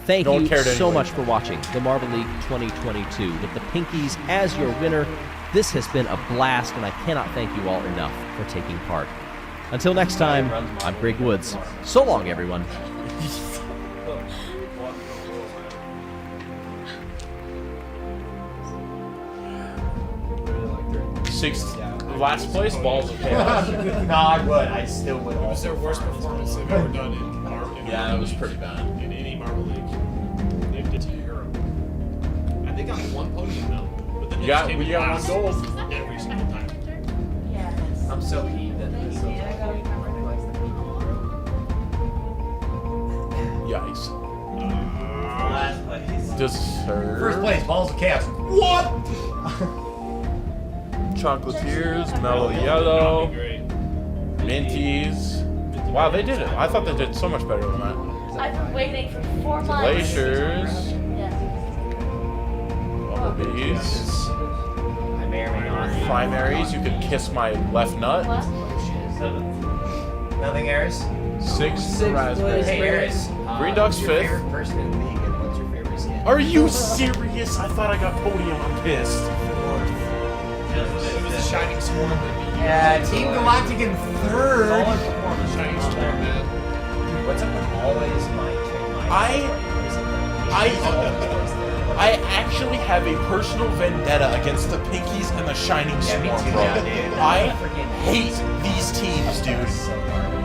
S13: Thank
S9: No one
S13: you
S9: cared
S13: so
S9: anyway.
S13: much for watching the Marble League 2022 with the Pinkies as your winner. This has been a blast, and I cannot thank you all enough for taking part. Until next time, I'm Greg Woods. So long, everyone.
S9: Last place, Balls of Chaos.
S12: No, I would. I still would.
S5: It was their worst performance they've ever done in
S9: Yeah, it was pretty bad.
S5: in any Marble League. They did terrible. And they got 1 podium now. But then they just came
S9: we
S5: in
S9: got
S5: last
S9: 1 gold.
S5: every single time.
S12: I'm so peeved that this is
S9: Yikes.
S11: Last place.
S9: Deserve.
S12: First place, Balls of Chaos. What?
S9: Chocolatiers, Mellow Yellow,
S5: Great.
S9: Minties. Wow, they did it. I thought they did so much better than that.
S10: I've been waiting for 4 months.
S9: Glaciers,
S10: Yeah.
S9: Bumblebees,
S12: I may or may not.
S9: Primaries. You could kiss my left nut.
S10: What?
S12: Nothing, Eris?
S9: 6th,
S12: Hey,
S9: Raspberry.
S12: Eris.
S9: Green Ducks
S12: who's your
S9: 5th.
S12: favorite person in the league, and what's your favorite skin?
S9: Are you serious? I thought I got podium. I'm pissed.
S5: It was a Shining Swarm that beat you.
S12: Yeah, Team Galactic in 3rd.
S5: Solid performance, Shining Swarm, man.
S12: Dude, what's up with always my
S9: I actually have a personal vendetta against the Pinkies and the Shining
S12: Yeah, me
S9: Swarm,
S12: too
S9: bro.
S12: now, dude.
S9: I
S12: freaking
S9: hate these teams, dude.
S12: So garbage.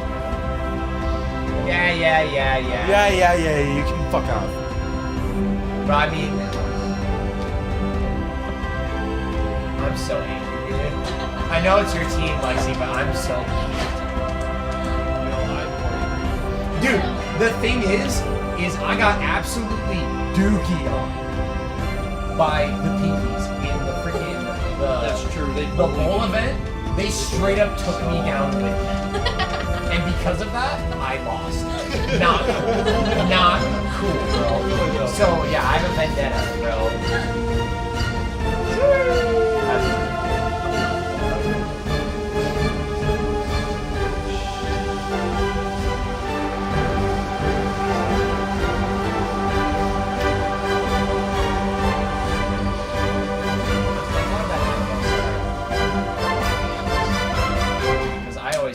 S12: Yeah.
S9: Yeah. You can fuck off.
S12: But I mean, I'm so angry, dude. I know it's your team, Lexi, but I'm so angry. Dude, the thing is I got absolutely dookie on by the Pinkies in the freaking
S5: That's true.
S12: The bowl event. They straight up took me down with them, and because of that, I lost. Not cool. Not cool, bro. So yeah, I have a vendetta, bro.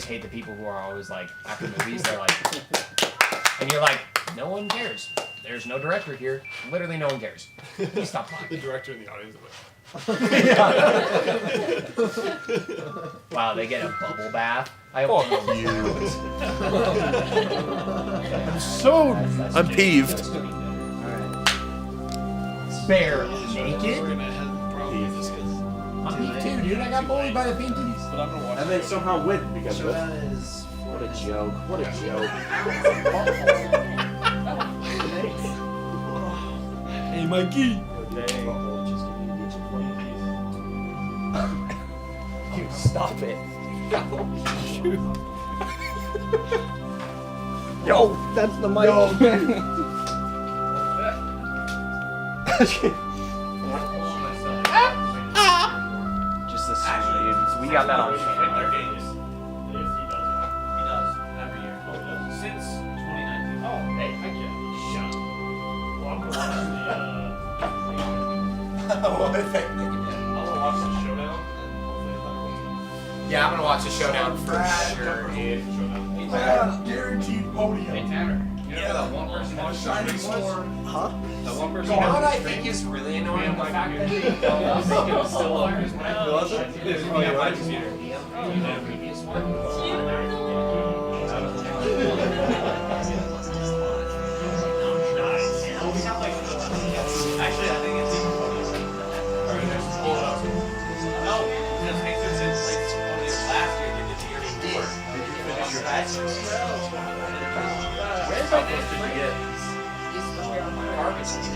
S12: Hate the people who are always like, after movies, they're like, and you're like, no one cares. There's no director here. Literally no one cares. Please stop talking.
S5: The director in the audience is like,
S12: wow, they get a bubble bath. I hope
S9: I'm peeved.
S12: Bear naked? I'm peeved too, dude. I got bullied by the Pinkies.
S9: And they somehow win because of it. What a joke. What a joke.
S5: hey, Mikey.
S12: Dude, stop it.
S3: Yo, that's the mic.
S12: Just the sweet. We got that on camera.
S5: He does every year. Since 2019. Oh, hey, I get shut. Well, I'm gonna watch the showdown.
S12: Yeah, I'm gonna watch the showdown for sure, dude.
S4: Guaranteed podium.
S5: Hey, Tanner. Yeah, that one person watched Shining Storm.
S3: Huh?
S5: That one person.
S12: You know what I think is really annoying? The fact that
S5: it was still up. Was it? Oh, yeah, my computer.
S12: The previous one.
S5: Actually, I think it's even funnier. Alright, let's pull it up. No, because Jesus played last year, did the year before. Did you finish your match? Where's my did you get?
S12: Garbage.
S5: Where's the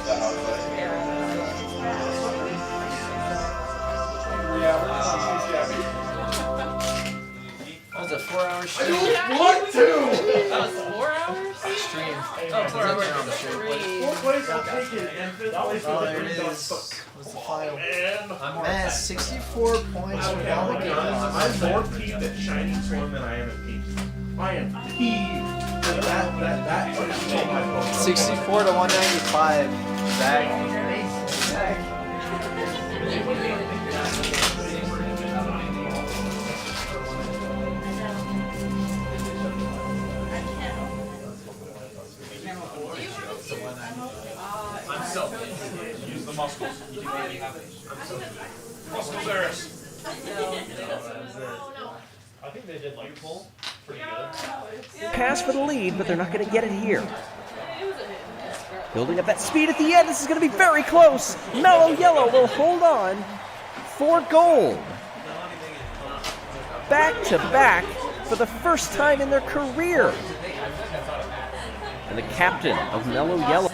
S5: garbage?
S3: That was a 4-hour stream.
S4: What to?
S6: That was 4 hours?
S3: Stream.
S6: Oh, 4 hours
S3: on the stream.
S4: Fourth place will take it, and fifth place
S3: Oh,
S4: will
S3: there it
S4: take
S3: is.
S4: it.
S3: What's the file?
S4: And
S3: Man, 64 points for Dominic.
S4: I'm more peeved at Shining Storm than I am at Peach. I am peeved. That oh my God.
S3: 64 to 195. Zach.
S5: I'm so use the muscles. You can already have it. Muscles Eris. I think they did like pull pretty good.
S13: Pass for the lead, but they're not going to get it here. Building up that speed at the end. This is going to be very close. Mellow Yellow will hold on for gold. Back to back for the first time in their career. And the captain of Mellow Yellow.